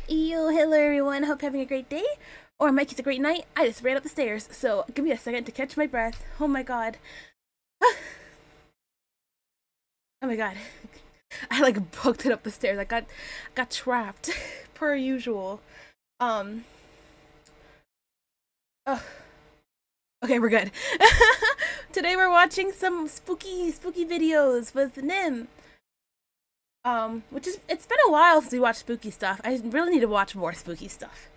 Yo, hello everyone. Hope you're having a great day. Or in my case, a great night. I just ran up the stairs, so give me a second to catch my breath. Oh my god. Oh my god. I like booked it up the stairs. I got trapped. Per usual. Um ugh. Okay, we're good. Today we're watching some spooky videos with Nim. Which is it's been a while since we watched spooky stuff. I really need to watch more spooky stuff.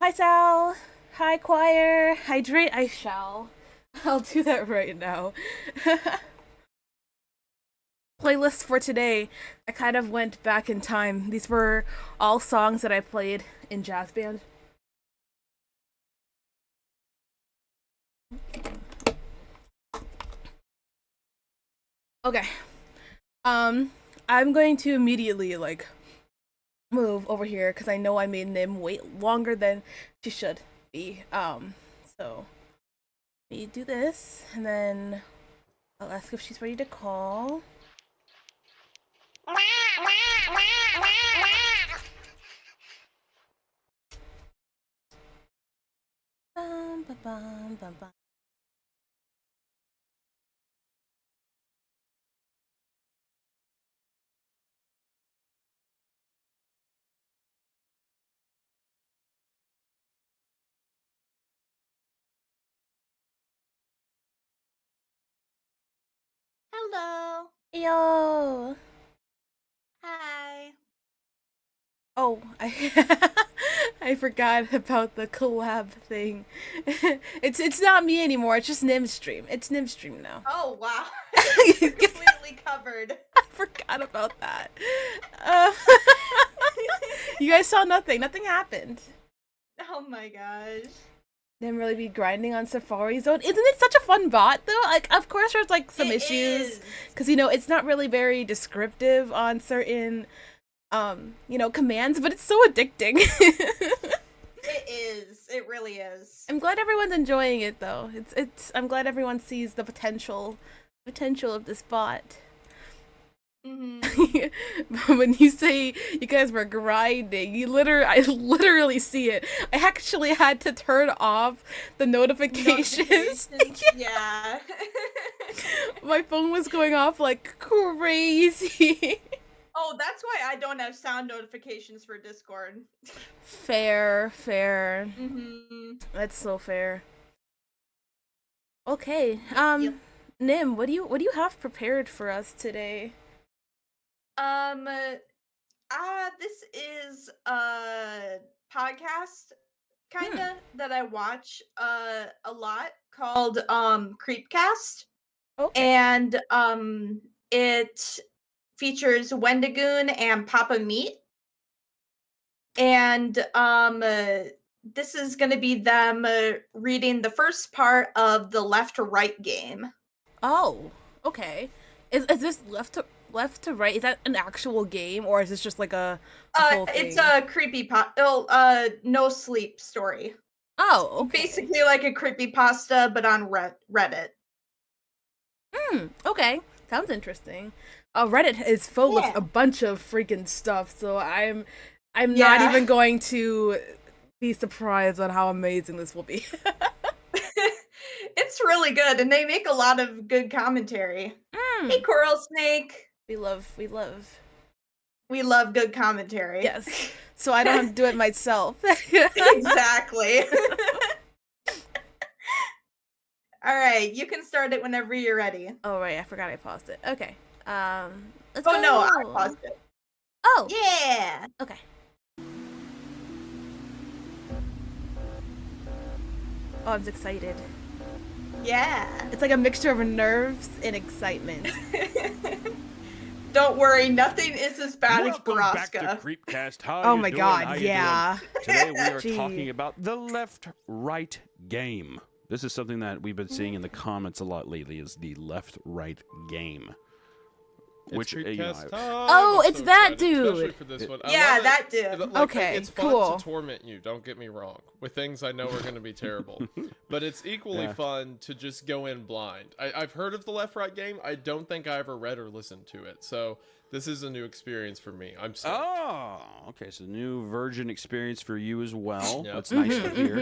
Hi Sal. Hi choir. Hydrate I shall. I'll do that right now. Playlist for today. I kind of went back in time. These were all songs that I played in jazz band. Okay. I'm going to immediately like move over here because I know I made Nim wait longer than she should be. So we do this, and then I'll ask if she's ready to call. Bum, ba, bum, bum, bum. Hello. Yo. Hi. Oh, I I forgot about the collab thing. It's not me anymore. It's just Nim's stream. It's Nim's stream now. Oh, wow. You're completely covered. I forgot about that. Uh, you guys saw nothing. Nothing happened. Oh my gosh. Didn't really be grinding on Safari Zone. Isn't it such a fun bot though? Like, of course, there's like some issues because it's not really very descriptive on certain commands, but it's so addicting. It is. It really is. I'm glad everyone's enjoying it though. I'm glad everyone sees the potential of this bot. Mm-hmm. When you say you guys were grinding, I literally see it. I actually had to turn off the notifications. Yeah. My phone was going off like crazy. Oh, that's why I don't have sound notifications for Discord. Fair. Mm-hmm. That's so fair. Okay. Yep. Nim, what do you have prepared for us today? This is a podcast kinda that I watch a lot called Creepcast. Okay. And it features Wendigoon and Papa Meat. And this is going to be them reading the first part of the left to right game. Oh, okay. Is this left to right? Is that an actual game, or is this just like a whole thing? It's a no sleep story. Oh, okay. Basically like a creepypasta, but on Reddit. Okay. Sounds interesting. Reddit is full of a bunch of freaking stuff, so I'm not even going to be surprised on how amazing this will be. It's really good, and they make a lot of good commentary. Hey, Coral Snake. We love good commentary. Yes. So I don't have to do it myself. Exactly. All right, you can start it whenever you're ready. Oh right, I forgot I paused it. Okay. Let's go. Oh no, I paused it. Oh. Yeah. Okay. Oh, I'm excited. Yeah. It's like a mixture of nerves and excitement. Don't worry, nothing is as bad as Baraska. Back to Creepcast. How oh you my doing? god, How you yeah. doing? Today we are talking about the left-right game. This is something that we've been seeing in the comments a lot lately, is the left-right game. Which oh, it's that dude. Especially for this one. Yeah, that dude. Like, okay, it's fun cool. to torment you. Don't get me wrong. With things I know are going to be terrible, but it's equally fun to just go in blind. I've heard of the left-right game. I don't think I ever read or listened to it. So This is a new experience for me. I'm stoked. Oh, okay. So new virgin experience for you as well. Yep. That's nice to hear.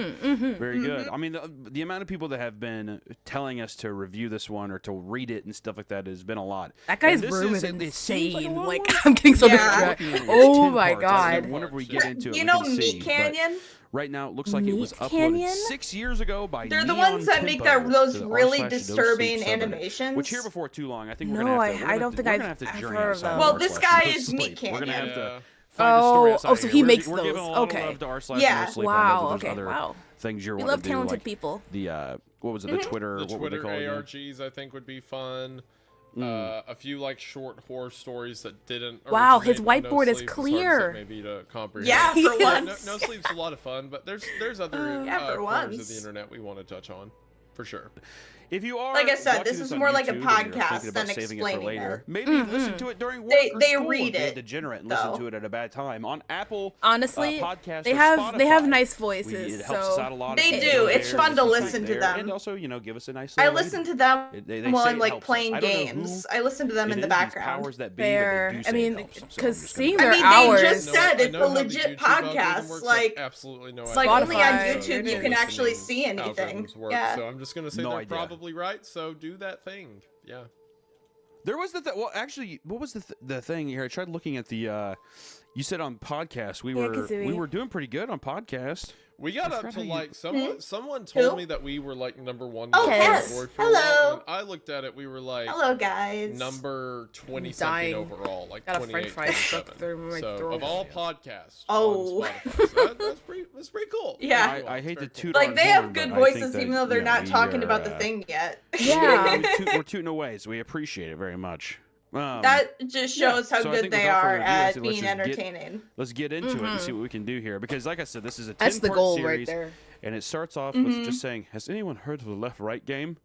Very good. I mean, the amount of people that have been telling us to review this one or to read it and stuff like that has been a lot. That guy's And this room is it seems like a insane. long Like, one. I'm getting so Yeah. distracted. Oh 10 my parts. I mean, god. whenever we get into it, You we know can see, Meat but Canyon? right now, it looks like it was Meat uploaded Canyon? 6 years ago by They're the Neon ones that make Tempo those to the really r/no disturbing sleep subreddit, animations. Which here before too long, I think we're No, gonna have to. I don't think we're I've gonna have to ever journey heard of outside them. Well, r/no this guy sleep. is Meat We're gonna have Canyon. to find a story outside so here. he We're- makes we're giving those. a lot of Okay. love to r/no Yeah. sleep. I know Wow. that there's Okay. other Wow. things you're We wanting love to do, talented like people. the what was it? The Twitter. The what were they Twitter called again? ARGs, I think, would be fun. A few like short horror stories that didn't. Wow, his originate on No whiteboard is Sleep. It's hard to clear. say maybe to comprehend. Yeah, for Yes. once. No Sleep's a lot of fun, but there's other Yeah, for corners of once. the internet we want to touch on, for sure. If you are, Like I said, watching this is on more like a YouTube and you're podcast thinking about than saving it for explaining later, it. maybe listen to it during work They- or they school. read Be a it, degenerate and though. listen to it at a bad time on Apple. Honestly, Podcast they or have Spotify. nice It voices. helps us out a So lot. They if do. you go It's there, fun to listen listen to there, them. and also, give us a nice. I little listen to rating. them They while say I'm it like helps us. playing I don't know who games. I listen to them it in the is, these background. powers that be, Fair. but they do I say it mean, helps, so I'm 'cause just seeing gonna their go. I mean, hours. they just said I it's know a how the legit YouTube algorithm podcast. works. Like, I have absolutely no it's idea. like only on Spotify, YouTube you you're can actually listening see anything. algorithms work, Yeah. So I'm just gonna say No they're idea. probably right. So do that thing. Yeah. There was well, actually, what was the thing here? I tried looking at the. You said on podcast we Yeah, we Kazooie. were doing pretty good on podcast. We got I up forgot to how you- like someone Who? told me that we were like number one. Oh, on the yes. board for a while. Hello. When I looked at it, we were like Hello, guys. number 20 Dying. something overall, like Got a 28, french fry stuck 27. through my So throat. of all podcasts, Oh. on Spotify, so that's pretty cool. Yeah. Pretty cool. I It's hate to very toot cool. our Like, they horn, have but good I think voices, that, even though they're not we talking are, about the thing yet. Yeah. we're tooting away, so we appreciate it very much. That just shows how so I good think they without are further ado, let's at just being get- entertaining. Let's get into it and see what we can do here, because like I said, this is a 10-part That's the goal series, right there. and it starts off with just saying, "Has anyone heard of the left-right game?"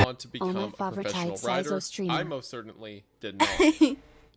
Want to become a favorite professional type, size writer? or streamer? I most certainly did not.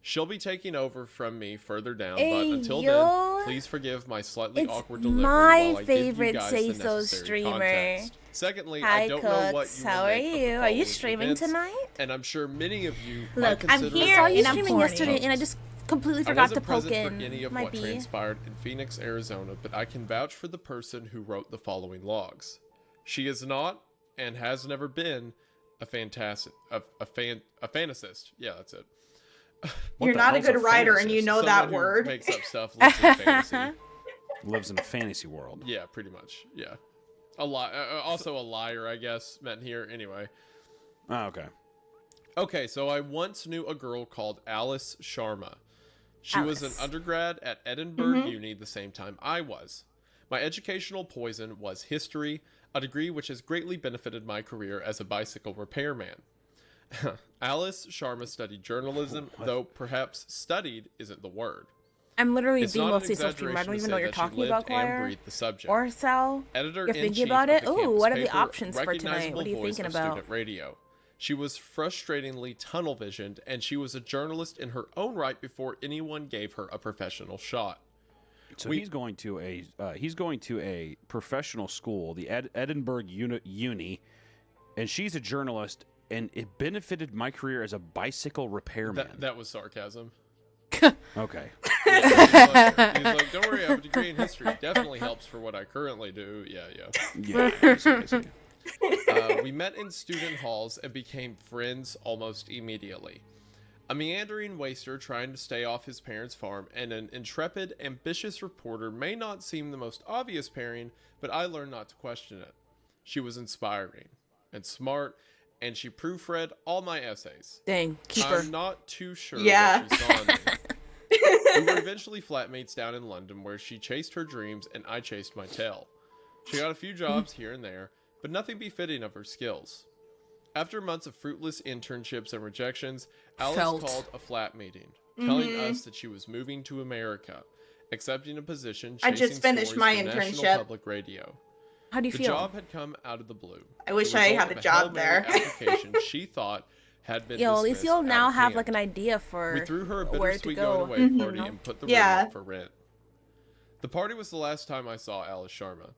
She'll be taking over from me further down, but Hey, until yo. then, please forgive my slightly It's awkward delivery my while I give favorite you guys Say the So necessary streamer. context. Secondly, Hi, I don't know what Cooks. you will How are make of the you? Are you following streaming events, tonight? And I'm sure many of you Look, might I'm consider here. I saw you and I'm streaming horny. yesterday, and I just completely I forgot wasn't to poke present in. for any of My what bee. transpired in Phoenix, Arizona, but I can vouch for the person who wrote the following logs. She is not and has never been a fantastic a fantasist. Yeah, that's it. You're the not a hell's a good writer, and you fantasist? know Someone that who word. makes up stuff, lives in fantasy. Lives in a fantasy world. Yeah, pretty much. Yeah, also a liar, I guess, meant here. Anyway. Oh, okay. Okay, so I once knew a girl called Alice Sharma. She was an Alice. undergrad at Edinburgh Uni the same time I was. My educational poison was history, a degree which has greatly benefited my career as a bicycle repairman. Alice Sharma studied journalism, though perhaps studied isn't the word. I'm literally It's the not most an seasonal streamer. I don't exaggeration to even know say what you're that she talking lived about, and Claire. breathed the subject. Or Sal. You're Editor-in-chief thinking about it? of the Ooh, campus what are the paper, options for tonight? recognizable What are you voice thinking of about? student radio. She was frustratingly tunnel-visioned, and she was a journalist in her own right before anyone gave her a professional shot. So he's going to a professional school, the Edinburgh Uni, and she's a journalist, and it benefited my career as a bicycle repairman. That was sarcasm. Okay. Yeah, he's like, don't worry, I have a degree in history. Definitely helps for what I currently do. Yeah. Yeah. I see. We met in student halls and became friends almost immediately. A meandering waster trying to stay off his parents' farm and an intrepid, ambitious reporter may not seem the most obvious pairing, but I learned not to question it. She was inspiring and smart, and she proofread all my essays. Dang, keeper. I'm not too sure Yeah. what she saw in me. We were eventually flatmates down in London, where she chased her dreams and I chased my tail. She got a few jobs here and there, but nothing befitting of her skills. After months of fruitless internships and rejections, Alice Felt. called a flat meeting, telling us that she was moving to America, accepting a position I chasing just finished stories my for National internship. Public Radio. How do you The feel? job had come out of the blue. I wish The I result had of a job Hail Mary there. application she thought had been Yo, at least dismissed you'll out now of have hand. like an idea We for threw her a where to bittersweet go. going away party know? and put the room Yeah. up for rent. The party was the last time I saw Alice Sharma.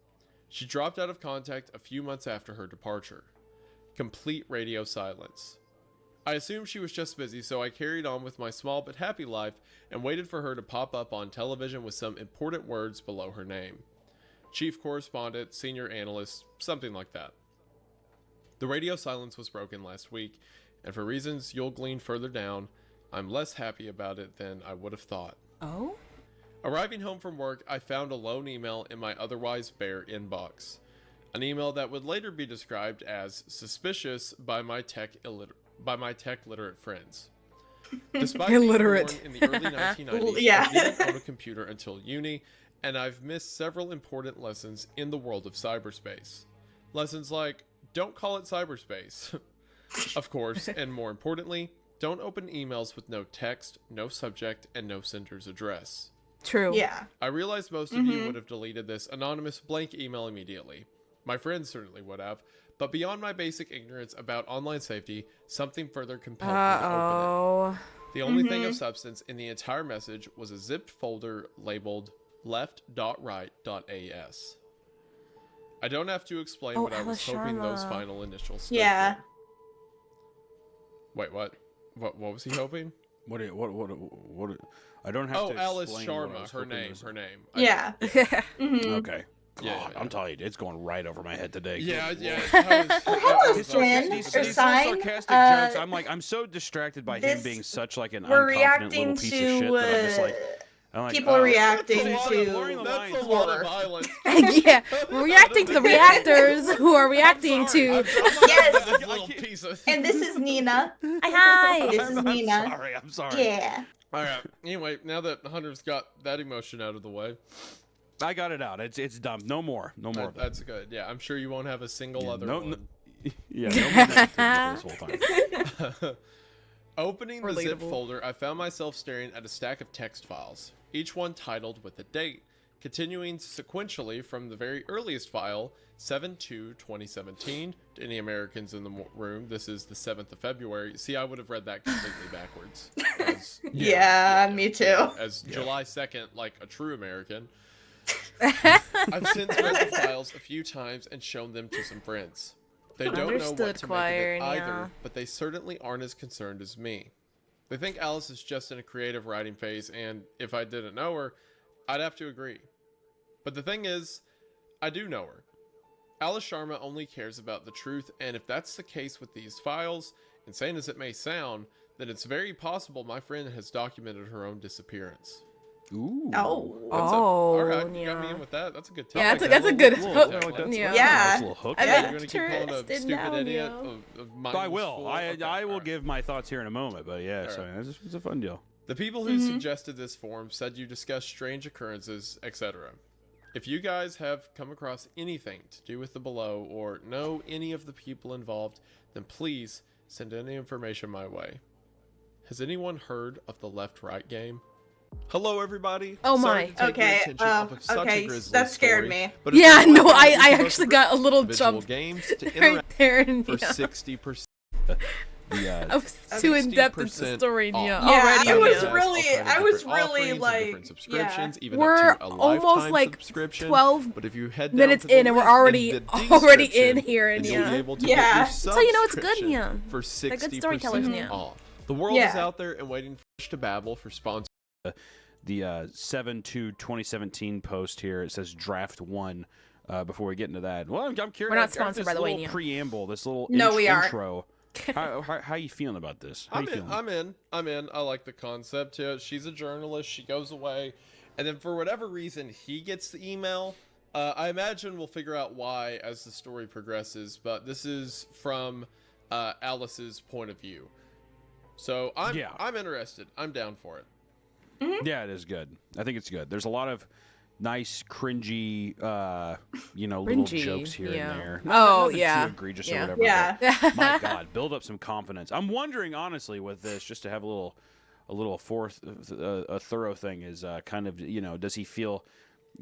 She dropped out of contact a few months after her departure. Complete radio silence. I assumed she was just busy, so I carried on with my small but happy life and waited for her to pop up on television with some important words below her name. Chief correspondent, senior analyst, something like that. The radio silence was broken last week, and for reasons you'll glean further down, I'm less happy about it than I would have thought. Oh? Arriving home from work, I found a lone email in my otherwise bare inbox. An email that would later be described as suspicious by my tech literate friends. Despite Illiterate. being born in the early 1990s, Yeah. I didn't own a computer until uni, and I've missed several important lessons in the world of cyberspace. Lessons like, don't call it cyberspace. Of course, and more importantly, don't open emails with no text, no subject, and no sender's address. True. Yeah. I realize most of you would have deleted this anonymous blank email immediately. My friends certainly would have, but beyond my basic ignorance about online safety, something further compelled me to open Uh-oh. it. The only thing of substance in the entire message was a zipped folder labeled left.right.as. I don't have to explain Oh, what I was Alice hoping those Sharma. final initials stood Yeah. for. Wait, what? What was he hoping? What? I don't have Oh, to. Alice explain what I Sharma, was her hoping name, was- her name. Yeah. Okay. Yeah, God, yeah. I'm telling you, it's going right over my head today. Yeah, Good yeah. Lord. Hello, These friend these or little sign. sarcastic jokes. I'm so distracted by him this- being such like an We're unconfident little reacting piece of shit to that I'm just like, people oh, reacting that's to blurring the That's lines. a lot horror. of violence. Yeah, we're reacting to the reactors who are reacting to. Yes. This little piece of... And this is Nina. Hi. This is Nina. I'm sorry. Yeah. All right. Anyway, now that Hunter's got that emotion out of the way, I got it out. It's dumb. No more. No more. of that. that's good. Yeah, I'm sure you won't have a single other no, one. Yeah. No more negativity this whole time. Opening the zip Relatable. folder, I found myself staring at a stack of text files, each one titled with a date, continuing sequentially from the very earliest file, 7/2/2017. To any Americans in the room, this is the 7th of February. See, I would have read that completely backwards. As, Yeah, me too. As July 2nd, like a true American. I've since read the files a few times and shown them to some friends. They don't know what Understood, to choir, make of it either, yeah. but they certainly aren't as concerned as me. They think Alice is just in a creative writing phase, and if I didn't know her, I'd have to agree. But the thing is, I do know her. Alice Sharma only cares about the truth, and if that's the case with these files, insane as it may sound, then it's very possible my friend has documented her own disappearance. Ooh. Oh. All right, you got me yeah. in with that. That's a good tip. Yeah, I that's a- like that's that. a good Little hook. tip. That's Yeah. a Yeah. nice little hook. I Yeah, bet you're gonna keep calling a Interested stupid now, idiot. Neo. I will. Fool. I Okay, will alright. give my thoughts here in a moment, but yeah, All so right. it's a fun deal. The people who suggested this forum said you discussed strange occurrences, etc. If you guys have come across anything to do with the below or know any of the people involved, then please send any information my way. Has anyone heard of the left-right game? Hello, everybody. Oh Sorry my. to take your Okay, attention off of such a okay, grisly that scared story, me. but it's Yeah, a no, way I to use actually got a little individual jump games to right interact there, and for yeah. 60%. I was too in depth into the 60% story, off. yeah. Yeah, Already, I was yeah. really- I was Different really, offerings and like, different subscriptions, even We're up to a almost lifetime like subscription. 12 but if you head down minutes to the in and we're link already in the already in description, here, and then you'll yeah. be able to Yeah. get your That's how you know it's good, subscription yeah. for They're good storytellers, 60% yeah. off. The world is Yeah. out there and waiting for us to babble for sponsors. The 7/2/2017 post here, it says draft 1. Before we get into that, well, I'm curious. We're not after sponsored, this by the way, little Neo. preamble, this little No, we aren't. intro. How you feeling about this? How I'm you in, feeling? I'm in. I like the concept. Yeah, she's a journalist. She goes away, and then for whatever reason, he gets the email. I imagine we'll figure out why as the story progresses. But this is from Alice's point of view. So I'm interested. I'm down for it. Yeah, it is good. I think it's good. There's a lot of nice, cringy, little Cringy, jokes here yeah. and there. Oh, Nothing yeah. too egregious Yeah. or whatever. Yeah. But my God, build up some confidence. I'm wondering, honestly, with this, just to have a thorough thing is kind of, does he feel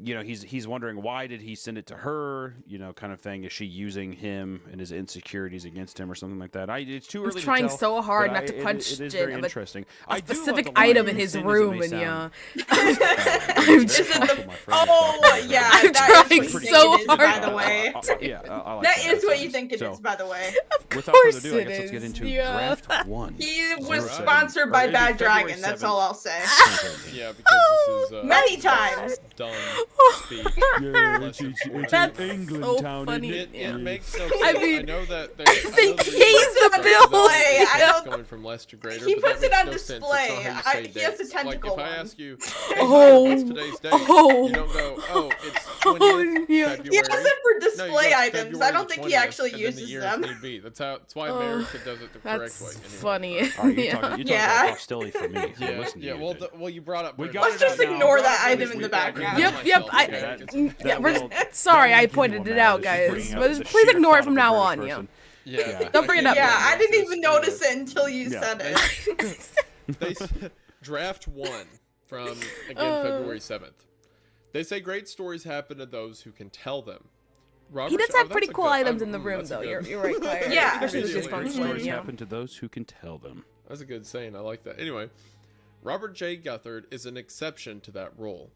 you know, he's wondering why did he send it to her, you know, kind of thing. Is she using him and his insecurities against him or something like that? It's too early He's to trying tell, so hard but not to it question is very a interesting. a I do love specific the line, item in "As his thin as it room, may and sound." This is the- Oh, yeah, I'm that is trying what you so think it is, hard. by the way. Yeah, I like That is what you sometimes. think it So, is, by the way. without course further ado, I it guess let's get is, into yeah. draft 1. He was 07 sponsored or by it'd be Bad February Dragon, that's 7th, all I'll say. 2017. Yeah, because this is Many times. dumb speak. Yeah, Less important. That's England so town, funny. isn't It Yeah. makes no sense. I mean, know that they I know the reason pays the that bills. I it's don't- going from less to greater. He but that puts it makes on no sense. That's display. not how you say He has a dates. tentacle Like if I one. ask you, hey, Oh. what's today's date? Oh. You don't go, oh, it's Oh, 20th yeah. February. He has it for No, you display go, items. I February don't the think he 20th, actually and then the uses year them. if need be. That's why Oh, America does it the correct That's way. Anyway. funny. All right, you're Yeah. talking Yeah. about hostility for me. Yeah, Listen to yeah. you, Well, dude. well, you brought up. We British. got Let's just now. ignore You that brought up item British in the week back background. in Yep, myself, I- okay? Yeah, That we're will- sorry, that I will give pointed you a it out, mad. It's just guys. bringing up But the please sheer ignore it thought from of a now British on. Yeah. person. Yeah. Don't bring it up. Yeah, I didn't This- even notice it until you Yeah. said it. They draft 1 from February 7th. They say great stories happen to those who can tell them. Robert, He does oh, have that's pretty a cool good- items in the room, that's a though. good- You're right, Claire. Yeah. Especially the Great Discord Great one, stories yeah. happen to those who can tell them. That's a good saying. I like that. Anyway, Robert J. Guthard is an exception to that rule.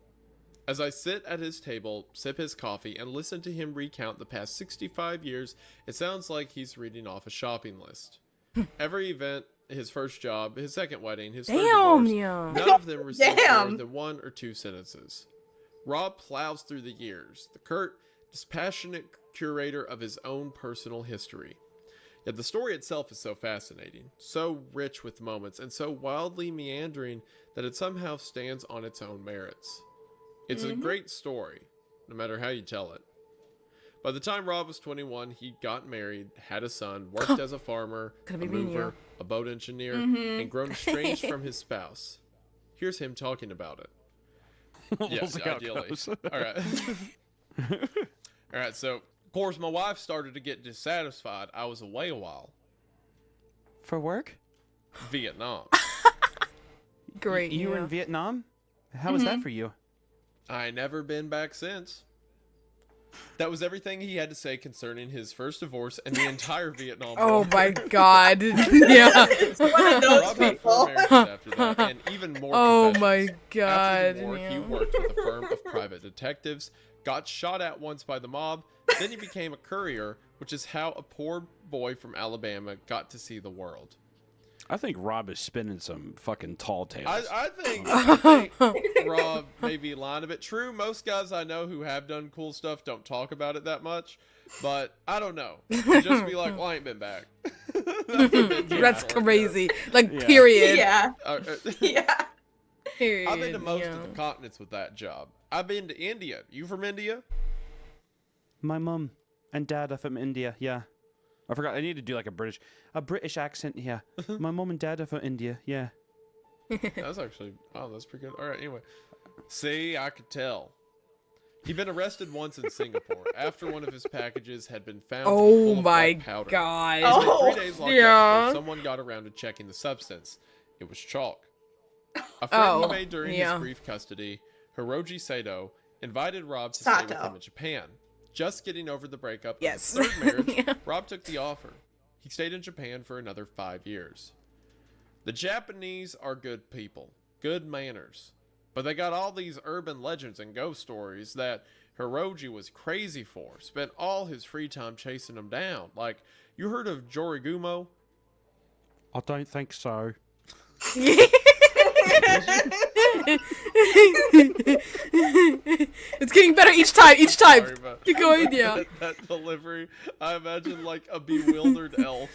As I sit at his table, sip his coffee, and listen to him recount the past 65 years, it sounds like he's reading off a shopping list. Every event, his first job, his second wedding, his third Damn, divorce, yeah. none of them received more Damn. than 1 or 2 sentences. Rob plows through the years, the curt, dispassionate curator of his own personal history. Yet the story itself is so fascinating, so rich with moments, and so wildly meandering that it somehow stands on its own merits. It's a great story, no matter how you tell it. By the time Rob was 21, he got married, had a son, worked as a farmer, a Could be me, mover, a boat engineer, and grown estranged from his spouse. Here's him talking about it. Yeah, We'll see how it ideally. goes. All right. All right, so, of course, my wife started to get dissatisfied. I was away a while. For work? Vietnam. Great. You were yeah. in Vietnam? How was that for you? I never been back since. That was everything he had to say concerning his first divorce and the entire Vietnam Oh War. my god. Yeah. It's one of those Rob had people. 4 marriages after that, and even more Oh professions. my god. After the war, yeah. he worked with a firm of private detectives, got shot at once by the mob, then he became a courier, which is how a poor boy from Alabama got to see the world. I think Rob is spinning some fucking tall tales. I think Rob may be lying a bit. True, most guys I know who have done cool stuff don't talk about it that much, but I don't know. You just be like, well, I ain't been back. That's crazy. Like, Yeah. period. Yeah. Uh, Yeah. Period. I've been to most yeah. of the continents with that job. I've been to India. You from India? My mum and dad are from India, yeah. I forgot, I need to do like a British accent here. My mum and dad are from India, yeah. That's actually, oh, that's pretty good. All right, anyway. See, I could tell. He'd been arrested once in Singapore after one of his packages had been found to be Oh full of my white powder. god. He spent Oh, 3 days locked yeah. up before someone got around to checking the substance. It was chalk. A friend Oh, he made during yeah. his brief custody, Hiroji Sato, invited Rob to stay with Sato. him in Japan. Just getting over the breakup Yes. of his third marriage, Yeah. Rob took the offer. He stayed in Japan for another 5 years. The Japanese are good people, good manners, but they got all these urban legends and ghost stories that Hiroji was crazy for, spent all his free time chasing them down. Like, you heard of Jorigumo? I don't think so. It's getting better each time. Sorry about Keep going, yeah. that delivery. I imagine like a bewildered elf.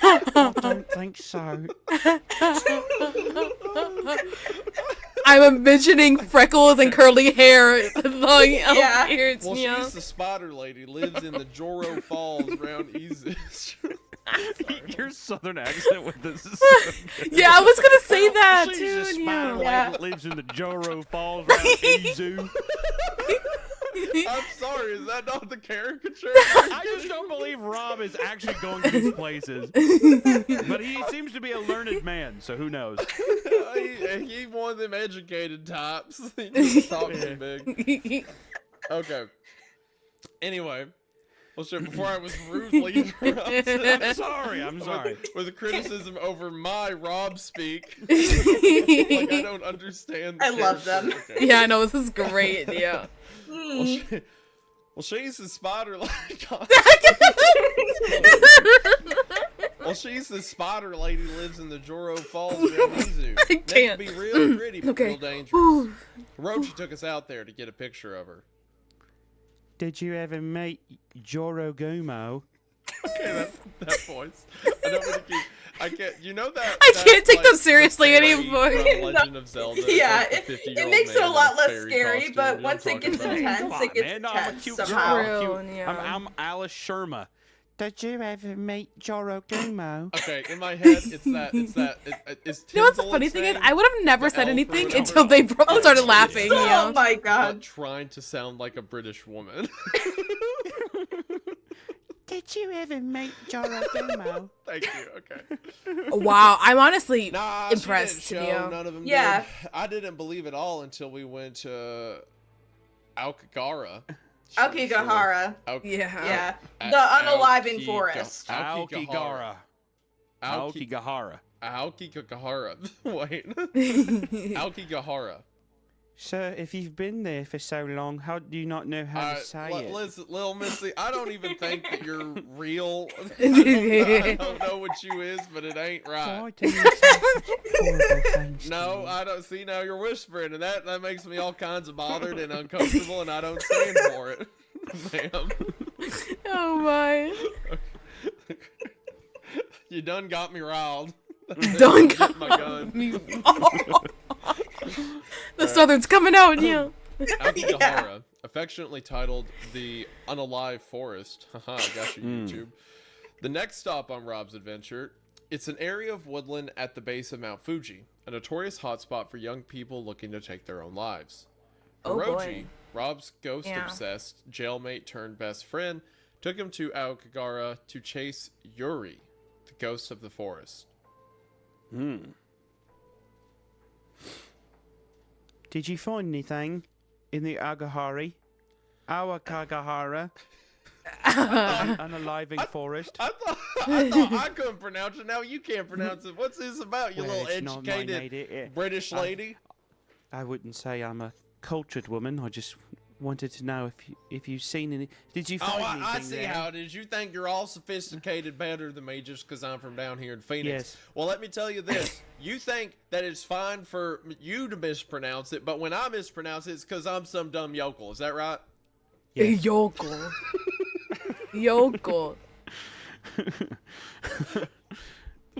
I don't think so. I'm envisioning freckles and curly hair, long elf Yeah. ears. Well, yeah. she's the spider lady, lives in the Joro Falls around Isis. Your southern accent with this is Yeah, I was gonna say that She's too. a spider Yeah. lady that lives in the Joro Falls around Izu. I'm sorry, is that not the caricature? I just don't believe Rob is actually going to these places. But he seems to be a learned man, so who knows? he one of them educated types. He just talks too big. Okay. Anyway, well, shit, before I was rudely interrupted. I'm sorry. With a criticism over my Rob speak. Like, I don't understand. I love them. Okay. Yeah, I know, this is great. Yeah. Well, she's the spider lady. Well, she's the spider lady who lives in the Joro Falls Zoo. I can't. Meant to be real pretty, but Okay. real dangerous. Ooh. Hiroshi took us out there to get a picture of her. Did you ever meet Joro Gumo? Okay, that voice. I don't really keep. I can't. You know that. I that, can't take them the seriously fairy anymore. from Legend of Zelda. Yeah, like the it 50-year-old makes it a man lot in less fairy scary, costume, but you know once what it I'm gets talking about? intense, it gets I'm a intense cute somehow. girl. True, yeah. I'm Alice Sherma. Did you ever meet Joro Gumo? Okay, in my head, it's You know what's the funny thing is? I would have never The said elf or anything whatever. until they started Oh, laughing. oh You know? my but god. trying to sound like a British woman. Did you ever meet Joro Gumo? Thank you. Okay. Wow, I'm honestly Nah, impressed. She didn't You show. know? None of them Yeah. did. I didn't believe it all until we went to Aokigahara. Aokigahara. Yeah. Yeah. The unaliving forest. Aokigahara. Aokigahara. Aokigahara. Wait. Aokigahara. Sir, if you've been there for so long, how do you not know how to say it? Listen, little Missy, I don't even think that you're real. I don't know what you is, but it ain't right. Why do you say horrible things to No, me? I don't see now you're whispering, and that makes me all kinds of bothered and uncomfortable, and I don't stand for it, ma'am. Oh my. You done got me riled. Done Get got my gun. me. The Southern's coming out. Yeah. Aokigahara, affectionately titled the Unalive Forest. Haha, I got you, YouTube. The next stop on Rob's adventure, it's an area of woodland at the base of Mount Fuji, a notorious hotspot for young people looking to take their own lives. Oh, boy. Hiroji, Rob's ghost-obsessed jailmate turned best friend, took him to Aokigahara to chase Yuri, the ghost of the forest. Did you find anything in the Agahari? Awakagahara? Unaliving forest? I thought I couldn't pronounce it. Now you can't pronounce it. What's this about, you Well, little it's not my educated lady. British lady? I wouldn't say I'm a cultured woman. I just wanted to know if you've seen any. Did you find Oh, anything I see there? how it is. You think you're all sophisticated better than me just because I'm from down here in Phoenix. Yes. Well, let me tell you this. You think that it's fine for you to mispronounce it, but when I mispronounce it, it's because I'm some dumb yokel. Is that right? Yes. Yokel. Yokel.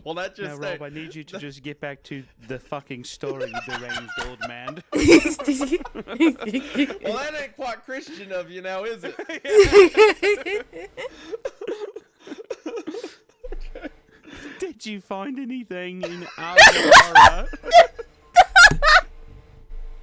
Well, that Now, just... Rob, I need you to just get back to the fucking story, you deranged old man. Well, that ain't quite Christian of you now, is it? Did you find anything in Algara?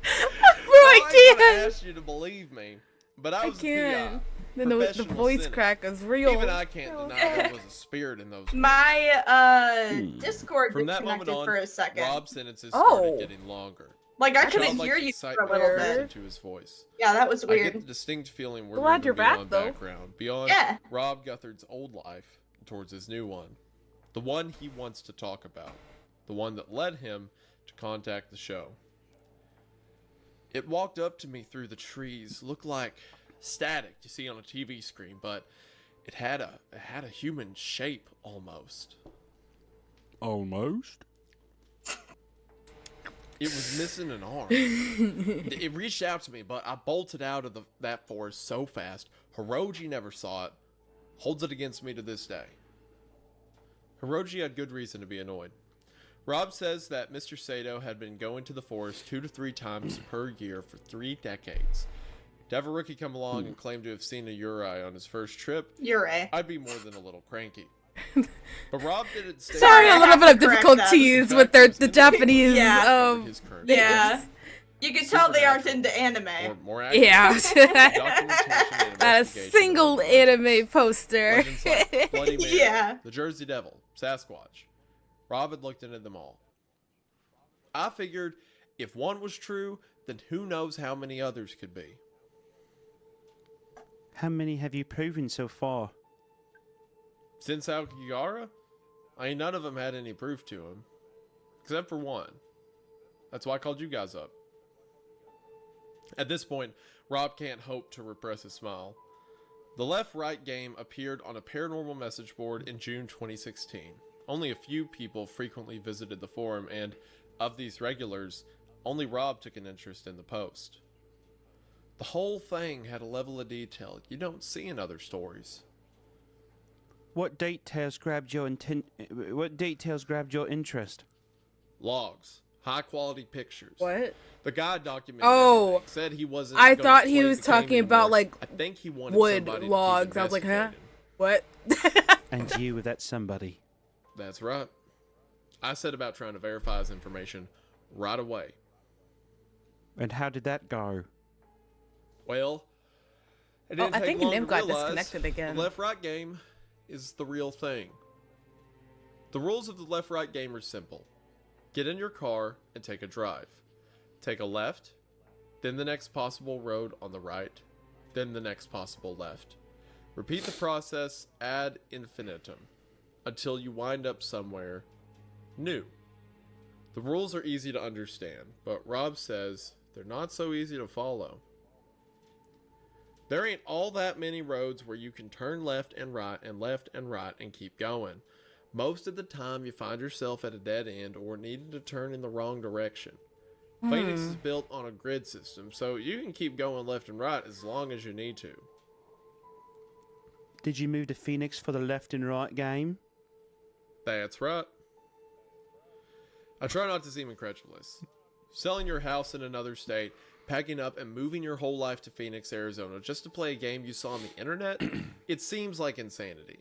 I I can't. ask you to believe me, but I I was can't. a The professional voice cynic. crack is real. Even I can't deny there was a spirit in those. My Discord From that moment disconnected on, for a second. Rob's sentences Oh. started getting longer. Like I That's couldn't Felt like hear the you for a excitement little built bit. into his voice. Yeah, that was I get the weird. distinct feeling we're Glad moving you're back, beyond though. background, beyond Yeah. Rob Guthard's old life towards his new one, the one he wants to talk about, the one that led him to contact the show. It walked up to me through the trees, looked like static you see on a TV screen, but it had a human shape almost. Almost. It was missing an arm. It reached out to me, but I bolted out of that forest so fast. Hiroji never saw it. Holds it against me to this day. Hiroji had good reason to be annoyed. Rob says that Mr. Sato had been going to the forest 2 to 3 times per year for 3 decades. To have a rookie come along and claim to have seen a Yuri on his first trip, You're right. I'd be more than a little cranky. But Rob didn't stay. Sorry, I a little have bit of to correct difficulties that. with the Japanese. Yeah. His current Yeah. You can tell they aren't supernatural, into or anime. more accurately, Yeah. documentation and Not a investigation single of urban legends. anime poster. Legends like Bloody Mary, Yeah. the Jersey Devil, Sasquatch. Rob had looked into them all. I figured if one was true, then who knows how many others could be. How many have you proven so far? Since Aokigahara, none of them had any proof to him. Except for one. That's why I called you guys up. At this point, Rob can't hope to repress a smile. The left-right game appeared on a paranormal message board in June 2016. Only a few people frequently visited the forum, and of these regulars, only Rob took an interest in the post. The whole thing had a level of detail you don't see in other stories. What details grabbed your interest? Logs, high-quality pictures. What? The guy documented Oh, everything, said he wasn't I gonna thought he play was the game talking about, anymore. like, I think he wanted wood somebody to keep logs. I was like, huh? investigating. What? And you were that somebody. That's right. I set about trying to verify his information right away. And how did that go? Well, it Oh, didn't I take think long Nim to got realize disconnected again. The left-right game is the real thing. The rules of the left-right game are simple. Get in your car and take a drive. Take a left, then the next possible road on the right, then the next possible left. Repeat the process ad infinitum until you wind up somewhere new. The rules are easy to understand, but Rob says they're not so easy to follow. There ain't all that many roads where you can turn left and right and keep going. Most of the time you find yourself at a dead end or needing to turn in the wrong direction. Phoenix is built on a grid system, so you can keep going left and right as long as you need to. Did you move to Phoenix for the left and right game? That's right. I try not to seem incredulous. Selling your house in another state, packing up and moving your whole life to Phoenix, Arizona just to play a game you saw on the internet, it seems like insanity.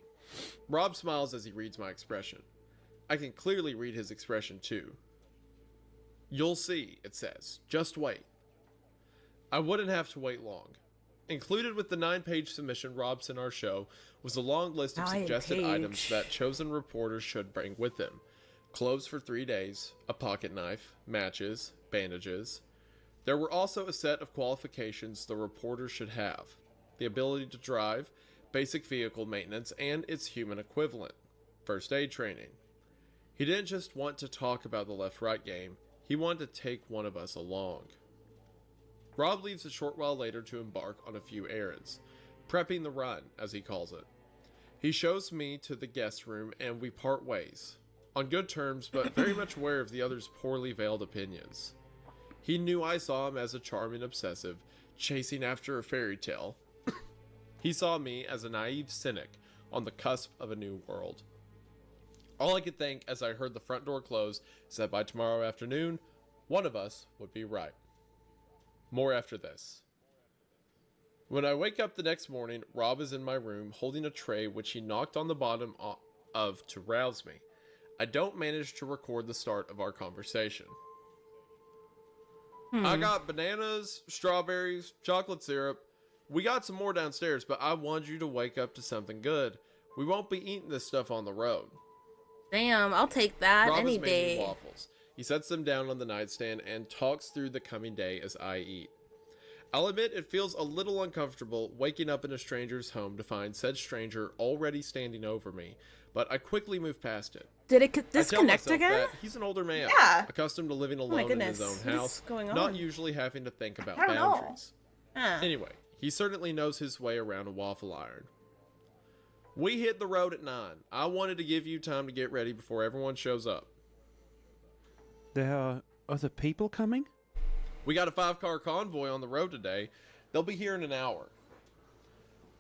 Rob smiles as he reads my expression. I can clearly read his expression too. You'll see, it says. Just wait. I wouldn't have to wait long. Included with the 9-page submission Rob sent our show was a long list of suggested items that chosen reporters should bring with them. Clothes for 3 days, a pocket knife, matches, bandages. There were also a set of qualifications the reporter should have. The ability to drive, basic vehicle maintenance, and its human equivalent, first aid training. He didn't just want to talk about the left-right game, he wanted to take one of us along. Rob leaves a short while later to embark on a few errands, prepping the run, as he calls it. He shows me to the guest room and we part ways, on good terms but very much aware of the other's poorly veiled opinions. He knew I saw him as a charming obsessive, chasing after a fairy tale. He saw me as a naive cynic on the cusp of a new world. All I could think as I heard the front door close is that by tomorrow afternoon, one of us would be right. More after this. When I wake up the next morning, Rob is in my room holding a tray which he knocked on the bottom of to rouse me. I don't manage to record the start of our conversation. I got bananas, strawberries, chocolate syrup. We got some more downstairs, but I want you to wake up to something good. We won't be eating this stuff on the road. Damn, I'll take that Rob any has made me day. waffles. He sets them down on the nightstand and talks through the coming day as I eat. I'll admit it feels a little uncomfortable waking up in a stranger's home to find said stranger already standing over me, but I quickly move past it. Did it I tell disconnect myself again? that he's an older man, Yeah. accustomed to living my alone in his goodness. own What is house, going not on? usually having to think about I don't know. boundaries. Huh. Anyway, he certainly knows his way around a waffle iron. We hit the road at 9. I wanted to give you time to get ready before everyone shows up. There are other people coming? We got a 5-car convoy on the road today. They'll be here in an hour.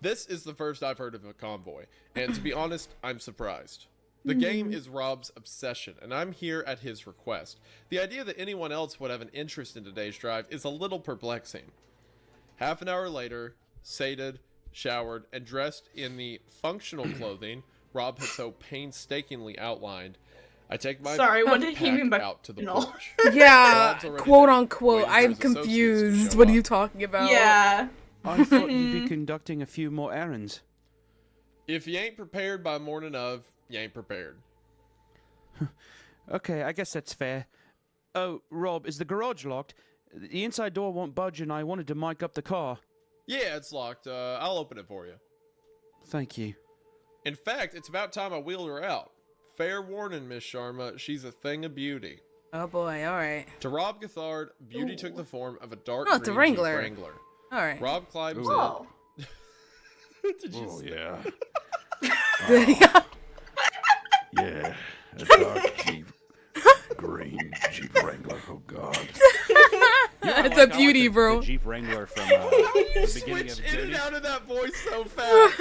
This is the first I've heard of a convoy, and to be honest, I'm surprised. The game is Rob's obsession, and I'm here at his request. The idea that anyone else would have an interest in today's drive is a little perplexing. Half an hour later, sated, showered, and dressed in the functional clothing Rob had so painstakingly outlined, I take my Sorry, what did he pack mean by out to the no? porch. Yeah, Rob's already quote there, unquote. waiting for I'm his associates to confused. show What are up. you talking about? Yeah. I thought you'd be conducting a few more errands. If you ain't prepared by morning of, you ain't prepared. Okay, I guess that's fair. Oh, Rob, is the garage locked? The inside door won't budge, and I wanted to mic up the car. Yeah, it's locked. I'll open it for you. Thank you. In fact, it's about time I wheeled her out. Fair warning, Miss Sharma, she's a thing of beauty. Oh boy. All right. To Rob Gothard, beauty took the form of a dark Oh, it's a green Jeep Wrangler. Wrangler. All right. Rob climbs Oh. in. Did you say- yeah. Yeah, a dark Jeep. Green Jeep Wrangler, oh god. It's a beauty, bro. The Jeep Wrangler from the beginning Switch of in and Goonies. out of that voice so fast.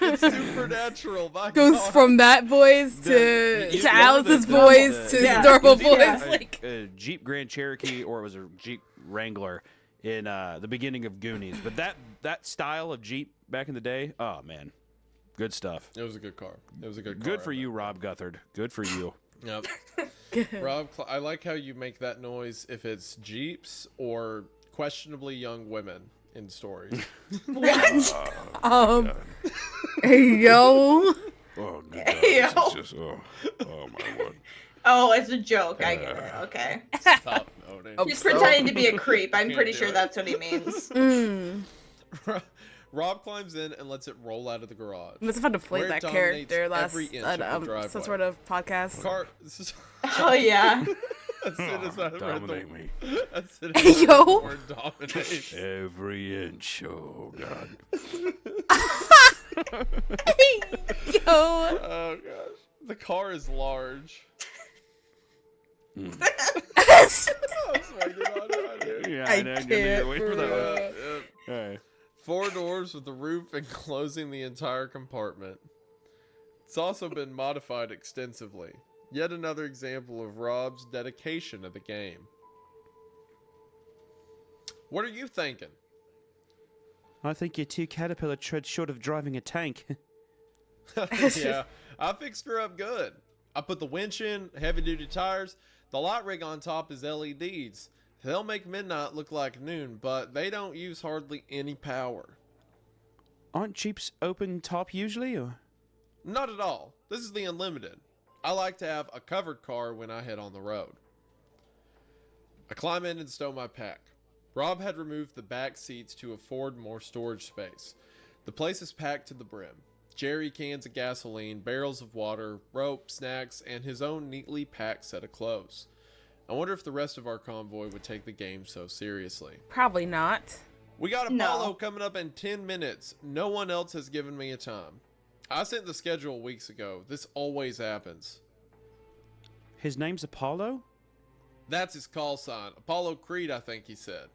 It's supernatural. My Goes God. from that voice to You to know Alice's the- voice the- to yeah. his normal It was either voice. a- Like, a Jeep Grand Cherokee or it was a Jeep Wrangler in the beginning of Goonies. But that style of Jeep back in the day, oh man, good stuff. It was a good car. It was a good car. Good for you, Rob Guthard. Good for you. Yep. Rob, I like how you make that noise if it's Jeeps or questionably young women in stories. What? hey yo. Oh, good Ew. It's just, oh my word. Oh, it's a joke. I get it. Okay. Stop noting. Oh, He's so- pretending to be a creep. I'm Can't pretty do sure it. that's what he means. Mm. Rob climbs in and lets it roll out of the garage. It was fun to play Where it that dominates character last every inch at of the driveway. some sort of podcast. Car. This is. Oh yeah. As soon as I read Dominate me. As soon as I read the Yo. word dominate. Every inch, oh god. Yo. Oh gosh. The car is large. Mm. I'm sorry, dude, Yeah, I I know. can't, You're waiting for that bro. one. Hey. 4 doors with the roof enclosing the entire compartment. It's also been modified extensively. Yet another example of Rob's dedication to the game. What are you thinking? I think your two caterpillar treads short of driving a tank. Yeah, I fixed her up good. I put the winch in, heavy duty tires. The light rig on top is LEDs. They'll make midnight look like noon, but they don't use hardly any power. Aren't Jeeps open top usually, or? Not at all. This is the Unlimited. I like to have a covered car when I head on the road. I climb in and stow my pack. Rob had removed the back seats to afford more storage space. The place is packed to the brim. Jerry cans of gasoline, barrels of water, rope, snacks, and his own neatly packed set of clothes. I wonder if the rest of our convoy would take the game so seriously. Probably not. We got No. Apollo coming up in 10 minutes. No one else has given me a time. I sent the schedule weeks ago. This always happens. His name's Apollo? That's his call sign. Apollo Creed, I think he said.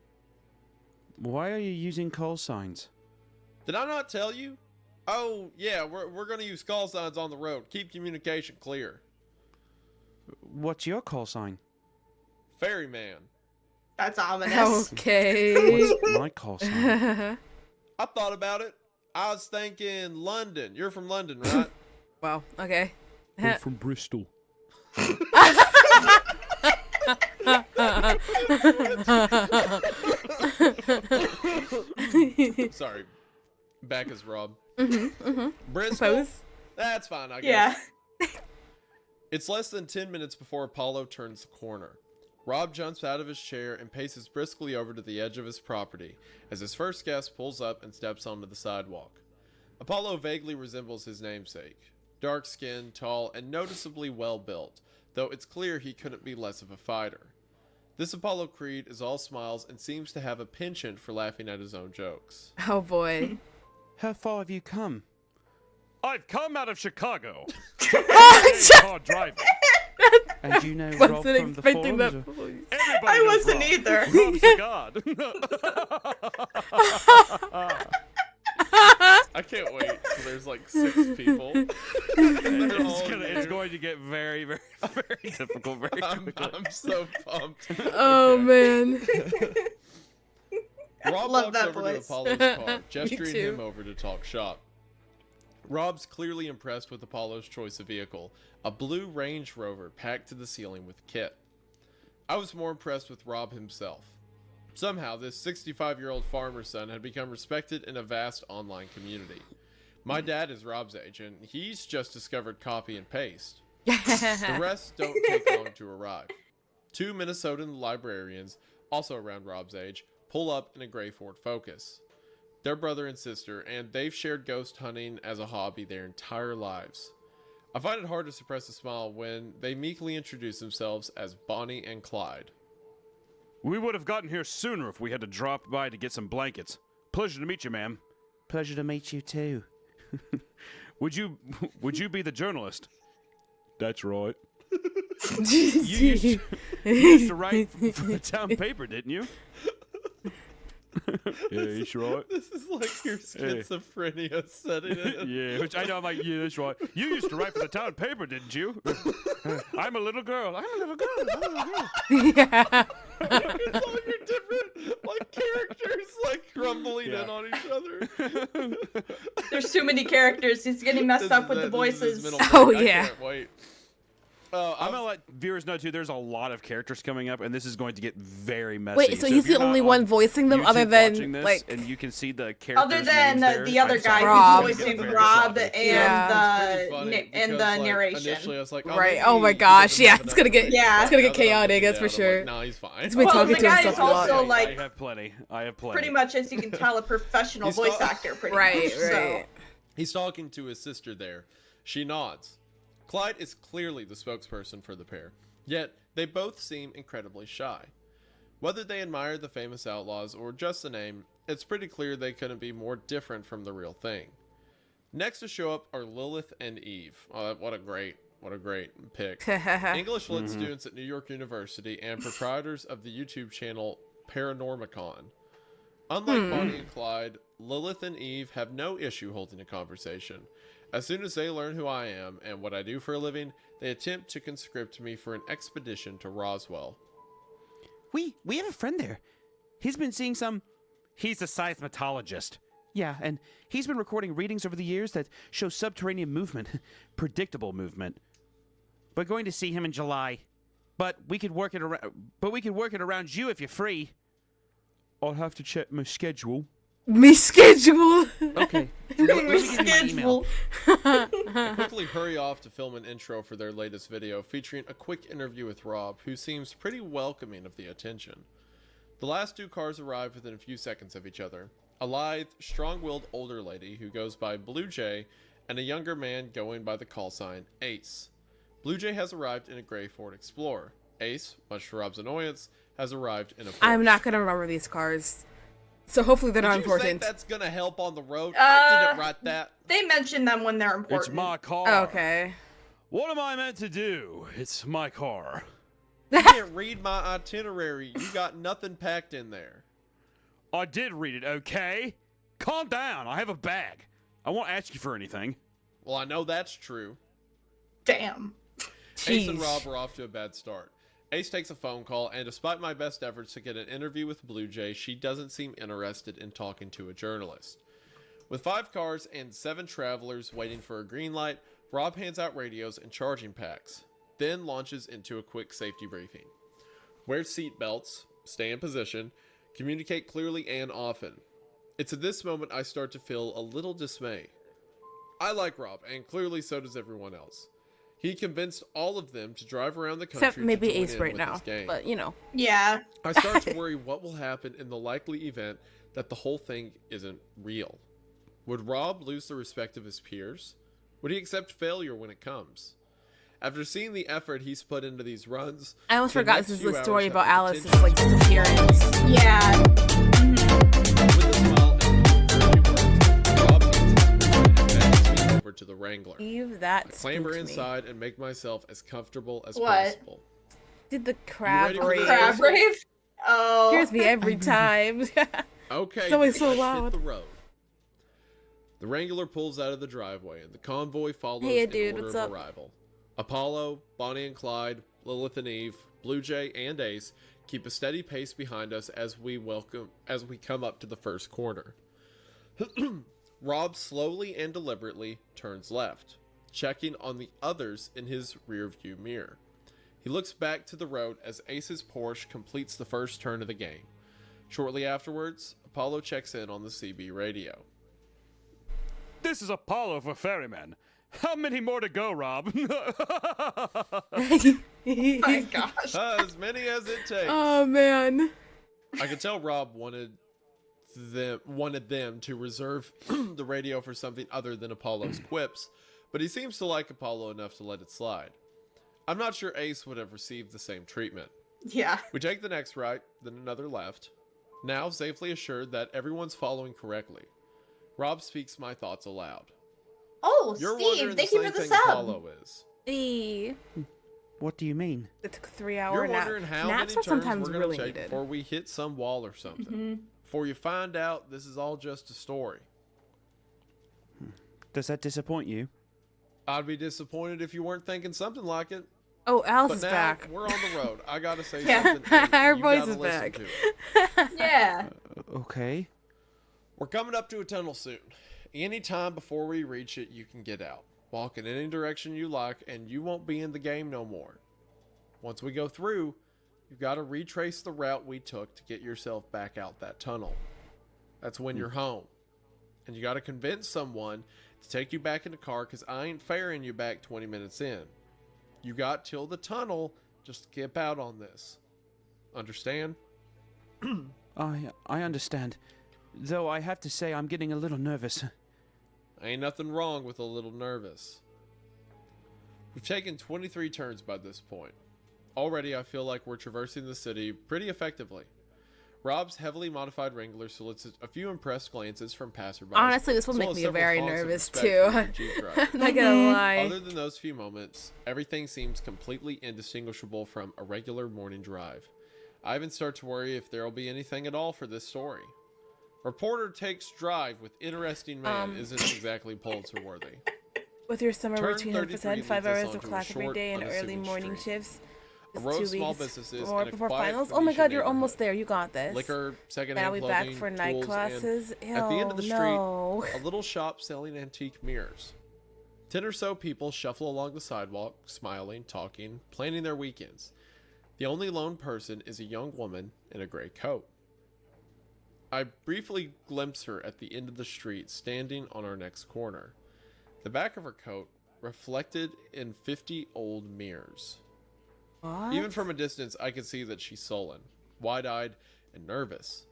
Why are you using call signs? Did I not tell you? Oh, yeah, we're going to use call signs on the road. Keep communication clear. What's your call sign? Ferryman. That's ominous. Okay. What's my call sign? I thought about it. I was thinking London. You're from London, right? Wow. Okay. I'm from Bristol. Sorry. Back is Rob. Mm-hmm. Bristol? Suppose. That's fine, I guess. Yeah. It's less than 10 minutes before Apollo turns the corner. Rob jumps out of his chair and paces briskly over to the edge of his property as his first guest pulls up and steps onto the sidewalk. Apollo vaguely resembles his namesake. Dark-skinned, tall, and noticeably well-built, though it's clear he couldn't be less of a fighter. This Apollo Creed is all smiles and seems to have a penchant for laughing at his own jokes. Oh boy. How far have you come? I've come out of Chicago. Hard driving. And you know Rob Wasn't from the expecting forums? that. Or- voice. Everybody I knows wasn't Rob. either. Rob's the god. I can't wait till there's like 6 people. It's going to get very, very, very difficult very quickly. I'm so pumped. Oh man. Rob Love walks that over voice. to Apollo's car, gesturing too. him over to talk shop. Rob's clearly impressed with Apollo's choice of vehicle, a blue Range Rover packed to the ceiling with kit. I was more impressed with Rob himself. Somehow, this 65-year-old farmer's son had become respected in a vast online community. My dad is Rob's age, and he's just discovered copy and paste. The rest don't take long to arrive. 2 Minnesotan librarians, also around Rob's age, pull up in a gray Ford Focus. They're brother and sister, and they've shared ghost hunting as a hobby their entire lives. I find it hard to suppress a smile when they meekly introduce themselves as Bonnie and Clyde. We would have gotten here sooner if we had to drop by to get some blankets. Pleasure to meet you, ma'am. Pleasure to meet you, too. Would you be the journalist? That's right. You used to write for the town paper, didn't you? Yeah, that's right. This is like your schizophrenia setting in. Yeah, which I know, I'm like, yeah, that's right. You used to write for the town paper, didn't you? I'm a little girl. I'm a little girl. I'm a little girl. Yeah. It's all your different like characters like crumbling in on each other. There's too many characters. He's getting messed up with the This is his voices. middle Oh, break. I yeah. can't wait. I'm gonna let viewers know too. There's a lot of characters coming up, and this is going to get very messy. Wait, so if he's you're the only not one on voicing them, YouTube other watching than this, like. and you can see the characters. Other than names there, the other I'm guy sorry. Rob. who's voicing Very Rob sloppy. and Yeah. It's pretty funny and because, the like, narration. Initially, I was like, Right. maybe Oh my he gosh, doesn't yeah, have it's enough gonna get- energy. Yeah. it's gonna get Now that I'm chaotic, looking that's at for it, I'm sure. like, nah, he's fine. He's been Well, talking the to guy himself is a lot. also like I have plenty. pretty much, as you can tell, a professional He's voice not- actor. Pretty Right, much. So. right. He's talking to his sister there. She nods. Clyde is clearly the spokesperson for the pair, yet they both seem incredibly shy. Whether they admire the famous outlaws or just the name, it's pretty clear they couldn't be more different from the real thing. Next to show up are Lilith and Eve. Oh, what a great pick. English lit students at New York University and proprietors of the YouTube channel Paranormicon. Unlike Bonnie and Clyde, Lilith and Eve have no issue holding a conversation. As soon as they learn who I am and what I do for a living, they attempt to conscript me for an expedition to Roswell. We have a friend there. He's been seeing some. He's a seismologist. Yeah, and he's been recording readings over the years that show subterranean movement, predictable movement. We're going to see him in July, but we could work it around. But we could work it around you if you're free. I'll have to check my schedule. Me schedule. Okay. Let me give you my email. I quickly hurry off to film an intro for their latest video featuring a quick interview with Rob, who seems pretty welcoming of the attention. The last 2 cars arrive within a few seconds of each other. A lithe, strong-willed older lady who goes by Blue Jay, and a younger man going by the call sign Ace. Blue Jay has arrived in a gray Ford Explorer. Ace, much to Rob's annoyance, has arrived in a Porsche. I'm not gonna remember these cars, so hopefully they're not Did you think important. that's gonna help on the road? I didn't write that. They mention them when they're important. It's my car. Oh, okay. What am I meant to do? It's my car. You can't read my itinerary. You got nothing packed in there. I did read it, okay? Calm down. I have a bag. I won't ask you for anything. Well, I know that's true. Damn. Ace and Jeez. Rob are off to a bad start. Ace takes a phone call, and despite my best efforts to get an interview with Blue Jay, she doesn't seem interested in talking to a journalist. With 5 cars and 7 travelers waiting for a green light, Rob hands out radios and charging packs, then launches into a quick safety briefing. Wear seatbelts, stay in position, communicate clearly and often. It's at this moment I start to feel a little dismay. I like Rob, and clearly so does everyone else. He convinced all of them to drive around the country Except maybe to join Ace in right with now, his gang. but you know. Yeah. I start to worry what will happen in the likely event that the whole thing isn't real. Would Rob lose the respect of his peers? Would he accept failure when it comes? After seeing the effort he's put into these runs, I almost the forgot next this is few the hours story have about the Alice's potential like to be disappearance. Yeah. with a smile and encouraging words, Rob gets his and begs me over to the Wrangler. Eve, I that clamber spooked me. inside and make myself as comfortable as What? possible. Did the crab ready for rave? this? Crab rave? Oh. Scares me every time. Okay, It's always so let's loud. hit the road. The Wrangler pulls out of the driveway, and the convoy follows Hey, in dude, order what's of up? arrival. Apollo, Bonnie and Clyde, Lilith and Eve, Blue Jay, and Ace keep a steady pace behind us as we come up to the first corner. Rob slowly and deliberately turns left, checking on the others in his rearview mirror. He looks back to the road as Ace's Porsche completes the first turn of the game. Shortly afterwards, Apollo checks in on the CB radio. This is Apollo for Ferryman. How many more to go, Rob? My gosh. As many as it takes. Oh man. I could tell Rob wanted them to reserve the radio for something other than Apollo's quips, but he seems to like Apollo enough to let it slide. I'm not sure Ace would have received the same treatment. Yeah. We take the next right, then another left, now safely assured that everyone's following correctly. Rob speaks my thoughts aloud. Oh, You're Steve, wondering thank the you same for the thing sub. Apollo is. Hey. What do you mean? It took a 3-hour You're nap. wondering how Naps many are sometimes turns we're going really to take needed. before we hit some wall or something. Mhm. Before you find out this is all just a story. Does that disappoint you? I'd be disappointed if you weren't thinking something like it. Oh, Alice But is now back. we're on the road. I gotta say Yeah. something. and Our you voice gotta is listen back. to it. Yeah. Okay. We're coming up to a tunnel soon. Any time before we reach it, you can get out. Walk in any direction you like, and you won't be in the game no more. Once we go through, you've got to retrace the route we took to get yourself back out that tunnel. That's when you're home. And you got to convince someone to take you back in the car, because I ain't ferrying you back 20 minutes in. You got till the tunnel. Just skip out on this. Understand? I understand. Though I have to say I'm getting a little nervous. Ain't nothing wrong with a little nervous. We've taken 23 turns by this point. Already I feel like we're traversing the city pretty effectively. Rob's heavily modified Wrangler solicits a few impressed glances from passersby. Honestly, this will as well make as me several very honks of nervous respect too. for the Jeep driver. I'm not gonna lie. Other than those few moments, everything seems completely indistinguishable from a regular morning drive. I even start to worry if there'll be anything at all for this story. Reporter takes drive with interesting man isn't exactly Pulitzer worthy. With your summer Turn routine 33 100%, 5 leads us hours of onto a class every short, day and early unassuming morning street. shifts. A Just row 2 of small weeks businesses more and a before quiet finals. Oh my Venetian god, you're almost neighborhood. there. You got this. Liquor, Then secondhand I'll be clothing, back for night tools, classes. and at the end of the street, No. a little shop selling antique mirrors. 10 or so people shuffle along the sidewalk, smiling, talking, planning their weekends. The only lone person is a young woman in a gray coat. I briefly glimpse her at the end of the street, standing on our next corner. The back of her coat reflected in 50 old mirrors. What? Even from a distance, I can see that she's sullen, wide-eyed, and nervous.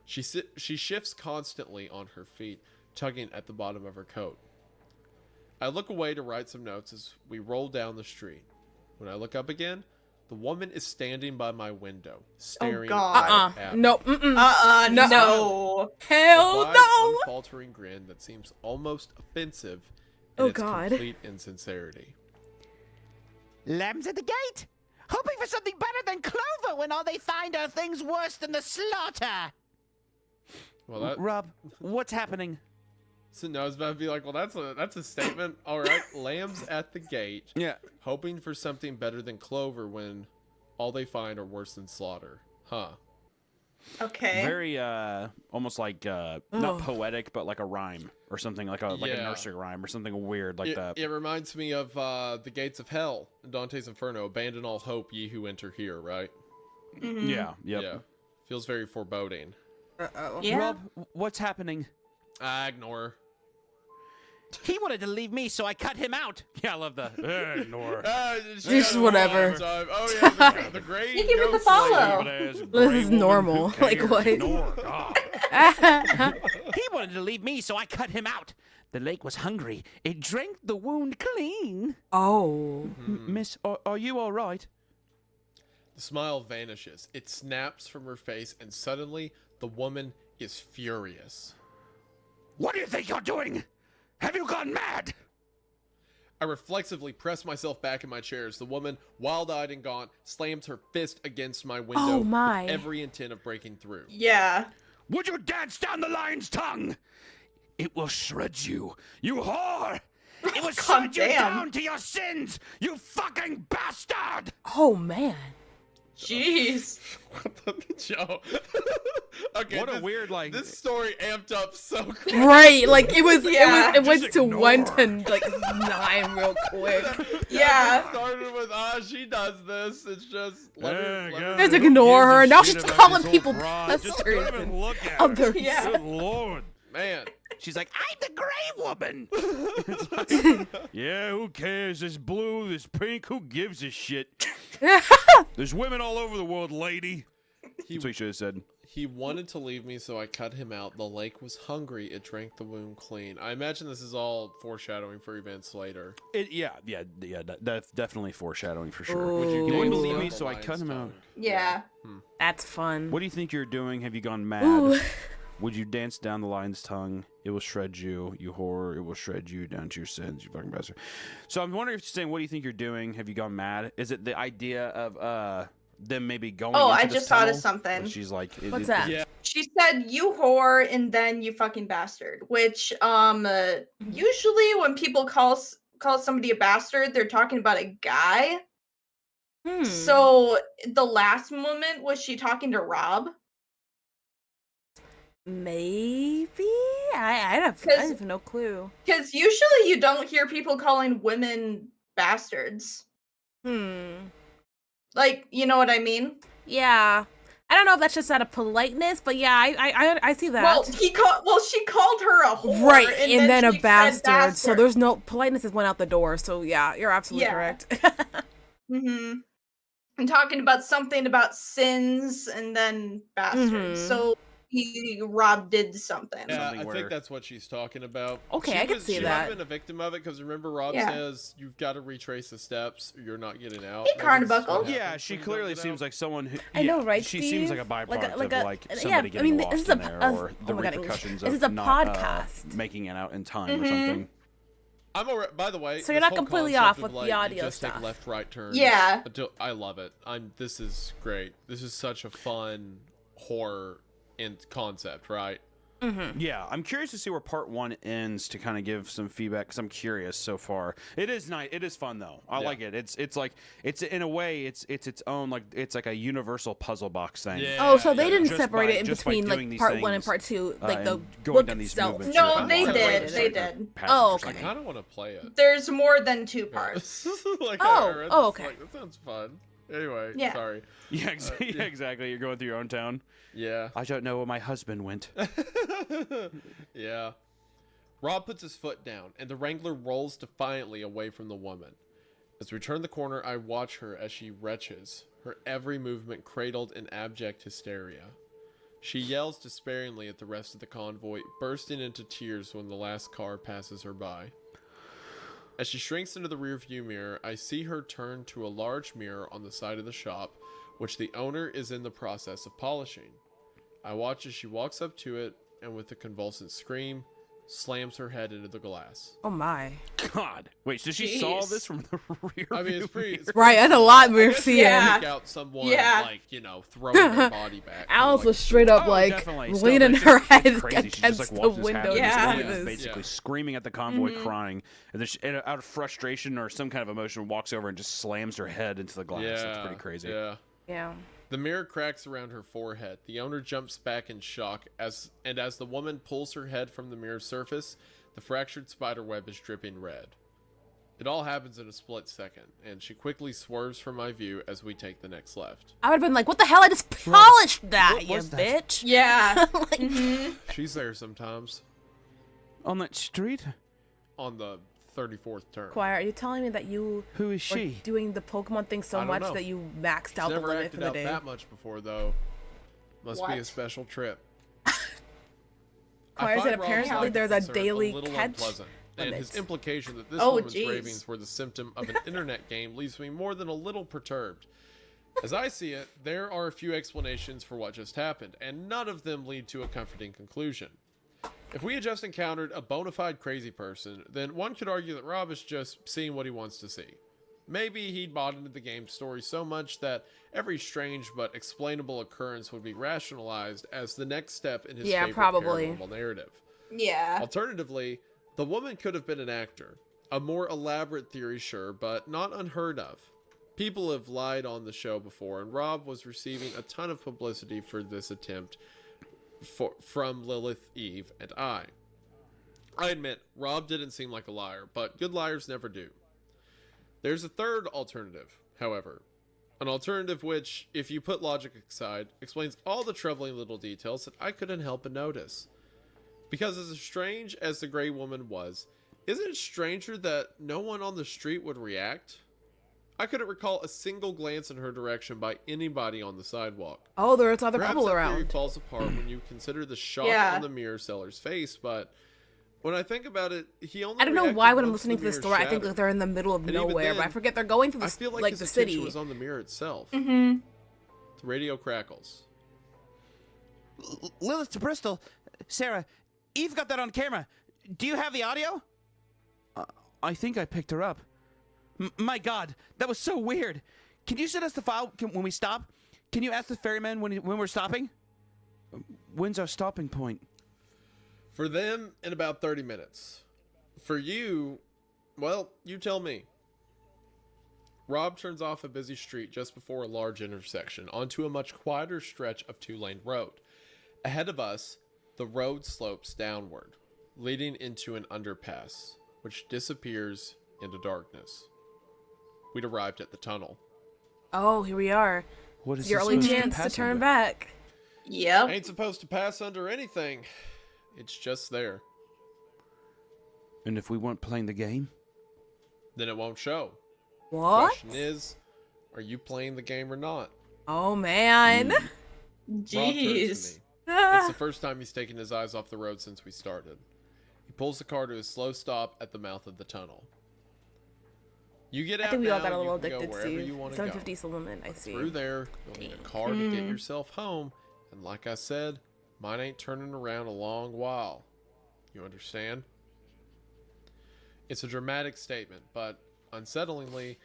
She shifts constantly on her feet, tugging at the bottom of her coat. I look away to write some notes as we roll down the street. When I look up again, the woman is standing by my window, staring God. at me. No. Mm-mm. No. No. Hell A wide, no. unfaltering grin that seems almost offensive Oh, in its God. complete insincerity. Lambs at the gate! Hoping for something better than Clover when all they find are things worse than the slaughter! Well, that Rob, what's happening? so no, I was about to be like, well, that's a statement. All right, lambs at the gate, Yeah. hoping for something better than Clover when all they find are worse than slaughter. Huh. Okay. Very almost like not poetic, but like a rhyme or something, like a Yeah. nursery rhyme or something weird like It, that. it reminds me of the gates of hell in Dante's Inferno. Abandon all hope, ye who enter here. Right? Yeah. Yep. Yeah. Feels very foreboding. Uh-oh. Yeah. Rob, what's happening? Ignore her. He wanted to leave me, so I cut him out! Yeah, I love that. Ignore. Just whatever. Oh yeah, the gray. Thank you for the ghost follow. lady. This is normal. Like, what? Ignore. God. He wanted to leave me, so I cut him out! The lake was hungry. It drank the wound clean. Oh. Miss, are you all right? The smile vanishes. It snaps from her face, and suddenly the woman is furious. What do you think you're doing? Have you gone mad? I reflexively press myself back in my chair as the woman, wild-eyed and gaunt, slams her fist against my window Oh, my. with every intent of breaking through. Yeah. Would you dance down the lion's tongue? It will shred you, you whore! It will God shred you damn. down to your sins, you fucking bastard! Oh man. Jeez. What the Joe? Okay, What a weird, like... This story amped up so quick. Right, like it was. Yeah. It went Just to ignore. 1 to like 9 real quick. Yeah. It started with she does this. It's just let her. Just Who ignore gives a her. Now shit she's about calling this old people broad? Just pastors don't even and look at her. others. Yeah. Good Lord. Man. She's like, I'm the gray woman. It's like, yeah, who cares? There's blue, there's pink. Who gives a shit? There's women all over the world, lady. That's what you should have said. He wanted to leave me, so I cut him out. The lake was hungry. It drank the wound clean. I imagine this is all foreshadowing for events later. Definitely foreshadowing for sure. Ooh. Would you You wouldn't dance believe down me, the so I lion's cut him out. tongue? Yeah. That's fun. What do you think you're doing? Have you gone mad? Ooh. Would you dance down the lion's tongue? It will shred you, you whore. It will shred you down to your sins, you fucking bastard. So I'm wondering if you're saying, what do you think you're doing? Have you gone mad? Is it the idea of them maybe going Oh, into I this just thought of tunnel? something. Where she's like... What's that? Yeah. She said, "You whore," and then "you fucking bastard." Which, usually when people call somebody a bastard, they're talking about a guy. Hmm. So the last moment, was she talking to Rob? Maybe I have 'Cause- no clue. Because usually you don't hear people calling women bastards. Like, you know what I mean? Yeah. I don't know if that's just out of politeness, but yeah, I see that. Well, she called her a whore, Right, and then a she said bastard. So there's no politeness that went out the door. So yeah, you're absolutely Yeah. correct. Mm-hmm. I'm talking about something about sins and then bastards. Mhm. So Rob did something. Yeah, Something I where- think that's what she's talking about. Okay, I can see She might that. have been a victim of it because remember, Rob Yeah. says you've got to retrace the steps. Or you're not getting out. Hey, Maybe this is Carnabuckle. what Yeah, happens she when you don't clearly get seems out. like someone who... I know, yeah, right, She seems like a Steve? byproduct Like of a- somebody yeah, I getting mean, lost this is in a- there, a- or the oh my God, repercussions this of is a not podcast. making it out in time or Mhm. something. I'm alright. By the way, So you're this not whole completely concept off of, with like, the you audio just stuff. Take left, right turns. Yeah. I love it. This is great. This is such a fun horror concept, right? Yeah, I'm curious to see where part 1 ends to kind of give some feedback because I'm curious so far. It is nice. It is fun though. I Yeah. like it. It's like it's in a way it's its own like it's like a universal puzzle box thing. Yeah. Oh, so they yeah. didn't Just separate by- it in just by between doing like these part 1 and things, part 2, like the and going book down these itself. movements. No, and they separated did. it They into did. passages Oh, or okay. I something. kind of want to play it. There's more than 2 parts. Like, Oh, I read oh, this, okay. like, that sounds fun. Anyway, Yeah. sorry. Yeah, yeah, exactly. You're going through your own town. Yeah. I don't know where my husband went. Yeah. Rob puts his foot down, and the Wrangler rolls defiantly away from the woman. As we turn the corner, I watch her as she retches, her every movement cradled in abject hysteria. She yells despairingly at the rest of the convoy, bursting into tears when the last car passes her by. As she shrinks into the rearview mirror, I see her turn to a large mirror on the side of the shop, which the owner is in the process of polishing. I watch as she walks up to it, and with a convulsive scream, slams her head into the glass. Oh my. God. Wait, so she saw Jeez. this from the rear I mean, view it's pretty... mirror? Right, that's a lot we're I guess seeing. you Yeah. pick out someone, Yeah. like, throwing their body back. for, Alice like, was straight up Oh, like definitely. Still, leaning it's her just- head it's crazy. She against just, like, the watched this window. happen. to Yeah. see This woman is this. basically Yeah. screaming at the convoy, crying, and then she, out of frustration or some kind of emotion, walks over and just slams her head into the glass. Yeah. That's pretty crazy. Yeah. Yeah. The mirror cracks around her forehead. The owner jumps back in shock as the woman pulls her head from the mirror's surface, the fractured spider web is dripping red. It all happens in a split second, and she quickly swerves from my view as we take the next left. I would have been like, what the hell? I just polished that, what you was that? bitch. Yeah. Like, Mhm. She's there sometimes On that street? on the 34th turn. Choir, are you telling me that you Who is were she? doing the Pokemon thing so I don't much know. that you maxed She's out the never limit acted for the out day? that much before, though. Must be a What? special trip. Choir I said find Rob's apparently there's a concern daily little catch unpleasant, and his limit. implication that this Oh, woman's jeez. ravings were the symptom of an internet game leaves me more than a little perturbed. As I see it, there are a few explanations for what just happened, and none of them lead to a comforting conclusion. If we had just encountered a bona fide crazy person, then one could argue that Rob is just seeing what he wants to see. Maybe he'd bought into the game's story so much that every strange but explainable occurrence would be rationalized as the next step in his Yeah, favorite probably. paranormal narrative. Yeah. Alternatively, the woman could have been an actor. A more elaborate theory, sure, but not unheard of. People have lied on the show before, and Rob was receiving a ton of publicity for this attempt from Lilith, Eve, and I. I admit, Rob didn't seem like a liar, but good liars never do. There's a third alternative, however. An alternative which, if you put logic aside, explains all the troubling little details that I couldn't help but notice. Because as strange as the Grey Woman was, isn't it stranger that no one on the street would react? I couldn't recall a single glance in her direction by anybody on the sidewalk. Oh, there's other Perhaps people that theory around. falls apart when you consider the shock Yeah. on the mirror seller's face, but when I think about it, he only I don't know reacted why when I'm once listening the to this mirror story, I think shattered. like they're in the middle of And even nowhere, but I then, forget they're going through I the feel like like his the attention city. was on the mirror itself. Mm-hmm. The radio crackles. Lilith to Bristol. Sarah, Eve got that on camera. Do you have the audio? I think I picked her up. My God, that was so weird. Can you send us the file when we stop? Can you ask the ferryman when we're stopping? When's our stopping point? For them, in about 30 minutes. For you, well, you tell me. Rob turns off a busy street just before a large intersection onto a much quieter stretch of two-lane road. Ahead of us, the road slopes downward, leading into an underpass, which disappears into darkness. We'd arrived at the tunnel. Oh, here we are. What It's is your this only supposed chance to pass turn under? back. Yep. Ain't supposed to pass under anything. It's just there. And if we weren't playing the game? Then it won't show. What? Question is, are you playing the game or not? Oh man. Rob turns to Jeez. me. It's Ah. the first time he's taken his eyes off the road since we started. He pulls the car to a slow stop at the mouth of the tunnel. You get out I think we all now, got a you little can go addicted wherever to you want to go. 750 Solomon, I see. Through there, you'll need a car to get yourself home, and like I said, mine ain't turning around a long while. You understand? It's a dramatic statement, but unsettlingly,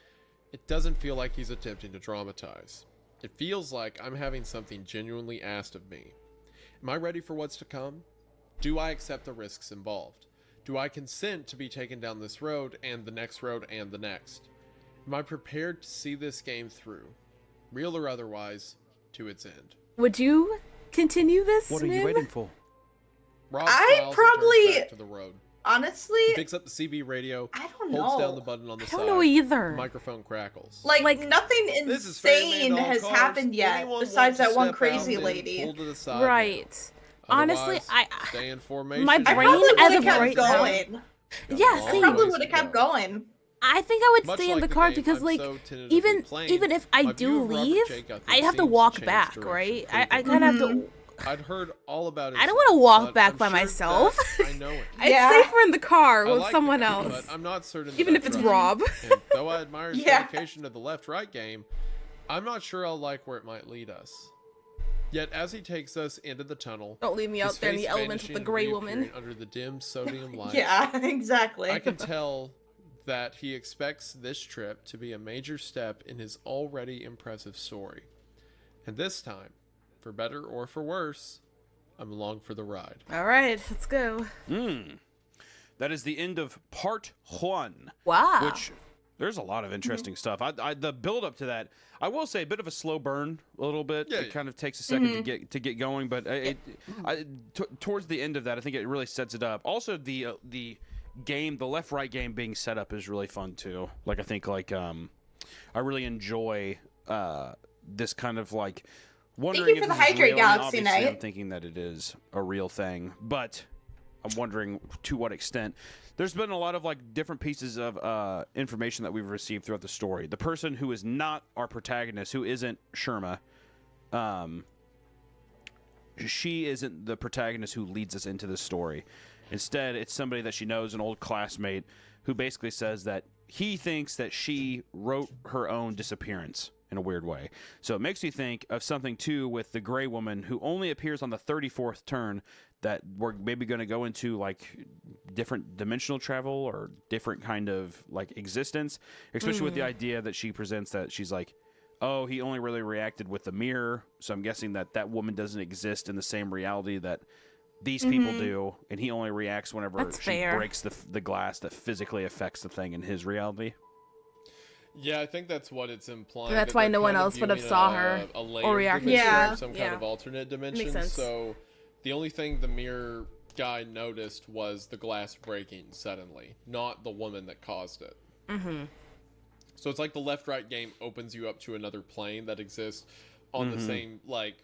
it doesn't feel like he's attempting to dramatize. It feels like I'm having something genuinely asked of me. Am I ready for what's to come? Do I accept the risks involved? Do I consent to be taken down this road and the next road and the next? Am I prepared to see this game through, real or otherwise, to its end? Would you continue this? What are you Nim? waiting for? Rob I smiles and probably- turns back to the road. Honestly, He picks up the CB radio, I don't holds down know. the button on the I side. don't know either. The microphone crackles. Like nothing This is Ferryman insane Dog has Cars. happened yet, Anyone besides want to that one step out crazy and lady. pull to the side now. Right. Honestly, Otherwise, stay in formation. my I brain, probably as would have of kept right now- going. Got Yeah, a long same. Probably ways would to have kept go. going. I think I would Much stay in like the the car game because I'm like so tentatively even playing, even if I my do view of Robert leave, Jake, I think, I'd have to seems walk change back, direction right? I frequently. kind of have to. I'd heard all about it. I don't want to walk but back I'm by sure myself. that I know it. It's Yeah. safer in the car I with like someone the game, else, But I'm not certain. that even I if it's trust it. Rob. And though I admire his Yeah. dedication to the left-right game, I'm not sure I'll like where it might lead us. Yet as he takes us into the tunnel, Don't leave me out his there in face the elements with the vanishing and gray woman. reappearing under the dim sodium lights, Yeah, exactly. I can tell that he expects this trip to be a major step in his already impressive story. And this time, for better or for worse, I'm along for the ride. All right, let's go. That is the end of part 1. Wow. Which there's a lot of interesting stuff. The build up to that, I will say, a bit of a slow burn, a little bit. Yeah, It yeah. kind of takes a second to get going, but towards the end of that, I think it really sets it up. Also, the game, the left right game being set up is really fun too. Like I think I really enjoy this kind of like wondering you if for the this is Hydrate real. And Galaxy obviously, I'm Night. thinking that it is a real thing, but I'm wondering to what extent. There's been a lot of like different pieces of information that we've received throughout the story. The person who is not our protagonist, who isn't Sherma, she isn't the protagonist who leads us into the story. Instead, it's somebody that she knows, an old classmate, who basically says that he thinks that she wrote her own disappearance in a weird way. So it makes me think of something too with the Gray Woman, who only appears on the 34th turn, that we're maybe going to go into like different dimensional travel or different kind of like existence, especially with the idea that she presents that she's like, oh, he only really reacted with the mirror. So I'm guessing that that woman doesn't exist in the same reality that these people do, and he only reacts whenever That's she fair. breaks the glass that physically affects the thing in his reality. Yeah, I think that's what it's implying. That's that why they're no one kind of else would have viewing saw her a or layered reacted dimension to her. or some kind Yeah. of alternate dimension. sense. So the only thing the mirror guy noticed was the glass breaking suddenly, not the woman that caused it. Mm-hmm. So it's like the left-right game opens you up to another plane that exists on the same like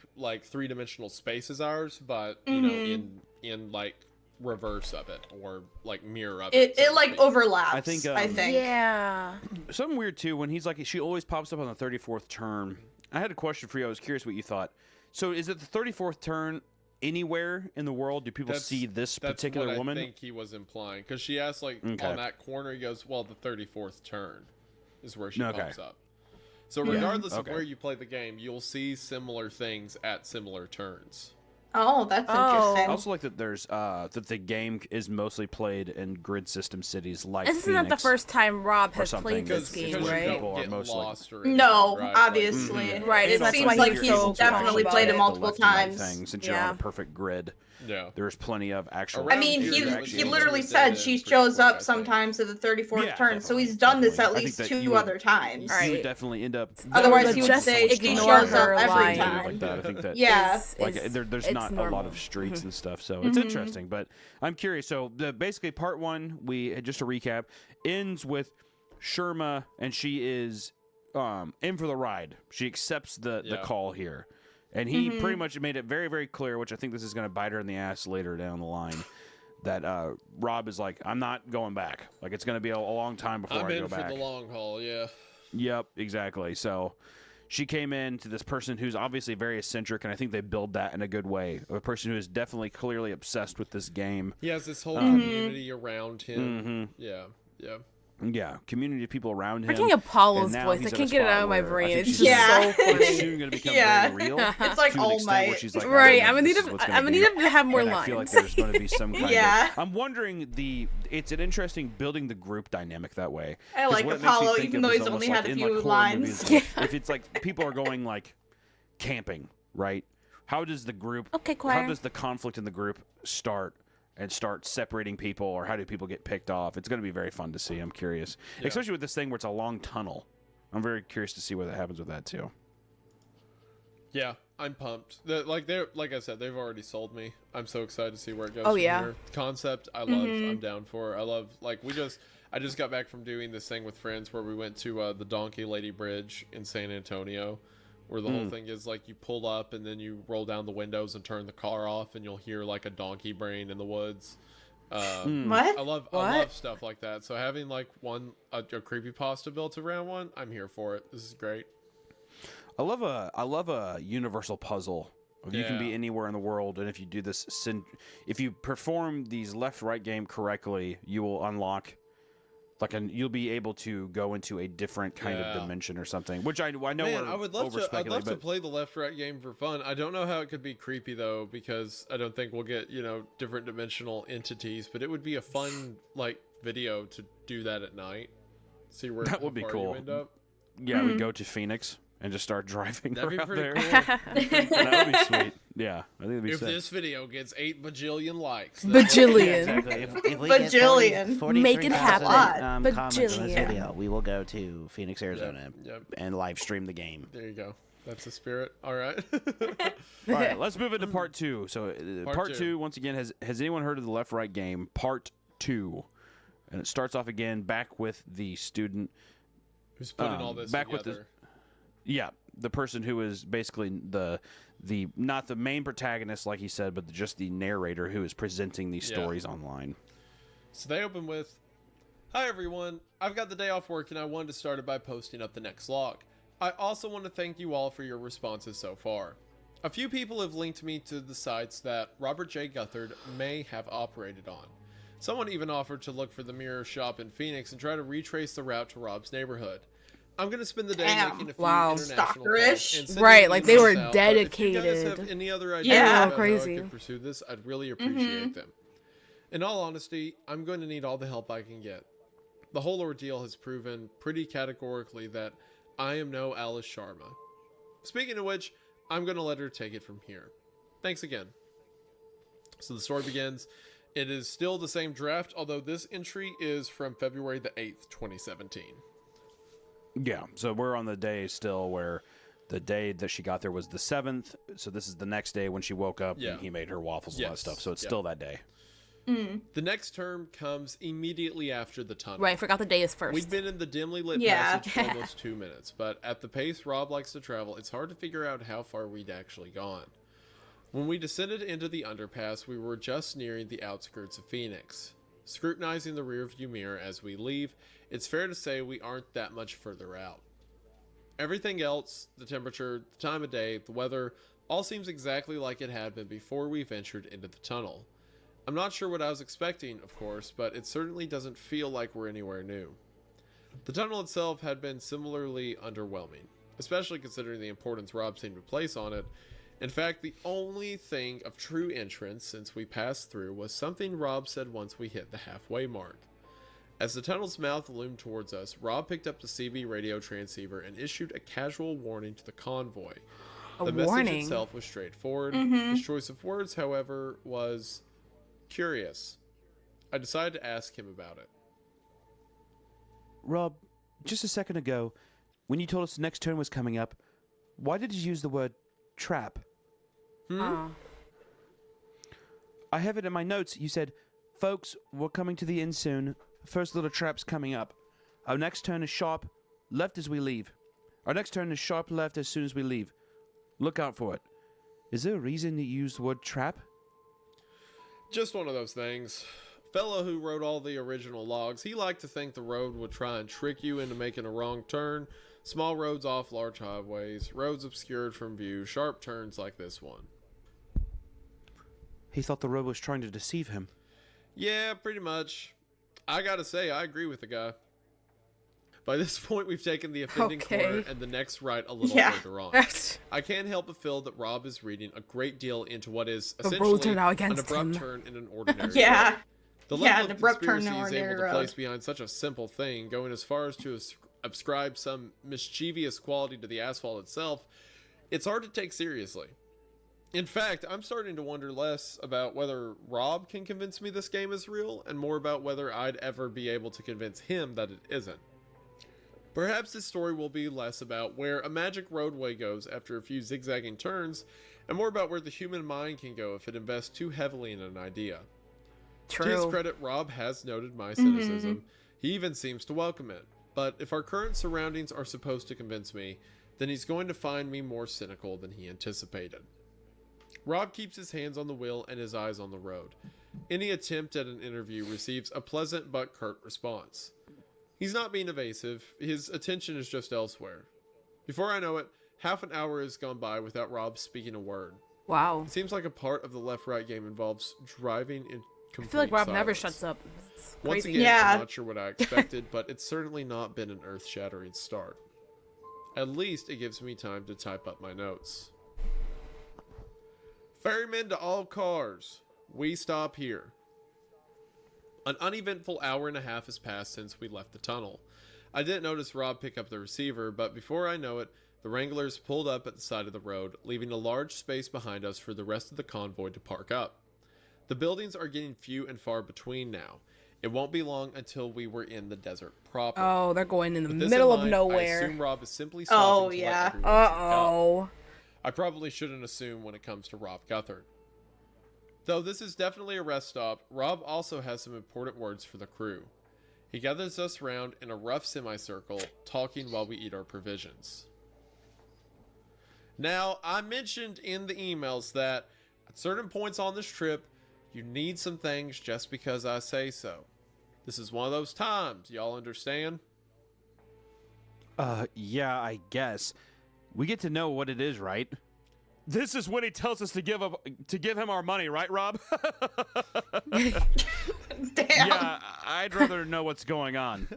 three-dimensional space as ours, but you know in like reverse of it or like mirror of it. It like overlaps. I think, I think. Yeah. Something weird too when he's like, she always pops up on the 34th turn. I had a question for you. I was curious what you thought. So is it the 34th turn anywhere in the world? Do people see this particular that's what woman? I think he was implying because she asked like Okay. on that corner. He goes, "Well, the 34th turn is where she Okay. pops up." So regardless of Okay. where you play the game, you'll see similar things at similar turns. Oh, that's Oh. interesting. I also like that there's that the game is mostly played in grid system cities like This isn't the Phoenix. first time Rob or has something, played this because game, you right? people don't are get mostly- lost or anything, No, right? obviously. Right, It so that's seems why like he's he's so definitely calm played about it it. multiple the left and right times. thing, since you're Yeah. on a perfect grid. Yeah. There's plenty of actual. I mean, Around here, he you're actually he able literally to said get she in pretty shows quick, I up think. sometimes at the 34th Yeah, turn, so definitely, he's done this at definitely. I least think that you 2 would- other times. Right. You would definitely end up. Otherwise, But you would just say she ignore shows up her every line. time. like that. I think that. Yeah. Like there's it's not a lot normal. of streets and stuff, so it's interesting. But I'm curious. So basically, part one, we just to recap, ends with Sherma, and she is in for the ride. She accepts the call here, and he pretty much made it very, very clear, which I think this is going to bite her in the ass later down the line. That Rob is like, I'm not going back. Like it's going to be a long time before I'm I go in for back. the long haul. Yeah. Yep, exactly. So she came in to this person who's obviously very eccentric, and I think they build that in a good way. A person who is definitely clearly obsessed with this game. He has this whole community around him. Yeah. Yeah. Yeah, community of people around him. Freaking Apollo's And now voice. I he's at a can't get it spot out of my where I brain. think It's she's just Yeah. so It's funny. soon going to become Yeah. very real. It's like to an All extent where Might. she's like, Right, I I'm gonna need this is him. what's I'm gonna gonna be. need him to have more And lines. I feel like there's going to be some kind Yeah. of. I'm wondering it's an interesting building the group dynamic that way. I 'Cause like what it makes me Apollo, think even of though is he's almost only had like a in, few like, horror lines. movies, if it's like people are going like camping, right? How does the group? Okay, How choir. does the conflict in the group start? And start separating people, or how do people get picked off? It's going to be very fun to see. I'm curious, especially with this thing where it's a long tunnel. I'm very curious to see what happens with that too. Yeah, I'm pumped. Like I said, they've already sold me. I'm so excited to see where it goes. Oh, from yeah. here. Concept, I love. I'm down for. I love I just got back from doing this thing with friends where we went to the Donkey Lady Bridge in San Antonio, where the whole thing is like you pull up and then you roll down the windows and turn the car off, and you'll hear like a donkey brain in the woods. What? I love stuff like that. So having like a creepypasta built around one, I'm here for it. This is great. I love a universal puzzle. You can be Yeah. anywhere in the world, and if you do this, if you perform these left-right game correctly, you will unlock. You'll be able to go into a different kind of dimension or something, which I know Man, we're I would love to. I'd over-speculating, love to but play the left-right game for fun. I don't know how it could be creepy though, because I don't think we'll get different dimensional entities. But it would be a fun video to do that at night. See where That would be how far cool. You end up. yeah, we go to Phoenix and just start driving That'd be around pretty there. cool. That would be sweet. Yeah, I think it'd be If sick. this video gets 8 bajillion likes, then- Bajillion. Exactly. If we Bajillion. get 40, Make it 43,000, happen. comments on this Bajillion. video, we will go to Phoenix, Arizona, Yep. and live stream the game. There you go. That's the spirit. All right. All right, let's move into part two. So, Part part two. two, once again, has anyone heard of the left-right game? Part two, and it starts off again back with the student. Who's putting all this back with together? Yeah, the person who is basically the not the main protagonist, like he said, but just the narrator who is presenting these Yeah. stories online. So they open with, "Hi everyone, I've got the day off work and I wanted to start it by posting up the next log. I also want to thank you all for your responses so far. A few people have linked me to the sites that Robert J. Guthard may have operated on. Someone even offered to look for the mirror shop in Phoenix and try to retrace the route to Rob's neighborhood. I'm going to spend the day Damn. making a few Wow. international Stalkerish. calls and sending Right, like they were emails out, but if you guys dedicated. have any other ideas Yeah. about Crazy. how I could pursue this, I'd really appreciate them. In all honesty, I'm going to need all the help I can get. The whole ordeal has proven pretty categorically that I am no Alice Sharma. Speaking of which, I'm going to let her take it from here. Thanks again." So the story begins. It is still the same draft, although this entry is from February the 8th, 2017. Yeah, so we're on the day still where the day that she got there was the 7th. So this is the next day when she woke up Yeah. and he made her waffles and all that Yes, stuff. So it's yeah. still that day. The next term comes immediately after the tunnel. Right, forgot the day is first. We'd been in the dimly lit Yeah. passage for almost 2 minutes, but at the pace Rob likes to travel, it's hard to figure out how far we'd actually gone. When we descended into the underpass, we were just nearing the outskirts of Phoenix. Scrutinizing the rearview mirror as we leave, it's fair to say we aren't that much further out. Everything else, the temperature, the time of day, the weather, all seems exactly like it had been before we ventured into the tunnel. I'm not sure what I was expecting, of course, but it certainly doesn't feel like we're anywhere new. The tunnel itself had been similarly underwhelming, especially considering the importance Rob seemed to place on it. In fact, the only thing of true interest since we passed through was something Rob said once we hit the halfway mark. As the tunnel's mouth loomed towards us, Rob picked up the CB radio transceiver and issued a casual warning to the convoy. A The message warning. itself was straightforward. Mhm. His choice of words, however, was curious. I decided to ask him about it. Rob, just a second ago, when you told us the next turn was coming up, why did you use the word trap? Oh. I have it in my notes. You said, folks, we're coming to the inn soon. First little trap's coming up. Our next turn is sharp left as we leave. Our next turn is sharp left as soon as we leave. Look out for it. Is there a reason you used the word trap? Just one of those things. Fellow who wrote all the original logs, he liked to think the road would try and trick you into making a wrong turn. Small roads off large highways, roads obscured from view, sharp turns like this one. He thought the road was trying to deceive him. Yeah, pretty much. I gotta say, I agree with the guy. By this point, we've taken the offending Okay. corner and the next right a little Yeah. further on. I can't help but feel that Rob is reading a great deal into what is The roads essentially are now an against abrupt him. turn in an ordinary Yeah. road. The Yeah, level an of abrupt turn in conspiracy an he's able ordinary to place road. behind such a simple thing, going as far as to ascribe some mischievous quality to the asphalt itself, it's hard to take seriously. In fact, I'm starting to wonder less about whether Rob can convince me this game is real, and more about whether I'd ever be able to convince him that it isn't. Perhaps this story will be less about where a magic roadway goes after a few zigzagging turns, and more about where the human mind can go if it invests too heavily in an idea. To his True. credit, Rob has noted my cynicism. He even seems to welcome it. But if our current surroundings are supposed to convince me, then he's going to find me more cynical than he anticipated. Rob keeps his hands on the wheel and his eyes on the road. Any attempt at an interview receives a pleasant but curt response. He's not being evasive, his attention is just elsewhere. Before I know it, half an hour has gone by without Rob speaking a word. Wow. It seems like a part of the left-right game involves driving in I complete feel like Rob never silence. shuts up. It's Once crazy. again, Yeah. I'm not sure what I expected, but it's certainly not been an earth-shattering start. At least it gives me time to type up my notes. Ferrymen to all cars. We stop here. An uneventful hour and a half has passed since we left the tunnel. I didn't notice Rob pick up the receiver, but before I know it, the Wranglers pulled up at the side of the road, leaving a large space behind us for the rest of the convoy to park up. The buildings are getting few and far between now. It won't be long until we were in the desert proper. Oh, they're going in the With this middle in of mind, I nowhere. assume Rob is simply stopping to yeah. let everyone check out. Uh-oh. I probably shouldn't assume when it comes to Rob Guthard. Though this is definitely a rest stop, Rob also has some important words for the crew. He gathers us round in a rough semicircle, talking while we eat our provisions. Now, I mentioned in the emails that at certain points on this trip, you need some things just because I say so. This is one of those times, y'all understand? Yeah, I guess. We get to know what it is, right? This is when he tells us to give him our money, right, Rob? Damn. Yeah, I'd rather know what's going on.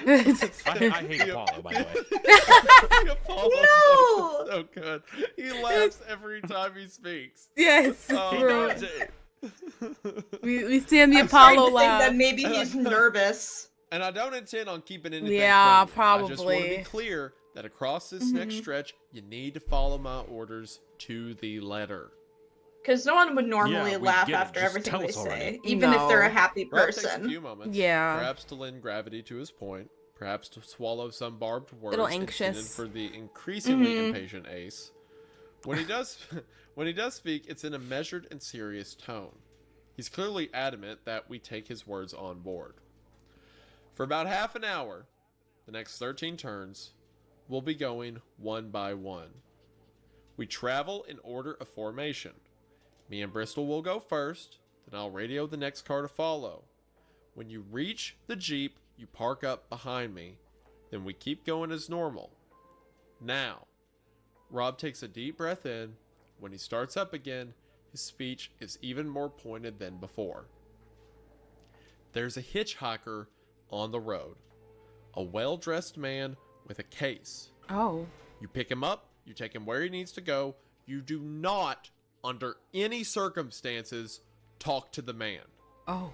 I hate Apollo, by the way. Apollo No! is so good. He laughs every time he speaks. Yes. Oh, He bro. does it. We stand the I'm starting Apollo to think laugh. that maybe he's nervous. And I don't intend on keeping anything Yeah, from you. I just want to be probably. clear that across this next stretch, you need to follow my orders to the letter. Because no one would normally Yeah, we laugh get it. after Just everything tell they us say, already. even if they're a No. happy Rob takes a person. few moments, Yeah. perhaps to lend gravity to his point, perhaps to swallow some barbed words Little intended anxious. for the increasingly impatient Ace. When he does speak, it's in a measured and serious tone. He's clearly adamant that we take his words on board. For about half an hour, the next 13 turns, we'll be going one by one. We travel in order of formation. Me and Bristol will go first, then I'll radio the next car to follow. When you reach the Jeep, you park up behind me, then we keep going as normal. Now, Rob takes a deep breath in. When he starts up again, his speech is even more pointed than before. There's a hitchhiker on the road. A well-dressed man with a case. Oh. You pick him up, you take him where he needs to go. You do not, under any circumstances, talk to the man. Oh.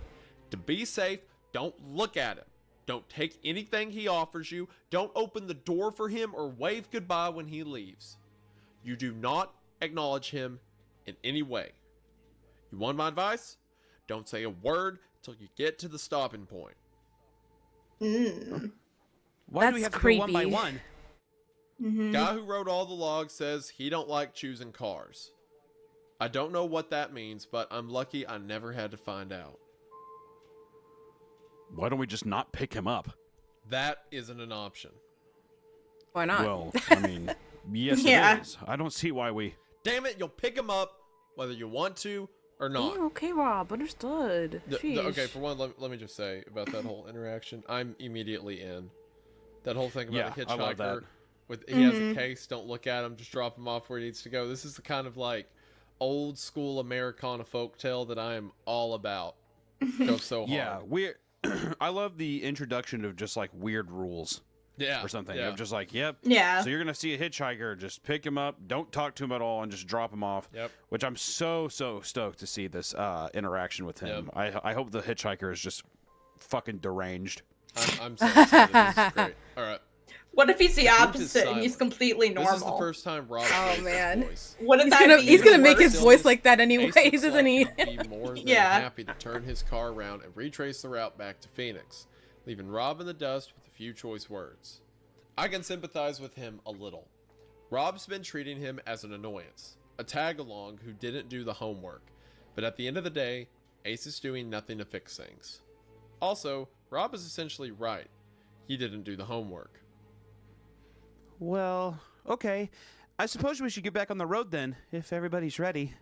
To be safe, don't look at him. Don't take anything he offers you. Don't open the door for him or wave goodbye when he leaves. You do not acknowledge him in any way. You want my advice? Don't say a word till you get to the stopping point. Why do we have That's to go one by creepy. one? Guy who wrote all the logs says he don't like choosing cars. I don't know what that means, but I'm lucky I never had to find out. Why don't we just not pick him up? That isn't an option. Why not? Well, I mean, yes, Yeah. it is. I don't see why we. Damn it, you'll pick him up whether you want to or not. Yeah, okay, Rob. Understood. Okay, Sheesh. for one, let me just say about that whole interaction, I'm immediately in. That whole thing about Yeah, a I love that. hitchhiker with he has a case, don't look at him, just drop him off where he needs to go. This is the kind of like old school Americana folktale that I am all about. Go so hard. Yeah, we're. I love the introduction of just like weird rules Yeah. or something. Yeah. I'm just like, yep. Yeah. So you're gonna see a hitchhiker, just pick him up, don't talk to him at all, and just drop him off. Yep. Which I'm so stoked to see this interaction with him. I hope the hitchhiker is just fucking deranged. I'm so excited. This is great. All right. What if he's the group is opposite and he's silent. completely normal? This is the first time Rob Oh, raised his man. voice. Wouldn't He's that gonna be he's gonna make worse? his voice like that Ace anyways, looks isn't like he? he'd be more than Yeah. happy to turn his car around and retrace the route back to Phoenix, leaving Rob in the dust with a few choice words. I can sympathize with him a little. Rob's been treating him as an annoyance, a tag-along who didn't do the homework, but at the end of the day, Ace is doing nothing to fix things. Also, Rob is essentially right. He didn't do the homework. Well, okay. I suppose we should get back on the road then, if everybody's ready.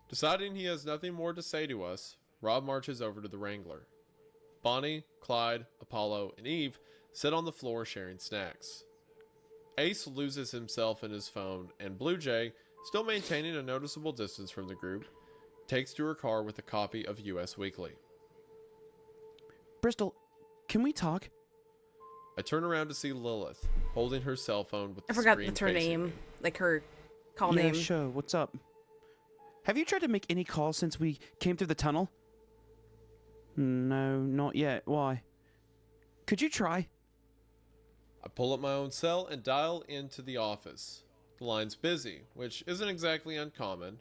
Deciding he has nothing more to say to us, Rob marches over to the Wrangler. Bonnie, Clyde, Apollo, and Eve sit on the floor sharing snacks. Ace loses himself in his phone, and Blue Jay, still maintaining a noticeable distance from the group, takes to her car with a copy of US Weekly. Bristol, can we talk? I turn around to see Lilith, holding her cell phone with the I forgot screen that's her facing name. me. Like her call Yeah, name. sure. What's up? Have you tried to make any calls since we came through the tunnel? No, not yet. Why? Could you try? I pull up my own cell and dial into the office. The line's busy, which isn't exactly uncommon.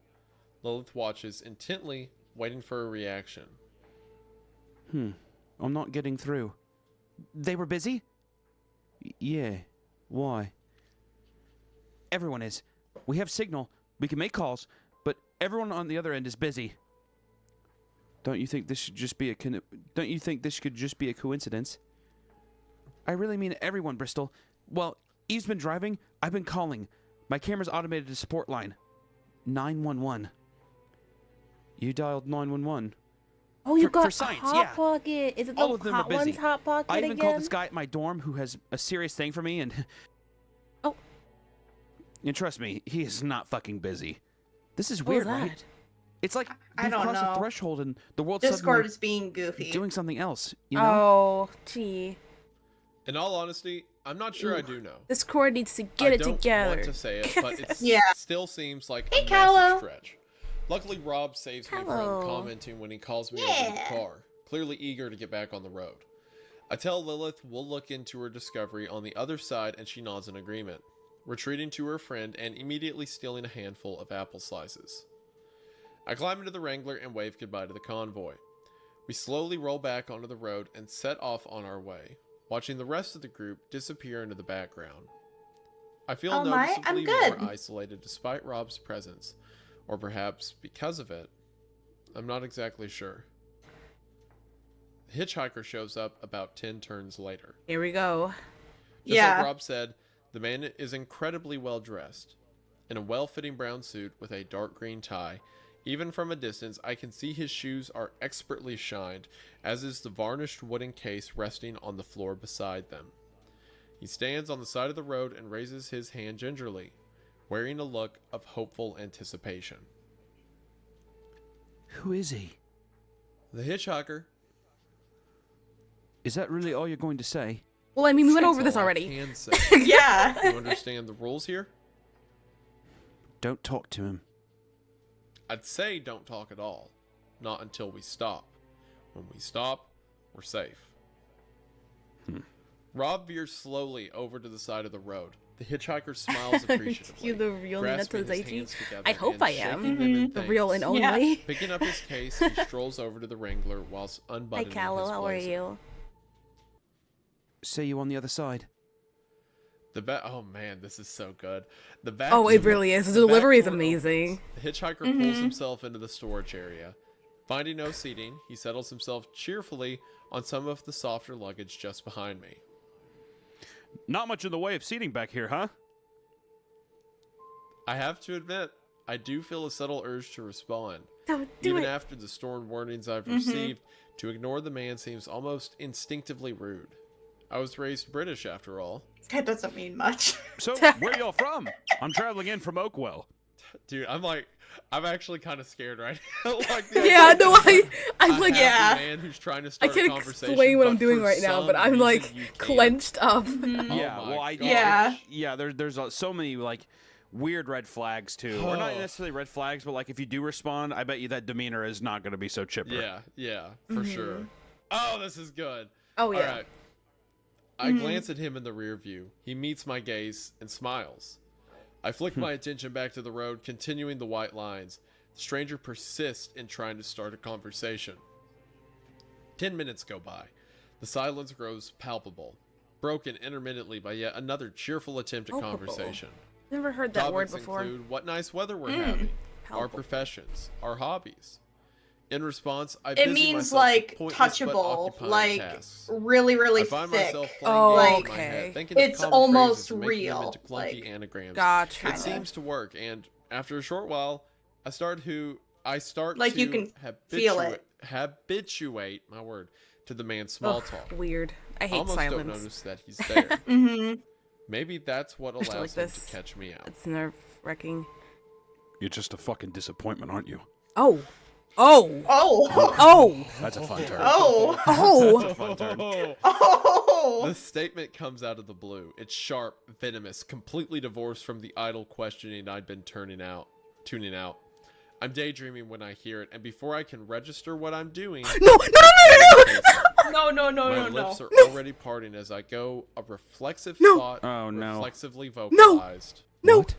Lilith watches intently, waiting for a reaction. I'm not getting through. They were busy? Yeah. Why? Everyone is. We have signal. We can make calls, but everyone on the other end is busy. Don't you think this should just be Don't you think this could just be a coincidence? I really mean everyone, Bristol. Well, Eve's been driving. I've been calling. My camera's automated to support line. 911. You dialed 911. Oh, you For got science, a hot yeah. pocket. Is it the All of them are hot busy. one's hot pocket I even again? called this guy at my dorm who has a serious thing for me, and Oh. and trust me, he is not fucking busy. This is What was weird, right? that? It's like I we've don't crossed know. the threshold and the world's Discord suddenly is being goofy. doing something else. You know? Oh, gee. In all honesty, I'm not sure I do know. Discord needs to I get it don't together. want to say it, but it Yeah. still seems like Hey, a Callow. massive stretch. Luckily, Rob saves me Hello. from commenting when he calls me over in the Yeah. car, clearly eager to get back on the road. I tell Lilith we'll look into her discovery on the other side, and she nods in agreement, retreating to her friend and immediately stealing a handful of apple slices. I climb into the Wrangler and wave goodbye to the convoy. We slowly roll back onto the road and set off on our way. watching the rest of the group disappear into the background. I feel Oh my, I'm noticeably good. more isolated despite Rob's presence, or perhaps because of it. I'm not exactly sure. The hitchhiker shows up about 10 turns later. Here we go. Just Yeah. like Rob said, the man is incredibly well dressed. In a well-fitting brown suit with a dark green tie. Even from a distance, I can see his shoes are expertly shined, as is the varnished wooden case resting on the floor beside them. He stands on the side of the road and raises his hand gingerly, wearing a look of hopeful anticipation. Who is he? The hitchhiker. Is that really all you're going to say? Well, I mean, we went over That's this all I already. can say. Yeah. You understand the rules here? Don't talk to him. I'd say don't talk at all. Not until we stop. When we stop, we're safe. Rob veers slowly over to the side of the road. The hitchhiker smiles appreciatively. You the real grasping Ninato his Zaichi? hands together I hope and I shaking am. them in The real and thanks. Yeah. only. Picking up his case, he strolls over to the Wrangler whilst Hi, unbuttoning Callow. his How are blazer. you? Say you on the other side. Oh man, this is so good. The back. Oh, it really is. The the back delivery is door amazing. opens. The hitchhiker pulls himself into the storage area. Finding no seating, he settles himself cheerfully on some of the softer luggage just behind me. Not much in the way of seating back here, huh? I have to admit, I do feel a subtle urge to respond. Don't do Even it. after the storm warnings I've received, to ignore the man seems almost instinctively rude. I was raised British after all. That doesn't mean much. So, where y'all from? I'm traveling in from Oakwell. Dude, I'm actually kind of scared right now. Like the Yeah, idea no, that I'm a like, happy yeah. man who's trying to I start a can't conversation, explain what I'm but doing for right now, some but I'm reason like you can't. clenched up. Oh Yeah, my well, Yeah. yeah. There's so many like weird red flags too, or not Oh. necessarily red flags, but like if you do respond, I bet you that demeanor is not going to be so chipper. Yeah, for sure. Oh, this is good. Oh, yeah. All right. I glance at him in the rear view. He meets my gaze and smiles. I flick my attention back to the road, continuing the white lines. The stranger persists in trying to start a conversation. 10 minutes go by. The silence grows palpable, broken intermittently by yet another cheerful attempt at Palpable. conversation. Never heard that word Topics before. include what nice weather we're having, our Palpable. professions, our hobbies. In response, I It busy means myself like with pointless but touchable, occupying like tasks. really, really I find thick. myself playing Oh, games in my okay. head, thinking of It's common almost phrases and making them real, into clunky like- anagrams. Gotcha. It seems to work, and after a short while, I start Like, to you can feel it. habituate my word to the man's small Ugh, talk. weird. I I hate almost don't silence. notice that he's there. Mm-hmm. Maybe that's what I still allows like him this. to catch me out. It's nerve wracking. You're just a fucking disappointment, aren't you? Oh. Oh. Oh. Oh. That's a fun term. Oh. Oh. That's a fun term. Oh. The statement comes out of the blue. It's sharp, venomous, completely divorced from the idle questioning I'd been tuning out. I'm daydreaming when I hear it, and before I can register what I'm doing, No. No, no, no, my no, no. lips are already parting as I go, a reflexive No. thought Oh, no. reflexively vocalized. No. What?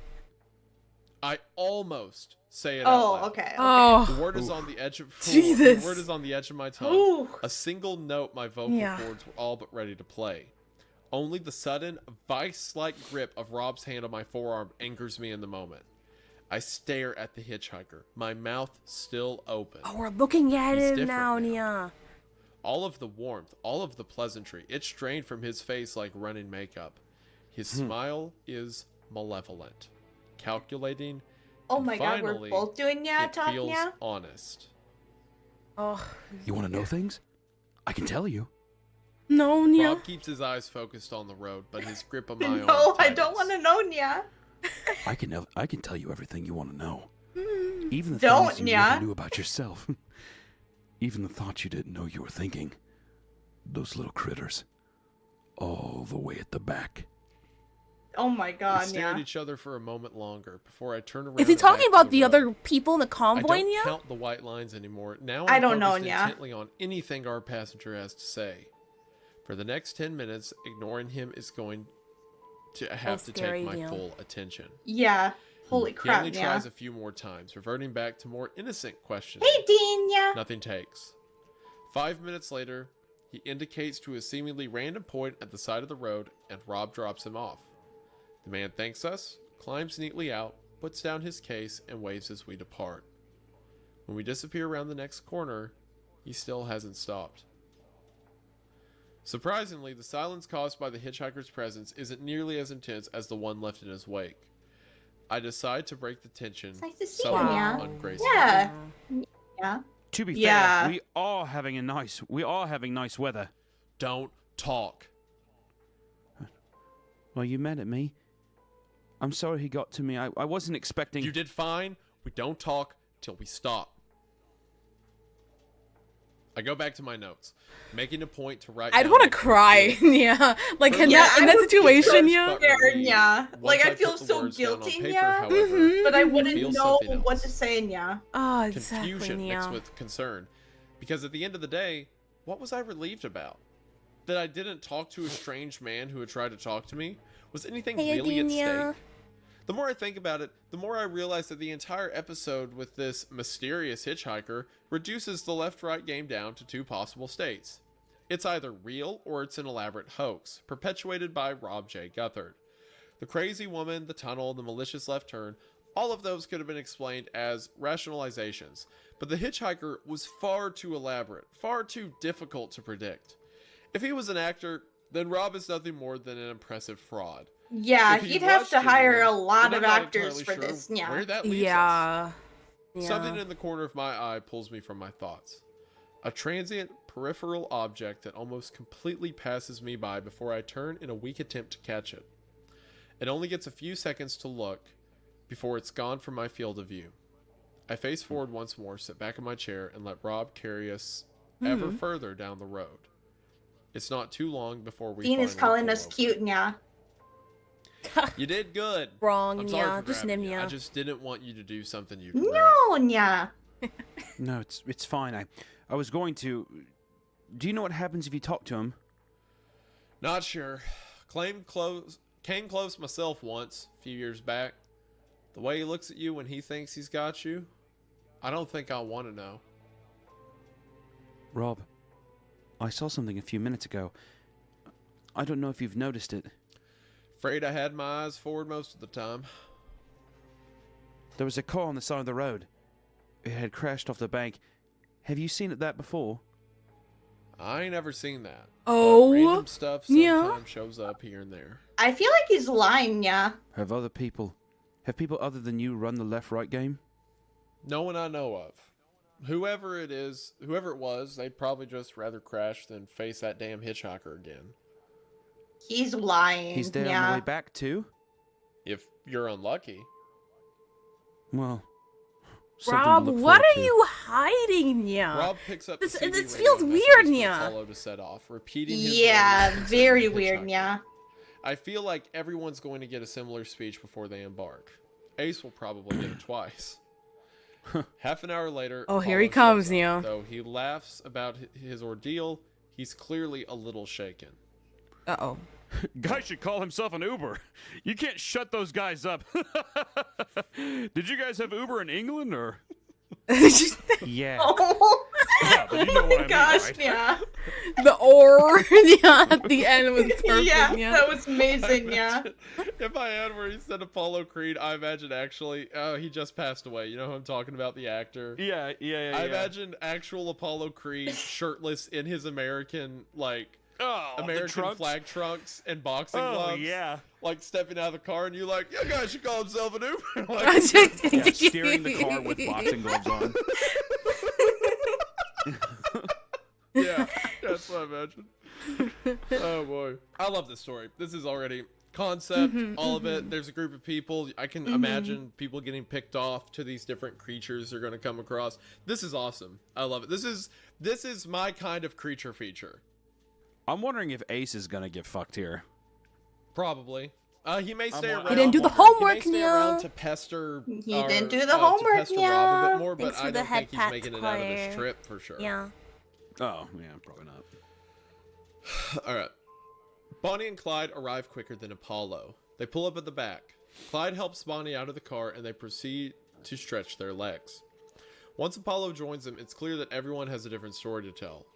I almost say it out Oh, loud. okay. Oh. The word is on the edge of Jesus. The word is on the edge of my tongue. Ooh. A single note my vocal Yeah. cords were all but ready to play. Only the sudden, vice-like grip of Rob's hand on my forearm angers me in the moment. I stare at the hitchhiker, my mouth still open. Oh, we're looking at He's him different now, now. Nia. All of the warmth, all of the pleasantry, it's strained from his face like running makeup. His smile is malevolent, calculating. Oh and my god, we're finally, both doing yeah, it talk feels yeah. honest. Oh. You want to know things? I can tell you. No, Nia. Rob keeps his eyes focused on the road, but his grip on my arm No, I don't tightens. want to know yeah. I can tell you everything you want to know. Even the Don't, things you yeah. never knew about yourself. Even the thoughts you didn't know you were thinking. Those little critters. All the way at the back. Oh my We god, stare yeah. at each other for a moment longer before I turn around. Is he and back talking to about the road. other people in the I convoy, don't Nia? count the white lines anymore. Now I I'm don't know, focused Nya. intently on anything our passenger has to say. For the next 10 minutes, ignoring him is going to have to scary, take my Nya. full attention. Yeah. Holy He crap, only yeah. tries a few more times, reverting back to more innocent questions. Hey, Dean, yeah. Nothing takes. 5 minutes later, He indicates to a seemingly random point at the side of the road, and Rob drops him off. The man thanks us, climbs neatly out, puts down his case, and waves as we depart. When we disappear around the next corner, he still hasn't stopped. Surprisingly, the silence caused by the hitchhiker's presence isn't nearly as intense as the one left in his wake. I decide to break the tension It's nice to see somewhat him, yeah. ungracefully. Yeah. Yeah. To be Yeah. fair, we are having nice weather. Don't talk. Well, you mad at me? I'm sorry he got to me. I wasn't expecting. You did fine. We don't talk till we stop. I go back to my notes, making a point to write. I'd down want to what I cry. feel. Yeah, like in Yeah, that I would be situation. so Yeah. scared, yeah. Once Like, I put feel the so words down on guilty, paper, yeah. however, Mhm. But I feel wouldn't know something what else. to say, yeah. Oh, exactly. Confusion mixed Yeah. with concern. Because at the end of the day, what was I relieved about? That I didn't talk to a strange man who had tried to talk to me? Was anything really at stake? The more I think about it, the more I realize that the entire episode with this mysterious hitchhiker reduces the left-right game down to two possible states. It's either real or it's an elaborate hoax, perpetuated by Rob J. Guthard. The crazy woman, the tunnel, the malicious left turn, all of those could have been explained as rationalizations, but the hitchhiker was far too elaborate, far too difficult to predict. If he was an actor, then Rob is nothing more than an impressive fraud. Yeah, If he he'd have was to hire a genuine, lot then of I'm not actors entirely for sure this, yeah. Where that leaves us. Yeah. Yeah. Something in the corner of my eye pulls me from my thoughts. A transient, peripheral object that almost completely passes me by before I turn in a weak attempt to catch it. It only gets a few seconds to look before it's gone from my field of view. I face forward once more, sit back in my chair, and let Rob carry us ever further down the road. It's not too long before we Dean is finally calling pull us over. cute, yeah. You did good. Wrong. I'm sorry Yeah. for Just grabbing nim. you. I Yeah. just didn't want you to do something you'd regret. No, yeah. No, it's fine. I was going to. Do you know what happens if you talk to him? Not sure. Came close myself once, a few years back. The way he looks at you when he thinks he's got you, I don't think I want to know. Rob, I saw something a few minutes ago. I don't know if you've noticed it. Afraid I had my eyes forward most of the time. There was a car on the side of the road. It had crashed off the bank. Have you seen that before? I ain't ever seen that. Oh, But random stuff yeah. sometimes shows up here and there. I feel like he's lying, yeah. Have people other than you run the left-right game? No one I know of. Whoever it was, they'd probably just rather crash than face that damn hitchhiker again. He's lying, He's there on the yeah. way back too? If you're unlucky. Well, something to Rob, look what forward are to. you hiding? Yeah. Rob picks up the This- CD this radio feels messages weird, for yeah. Apollo to set off, repeating his Yeah, words very concerning weird, Hitchhiker. yeah. I feel like everyone's going to get a similar speech before they embark. Ace will probably get it twice. Half an hour later, Oh, here Apollo he comes, shows up. yeah. Though he laughs about his ordeal, he's clearly a little shaken. Uh-oh. Guy should call himself an Uber. You can't shut those guys up. Did you guys have Uber in England or? Yeah. Oh, Yeah, but you know what I mean, gosh, right? yeah. The or yeah at the end was perfect. Yeah, Yeah. that was amazing, yeah. If I had where he said Apollo Creed, I imagine actually, oh, he just passed away. You know who I'm talking about, the actor? Yeah. I imagine actual Apollo Creed shirtless in his American, like, Oh, the American trunks? flag trunks and boxing Oh, gloves. yeah. Like stepping out of the car and you like, yeah, guy should call himself an Uber. Like, Yeah, steering the car with boxing gloves on. yeah, that's what I imagine. Oh boy, I love this story. This is already concept, all of it. There's a group of people. I can imagine people getting picked off to these different creatures they're going to come across. This is awesome. I love it. This is my kind of creature feature. I'm wondering if Ace is gonna get fucked here. Probably. He may stay around. He didn't do the He homework, may stay Nya. around to pester. He didn't do the homework, to pester Rob a bit Nya. more, but Thanks for I the don't head think he's pats, making it out of this Claire. trip for sure. Yeah. Oh, yeah, probably not. All right. Bonnie and Clyde arrive quicker than Apollo. They pull up at the back. Clyde helps Bonnie out of the car and they proceed to stretch their legs. Once Apollo joins them, it's clear that everyone has a different story to tell.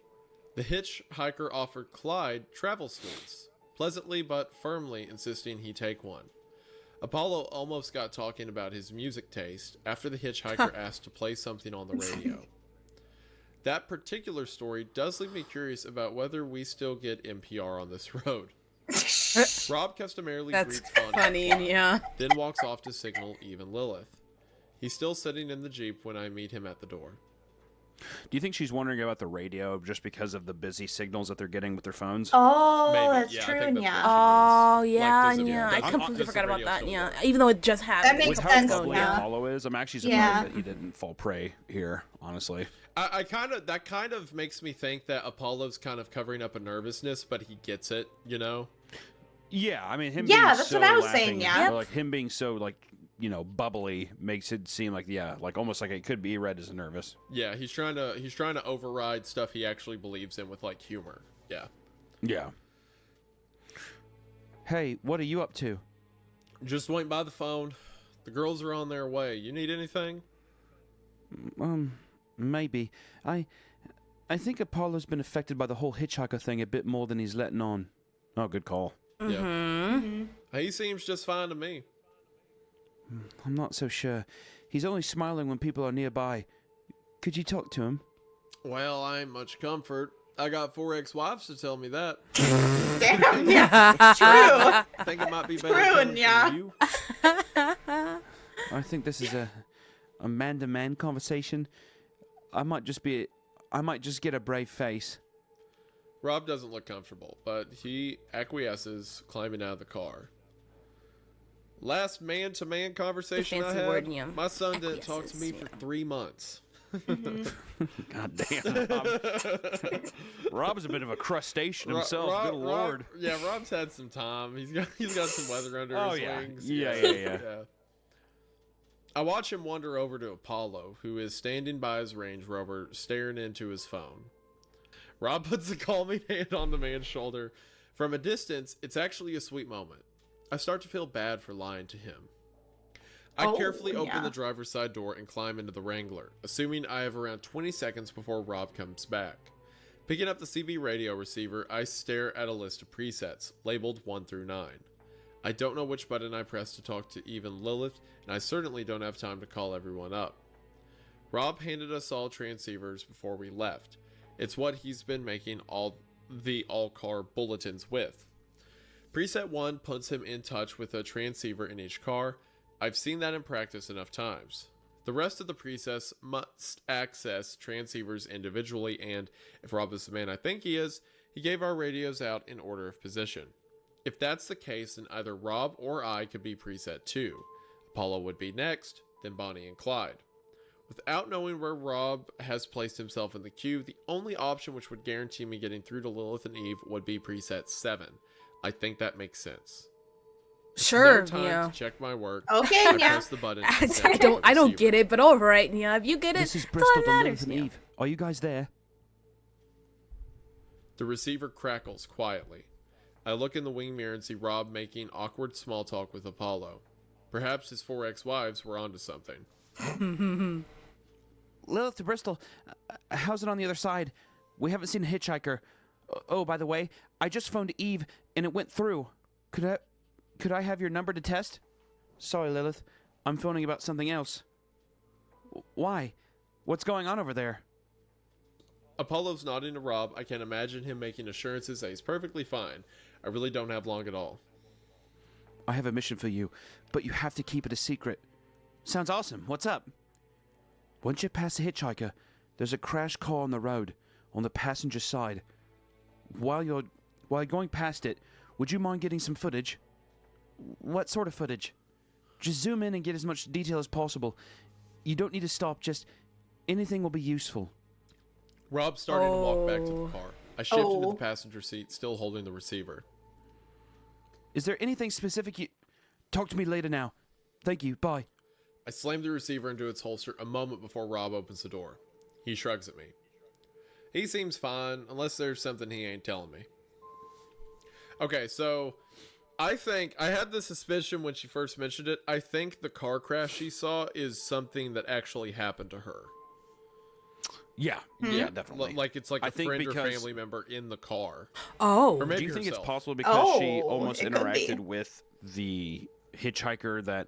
The hitchhiker offered Clyde travel sweets, pleasantly but firmly insisting he take one. Apollo almost got talking about his music taste after the hitchhiker asked to play something on the radio. That particular story does leave me curious about whether we still get NPR on this road. Rob customarily That's greets Bonnie, funny, and Clyde, yeah. then walks off to signal Eve and Lilith. He's still sitting in the Jeep when I meet him at the door. Do you think she's wondering about the radio just because of the busy signals that they're getting with their phones? Oh, Maybe. that's Yeah, I true. think that's Yeah. Oh, Like, yeah, does it- yeah. I does- completely does the forgot about radio that, still yeah. work? Even though it just happened. That makes With how sense, bubbly yeah. Apollo is, I'm actually Yeah. surprised that he didn't fall prey here, honestly. That kind of makes me think that Apollo's kind of covering up a nervousness, but he gets it, you know? Yeah, I mean, him Yeah, being that's so what I was laughing, saying, yeah. or like him being so, like, you know, bubbly makes it seem like, yeah, like almost like it could be read as nervous. Yeah, he's trying to override stuff he actually believes in with like humor. Yeah. Yeah. Hey, what are you up to? Just went by the phone. The girls are on their way. You need anything? Maybe. I think Apollo's been affected by the whole hitchhiker thing a bit more than he's letting on. Oh, good call. Yeah. He seems just fine to me. I'm not so sure. He's only smiling when people are nearby. Could you talk to him? Well, I ain't much comfort. I got 4 ex-wives to tell me that. Damn, yeah. True. I think it might be better True, coming yeah. from you. I think this is a man-to-man conversation. I might just get a brave face. Rob doesn't look comfortable, but he acquiesces, climbing out of the car. Last man-to-man conversation I fancy had, word, yeah. my son didn't talk to me Acquiesces, for 3 months. God damn. Rob's a bit of a crustacean himself. Good lord. Yeah, Rob's had some time. He's got some weather under his wings. Yeah. I watch him wander over to Apollo, who is standing by his Range Rover, staring into his phone. Rob puts a calming hand on the man's shoulder. From a distance, it's actually a sweet moment. I start to feel bad for lying to him. I carefully open the driver's side door and climb into the Wrangler, assuming I have around 20 seconds before Rob comes back. Picking up the CB radio receiver, I stare at a list of presets, labeled 1 through 9. I don't know which button I press to talk to Eve and Lilith, and I certainly don't have time to call everyone up. Rob handed us all transceivers before we left. It's what he's been making all all-car bulletins with. Preset 1 puts him in touch with a transceiver in each car. I've seen that in practice enough times. The rest of the presets must access transceivers individually, and if Rob is the man I think he is, he gave our radios out in order of position. If that's the case, then either Rob or I could be preset 2. Apollo would be next, then Bonnie and Clyde. Without knowing where Rob has placed himself in the queue, the only option which would guarantee me getting through to Lilith and Eve would be preset 7. I think that makes sense. Sure, No time yeah. to check my work. Okay, I yeah. press the button. I don't get it, but all right, yeah. If you get it, This is that's all Bristol that to matters. Lilith and Yeah. Eve. Are you guys there? The receiver crackles quietly. I look in the wing mirror and see Rob making awkward small talk with Apollo. Perhaps his 4 ex-wives were onto something. Lilith to Bristol. How's it on the other side? We haven't seen a hitchhiker. Oh, by the way, I just phoned Eve and it went through. Could I have your number to test? Sorry, Lilith. I'm phoning about something else. Why? What's going on over there? Apollo's nodding to Rob. I can imagine him making assurances that he's perfectly fine. I really don't have long at all. I have a mission for you, but you have to keep it a secret. Sounds awesome. What's up? Once you pass the hitchhiker, there's a crashed car on the road, on the passenger side. While you're going past it, would you mind getting some footage? What sort of footage? Just zoom in and get as much detail as possible. You don't need to stop, just anything will be useful. Rob's starting to walk back to Oh. the car. I shift into the passenger seat, still holding the receiver. Is there anything specific you... Talk to me later now. Thank you, bye. I slam the receiver into its holster a moment before Rob opens the door. He shrugs at me. He seems fine, unless there's something he ain't telling me. Okay, so I think I had the suspicion when she first mentioned it. I think the car crash she saw is something that actually happened to her. Yeah, yeah, definitely. Like it's like I a think friend or because- family member in the car. Oh. Or maybe Do you think herself. it's possible because she Oh, almost it could be. interacted with the hitchhiker that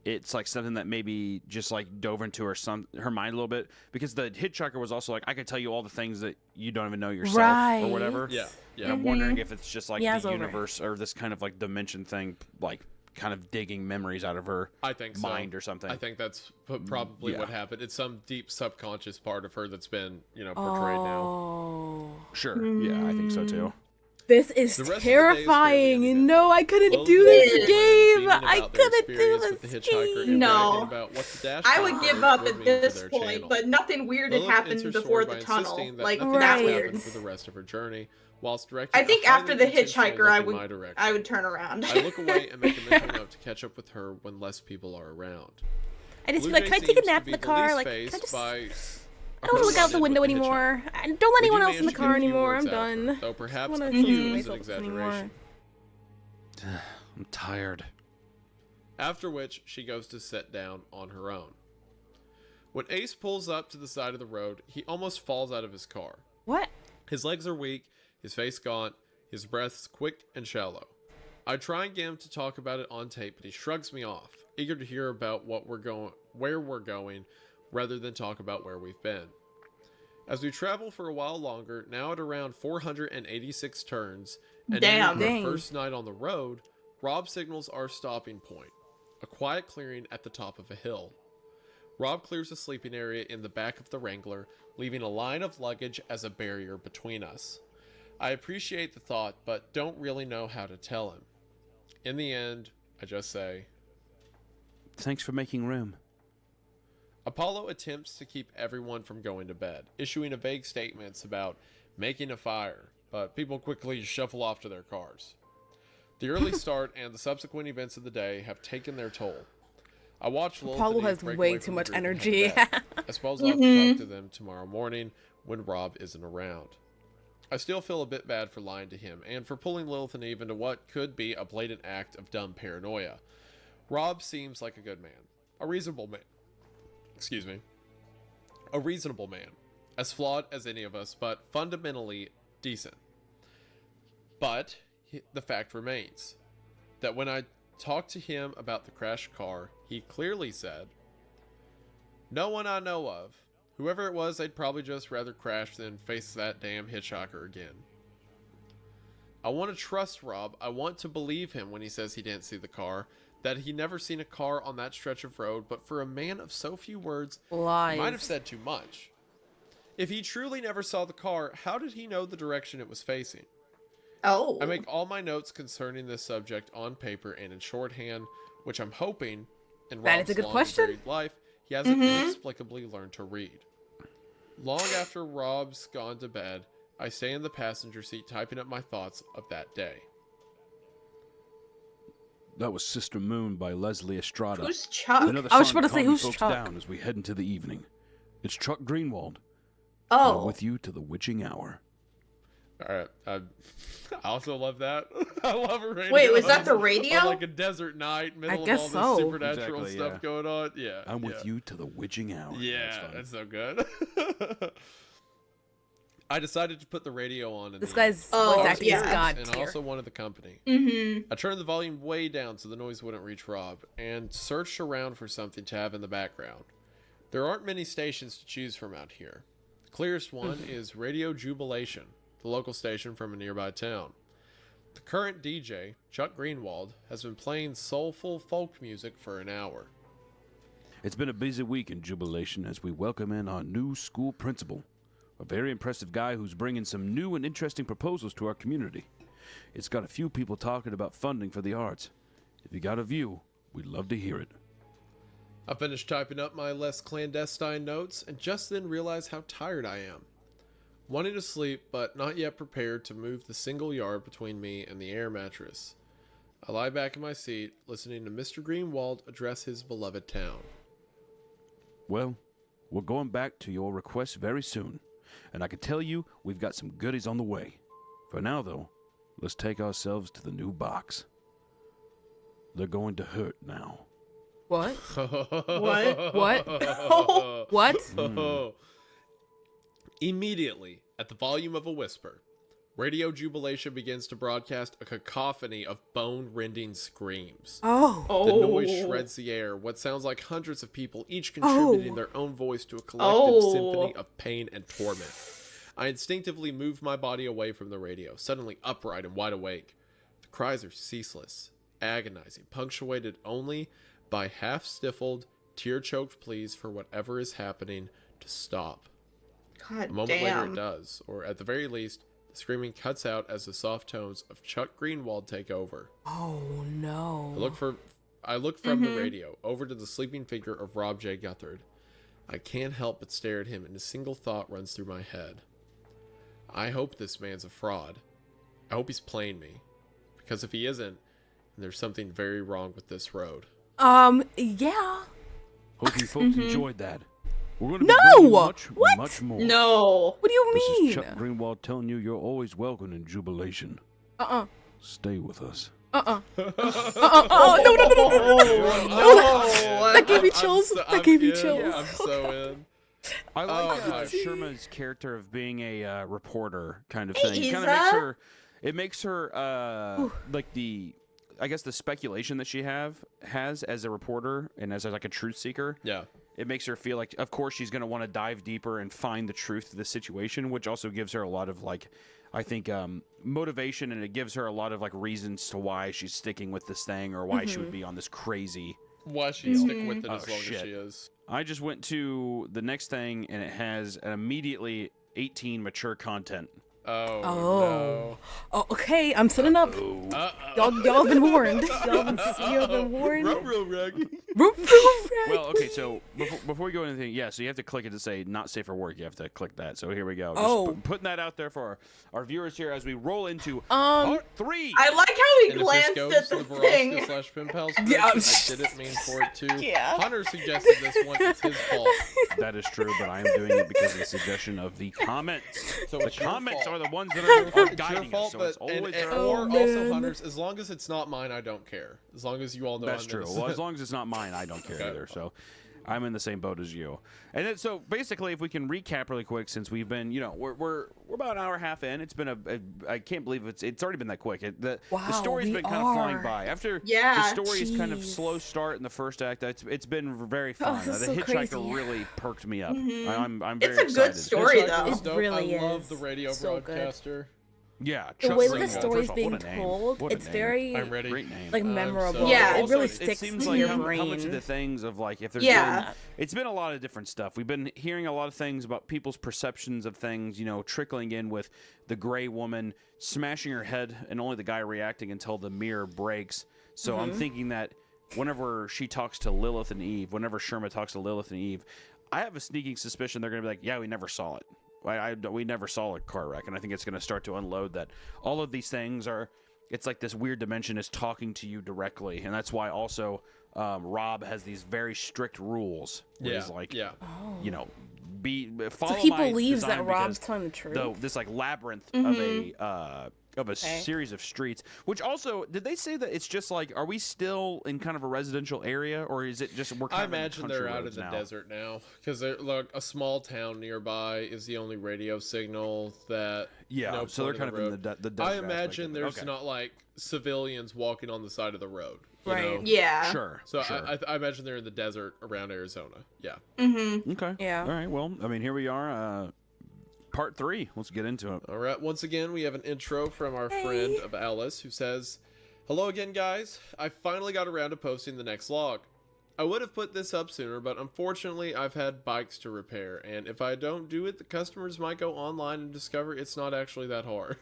it's like something that maybe just like dove into her mind a little bit? Because the hitchhiker was also like, I could tell you all the things that you don't even know yourself Right. or whatever. Yeah, yeah. And I'm wondering if it's just like Yeah, the it's over. universe or this kind of like dimension thing, like kind of digging memories out of her I think so. mind or something. I think that's probably yeah. what happened. It's some deep subconscious part of her that's been, portrayed now. Oh. Sure. Yeah, I think so too. This is The rest of the day is fairly terrifying. uneventful. No, I couldn't Lilith do and this Gwen game. beating I about their couldn't do experience with this the hitchhiker game. and No. bragging about what the dash I cam would give footage up would at mean for this their point, channel. but nothing weird had Lilith ends happened her before story the by tunnel. insisting that Like, nothing that's will Right. happen weird. for the rest of her journey, whilst directing I think a after the highly intentional hitchhiker, look in my direction. I would turn around. I look away and make a mental note to catch up with her when less people are around. I just Blue feel like, Jay can I take a seems to nap in be the the car? least Like, can I phased just... by I don't want to look out the her window run-in with the anymore. hitchhiker. Don't let We do anyone else manage in the to car get a few anymore. words I'm out of her, done. though perhaps I a don't few wanna is an myself anymore. exaggeration. I'm tired. After which, she goes to sit down on her own. When Ace pulls up to the side of the road, he almost falls out of his car. What? His legs are weak, his face gaunt, his breath's quick and shallow. I try and get him to talk about it on tape, but he shrugs me off, eager to hear about where we're going, rather than talk about where we've been. As we travel for a while longer, now at around 486 turns, and Damn. nearing Dang. our first night on the road, Rob signals our stopping point, a quiet clearing at the top of a hill. Rob clears a sleeping area in the back of the Wrangler, leaving a line of luggage as a barrier between us. I appreciate the thought, but don't really know how to tell him. In the end, I just say, Thanks for making room. Apollo attempts to keep everyone from going to bed, issuing vague statements about making a fire, but people quickly shuffle off to their cars. The early start and the subsequent events of the day have taken their toll. I watch Lilith Apollo and Eve has break way away too from the much group and head to energy. bed. I suppose I'll have to talk to them tomorrow morning when Rob isn't around. I still feel a bit bad for lying to him and for pulling Lilith and Eve into what could be a blatant act of dumb paranoia. Rob seems like a good man. A reasonable man. Excuse me. A reasonable man. As flawed as any of us, but fundamentally decent. But the fact remains that when I talked to him about the crashed car, he clearly said, "No one I know of. Whoever it was, they'd probably just rather crash than face that damn hitchhiker again." I want to trust Rob. I want to believe him when he says he didn't see the car, that he never seen a car on that stretch of road, but for a man of so few words, Lies. he might have said too much. If he truly never saw the car, how did he know the direction it was facing? Oh. I make all my notes concerning this subject on paper and in shorthand, which I'm hoping, in That Rob's is a good long and question. varied life, he hasn't inexplicably learned to read. Long after Rob's gone to bed, I stay in the passenger seat typing up my thoughts of that day. That was Sister Moon by Leslie Estrada. Who's Chuck? Another I was song about to say, calming who's folks Chuck? down as we head into the evening. It's Chuck Greenwald. Oh. I'm with you to the witching hour. Alright, I also love that. I love a radio. Wait, was that on- the radio? On like a desert night, middle of guess all this so. supernatural Exactly, stuff yeah. going on. Yeah. I'm with yeah. you to the witching hour. Yeah, That's that's so good. I decided to put the radio on. In This the guy's Oh, voice acting is yeah. god and I tier. also wanted the company. Mm-hmm. I turned the volume way down so the noise wouldn't reach Rob, and searched around for something to have in the background. There aren't many stations to choose from out here. The clearest one is Radio Jubilation, the local station from a nearby town. The current DJ, Chuck Greenwald, has been playing soulful folk music for an hour. It's been a busy week in Jubilation as we welcome in our new school principal, a very impressive guy who's bringing some new and interesting proposals to our community. It's got a few people talking about funding for the arts. If you got a view, we'd love to hear it. I finished typing up my less clandestine notes and just then realized how tired I am. Wanting to sleep, but not yet prepared to move the single yard between me and the air mattress. I lie back in my seat, listening to Mr. Greenwald address his beloved town. Well, we're going back to your request very soon, and I can tell you we've got some goodies on the way. For now, though, let's take ourselves to the new box. They're going to hurt now. What? What? What? What? Immediately, at the volume of a whisper, Radio Jubilation begins to broadcast a cacophony of bone-rending screams. Oh. The noise shreds the air, what sounds like hundreds of people, each contributing their own voice to a collective symphony of pain and torment. I instinctively move my body away from the radio, suddenly upright and wide awake. The cries are ceaseless, agonizing, punctuated only by half-stifled, tear-choked pleas for whatever is happening to stop. God A moment damn. later it does, or at the very least, the screaming cuts out as the soft tones of Chuck Greenwald take over. Oh no. I look from the radio over to the sleeping figure of Rob J. Guthard. I can't help but stare at him, and a single thought runs through my head. I hope this man's a fraud. I hope he's playing me. Because if he isn't, then there's something very wrong with this road. Yeah. Hope you folks enjoyed that. We're going to No! be bringing you much, What? much more. No. What do you This mean? is Chuck Greenwald telling you you're always welcome in Jubilation. Stay with us. Oh, no, no, no, no, no, no, no. Oh, That gave me chills. That gave me chills. Yeah, I'm so in. I like Oh, my Sherma's character of being a reporter kind of Hey, thing. It kind Isa. of makes her. It makes her like I guess the speculation that she has as a reporter and as like a truth seeker. Yeah. It makes her feel like, of course, she's going to want to dive deeper and find the truth of the situation, which also gives her a lot of like, I think, motivation, and it gives her a lot of like reasons to why she's sticking with this thing or why she would be on this crazy. Why she'd stick with it Oh, as long shit. as she is. I just went to the next thing, and it has an immediately 18 mature content. Oh, Oh, okay. I'm setting up. no. Y'all have been warned. Y'all have been warned. Ruh-roh, Ruggy. Well, okay, so before we go into anything, so you have to click it to say not safe for work. You have to click that. So here we go. Just putting that out there for our viewers here as we roll into part 3. I like how he And if this glanced goes at to the the thing. Baraska slash Pimpals Yeah. I didn't mean for it to. Yeah. Hunter suggested this one. It's his fault. That is true, but I am doing it because of the suggestion of the comments. So The it's your comments fault. are the ones that are It's your guiding us, fault, so but it's always our Oh, or man. also Hunter's. As long as it's not mine, I don't care. As long as you all know That's I'm true. innocent. Well, as long as it's not mine, I don't care Okay. either. So I'm in the same boat as you. And then, so basically, if we can recap really quick, since we've been, we're about an hour and a half in. It's been I can't believe it's already been that quick. The story's we been kind of flying are. by. After Yeah. the story's kind of Jeez. slow start in the first act, it's been very fun. this is The so Hitchhiker crazy. really perked me up. I'm very It's a good excited. story, Hitchhiker though. was It dope. really I love is. the radio So good. broadcaster. Yeah, The Chuck way that the Greenwald. First story's of all, being what a name. told, What a it's name. very I'm ready. Great name. like I'm memorable. so- Yeah. It Also, really it sticks seems to like your how brain. much of the things of like if there's Yeah. it's been a lot of different stuff. We've been hearing a lot of things about people's perceptions of things, trickling in with the gray woman smashing her head and only the guy reacting until the mirror breaks. So I'm thinking that whenever she talks to Lilith and Eve, whenever Sherma talks to Lilith and Eve, I have a sneaking suspicion they're going to be like, yeah, we never saw it. We never saw a car wreck, and I think it's going to start to unload that all of these things are. It's like this weird dimension is talking to you directly, and that's why also Rob has these very strict rules. Where he's like, follow So he my believes design that Rob's because telling the truth. this like labyrinth of a series of streets. Which also, did they say that it's just like, are we still in kind of a residential area, or is it just we're kind I of in imagine country they're out in roads the now? desert now because look, a small town nearby is the only radio signal that. Yeah, so they're kind of in the desert. I aspect imagine of it. there's Okay. not like civilians walking on the side of the road. You Right. know? Yeah. Sure. So sure. I imagine they're in the desert around Arizona. Yeah. Okay. Yeah. All right. Well, I mean, here we are. Part 3. Let's get into it. All right. Once again, we have an intro from our friend of Alice who says, "Hello again, guys. I finally got around to posting the next log. I would have put this up sooner, but unfortunately, I've had bikes to repair, and if I don't do it, the customers might go online and discover it's not actually that hard."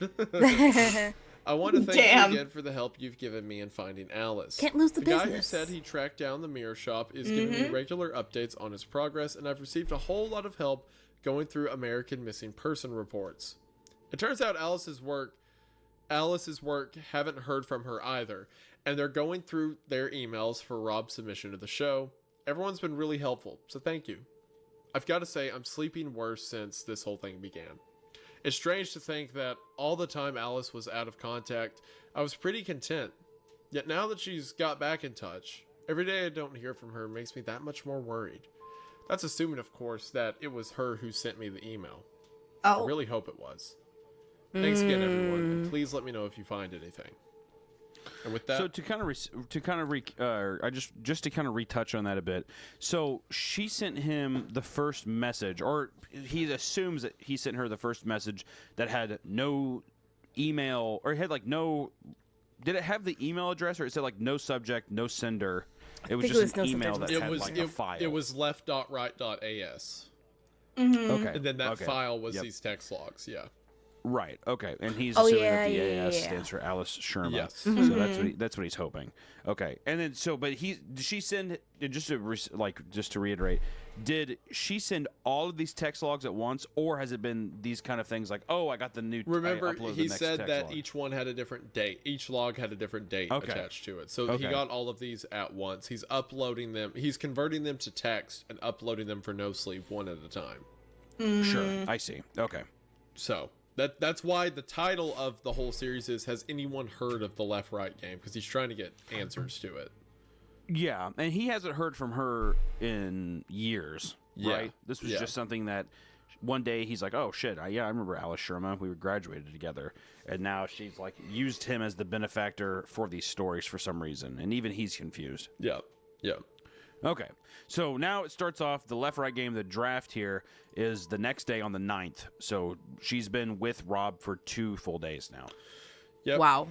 I want to thank Damn. you again for the help you've given me in finding Alice. Can't lose the guy who business. said he tracked down the mirror shop is giving me regular updates on his progress, and I've received a whole lot of help going through American missing person reports. It turns out Alice's work haven't heard from her either, and they're going through their emails for Rob's submission to the show. Everyone's been really helpful, so thank you. I've got to say, I'm sleeping worse since this whole thing began. It's strange to think that all the time Alice was out of contact, I was pretty content. Yet now that she's got back in touch, every day I don't hear from her makes me that much more worried. That's assuming, of course, that it was her who sent me the email. I Oh. really hope it was. Thanks again, everyone, and please let me know if you find anything. And with that, So to kind of retouch on that a bit. So she sent him the first message, or he assumes that he sent her the first message that had no email, or it had like no. Did it have the email address, or it said like no subject, no sender? It was think it just was an no email subject, that no had was like a file. it was left.right.as. Okay, And then that okay. file was Yep. these text logs. Yeah. Right. Okay. And he's Oh, assuming yeah, that the yeah, AS yeah. stands for Alice Sherman. Yes. So that's what he's hoping. Okay. And then but did she send, just to reiterate, did she send all of these text logs at once, or has it been these kind of things like, oh, I got the new Remember, I uploaded the he next said text that log. each one had a different date. Each log had a different date Okay. attached to it. So he Okay. got all of these at once. He's uploading them. He's converting them to text and uploading them for no sleep one at a time. Sure. I see. Okay. So that's why the title of the whole series is "Has anyone heard of the Left Right game?" Because he's trying to get answers to it. Yeah, and he hasn't heard from her in years, Yeah. right? This was Yeah. just something that one day he's like, oh, shit, I remember Alice Sherman. We were graduated together. And now she's, like, used him as the benefactor for these stories for some reason. And even he's confused. Yeah. Yeah. Okay, so now it starts off, the left-right game, the draft here is the next day on the 9th. So she's been with Rob for 2 full days now. Yep. Wow.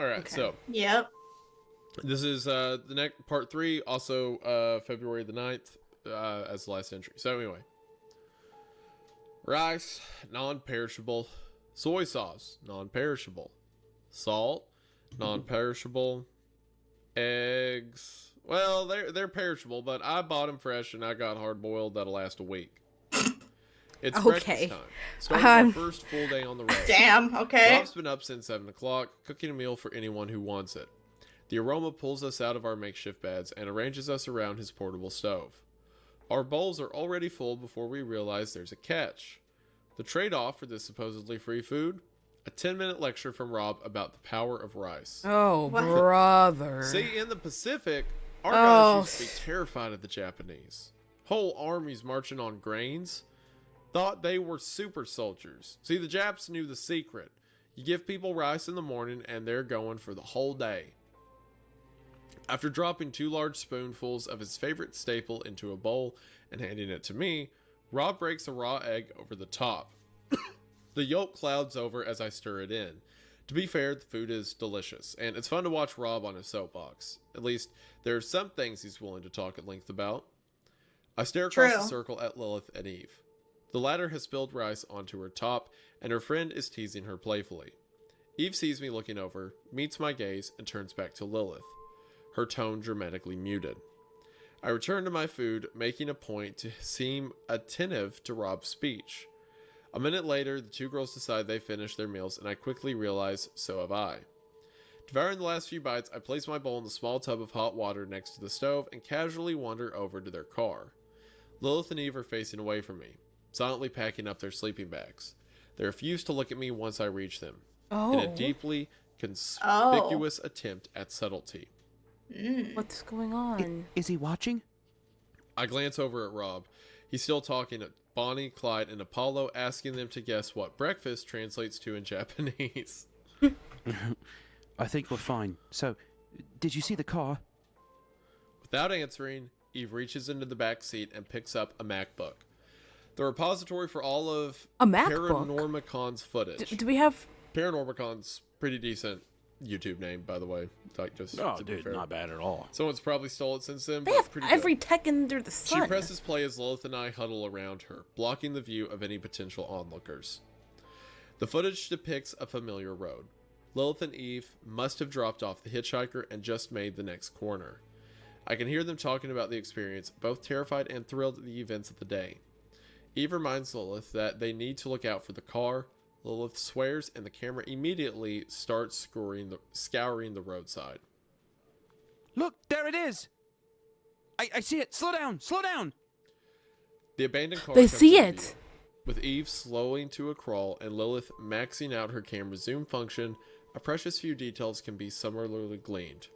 All right. Okay. So Yep. this is the next part 3, also February the 9th, as the last entry. So anyway, rice, non-perishable. Soy sauce, non-perishable. Salt, non-perishable. Eggs, well, they're perishable, but I bought them fresh and I got hard-boiled that'll last a week. It's Okay. breakfast time. Starting our first full day on the road. Damn. Okay. Rob's been up since 7 o'clock, cooking a meal for anyone who wants it. The aroma pulls us out of our makeshift beds and arranges us around his portable stove. Our bowls are already full before we realize there's a catch. The trade-off for this supposedly free food? A 10-minute lecture from Rob about the power of rice. Oh, What? brother. See, in the Pacific, our Oh. guys used to be terrified of the Japanese. Whole armies marching on grains. Thought they were super soldiers. See, the Japs knew the secret. You give people rice in the morning and they're going for the whole day. After dropping 2 large spoonfuls of his favorite staple into a bowl and handing it to me, Rob breaks a raw egg over the top. The yolk clouds over as I stir it in. To be fair, the food is delicious, and it's fun to watch Rob on his soapbox. At least, there are some things he's willing to talk at length about. I stare across the True. circle at Lilith and Eve. The latter has spilled rice onto her top, and her friend is teasing her playfully. Eve sees me looking over, meets my gaze, and turns back to Lilith, her tone dramatically muted. I return to my food, making a point to seem attentive to Rob's speech. A minute later, the 2 girls decide they finished their meals, and I quickly realize so have I. Devouring the last few bites, I place my bowl in the small tub of hot water next to the stove and casually wander over to their car. Lilith and Eve are facing away from me, silently packing up their sleeping bags. They refuse to look at me once I reach them, in a deeply conspicuous attempt at subtlety. What's going on? Is he watching? I glance over at Rob. He's still talking at Bonnie, Clyde, and Apollo, asking them to guess what breakfast translates to in Japanese. I think we're fine. So, did you see the car? Without answering, Eve reaches into the back seat and picks up a MacBook. The repository for all of A MacBook? Paranormacon's footage. Do we have... Paranormacon's pretty decent YouTube name, by the way. Like, just Oh, to be dude, fair. not bad at all. Someone's probably stole it since then, They but have pretty every good. tech under the She sun. presses play as Lilith and I huddle around her, blocking the view of any potential onlookers. The footage depicts a familiar road. Lilith and Eve must have dropped off the hitchhiker and just made the next corner. I can hear them talking about the experience, both terrified and thrilled at the events of the day. Eve reminds Lilith that they need to look out for the car. Lilith swears, and the camera immediately starts scouring the roadside. Look, there it is! I see it! Slow down! Slow down! The abandoned car They comes see into it. view. With Eve slowing to a crawl and Lilith maxing out her camera's zoom function, a precious few details can be summarily gleaned.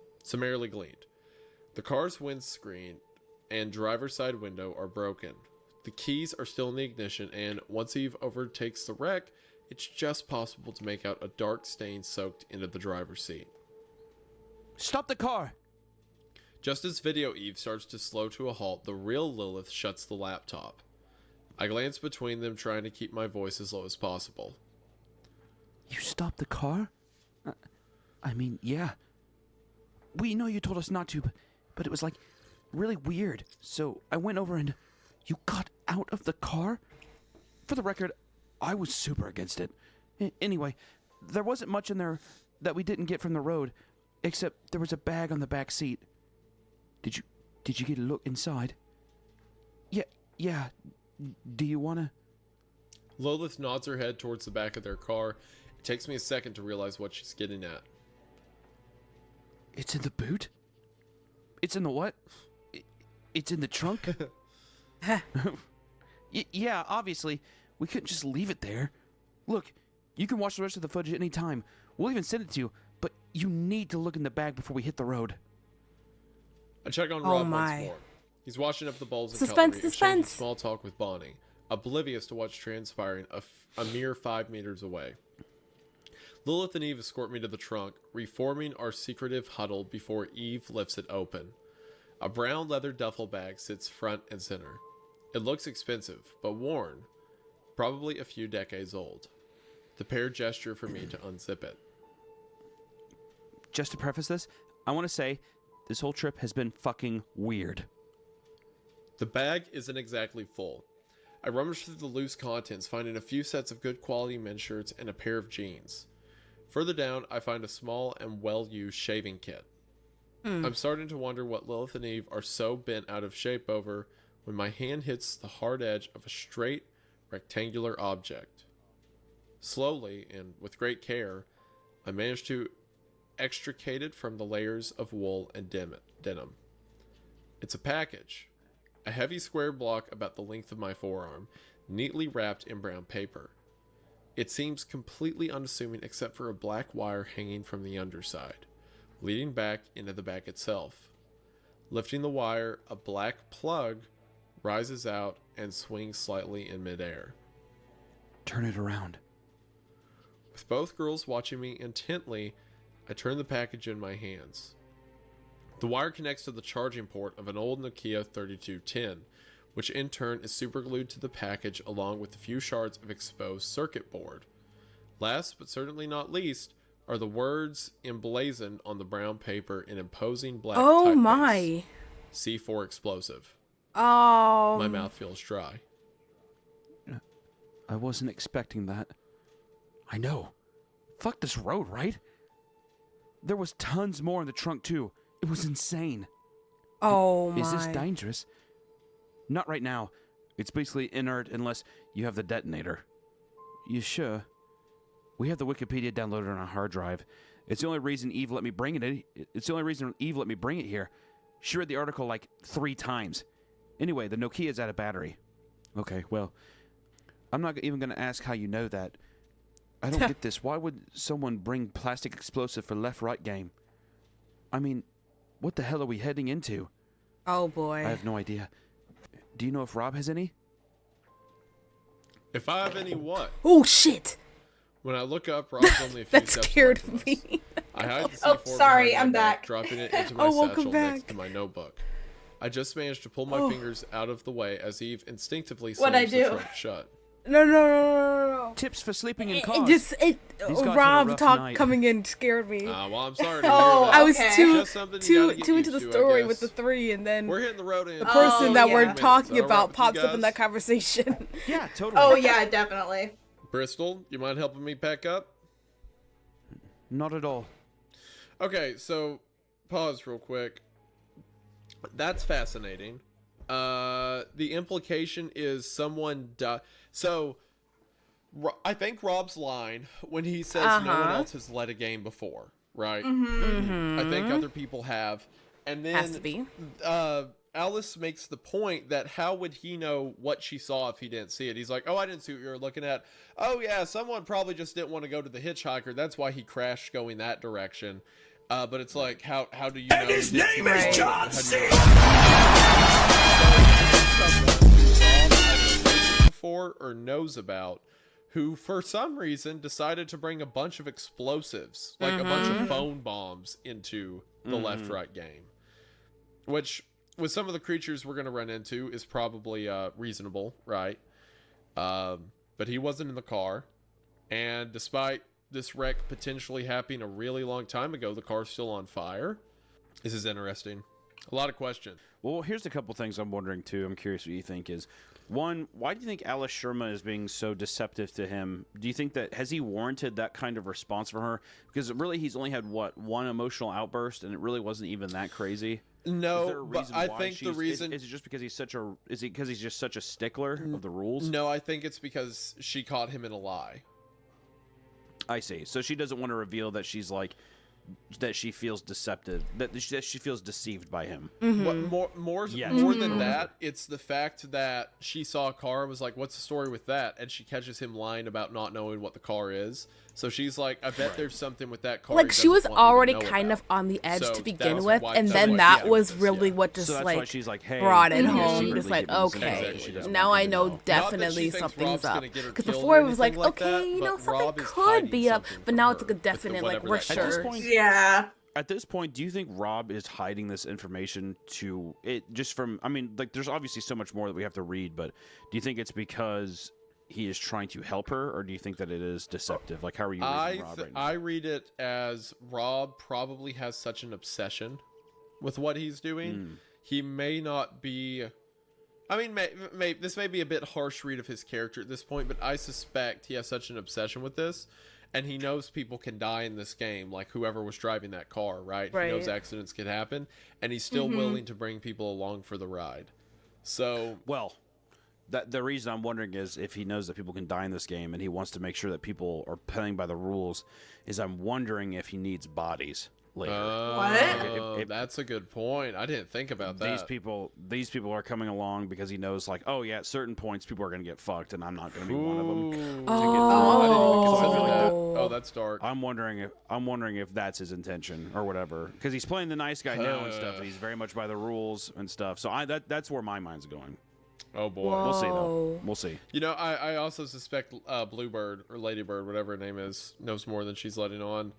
The car's windscreen and driver's side window are broken. The keys are still in the ignition, and once Eve overtakes the wreck, it's just possible to make out a dark stain soaked into the driver's seat. Stop the car! Just as Video Eve starts to slow to a halt, the real Lilith shuts the laptop. I glance between them, trying to keep my voice as low as possible. You stopped the car? I mean, yeah. We know you told us not to, but it was like really weird. So I went over and you got out of the car? For the record, I was super against it. Anyway, there wasn't much in there that we didn't get from the road, except there was a bag on the back seat. Did you get a look inside? Yeah. Do you wanna? Lilith nods her head towards the back of their car. It takes me a second to realize what she's getting at. It's in the boot? It's in the what? It's in the trunk? Yeah, obviously. We couldn't just leave it there. Look, you can watch the rest of the footage any time. We'll even send it to you, but you need to look in the bag before we hit the road. I check on Oh Rob my. once more. He's washing up the bowls and Suspense, cutlery, exchanging suspense. small talk with Bonnie, oblivious to what's transpiring a mere 5 meters away. Lilith and Eve escort me to the trunk, reforming our secretive huddle before Eve lifts it open. A brown leather duffel bag sits front and center. It looks expensive, but worn, probably a few decades old. The pair gesture for me to unzip it. Just to preface this, I want to say this whole trip has been fucking weird. The bag isn't exactly full. I rummage through the loose contents, finding a few sets of good quality men's shirts and a pair of jeans. Further down, I find a small and well-used shaving kit. I'm starting to wonder what Lilith and Eve are so bent out of shape over when my hand hits the hard edge of a straight, rectangular object. Slowly, and with great care, I manage to extricate it from the layers of wool and denim. It's a package. A heavy square block about the length of my forearm, neatly wrapped in brown paper. It seems completely unassuming except for a black wire hanging from the underside, leading back into the bag itself. Lifting the wire, a black plug rises out and swings slightly in midair. Turn it around. With both girls watching me intently, I turn the package in my hands. The wire connects to the charging port of an old Nokia 3210, which in turn is superglued to the package along with a few shards of exposed circuit board. Last but certainly not least are the words emblazoned on the brown paper in imposing black Oh typeface. my. C4 explosive. Oh. My mouth feels dry. I wasn't expecting that. I know. Fuck this road, right? There was tons more in the trunk too. It was insane. Oh my. Is this dangerous? Not right now. It's basically inert unless you have the detonator. You sure? We have the Wikipedia downloaded on a hard drive. It's the only reason Eve let me bring it. It's the only reason Eve let me bring it here. She read the article like 3 times. Anyway, the Nokia's out of battery. Okay, well, I'm not even going to ask how you know that. I don't get this. Why would someone bring plastic explosive for left-right game? I mean, what the hell are we heading into? Oh boy. I have no idea. Do you know if Rob has any? If I have any what? Oh shit. When I look up, Rob's only a few That steps scared away from us. me. I hide the Oh, C4 sorry, behind I'm my back, back. dropping it into my Oh, welcome satchel back. next to my notebook. I just managed to pull my Oh. fingers out of the way as Eve instinctively What'd I slams the do? trunk shut. No. Tips for sleeping in It cars. just These guys had a Rob rough talk night. coming in scared me. Well, I'm sorry to Oh, hear that. I was okay. too Just something you gotta get into used the to, I story guess. with the 3, and then We're hitting the road in the 10 person that yeah. we're minutes. talking Is that all right about with you pops up in guys? that conversation. Yeah, totally. Oh yeah, definitely. Bristol, you mind helping me pack up? Not at all. Okay, so pause real quick. That's fascinating. The implication is someone died. So, I think Rob's line when he says no one else has led a game before, right? I think other people have. And then Has to be. Alice makes the point that how would he know what she saw if he didn't see it? He's like, oh, I didn't see what you were looking at. Oh, yeah, someone probably just didn't want to go to the Hitchhiker. That's why he crashed going that direction. But it's like, how do you know? And his name is John C. C. for or knows about, who for some reason decided to bring a bunch of explosives, like a bunch of phone bombs, into the left-right game. Which, with some of the creatures we're going to run into, is probably reasonable, right? But he wasn't in the car. And despite this wreck potentially happening a really long time ago, the car's still on fire. This is interesting. A lot of questions. Well, here's a couple things I'm wondering too. I'm curious what you think is. One, why do you think Alice Sherma is being so deceptive to him? Do you think that has he warranted that kind of response from her? Because really, he's only had one emotional outburst, and it really wasn't even that crazy. No, but I think the reason is it just because he's just such a stickler of the rules? No, I think it's because she caught him in a lie. I see. So she doesn't want to reveal that she's like that she feels deceptive, that she feels deceived by him. But more than that, it's the fact that she saw a car and was like, "What's the story with that?" And she catches him lying about not knowing what the car is. So she's like, "I bet there's something with that car." Like she was already kind of on the edge to begin with, and then that was really what just so like, why she's like, hey, brought it yeah, home. secretly Just like, keeping this okay, secret. now I know Not definitely that she thinks something's Rob's up. gonna get her Because killed before or it was like, anything like that, okay, you know, but something Rob is could hiding be up, something but from now her it's like a with the definite, like whatever we're that sure. At this point, Yeah. At this point, do you think Rob is hiding this information to it just from? I mean, like, there's obviously so much more that we have to read, but do you think it's because he is trying to help her, or do you think that it is deceptive? Like, how are you reading Rob right now? I read it as Rob probably has such an obsession with what he's doing. He may not be. I mean, this may be a bit harsh read of his character at this point, but I suspect he has such an obsession with this. And he knows people can die in this game, like whoever was driving that car, right? He knows accidents can happen, and he's still willing to bring people along for the ride. So, Well, the reason I'm wondering is if he knows that people can die in this game, and he wants to make sure that people are playing by the rules. Is I'm wondering if he needs bodies later. What? That's a good point. I didn't think about that. These people are coming along because he knows, like, oh yeah, at certain points people are going to get fucked, and I'm not going to be one of them. Oh, that's dark. I'm wondering if that's his intention or whatever, because he's playing the nice guy now and stuff, and he's very much by the rules and stuff. So that's where my mind's going. Oh boy. Whoa. We'll see though. We'll see. You know, I also suspect Bluebird or Ladybird, whatever her name is, knows more than she's letting on.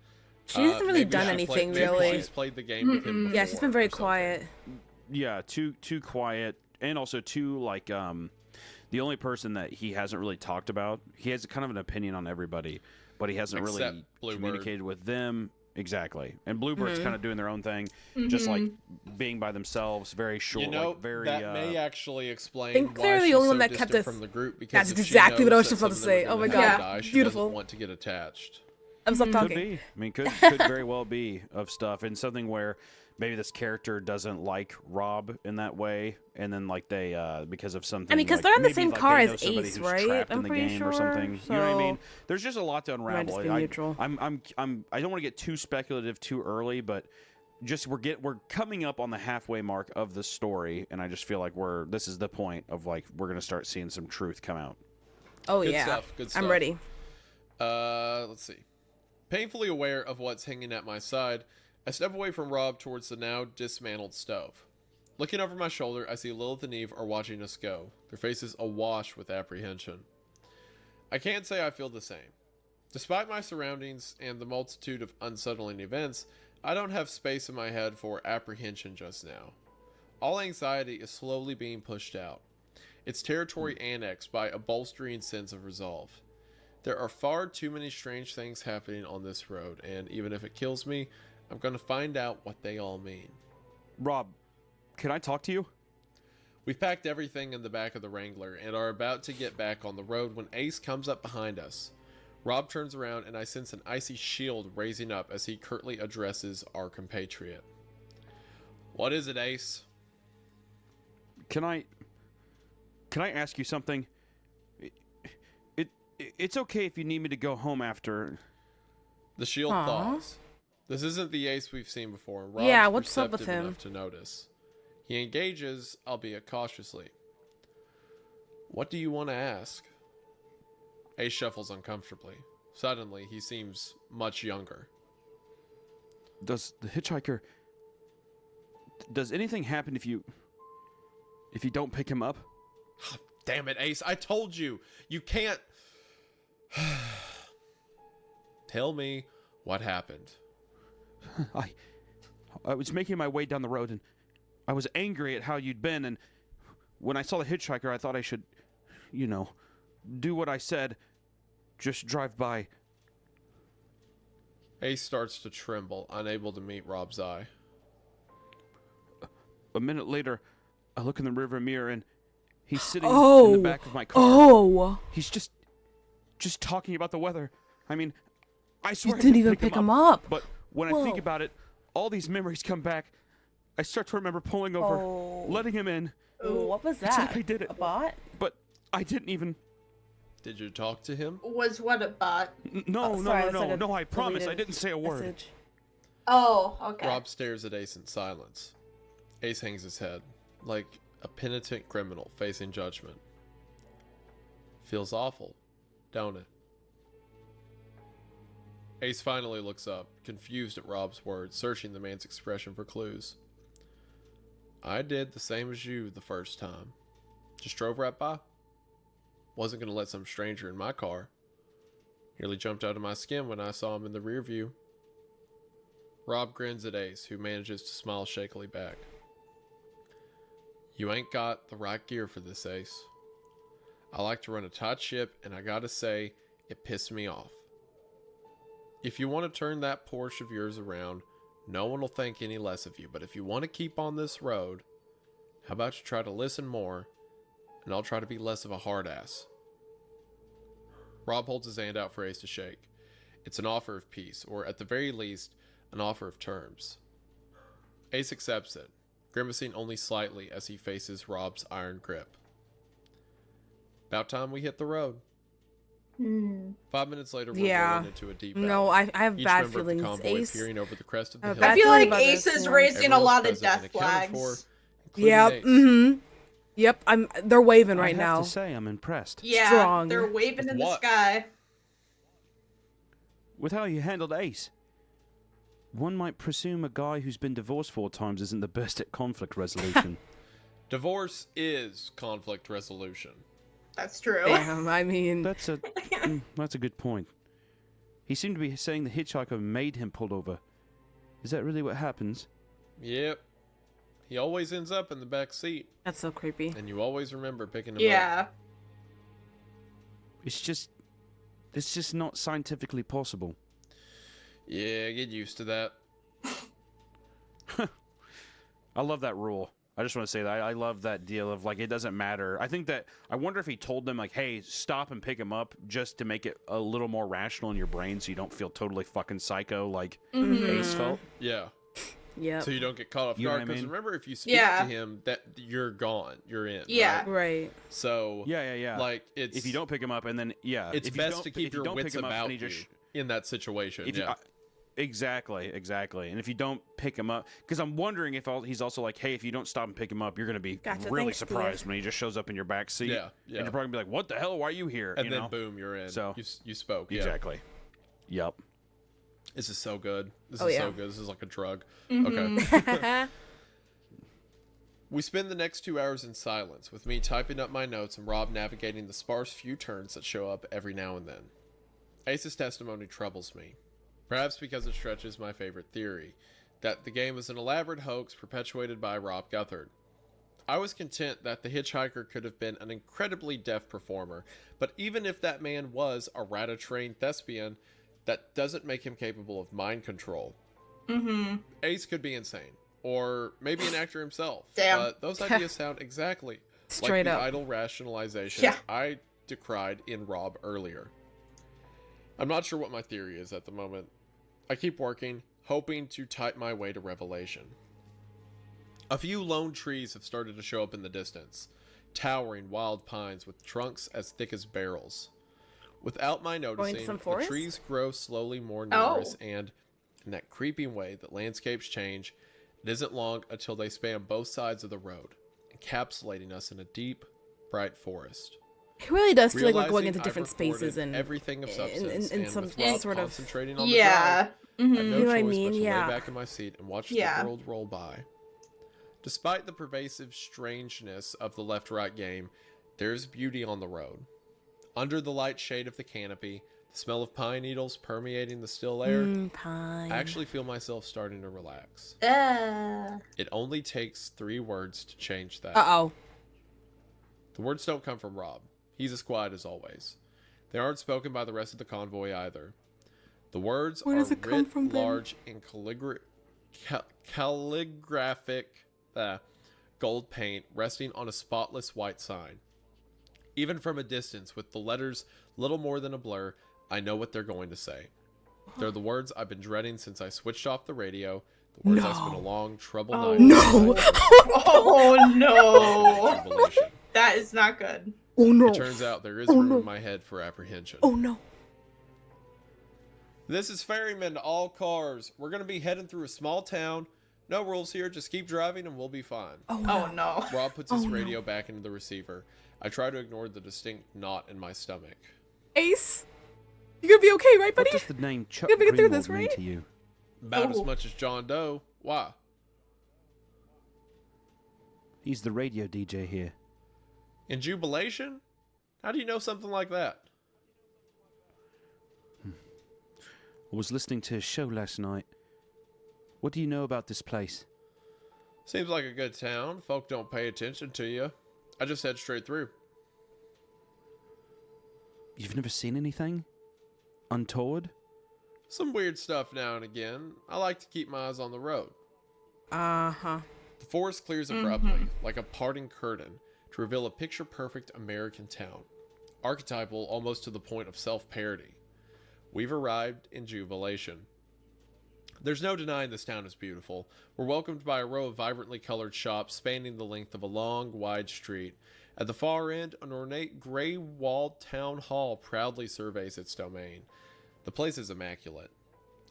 She hasn't really Maybe done she anything, maybe really. She's played the game with him before. Yeah, she's been very or something. quiet. Yeah, too quiet, and also too like the only person that he hasn't really talked about. He has kind of an opinion on everybody, but he hasn't Except really Bluebird. communicated with them. Exactly, and Bluebird's kind of doing their own thing, just like being by themselves, very short. You know, like, very, that may actually explain think why they're the she's only so one that kept distant us- from the group. Because That's if she exactly what I knows was that about to some of say. them are Oh my gonna God. die, she Beautiful. doesn't want to get attached. I'm stop Could talking. be. I mean, could very well be of stuff, and something where maybe this character doesn't like Rob in that way, and then like they because of something. I mean, 'cause like, they're in the maybe, same like, car they as know somebody Ace, who's right? trapped I'm in the pretty game or sure, something. You know what I mean? so- There's just a lot to unravel. just be neutral. I don't want to get too speculative too early, but just we're coming up on the halfway mark of the story, and I just feel like this is the point of like we're gonna start seeing some truth come out. Oh Good yeah, stuff, good stuff. I'm ready. Let's see. Painfully aware of what's hanging at my side, I step away from Rob towards the now dismantled stove. Looking over my shoulder, I see Lilith and Eve are watching us go, their faces awash with apprehension. I can't say I feel the same. Despite my surroundings and the multitude of unsettling events, I don't have space in my head for apprehension just now. All anxiety is slowly being pushed out, its territory annexed by a bolstering sense of resolve. There are far too many strange things happening on this road, and even if it kills me, I'm going to find out what they all mean. Rob, can I talk to you? We've packed everything in the back of the Wrangler and are about to get back on the road when Ace comes up behind us. Rob turns around and I sense an icy shield raising up as he curtly addresses our compatriot. What is it, Ace? Can I ask you something? It's okay if you need me to go home after. The shield Aw. thaws. This isn't the Ace we've seen before. Rob's Yeah, what's up with perceptive him? enough to notice. He engages, albeit cautiously. What do you want to ask? Ace shuffles uncomfortably. Suddenly, he seems much younger. Does the hitchhiker? Does anything happen if you don't pick him up? Damn it, Ace. I told you. You can't... Tell me what happened. I was making my way down the road, and I was angry at how you'd been, and when I saw the hitchhiker, I thought I should, do what I said. Just drive by. Ace starts to tremble, unable to meet Rob's eye. A minute later, I look in the rearview mirror, and he's sitting in Oh. the back of my car. Oh. He's just talking about the weather. I mean, I You swear I didn't even pick him up. But when I Whoa. think about it, all these memories come back. I start to remember pulling over, Oh. letting him in, Ooh, what was that? It's like I did it. A bot? but I didn't even. Did you talk to him? Was what a bot? No, Oh, sorry, no, that's no, like a no, I promise, I deleted didn't say a word. Message. Oh, okay. Rob stares at Ace in silence. Ace hangs his head, like a penitent criminal facing judgment. Feels awful, don't it? Ace finally looks up, confused at Rob's words, searching the man's expression for clues. I did the same as you the first time. Just drove right by. Wasn't gonna let some stranger in my car. Nearly jumped out of my skin when I saw him in the rear view. Rob grins at Ace, who manages to smile shakily back. You ain't got the right gear for this, Ace. I like to run a tight ship, and I gotta say, it pissed me off. If you want to turn that Porsche of yours around, no one will think any less of you. But if you want to keep on this road, how about you try to listen more, and I'll try to be less of a hard ass. Rob holds his hand out for Ace to shake. It's an offer of peace, or at the very least, an offer of terms. Ace accepts it, grimacing only slightly as he faces Rob's iron grip. About time we hit the road. 5 minutes later, we're rolling into a deep No, valley. I have Each bad member of feelings. the convoy Ace. peering over the crest of the I have hill. bad I feel feeling like about Ace this is one. raising a Everyone's lot of present and death accounted for, flags. including Yep. Ace. Mm-hmm. Yep. They're waving right I have now. to say, I'm impressed Yeah, Strong. they're waving With in the what? sky. with how you handled Ace. One might presume a guy who's been divorced 4 times isn't the best at conflict resolution. Divorce is conflict resolution. That's true. Damn. I mean, That's a good point. He seemed to be saying the hitchhiker made him pull over. Is that really what happens? Yep. He always ends up in the back seat, that's so creepy. and you always remember picking him up. Yeah. It's just not scientifically possible. Yeah, get used to that. I love that rule. I just want to say that I love that deal of, like, it doesn't matter. I wonder if he told them, like, hey, stop and pick him up, just to make it a little more rational in your brain so you don't feel totally fucking psycho like Ace felt. Yeah. Yep. So you don't get caught off You know guard. what I Because mean? remember, if you speak Yeah. to him, that you're gone. You're in. Yeah. Right? Right. So Yeah. like it's If you don't pick him up, and then it's if you best don't- to keep if you your don't wits pick him up and about he you just in that situation. If you- Yeah. Exactly. And if you don't pick him up, because I'm wondering if he's also like, hey, if you don't stop and pick him up, you're going to be Gotcha, really thanks, Steve. surprised when he just shows up in your back seat. Yeah. And you're probably going to be like, what the hell? Why are you here? And you then know? boom, you're in. So- you spoke. Yeah. Exactly. Yep. This is so good. This Oh, is yeah. so good. This is like a drug. Mm-hmm. Okay. We spend the next 2 hours in silence, with me typing up my notes and Rob navigating the sparse few turns that show up every now and then. Ace's testimony troubles me, perhaps because it stretches my favorite theory, that the game was an elaborate hoax perpetuated by Rob Guthard. I was content that the hitchhiker could have been an incredibly deaf performer, but even if that man was a rata-trained thespian, that doesn't make him capable of mind control. Mm-hmm. Ace could be insane, or maybe an actor himself. Damn. But those ideas sound exactly Straight like up. the idle rationalizations Yeah. I decried in Rob earlier. I'm not sure what my theory is at the moment. I keep working, hoping to type my way to revelation. A few lone trees have started to show up in the distance, towering wild pines with trunks as thick as barrels. Without my noticing, some the forest? trees grow slowly more Oh. numerous, and in that creeping way that landscapes change, it isn't long until they span both sides of the road, encapsulating us in a deep, bright forest. It really does feel like we're going Realizing into I've different recorded spaces and everything of substance, in and some with Rob sort of. concentrating on Yeah. the drive, I have no You know what I choice mean? but to Yeah. lay back in my seat and watch Yeah. the world roll by. Despite the pervasive strangeness of the left-right game, There's beauty on the road. Under the light shade of the canopy, the smell of pine needles permeating the still air, Pine. I actually feel myself starting to relax. Uh, It only takes 3 words to change that. Uh-oh. The words don't come from Rob. He's as quiet as always. They aren't spoken by the rest of the convoy either. The words Where are does it come writ from then? large in calligraphic gold paint resting on a spotless white sign. Even from a distance, with the letters little more than a blur, I know what they're going to say. They're the words I've been dreading since I switched off the radio. The words I spent a long, troubled night. No. oh no. Jubilation. That is not good. Oh no. It turns out there is room in my head for apprehension. Oh no. This is Ferryman to all cars. We're going to be heading through a small town. No rules here. Just keep driving and we'll be fine. Oh Oh no. no. Rob puts his Oh, no. radio back into the receiver. I try to ignore the distinct knot in my stomach. Ace, you gonna be okay, right, buddy? What does the name Chuck You're gonna get through Greenwald this, mean right? to you? About as Oh. much as John Doe. Why? He's the radio DJ here. In Jubilation? How do you know something like that? I was listening to his show last night. What do you know about this place? Seems like a good town. Folk don't pay attention to you. I just head straight through. You've never seen anything? Untoward? Some weird stuff now and again. I like to keep my eyes on the road. Uh-huh. The forest clears abruptly, like a parting curtain, to reveal a picture-perfect American town. Archetypal almost to the point of self-parody. We've arrived in Jubilation. There's no denying this town is beautiful. We're welcomed by a row of vibrantly colored shops spanning the length of a long, wide street. At the far end, an ornate gray-walled town hall proudly surveys its domain. The place is immaculate.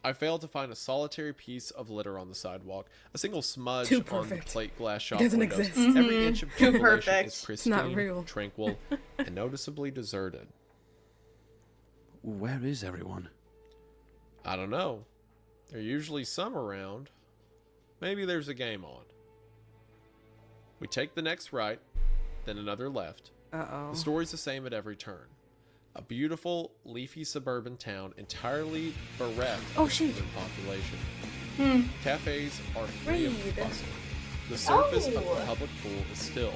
I failed to find a solitary piece of litter on the sidewalk, a single smudge Too on the perfect. plate glass shop doesn't windows. exist. Every inch of Too Jubilation perfect. is It's pristine, not real. tranquil, and noticeably deserted. Where is everyone? I don't know. There's usually some around. Maybe there's a game on. We take the next right, then another left. Uh-oh. The story's the same at every turn. A beautiful, leafy suburban town entirely bereft Oh, of shoot. human population. Cafes are free of Read. bustle. The surface of the Oh. public pool is still.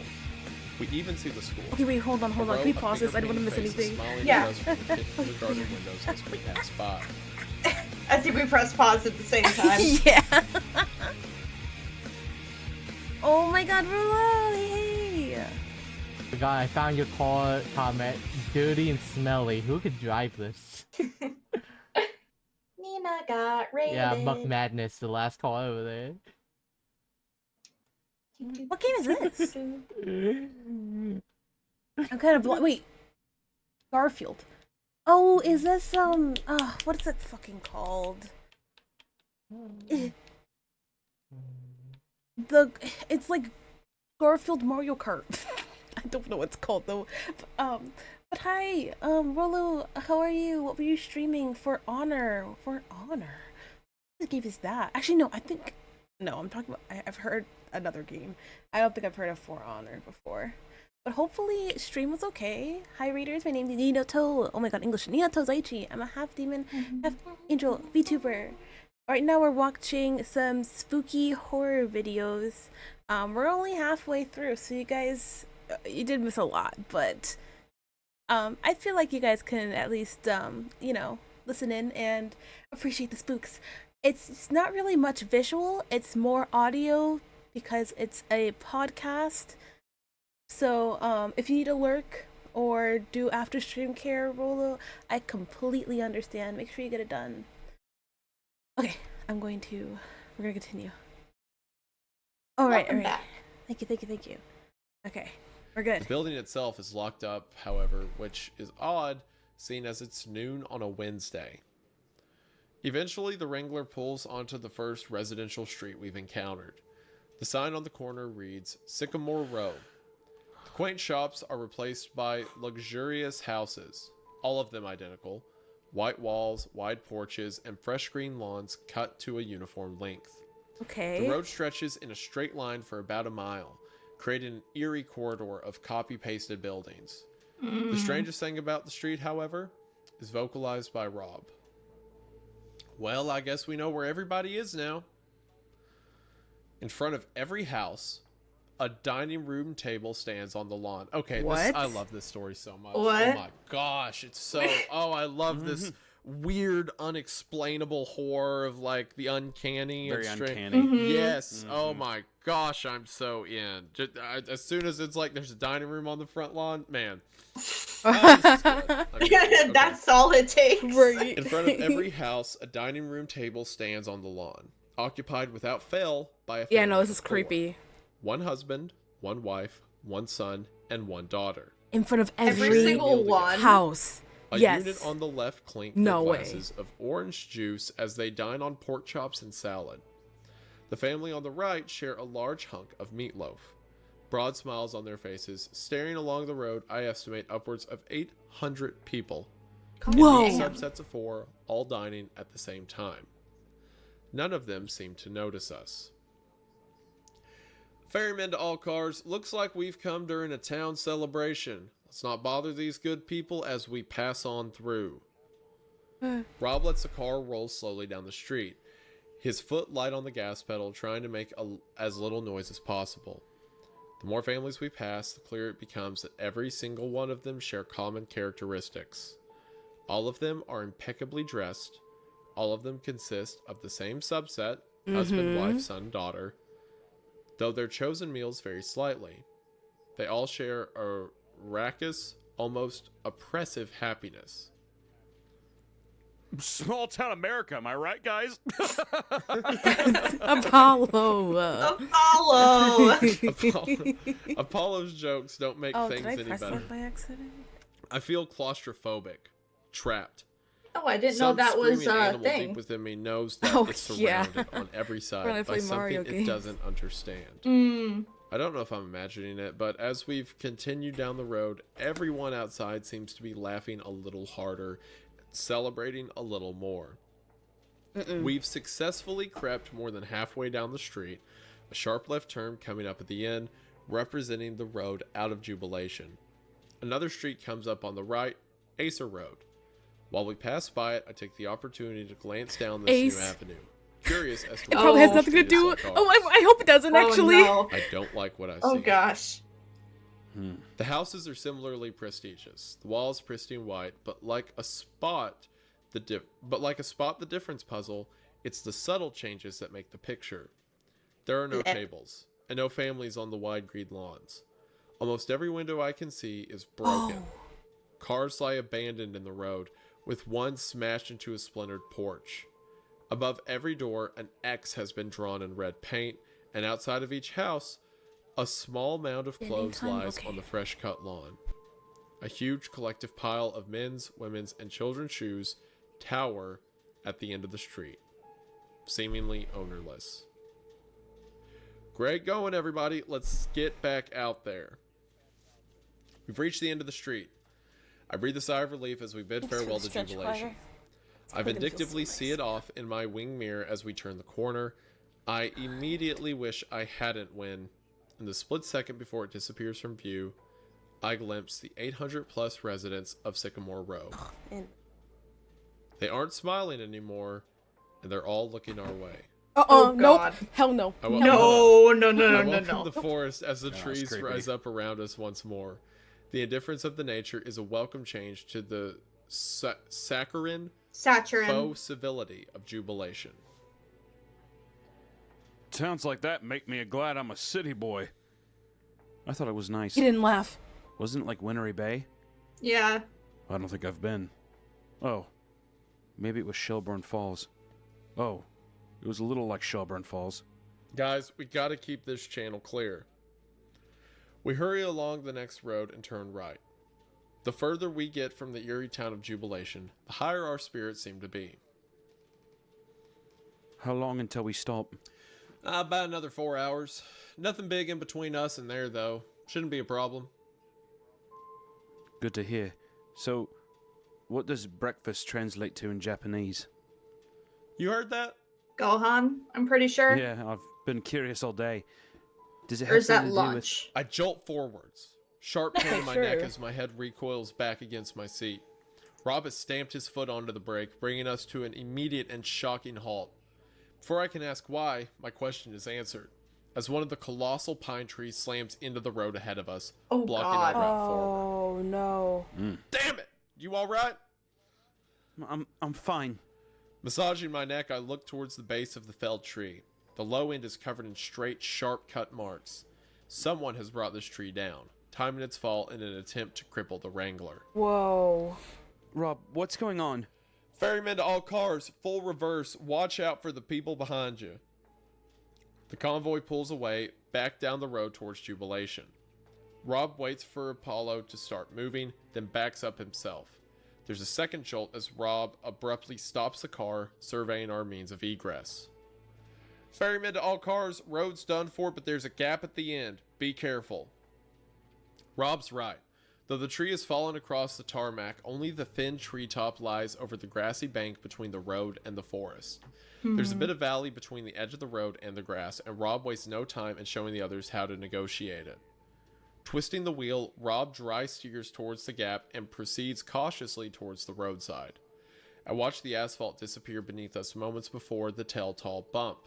We even see the school. Okay, wait, hold on. A Can row we of pause this? I don't want to miss finger-painted faces anything. smiling Yeah. at us from the tintly garden windows as we pass by. I think we press pause at the same time. Yeah. Oh my god, Rulo! Hey! God, I found your car comment dirty and smelly. Who could drive this? Nina got raided. Yeah, Muck Madness, the last car over there. What game is this? I'm kind of wait. Garfield. Oh, is this what is it fucking called? It's like Garfield Mario Kart. I don't know what it's called though. But hi, Rolo, how are you? What were you streaming for Honor? For Honor? What game is that? Actually, no, I'm talking about. I've heard another game. I don't think I've heard of For Honor before. But hopefully, stream was okay. Hi, readers. My name is Ninato. Oh my god, English. Ninato Zaichi. I'm a half demon, half angel VTuber. Right now, we're watching some spooky horror videos. We're only halfway through, so you guys, you did miss a lot, but I feel like you guys can at least, listen in and appreciate the spooks. It's not really much visual. It's more audio because it's a podcast. So if you need to lurk or do after stream care, Rolo, I completely understand. Make sure you get it done. Okay, we're gonna continue. All right. Welcome back. Thank you. Okay, we're good. The building itself is locked up, however, which is odd, seeing as it's noon on a Wednesday. Eventually, the Wrangler pulls onto the first residential street we've encountered. The sign on the corner reads, Sycamore Row. The quaint shops are replaced by luxurious houses, all of them identical. White walls, wide porches, and fresh green lawns cut to a uniform length. Okay. The road stretches in a straight line for about a mile, creating an eerie corridor of copy-pasted buildings. The strangest thing about the street, however, is vocalized by Rob. Well, I guess we know where everybody is now. In front of every house, a dining room table stands on the lawn. Okay, What? I love this story so much. What? Oh my gosh, it's so... Oh, I love this weird, unexplainable horror of, like, the uncanny. Very and strange. uncanny. Yes. Oh my gosh, I'm so in. As soon as it's like there's a dining room on the front lawn, man. Oh, this is good. I mean, okay. That's all it takes. Right. In front of every house, a dining room table stands on the lawn, occupied without fail by a family Yeah, no, this of is 4. creepy. One husband, one wife, one son, and one daughter. In front of Every every single one. house. A Yes. unit on the left clink No their way. glasses of orange juice as they dine on pork chops and salad. The family on the right share a large hunk of meatloaf. Broad smiles on their faces, staring along the road. I estimate upwards of 800 people. Whoa. In subsets of 4, all dining at the same time. None of them seem to notice us. Ferryman to all cars, looks like we've come during a town celebration. Let's not bother these good people as we pass on through. Rob lets the car roll slowly down the street, his foot light on the gas pedal, trying to make as little noise as possible. The more families we pass, the clearer it becomes that every single one of them share common characteristics. All of them are impeccably dressed. All of them consist of the same subset, husband, wife, son, daughter, though their chosen meals vary slightly. They all share a raucous, almost oppressive happiness. Small town America, am I right, guys? Apollo. Apollo. Apollo's jokes don't make Oh, things did I any press better. that by accident? I feel claustrophobic, trapped. Oh, I didn't know Some that was screaming a animal thing. deep within me knows that Oh, it's yeah. surrounded on every When I side by play something Mario it games. doesn't understand. Mm. I don't know if I'm imagining it, but as we've continued down the road, everyone outside seems to be laughing a little harder, celebrating a little more. We've successfully crept more than halfway down the street, a sharp left turn coming up at the end, representing the road out of Jubilation. Another street comes up on the right, Acer Road. While we pass by it, I take the opportunity to glance down this Ace. new avenue, curious as to It why probably the has nothing to street is do. like ours. Oh, I hope it doesn't actually. Oh, no. I don't like what I see. Oh gosh. The houses are similarly prestigious. The walls pristine white, but like a spot the difference puzzle, it's the subtle changes that make the picture. There are no Blech. tables and no families on the wide green lawns. Almost every window I can see is broken. Cars lie abandoned in the road, with one smashed into a splintered porch. Above every door, an X has been drawn in red paint, and outside of each house, a small mound of clothes time, lies okay. on the fresh-cut lawn. A huge collective pile of men's, women's, and children's shoes tower at the end of the street, seemingly ownerless. Great going, everybody. Let's get back out there. We've reached the end of the street. I breathe a sigh of relief as we bid farewell to Jubilation. I vindictively see it off in my wing mirror as we turn the corner. I immediately wish I hadn't when, in the split second before it disappears from view, I glimpse the 800 plus residents of Sycamore Row. They aren't smiling anymore, and they're all looking our way. Oh, nope. God. Hell no. I wa- No, no, no, I no, no, welcome no. the forest as the it's trees creepy. rise up around us once more. The indifference of the nature is a welcome change to the saccharine Saturin. faux civility of Jubilation. Towns like that make me glad I'm a city boy. I thought it was nice. He didn't laugh. Wasn't it like Wintery Bay? Yeah. I don't think I've been. Oh, maybe it was Shelburne Falls. Oh, it was a little like Shelburne Falls. Guys, we gotta keep this channel clear. We hurry along the next road and turn right. The further we get from the eerie town of Jubilation, the higher our spirits seem to be. How long until we stop? About another 4 hours. Nothing big in between us and there, though. Shouldn't be a problem. Good to hear. So, what does breakfast translate to in Japanese? You heard that? Gohan, I'm pretty sure. Yeah, I've been curious all day. Does it Or have is that something to do with... lunch? I jolt forwards, sharp pain in my Sure. neck as my head recoils back against my seat. Rob has stamped his foot onto the brake, bringing us to an immediate and shocking halt. Before I can ask why, my question is answered, as one of the colossal pine trees slams into the road ahead of us, Oh, blocking God. our route forward. Oh no. Damn it! You alright? I'm fine. Massaging my neck, I look towards the base of the felled tree. The low end is covered in straight, sharp-cut marks. Someone has brought this tree down, timing its fall in an attempt to cripple the Wrangler. Whoa. Rob, what's going on? Ferryman to all cars, full reverse, watch out for the people behind you. The convoy pulls away, back down the road towards Jubilation. Rob waits for Apollo to start moving, then backs up himself. There's a second jolt as Rob abruptly stops the car, surveying our means of egress. Ferryman to all cars, road's done for, but there's a gap at the end. Be careful. Rob's right. Though the tree has fallen across the tarmac, only the thin treetop lies over the grassy bank between the road and the forest. There's a bit of valley between the edge of the road and the grass, and Rob wastes no time in showing the others how to negotiate it. Twisting the wheel, Rob dry steers towards the gap and proceeds cautiously towards the roadside. I watch the asphalt disappear beneath us moments before the telltale bump.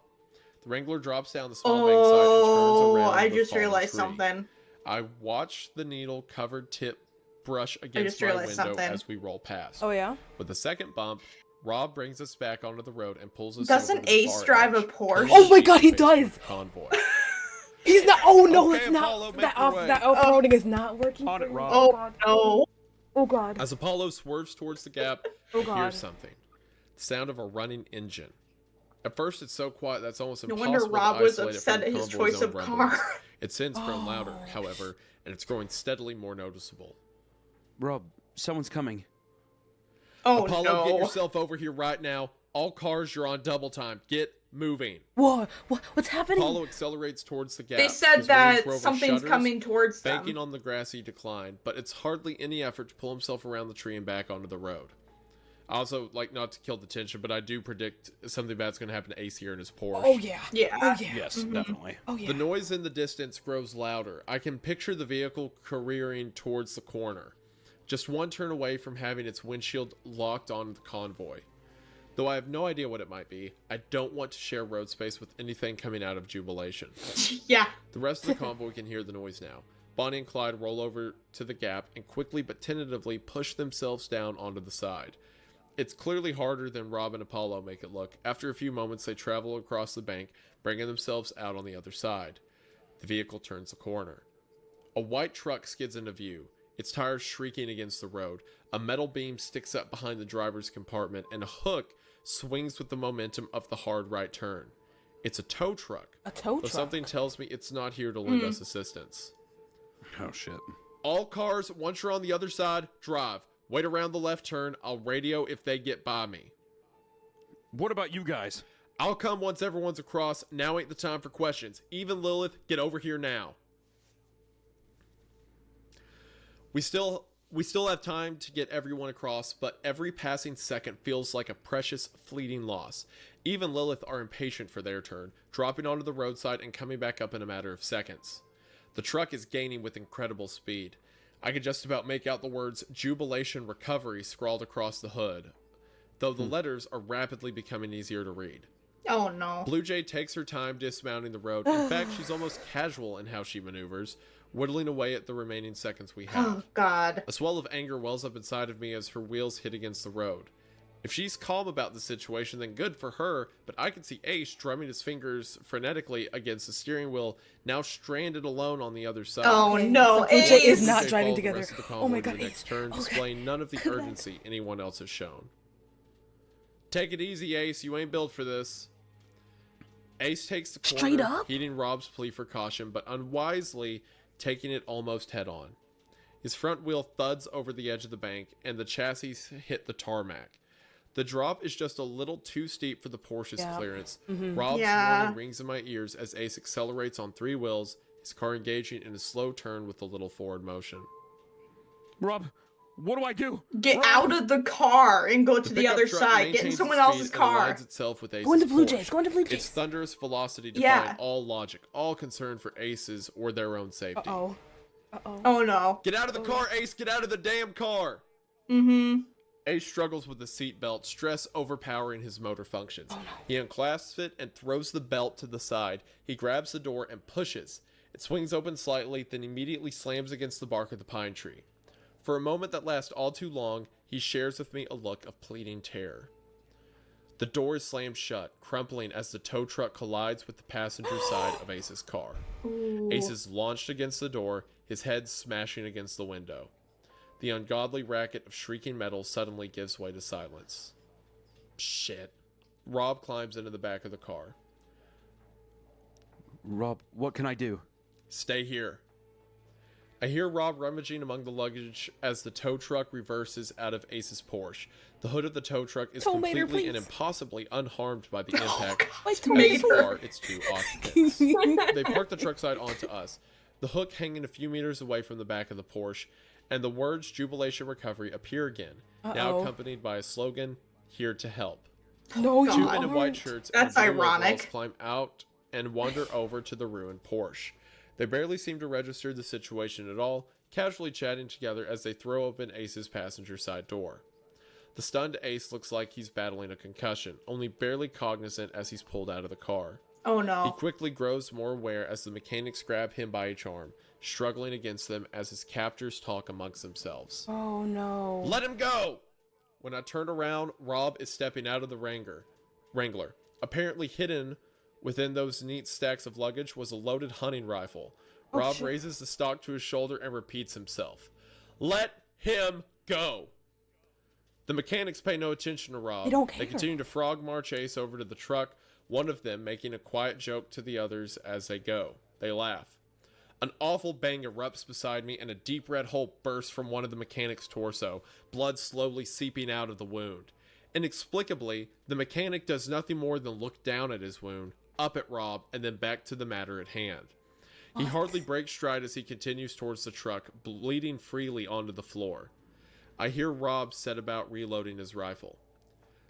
The Wrangler drops down the small bank side and turns Oh, around I the just fallen realized tree. something. I watch the needle-covered tip brush just against my realized window something. as we roll past. Oh yeah. With the second bump, Rob brings us back onto the road and pulls us Doesn't over to the Ace far drive a edge, Porsche? turning Oh my the God, he sheep facing does! the Convoy. He's not. Oh no, Okay, it's Apollo, not. make That your off. way. That off-roading is not working. On for it, me. Rob. Oh, God. no. Oh God. As Apollo swerves towards the gap, Oh I hear God. something. The sound of a running engine. At first, it's so quiet that's almost No impossible wonder Rob to was isolate it upset from at the his convoy's choice own of rumblings. car. It's since grown Oh. louder, however, and it's growing steadily more noticeable. Rob, someone's coming. Oh, Apollo, no. get yourself over here right now. All cars, you're on double time. Get moving. Whoa. What's happening? Apollo accelerates towards the gap. They said His Range that Rover something's shudders, coming towards banking them. on the grassy decline, but it's hardly any effort to pull himself around the tree and back onto the road. I also like not to kill the tension, but I do predict something bad's going to happen to Ace here in his Porsche. Oh yeah. Yeah. Oh yeah. Yes, definitely. Oh yeah. The noise in the distance grows louder. I can picture the vehicle careering towards the corner, just one turn away from having its windshield locked on the convoy. Though I have no idea what it might be, I don't want to share road space with anything coming out of Jubilation. Yeah. The rest of the convoy can hear the noise now. Bonnie and Clyde roll over to the gap and quickly but tentatively push themselves down onto the side. It's clearly harder than Rob and Apollo make it look. After a few moments, they travel across the bank, bringing themselves out on the other side. The vehicle turns the corner. A white truck skids into view, its tires shrieking against the road. A metal beam sticks up behind the driver's compartment, and a hook swings with the momentum of the hard right turn. It's a tow truck. A tow But truck. something tells me it's not here to lend us assistance. Oh shit. All cars, once you're on the other side, drive. Wait around the left turn. I'll radio if they get by me. What about you guys? I'll come once everyone's across. Now ain't the time for questions. Even Lilith, get over here now. We still have time to get everyone across, but every passing second feels like a precious, fleeting loss. Even Lilith are impatient for their turn, dropping onto the roadside and coming back up in a matter of seconds. The truck is gaining with incredible speed. I could just about make out the words Jubilation Recovery scrawled across the hood, though the letters are rapidly becoming easier to read. Oh, no. Blue Jay takes her time dismounting the road. In fact, she's almost casual in how she maneuvers, whittling away at the remaining seconds we have. Oh, God. A swell of anger wells up inside of me as her wheels hit against the road. If she's calm about the situation, then good for her, but I can see Ace drumming his fingers frenetically against the steering wheel, now stranded alone on the other side. Oh, no. Blue Jay is Ace. not They driving follow the together. rest of the Oh my convoy to God, the next Ace. turn, Okay. displaying none of the urgency anyone else has shown. Take it easy, Ace. You ain't built for this. Ace takes the corner, Straight up? heeding Rob's plea for caution, but unwisely taking it almost head on. His front wheel thuds over the edge of the bank, and the chassis hit the tarmac. The drop is just a little too steep for the Porsche's Yeah. clearance. Rob's Yeah. warning rings in my ears as Ace accelerates on three wheels, his car engaging in a slow turn with a little forward motion. Rob, What do I do? Get Rob! out of the car and go to the pickup other truck side. Get in maintains someone its else's speed and car. aligns itself with Ace's Go into Blue Porsche. Jays. Go into Blue Its Jays. thunderous velocity Yeah. defied all logic, all concern for Ace's or their own safety. Uh-oh. Uh-oh. Oh no. Get out of the car, Ace! Get out of the damn car! Mm-hmm. Ace struggles with the seatbelt, stress overpowering his motor functions. He unclasps it and throws the belt to the side. He grabs the door and pushes. It swings open slightly, then immediately slams against the bark of the pine tree. For a moment that lasts all too long, he shares with me a look of pleading terror. The door is slammed shut, crumpling as the tow truck collides with the passenger side of Ace's car. Ace is launched against the door, his head smashing against the window. The ungodly racket of shrieking metal suddenly gives way to silence. Shit. Rob climbs into the back of the car. Rob, what can I do? Stay here. I hear Rob rummaging among the luggage as the tow truck reverses out of Ace's Porsche. The hood of the tow truck is Tomato, completely and please. impossibly unharmed by the impact Wait, to tomato, Ace's please. car, its two occupants. They park the truck side onto us, the hook hanging a few meters away from the back of the Porsche, and the words Jubilation Recovery appear again, now Uh-oh. accompanied by a slogan, Here to Help. No, God. you Two men in white aren't. shirts That's and blue ironic. overalls climb out and wander over to the ruined Porsche. They barely seem to register the situation at all, casually chatting together as they throw open Ace's passenger side door. The stunned Ace looks like he's battling a concussion, only barely cognizant as he's pulled out of the car. Oh He no. quickly grows more aware as the mechanics grab him by each arm, struggling against them as his captors talk amongst themselves. Oh no. Let him go! When I turn around, Rob is stepping out of the Wrangler. Apparently hidden within those neat stacks of luggage was a loaded hunting rifle. Rob shit. raises the stock to his shoulder and repeats himself. Let him go! The mechanics pay no attention to Rob. They don't care. They continue to frog march Ace over to the truck, one of them making a quiet joke to the others as they go. They laugh. An awful bang erupts beside me, and a deep red hole bursts from one of the mechanic's torso, blood slowly seeping out of the wound. Inexplicably, the mechanic does nothing more than look down at his wound, up at Rob, and then back to the matter at hand. He hardly breaks stride as he continues towards the truck, bleeding freely onto the floor. I hear Rob set about reloading his rifle.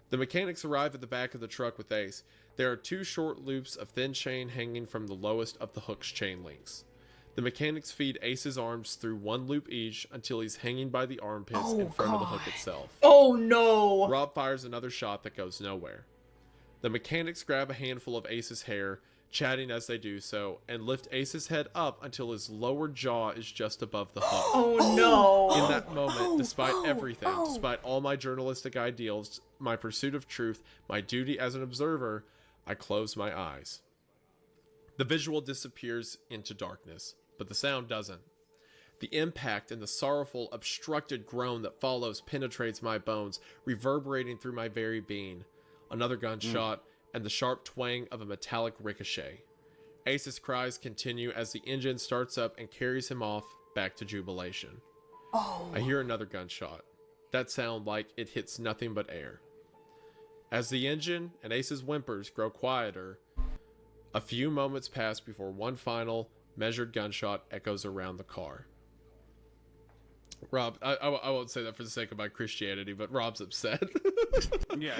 The mechanics arrive at the back of the truck with Ace. There are two short loops of thin chain hanging from the lowest of the hook's chain links. The mechanics feed Ace's arms through one loop each until he's hanging by the armpits in front of the hook itself. Oh no. Rob fires another shot that goes nowhere. The mechanics grab a handful of Ace's hair, chatting as they do so, and lift Ace's head up until his lower jaw is just above the hook. Oh no. In that moment, despite everything, despite all my journalistic ideals, my pursuit of truth, my duty as an observer, I close my eyes. The visual disappears into darkness, but the sound doesn't. The impact and the sorrowful, obstructed groan that follows penetrates my bones, reverberating through my very being. Another gunshot, and the sharp twang of a metallic ricochet. Ace's cries continue as the engine starts up and carries him off back to Jubilation. I hear another gunshot. That sound like it hits nothing but air. As the engine and Ace's whimpers grow quieter, a few moments pass before one final, measured gunshot echoes around the car. Rob, I won't say that for the sake of my Christianity, but Rob's upset. Yeah.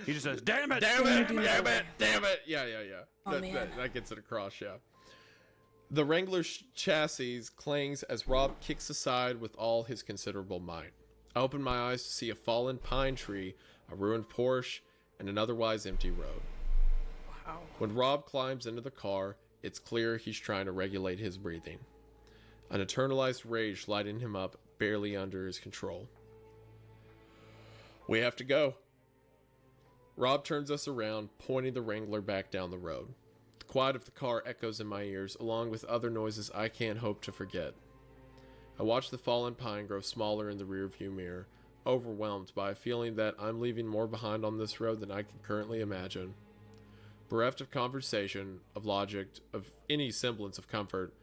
He just says, "Damn it! Damn it! Damn it! Damn it!" Yeah. Oh, man. That gets it across, yeah. The Wrangler chassis clings as Rob kicks aside with all his considerable might. I open my eyes to see a fallen pine tree, a ruined Porsche, and an otherwise empty road. Wow. When Rob climbs into the car, it's clear he's trying to regulate his breathing. An internalized rage lighting him up, barely under his control. We have to go. Rob turns us around, pointing the Wrangler back down the road. The quiet of the car echoes in my ears, along with other noises I can't hope to forget. I watch the fallen pine grow smaller in the rearview mirror, overwhelmed by a feeling that I'm leaving more behind on this road than I can currently imagine. Bereft of conversation, of logic, of any semblance of comfort,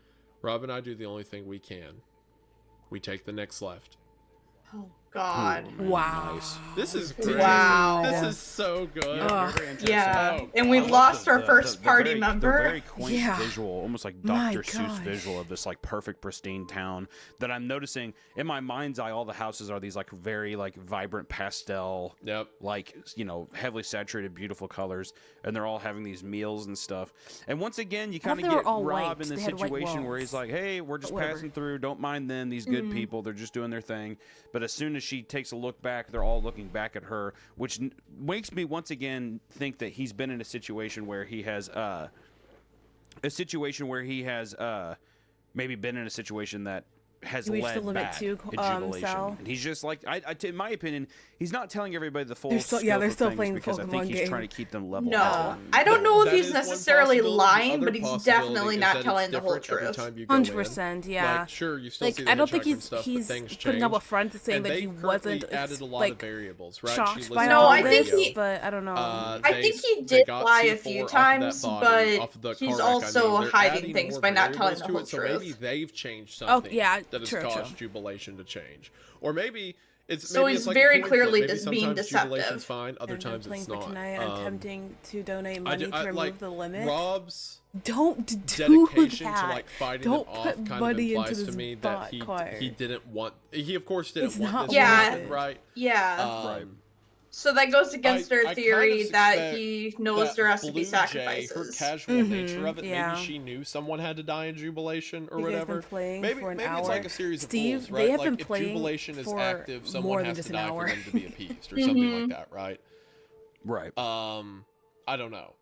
Rob and I do the only thing we can. We take the next left. Oh god. Ooh, man, Wow. Nice. This is Dude. great. Wow. This is so good. Ugh. Very interesting. Yeah, Oh, and we I love lost the- our the- first the party very, member. The very quaint Yeah. visual, almost like My Dr. Seuss gosh. visual of this like perfect pristine town that I'm noticing in my mind's eye. All the houses are these like very like vibrant pastel, Yep. like heavily saturated, beautiful colors, and they're all having these meals and stuff. And once again, you I thought kind they of were get all Rob white. in the They had white situation where walls. he's like, "Hey, we're just whatever. passing through. Don't mind them. These good Mm-hmm. people. They're just doing their thing." But as soon as she takes a look back, they're all looking back at her, which makes me once again think that he's been in a situation where he has maybe been in a situation that has You reached led the limit back too, to Jubilation. Sal? And he's just like, in my opinion, he's not telling everybody the full They're still- scope yeah, they're of still things playing the because I think Pokemon he's game. trying to keep them level. No, headed. I don't know if That he's is one necessarily possibility. lying, Other but he's possibility definitely is not that it's telling the whole different every truth. time you go in. 100%, yeah. Like, sure, you still Like, see the I don't think Hitchhiker he's stuff, but things putting up a change. front saying And that he they've currently wasn't added a lot like of variables, right? shocked She by listened No, all I to the think this, he- but I don't know. I think he they did got lie a C4 few off of that times, body, but off of the he's car wreck. also they're hiding adding things more by not telling variables the to whole it, so truth. maybe they've changed Oh, something yeah, that has true, caused true. Jubilation to change. Or maybe it's So maybe he's it's like very a coin clearly flip. Maybe just being sometimes Jubilation's deceptive. fine, other And I'm times playing it's for not. tonight. I'm attempting to donate money to remove like, the limit. Rob's Don't do dedication that. to like fighting Don't them off put kind of money into implies to this me that bot he choir. didn't want he of course didn't It's want not this worth to happen, it. right? Yeah. Right. So that goes against I their kind theory of that suspect he knows that there has to be Blue Jay, her sacrifices. casual nature of it, yeah. maybe she knew someone had to die in Jubilation or You guys whatever. been playing maybe for an maybe hour. it's like a series Steve, of rules, they right? have Like been if playing Jubilation is for active, more someone than has just to an die hour. for them to be appeased or something like that, right? Right. I don't know,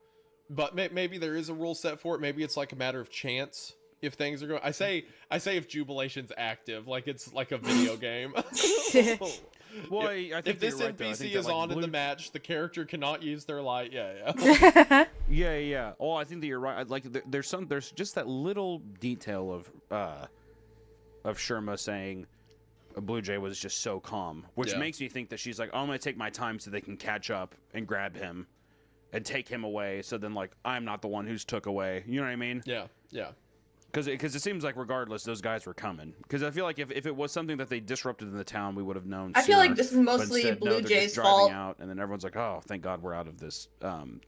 but maybe there is a rule set for it. Maybe it's like a matter of chance if things are going. I say if Jubilation's active, like it's like a video game. Well, I think If this you're right, though. I NPC think that, is like, on in the Blue- match, the character cannot use their light. Yeah. Yeah. Oh, I think that you're right. Like, there's just that little detail of Sherma saying Blue Jay was just so calm, which Yeah. makes me think that she's like, oh, I'm gonna take my time so they can catch up and grab him and take him away. So then, like, I'm not the one who's took away. You know what I mean? Yeah. Because it seems like regardless, those guys were coming. Because I feel like if it was something that they disrupted in the town, we would have known. I feel like sooner. this is But mostly instead, Blue no, they're just Jay's driving fault. out, and then everyone's like, "Oh, thank God we're out of this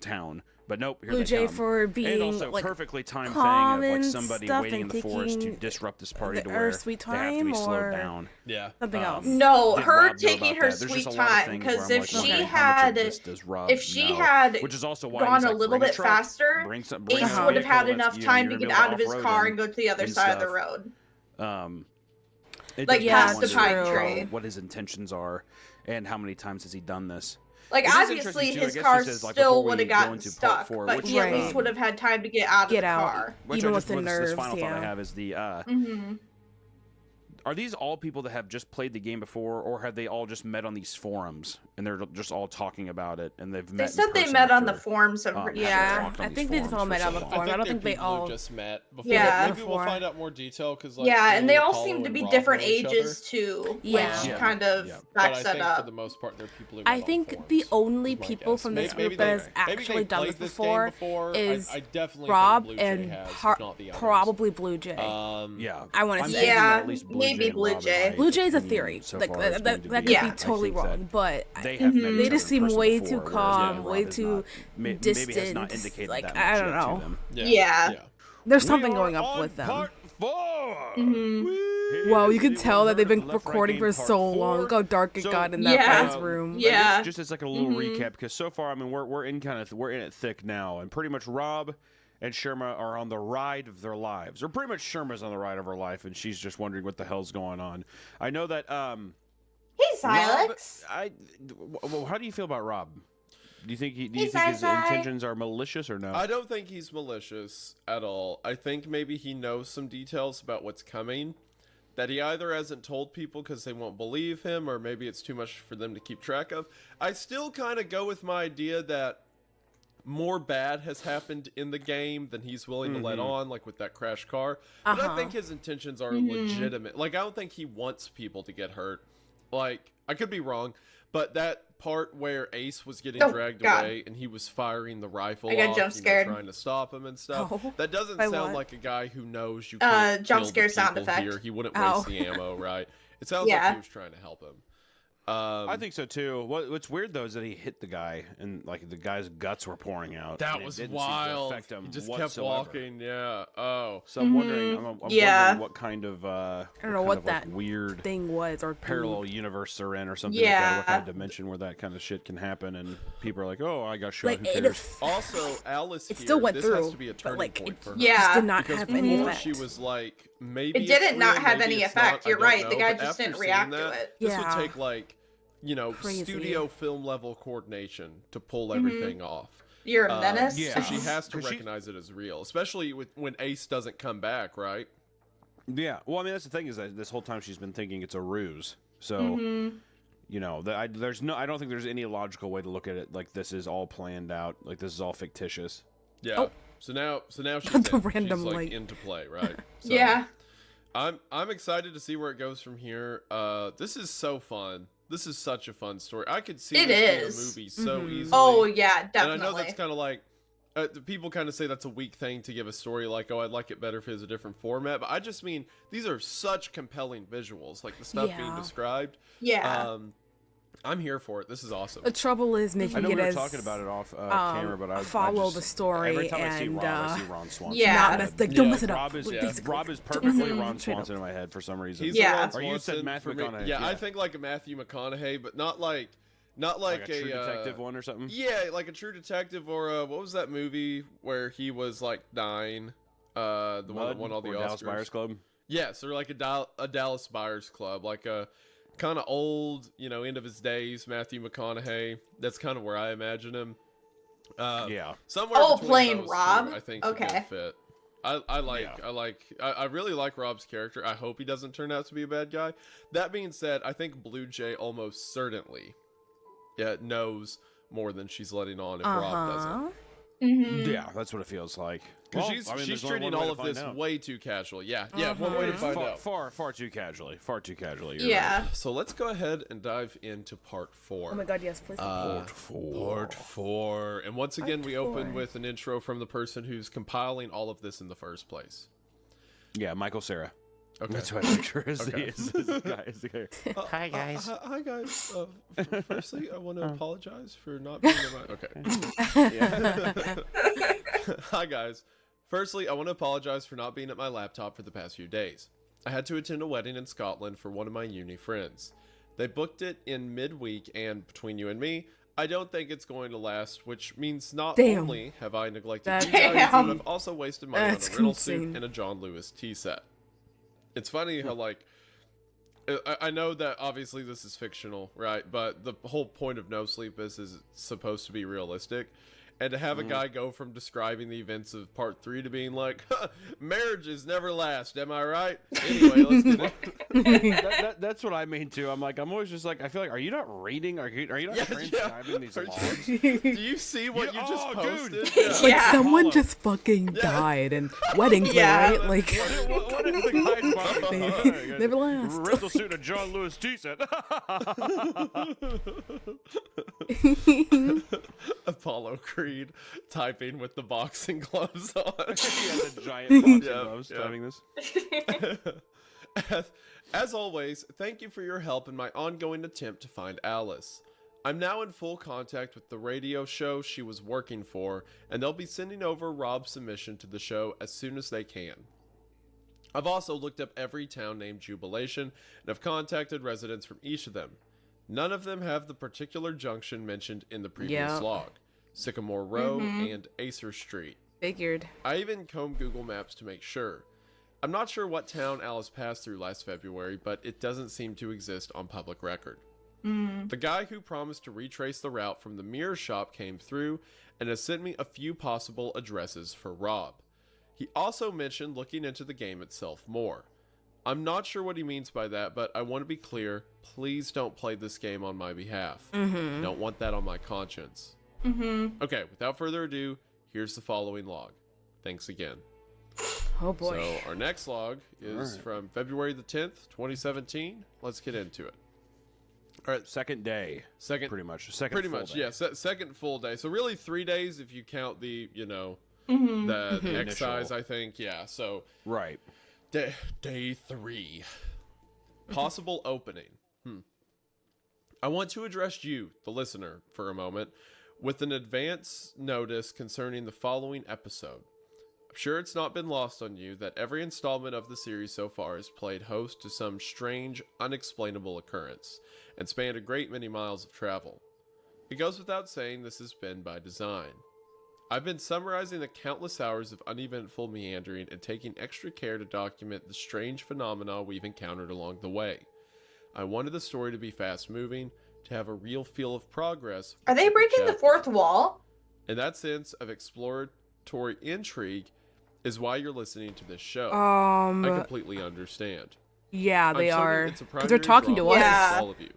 town." But nope, here Blue they Jay come. for and being, also like, perfectly timed calm thing of like and somebody stuff waiting in and the forest to taking disrupt this party the to where sweet they have to be time, slowed or- down. Yeah. Something else. No, Did her Rob know taking about her that? There's sweet just a lot of time, things because where I'm if like, she wondering how much had, of this does Rob if she know? had Which is also why gone he's a like, little "Bring bit truck, faster, bring Ace a would have vehicle, had let's- enough you know, time you're to get gonna be out of his off-roading car and go to the other and side of the stuff." road. It Like, does make past me the wonder, pine tree. what his intentions are and how many times has he done this. Like, It is obviously, interesting, too. I his guess car she says, like, still before would we have go gotten into part stuck, 4, but which he at is, least would have had time to get out of Get the out. car. Which Even I with just, the this nerves, final thought I yeah. have is the Mm-hmm. are these all people that have just played the game before, or have they all just met on these forums and they're just all talking about it and they've met? They in said they person met on the after, forums, I'm pretty Yeah, sure. walked on I these think they just forums all for met so on the long. forum. I don't they're think they people who all. just met before. Yeah. Maybe we'll find out more detail because like Yeah, and they all Apollo seem to and be Rob different know each other. ages too, Yeah. which Yeah. kind of Yeah. But I backs think that for up. the most part, they're people who I met on think forums, the only is my people guess. from this Maybe group that has maybe actually they've done played this game before I is definitely think Rob Blue Jay and has, if not the others. probably Blue Jay. Yeah, I wanna I'm say. thinking that Yeah, at least Blue maybe Jay and Blue Rob, in Jay. my Blue Jay is a opinion, theory. so Like far, is that going to could be- Yeah. be I totally think that wrong, but They have met Mhm. each they other just in seem person way before, too whereas, calm, Rob way is too not- maybe has not distant. indicated Like, that I much don't yet to know. them. Yeah. There's We something are going up on with them. Part 4. Wow, you can tell that they've been Left Right recording Game for Part so long. 4. Look how dark it So, got in that Yeah. guy's room. I guess Yeah. just as like a little recap, because so far, I mean, we're in it thick now, and pretty much Rob and Sherma are on the ride of their lives, or pretty much Sherma's on the ride of her life, and she's just wondering what the hell's going on. I know that Hey, Rob, Silex. well, how do you feel about Rob? Do you think Hey, his Sai-Sai. intentions are malicious or no? I don't think he's malicious at all. I think maybe he knows some details about what's coming that he either hasn't told people because they won't believe him, or maybe it's too much for them to keep track of. I still kind of go with my idea that more bad has happened in the game than he's willing to let on, like with that crash car. But I think his intentions are legitimate. Like, I don't think he wants people to get hurt. Like, I could be wrong, but that part where Ace was getting Oh, dragged God. away and he was firing the rifle I got off, jump scared. trying to stop him and stuff. Oh, that doesn't by sound what? like a guy who knows you can't Jump kill scare the sound people effect. here. He wouldn't Ow. waste the ammo, right? It sounds like Yeah. he was trying to help him. I think so too. What's weird though is that he hit the guy, and like the guy's guts were pouring out. That and it was didn't seem to wild. affect him He just whatsoever. kept walking. Yeah. Oh. So I'm wondering. I'm Yeah. wondering what kind of I don't know what that weird thing was or parallel universe they're in or something like that. What kind of Yeah. dimension where that kind of shit can happen, and people are like, "Oh, I got shot. like Who it, cares?" Also, Alice it here, still went this through, has to be a turning but like point it for her. Yeah. just did not Because have before any effect. she was like, maybe It didn't it's not real, have maybe any it's effect. not, You're I don't right. The know. guy But just after didn't seeing react that, to it. This Yeah. would take like, Crazy. studio film level coordination to pull everything off. You're a menace. yeah. So she has to 'Cause she- recognize it as real, especially when Ace doesn't come back, right? Yeah. Well, I mean, that's the thing is that this whole time she's been thinking it's a ruse. So, you know, I don't think there's any logical way to look at it like this is all planned out, like this is all fictitious. Yeah. Oh. So now she's That's a in. random she's like light. into play, right? So, Yeah. I'm excited to see where it goes from here. This is so fun. This is such a fun story. I could see It this is. being a movie so easily. Oh yeah, And definitely. I know that's kind of like people kind of say that's a weak thing to give a story like, oh, I'd like it better if it was a different format. But I just mean these are such compelling visuals, like the stuff being Yeah. described. Yeah. I'm here for it. This is awesome. The trouble is I making know it we were as talking about it off camera, but I follow just, the story every time I see and, Rob, I see Ron Swanson. Yeah. not mess, like don't mess it up. Rob is, like, basically. Rob is perfectly Ron Straight up. Swanson in my head for some reason. He's Yeah. the Ron Or you said Swanson Matthew for me. McConaughey, Yeah, I yeah. think like a Matthew McConaughey, but not like like a True Detective one or something. Yeah, like a True Detective or what was that movie where he was like 9? The one that won all the or Oscars. Dallas Buyers Club. Yes, or like a Dallas Buyers Club, like a kind of old, end of his days Matthew McConaughey. That's kind of where I imagine him. Yeah. Somewhere Oh, between playing those two, Rob? I think is a Okay. good fit. I really like Rob's character. I hope he doesn't turn out to be a bad guy. That being said, I think Blue Jay almost certainly knows more than she's letting on if Rob doesn't. Yeah, that's what it feels like. Because Well, she's I mean, there's only treating one way all to of find this out. way too casual. Yeah, one way to find out. Far too casually. Far too casually. You're Yeah. So let's go ahead and dive into part 4. Oh my god, yes, please. right. Part 4. Part 4. And once again, we Part open 4. with an intro from the person who's compiling all of this in the first place. Yeah, Michael Cera. Okay. That's what I picture is Okay. the guy. Is the guy. Hi guys. Hi guys. Firstly, I want to apologize for not being in my. Okay. Hi guys. Firstly, I want to apologize for not being at my laptop for the past few days. I had to attend a wedding in Scotland for one of my uni friends. They booked it in midweek, and between you and me, I don't think it's going to last, which means not Damn. only have I neglected That- you guys, but Damn. I've also wasted money on That's a rental suit insane. and a John Lewis tea set. It's funny how, like, I know that obviously this is fictional, right? But the whole point of No Sleep is it's supposed to be realistic. And to have a guy go from describing the events of part 3 to being like, marriages never last, am I right? Anyway, let's get it. That's what I mean too. I'm always just like, I feel like, are you not reading? Are you not Yeah, transcribing these Are you- logs? Do you see what Yeah, you just oh, posted? dude. Yeah. Like Yeah. someone Follow. just fucking died and weddings, Yeah. right? Like What if the guy's buying? never last. Rental suit and John Lewis tea set. Apollo Creed typing with the boxing gloves on. He has a giant boxing Yeah, gloves yeah. timing this. As always, thank you for your help in my ongoing attempt to find Alice. I'm now in full contact with the radio show she was working for, and they'll be sending over Rob's submission to the show as soon as they can. I've also looked up every town named Jubilation and have contacted residents from each of them. None of them have the particular junction mentioned in the previous Yep. log, Sycamore Row and Acer Street. Figured. I even combed Google Maps to make sure. I'm not sure what town Alice passed through last February, but it doesn't seem to exist on public record. The guy who promised to retrace the route from the mirror shop came through and has sent me a few possible addresses for Rob. He also mentioned looking into the game itself more. I'm not sure what he means by that, but I want to be clear, please don't play this game on my behalf. I don't want that on my conscience. Okay, without further ado, here's the following log. Thanks again. Oh boy. So our next log is from February the 10th, 2017. Let's get into it. All right, Second day, second, pretty much. Second pretty full much, day. yeah. Second full day. So really 3 days if you count the, the Initial. excise, I think. Yeah. So Right. day 3, possible opening. I want to address you, the listener, for a moment, with an advance notice concerning the following episode. I'm sure it's not been lost on you that every installment of the series so far has played host to some strange, unexplainable occurrence, and spanned a great many miles of travel. It goes without saying this has been by design. I've been summarizing the countless hours of uneventful meandering and taking extra care to document the strange phenomena we've encountered along the way. I wanted the story to be fast-moving, to have a real feel of progress. Are they breaking the fourth wall? And that sense of exploratory intrigue is why you're listening to this show. I completely understand. Yeah, they are. It's a Because they're primary talking to draw us. Yeah. for all of you.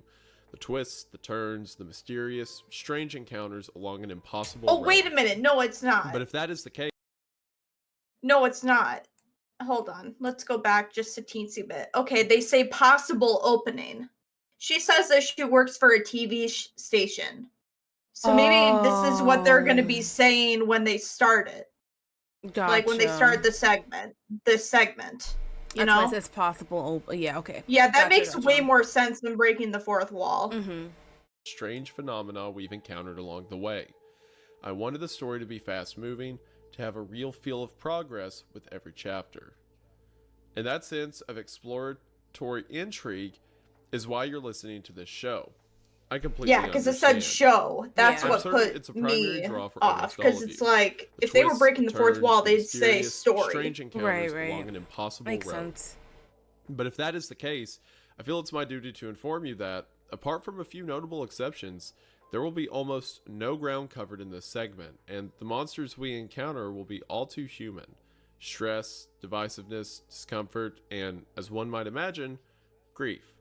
The twists, the turns, the mysterious, strange encounters along an impossible Oh, road. wait a minute. No, it's not. But if that is the case, No, it's not. Hold on. Let's go back just a teensy bit. Okay, they say possible opening. She says that she works for a TV station. So maybe this is what they're going to be saying when they start it. Gotcha. Like when they start this segment. You That's know? why it says possible. Yeah, okay. Yeah, that Gotcha, makes gotcha. way more sense than breaking the fourth wall. Mm-hmm. strange phenomena we've encountered along the way. I wanted the story to be fast-moving, to have a real feel of progress with every chapter. And that sense of exploratory intrigue is why you're listening to this show. I completely Yeah, because it said understand. show. That's Yeah. what I'm certain put it's a primary me draw for off. almost all Because of it's you. like, The if they were twists, breaking the fourth turns, wall, the they'd say mysterious, story. Strange encounters Right. along an impossible Makes road. sense. But if that is the case, I feel it's my duty to inform you that, apart from a few notable exceptions, there will be almost no ground covered in this segment, and the monsters we encounter will be all too human. Stress, divisiveness, discomfort, and, as one might imagine, grief.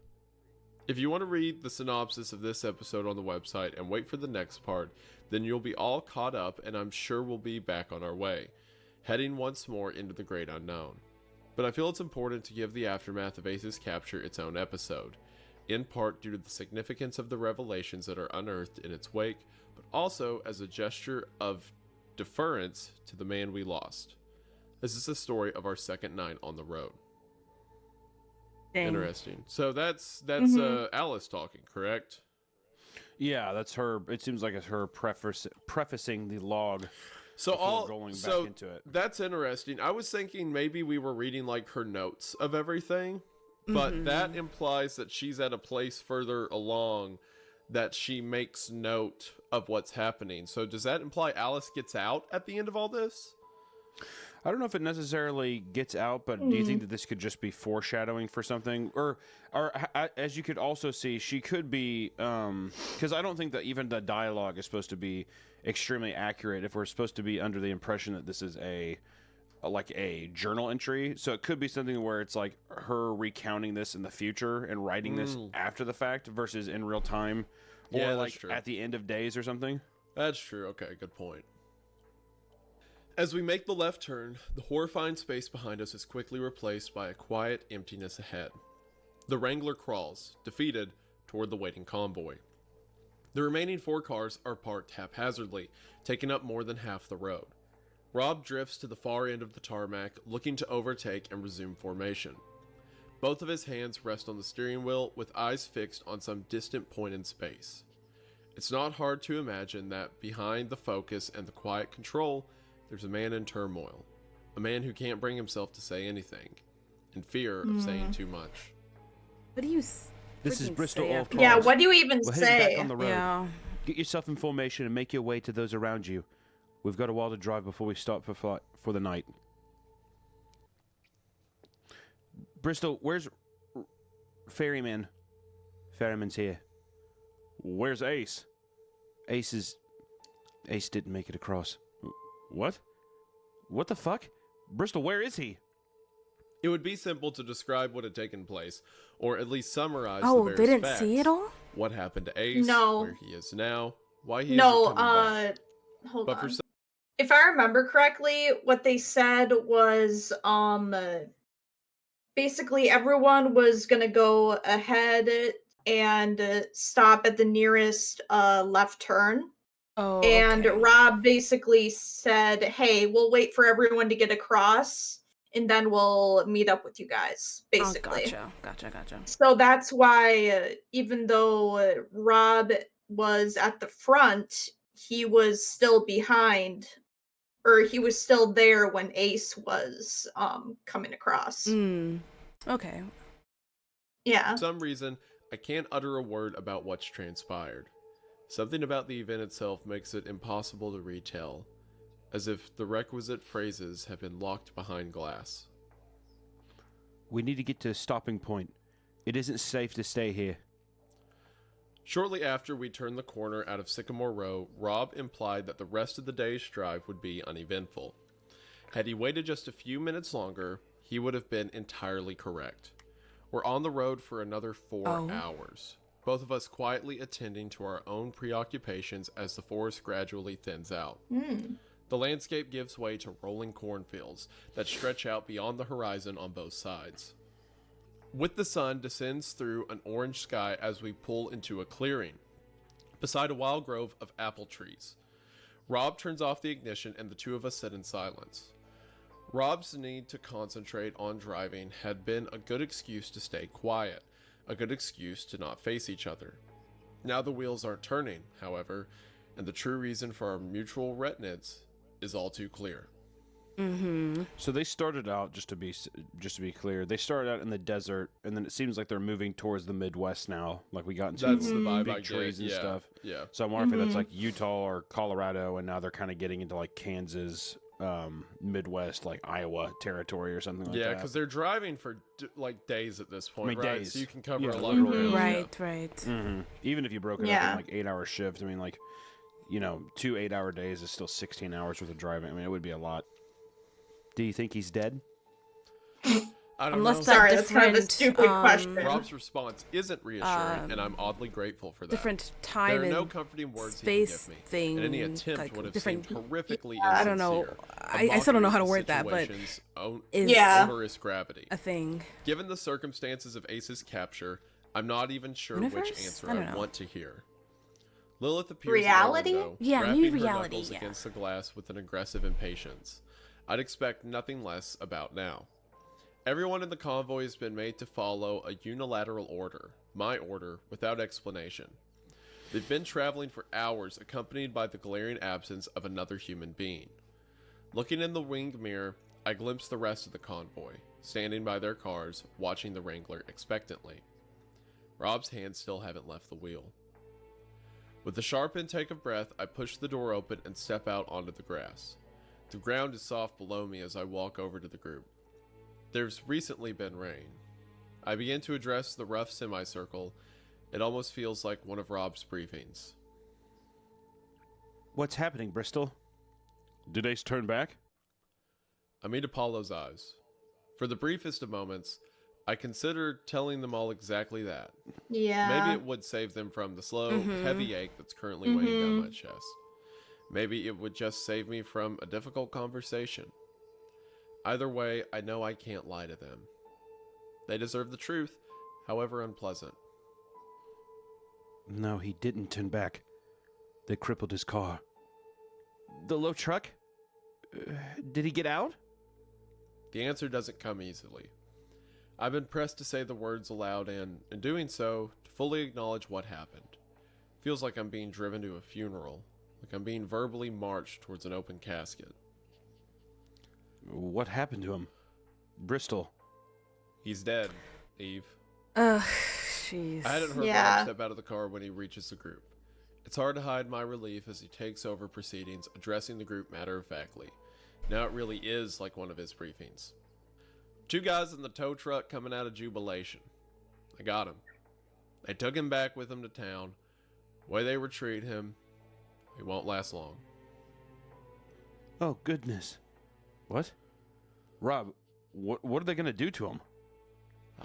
If you want to read the synopsis of this episode on the website and wait for the next part, then you'll be all caught up, and I'm sure we'll be back on our way, heading once more into the great unknown. But I feel it's important to give the aftermath of Ace's capture its own episode, in part due to the significance of the revelations that are unearthed in its wake, but also as a gesture of deference to the man we lost. This is the story of our second night on the road. Dang. Interesting. So that's Alice talking, correct? Yeah, that's her. It seems like it's her prefacing the log. So before rolling back into it. That's interesting. I was thinking maybe we were reading like her notes of everything, but that implies that she's at a place further along that she makes note of what's happening. So does that imply Alice gets out at the end of all this? I don't know if it necessarily gets out, but do you think that this could just be foreshadowing for something? Or as you could also see, she could be, because I don't think that even the dialogue is supposed to be extremely accurate if we're supposed to be under the impression that this is a journal entry. So it could be something where it's like her recounting this in the future and writing this after the fact versus in real time. Or Yeah, that's like true. at the end of days or something. That's true. Okay, good point. As we make the left turn, the horrifying space behind us is quickly replaced by a quiet emptiness ahead. The Wrangler crawls, defeated, toward the waiting convoy. The remaining 4 cars are parked haphazardly, taking up more than half the road. Rob drifts to the far end of the tarmac, looking to overtake and resume formation. Both of his hands rest on the steering wheel, with eyes fixed on some distant point in space. It's not hard to imagine that behind the focus and the quiet control, there's a man in turmoil. A man who can't bring himself to say anything, in fear of saying too much. What do you This is freaking Bristol say All after Cars. Yeah, what do you even We're heading say? back on the road. Yeah. Get yourself in formation and make your way to those around you. We've got a while to drive before we stop for the night. Bristol, where's Ferryman? Ferryman's here. Where's Ace? Ace didn't make it across. What? What the fuck? Bristol, where is he? It would be simple to describe what had taken place, or at least summarize Oh, the they various didn't see facts. it all? What happened to Ace, No. where he is now, why he No, isn't coming back. hold But on. for some, If I remember correctly, what they said was basically everyone was gonna go ahead and stop at the nearest left turn. Oh, And okay. Rob basically said, "Hey, we'll wait for everyone to get across, and then we'll meet up with you guys, Oh, basically. gotcha. So that's why, even though Rob was at the front, he was still behind, or he was still there when Ace was coming across. Okay. Yeah. For some reason, I can't utter a word about what's transpired. Something about the event itself makes it impossible to retell, as if the requisite phrases have been locked behind glass. We need to get to a stopping point. It isn't safe to stay here. Shortly after we turned the corner out of Sycamore Row, Rob implied that the rest of the day's drive would be uneventful. Had he waited just a few minutes longer, he would have been entirely correct. We're on the road for another 4 hours, both of us quietly attending to our own preoccupations as the forest gradually thins out. The landscape gives way to rolling cornfields that stretch out beyond the horizon on both sides. With the sun descends through an orange sky as we pull into a clearing, beside a wild grove of apple trees. Rob turns off the ignition and the two of us sit in silence. Rob's need to concentrate on driving had been a good excuse to stay quiet, a good excuse to not face each other. Now the wheels aren't turning, however, and the true reason for our mutual reticence is all too clear. So they started out, just to be clear, they started out in the desert, and then it seems like they're moving towards the Midwest now. Like we got into That's the vibe big I trees get. and stuff. Yeah. So I'm wondering if that's like Utah or Colorado, and now they're kind of getting into like Kansas, Midwest, like Iowa territory or something like that. Yeah, because they're driving for like days at this point, I mean, right? days. So you can cover Yeah, a lot of literally. ground. Right. Even if you broke it up Yeah. in like 8-hour shift, I mean, like, 2 8-hour days is still 16 hours worth of driving. I mean, it would be a lot. Do you think he's dead? I don't Unless know. that Sorry, that's kind of a different, stupid question. Rob's response isn't reassuring, and I'm oddly grateful for that. different There time are no and comforting words space he can give me, thing. and any attempt like would have different. seemed horrifically I don't know. insincere, a I still don't know how to mockery word of that, but situation's is Yeah. onerous gravity. a thing. Given the circumstances of Ace's capture, I'm not even sure which Universe? answer I don't I know. want to hear. Lilith appears Reality? in the window, Yeah, wrapping maybe her reality, knuckles yeah. against the glass with an aggressive impatience. I'd expect nothing less about now. Everyone in the convoy has been made to follow a unilateral order, my order, without explanation. They've been traveling for hours, accompanied by the glaring absence of another human being. Looking in the wing mirror, I glimpse the rest of the convoy, standing by their cars, watching the Wrangler expectantly. Rob's hands still haven't left the wheel. With a sharp intake of breath, I push the door open and step out onto the grass. The ground is soft below me as I walk over to the group. There's recently been rain. I begin to address the rough semicircle. It almost feels like one of Rob's briefings. What's happening, Bristol? Did Ace turn back? I meet Apollo's eyes. For the briefest of moments, I considered telling them all exactly that. Yeah. Maybe it would save them from the slow, heavy ache that's currently weighing down my chest. Maybe it would just save me from a difficult conversation. Either way, I know I can't lie to them. They deserve the truth, however unpleasant. No, he didn't turn back. They crippled his car. The low truck? Did he get out? The answer doesn't come easily. I've been pressed to say the words aloud and, in doing so, to fully acknowledge what happened. Feels like I'm being driven to a funeral, like I'm being verbally marched towards an open casket. What happened to him? Bristol. He's dead, Eve. Jeez. I hadn't heard Yeah. Rob step out of the car when he reaches the group. It's hard to hide my relief as he takes over proceedings, addressing the group matter-of-factly. Now it really is like one of his briefings. 2 guys in the tow truck coming out of Jubilation. I got him. They took him back with them to town. The way they retrieve him, he won't last long. Oh, goodness. What? Rob, what are they going to do to him?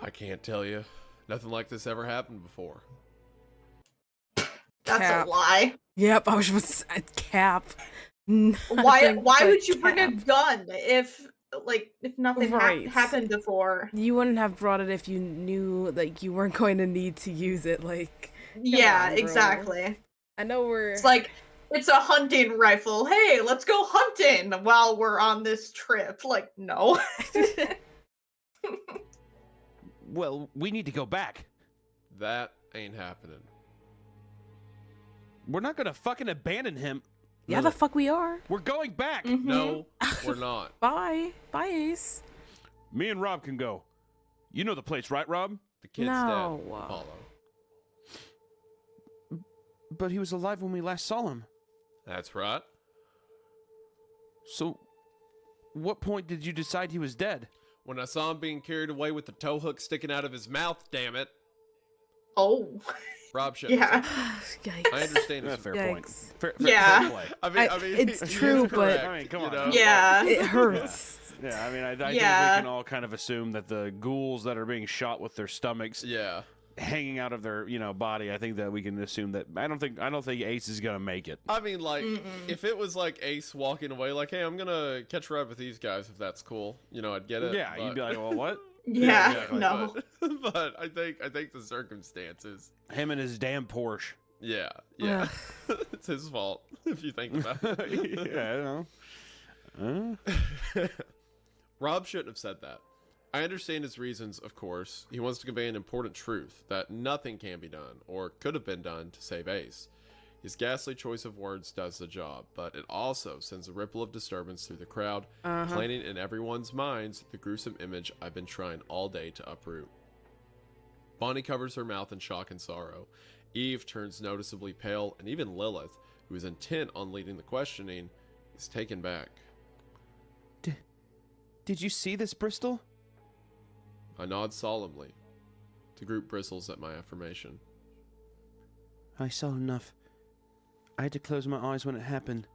I can't tell you. Nothing like this ever happened before. That's Cap. a lie. Yep, I was just Cap. Why Nothing would you but bring a Cap. gun if nothing Right. happened before? You wouldn't have brought it if you knew like you weren't going to need to use it. Like, Yeah, on, bro. exactly. I know we're It's like It's a hunting rifle. Hey, let's go hunting while we're on this trip. Like, no. Well, we need to go back. That ain't happening. We're not gonna fucking abandon him. Yeah, the fuck we are. We're going back. No, we're not. Bye. Bye, Ace. Me and Rob can go. You know the place, right, Rob? The kid's No. dead, Apollo. But he was alive when we last saw him. That's right. So, what point did you decide he was dead? When I saw him being carried away with the tow hook sticking out of his mouth, damn it. Oh. Rob should. Yeah. Yikes. I understand. Yeah, It's fair Yikes. point. Fair Yeah. play. I mean, it's he is true, but- correct, I mean, come you on. know? Yeah. It hurts. Yeah, I mean, I think we Yeah. can all kind of assume that the ghouls that are being shot with their stomachs Yeah. hanging out of their, body. I think that we can assume that. I don't think Ace is gonna make it. I mean, like, if it was like Ace walking away, like, hey, I'm gonna catch a ride with these guys if that's cool, I'd get it. Yeah, but- you'd be like, well, what? Yeah. exactly, No. But I think the circumstances. Him and his damn Porsche. Yeah. It's his fault if you think about it. Yeah, I don't know. Rob shouldn't have said that. I understand his reasons, of course. He wants to convey an important truth that nothing can be done or could have been done to save Ace. His ghastly choice of words does the job, but it also sends a ripple of disturbance through the crowd, planting in everyone's minds the gruesome image I've been trying all day to uproot. Bonnie covers her mouth in shock and sorrow. Eve turns noticeably pale, and even Lilith, who is intent on leading the questioning, is taken back. Did you see this, Bristol? I nod solemnly. The group bristles at my affirmation. I saw enough. I had to close my eyes when it happened.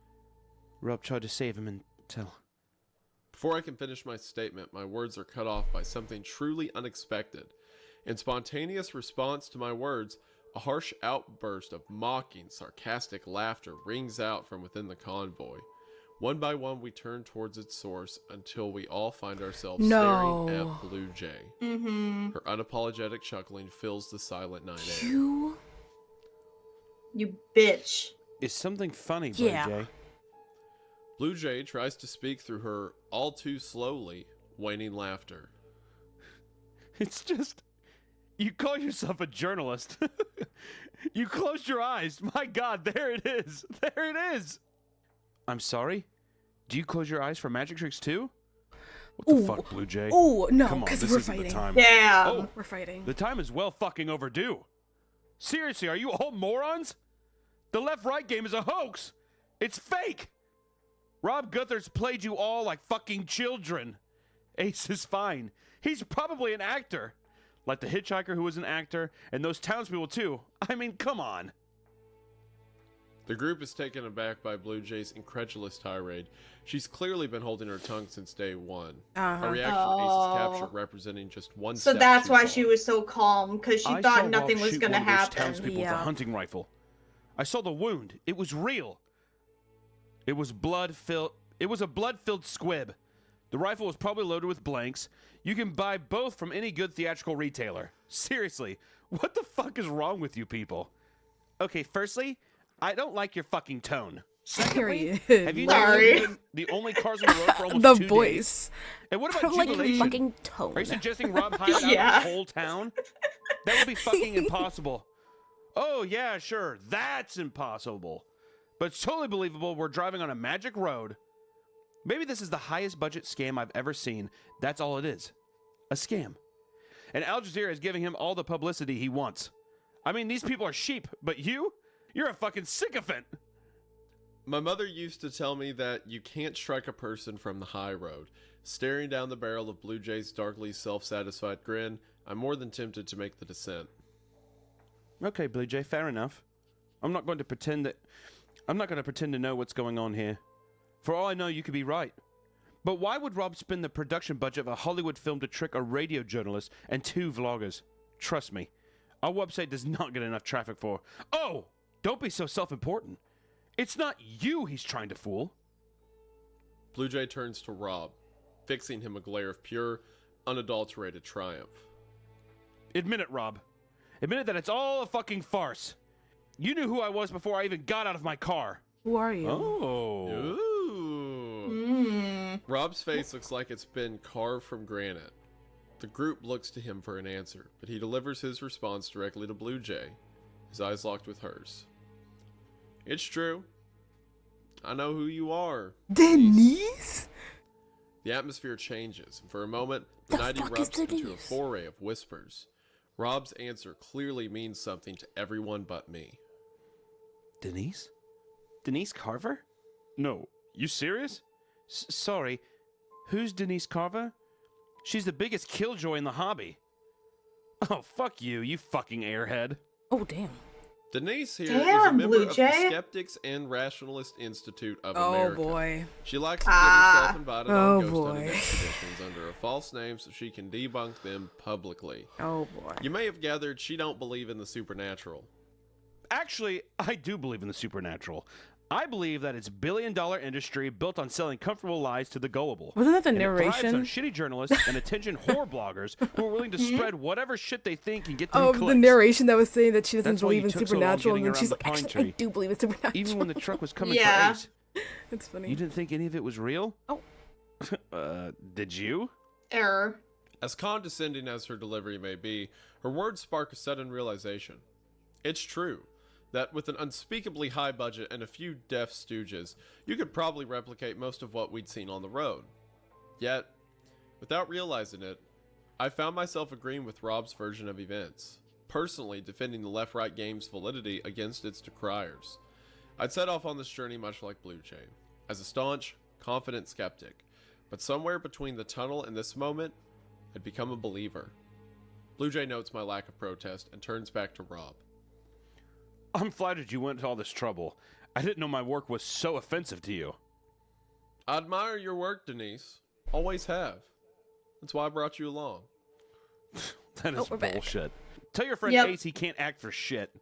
Rob tried to save him until... Before I can finish my statement, my words are cut off by something truly unexpected. In spontaneous response to my words, a harsh outburst of mocking, sarcastic laughter rings out from within the convoy. One by one, we turn towards its source until we all find ourselves No. staring at Blue Jay. Her unapologetic chuckling fills the silent night air. You bitch. Is something funny, Blue Yeah. Jay? Blue Jay tries to speak through her all too slowly, waning laughter. It's just, you call yourself a journalist. You closed your eyes. My God, there it is. There it is. I'm sorry? Do you close your eyes for magic tricks too? What the Ooh. fuck, Blue Jay? Oh, no, Come on, because this we're isn't the fighting. time. Damn. Oh, We're fighting. the time is well fucking overdue. Seriously, are you all morons? The left-right game is a hoax. It's fake. Rob Guther's played you all like fucking children. Ace is fine. He's probably an actor. Like the hitchhiker who was an actor, and those townspeople too. I mean, come on. The group is taken aback by Blue Jay's incredulous tirade. She's clearly been holding her tongue since day one. A reaction to Ace's capture representing just one So step that's too why far. she was so calm, because she I saw thought nothing Rob was shoot going to one of those happen. townspeople with a Yeah. hunting rifle. I saw the wound. It was real. It was blood-filled. It was a blood-filled squib. The rifle was probably loaded with blanks. You can buy both from any good theatrical retailer. Seriously, what the fuck is wrong with you people? Okay, firstly, I don't like your fucking tone. Secondly, Period. have you Sorry. never been the only cars on the road for almost The 2 days? voice. And what I about don't like your Jubilation? fucking tone. Are you suggesting Rob hired Yeah. out the whole town? That would be fucking impossible. Oh, yeah, sure. That's impossible. But it's totally believable we're driving on a magic road. Maybe this is the highest budget scam I've ever seen. That's all it is. A scam. And Al Jazeera is giving him all the publicity he wants. I mean, these people are sheep, but you're a fucking sycophant. My mother used to tell me that you can't strike a person from the high road. Staring down the barrel of Blue Jay's darkly self-satisfied grin, I'm more than tempted to make the descent. Okay, Blue Jay, fair enough. I'm not going to pretend to know what's going on here. For all I know, you could be right. But why would Rob spend the production budget of a Hollywood film to trick a radio journalist and 2 vloggers? Trust me, our website does not get enough traffic for... Oh! Don't be so self-important. It's not you he's trying to fool. Blue Jay turns to Rob, fixing him a glare of pure, unadulterated triumph. Admit it, Rob. Admit it that it's all a fucking farce. You knew who I was before I even got out of my car. Who are you? Oh. Ooh. Hmm. Rob's face looks like it's been carved from granite. The group looks to him for an answer, but he delivers his response directly to Blue Jay, his eyes locked with hers. It's true. I know who you are. Denise? The atmosphere changes, and for a moment, the night fuck is erupts into a Denise? foray of whispers. Rob's answer clearly means something to everyone but me. Denise? Denise Carver? No, you serious? Sorry. Who's Denise Carver? She's the biggest killjoy in the hobby. Oh, fuck you, you fucking airhead. Oh, damn. Denise here is a Damn, member Blue of the Jay. Skeptics and Rationalist Institute of Oh, America. boy. She likes to get herself Ah. invited Oh, on ghost boy. hunting expeditions under a false name so she can debunk them publicly. Oh, boy. You may have gathered she don't believe in the supernatural. Actually, I do believe in the supernatural. I believe that it's billion-dollar industry built on selling comfortable lies to the gullible. Wasn't that the And it thrives narration? on shitty journalists and attention whore bloggers who are willing to spread whatever shit they think and get them Oh, clicks. the narration that was saying that she doesn't That's why believe you in took so long supernatural, and getting then she's around like, the pine actually, I tree. do believe in supernatural. Even when the truck was coming Yeah. for Ace. It's funny. You didn't think any of it was real? Oh. Did you? Error. As condescending as her delivery may be, her words spark a sudden realization. It's true that with an unspeakably high budget and a few deaf stooges, you could probably replicate most of what we'd seen on the road. Yet, without realizing it, I found myself agreeing with Rob's version of events, personally defending the left-right game's validity against its decriers. I'd set off on this journey much like Blue Jay, as a staunch, confident skeptic, but somewhere between the tunnel and this moment, I'd become a believer. Blue Jay notes my lack of protest and turns back to Rob. I'm flattered you went to all this trouble. I didn't know my work was so offensive to you. I admire your work, Denise. Always have. That's why I brought you along. That is we're back. bullshit. Tell your friend Yep. Ace he can't act for shit.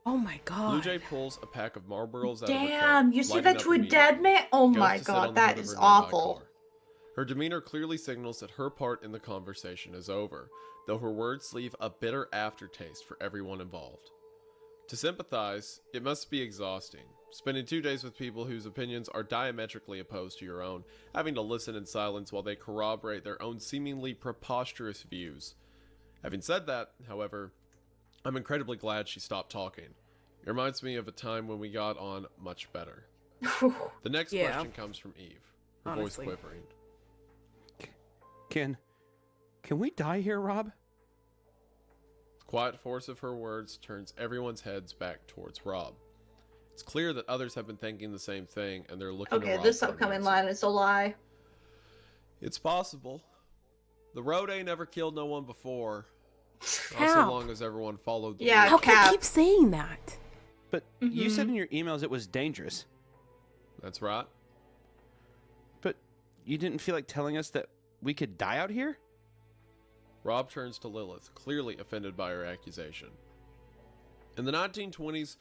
Oh, my God. Blue Jay pulls a pack of Marlboros out of her Damn, coat, you see lighting that up to a immediately. dead man? Oh Goes my to sit on god, the that hood of is her nearby awful. car. Her demeanor clearly signals that her part in the conversation is over, though her words leave a bitter aftertaste for everyone involved. To sympathize, it must be exhausting, spending 2 days with people whose opinions are diametrically opposed to your own, having to listen in silence while they corroborate their own seemingly preposterous views. Having said that, however, I'm incredibly glad she stopped talking. It reminds me of a time when we got on much better. The next Yeah. question comes from Eve, her Honestly. voice quivering. Can we die here, Rob? The quiet force of her words turns everyone's heads back towards Rob. It's clear that others have been thinking the same thing, and they're looking to Okay, Rob this for an upcoming answer. line is a lie. It's possible. The road ain't ever killed no one before. Not How? so long as everyone followed the Yeah, How rules. can you Cap. keep saying that? But you said in your emails it was dangerous. That's right. But you didn't feel like telling us that we could die out here? Rob turns to Lilith, clearly offended by her accusation. In the 1920s,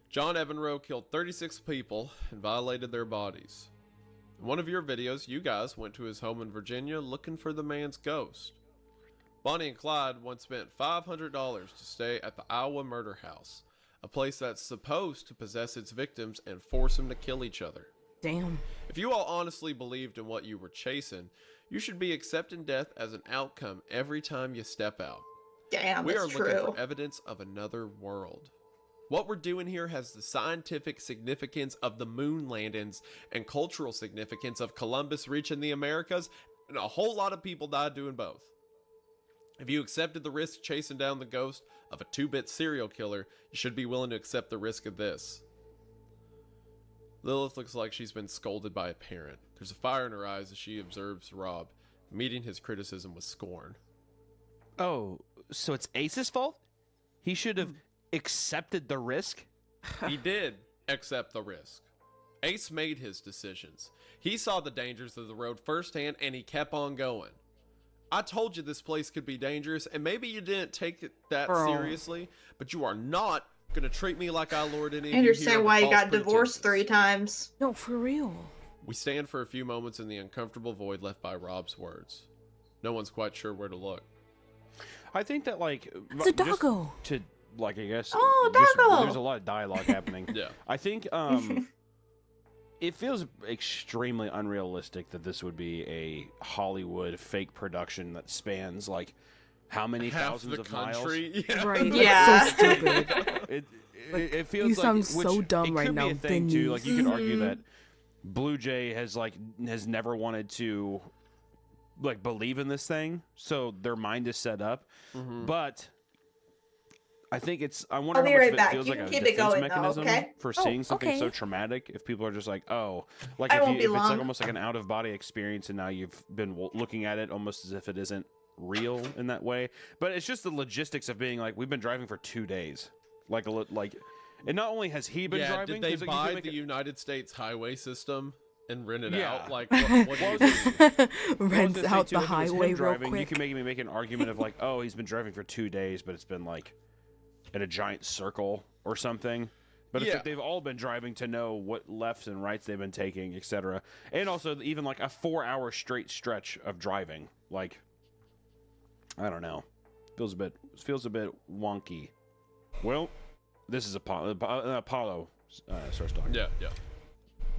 John Evanroe killed 36 people and violated their bodies. In one of your videos, you guys went to his home in Virginia looking for the man's ghost. Bonnie and Clyde once spent $500 to stay at the Iowa Murder House, a place that's supposed to possess its victims and force them to kill each other. Damn. If you all honestly believed in what you were chasing, you should be accepting death as an outcome every time you step out. Damn, We are that's looking true. for evidence of another world. What we're doing here has the scientific significance of the moon landings and cultural significance of Columbus reaching the Americas, and a whole lot of people died doing both. If you accepted the risk chasing down the ghost of a 2-bit serial killer, you should be willing to accept the risk of this. Lilith looks like she's been scolded by a parent. There's a fire in her eyes as she observes Rob, meeting his criticism with scorn. Oh, so it's Ace's fault? He should have accepted the risk? He did accept the risk. Ace made his decisions. He saw the dangers of the road firsthand, and he kept on going. I told you this place could be dangerous, and maybe you didn't take it that Bro. seriously, but you are not going to treat me like I lured any of I you here understand with why you false got divorced pretenses. 3 times. No, for real. We stand for a few moments in the uncomfortable void left by Rob's words. No one's quite sure where to look. I think that, like... It's a just doggo. To like I guess Oh, Darko! there's a lot of dialogue happening. Yeah. I think it feels extremely unrealistic that this would be a Hollywood fake production that spans like how many Half thousands the of country. Yeah. Right. Yeah. That's so stupid. miles. It feels you like sound which so dumb it right could now, Be a thing the too. Like you could argue Mm-hmm. that Blue Jay has never wanted to like believe in this thing, so their mind is set up. Mhm. But I think I wonder I'll how be much right of it back. feels You like can a keep it defense going, though, mechanism okay? for Oh, seeing something so okay. traumatic. If people are just like, oh, like I if won't be it's like long. almost like an out of body experience, and now you've been looking at it almost as if it isn't real in that way. But it's just the logistics of being like, we've been driving for 2 days, like and not only has he been Yeah, driving, did they 'cause, like, you buy can make the it- United States highway system and rent it Yeah. out? Like, what do you mean? Well, I was Rent gonna say, out too, the if it was him highway real driving, You quick. can make an argument of like, oh, he's been driving for 2 days, but it's been like in a giant circle or something. But it's Yeah. like they've all been driving to know what lefts and rights they've been taking, etc. And also even like a 4-hour straight stretch of driving. Like, I don't know, feels a bit wonky. Well, this is Apollo starts talking. Yeah.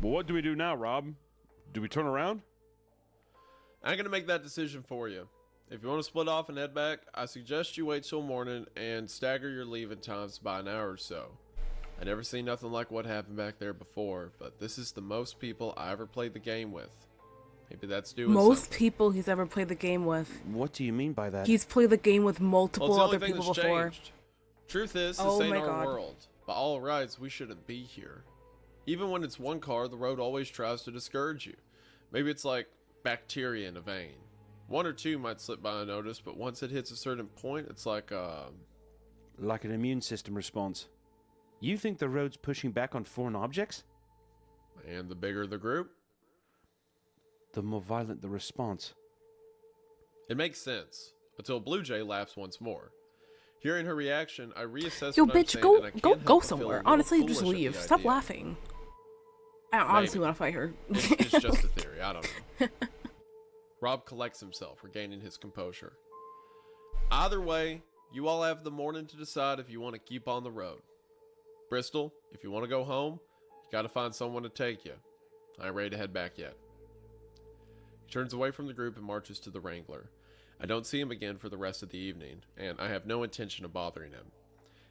Well, what do we do now, Rob? Do we turn around? I'm gonna make that decision for you. If you want to split off and head back, I suggest you wait till morning and stagger your leaving times by an hour or so. I never seen nothing like what happened back there before, but this is the most people I ever played the game with. Maybe that's doing Most something. people he's ever played the game with. What do you mean by that? He's played the game with multiple Well, it's the only other thing people that's before. changed. Truth is, this Oh ain't my our God. world. By all rights, we shouldn't be here. Even when it's one car, the road always tries to discourage you. Maybe it's like bacteria in a vein. One or two might slip by unnoticed, but once it hits a certain point, it's like, Like an immune system response. You think the road's pushing back on foreign objects? and the bigger the group, The more violent the response. it makes sense. Until Blue Jay laughs once more. Hearing her reaction, I reassess Yo, what I'm bitch, saying, go and I can't go help go but feel a somewhere. little Honestly, just foolish at leave. the Stop idea. laughing. I honestly Maybe. want to fight her. It's just a theory. I don't know. Rob collects himself, regaining his composure. Either way, you all have the morning to decide if you want to keep on the road. Bristol, if you want to go home, you got to find someone to take you. I ain't ready to head back yet. He turns away from the group and marches to the Wrangler. I don't see him again for the rest of the evening, and I have no intention of bothering him.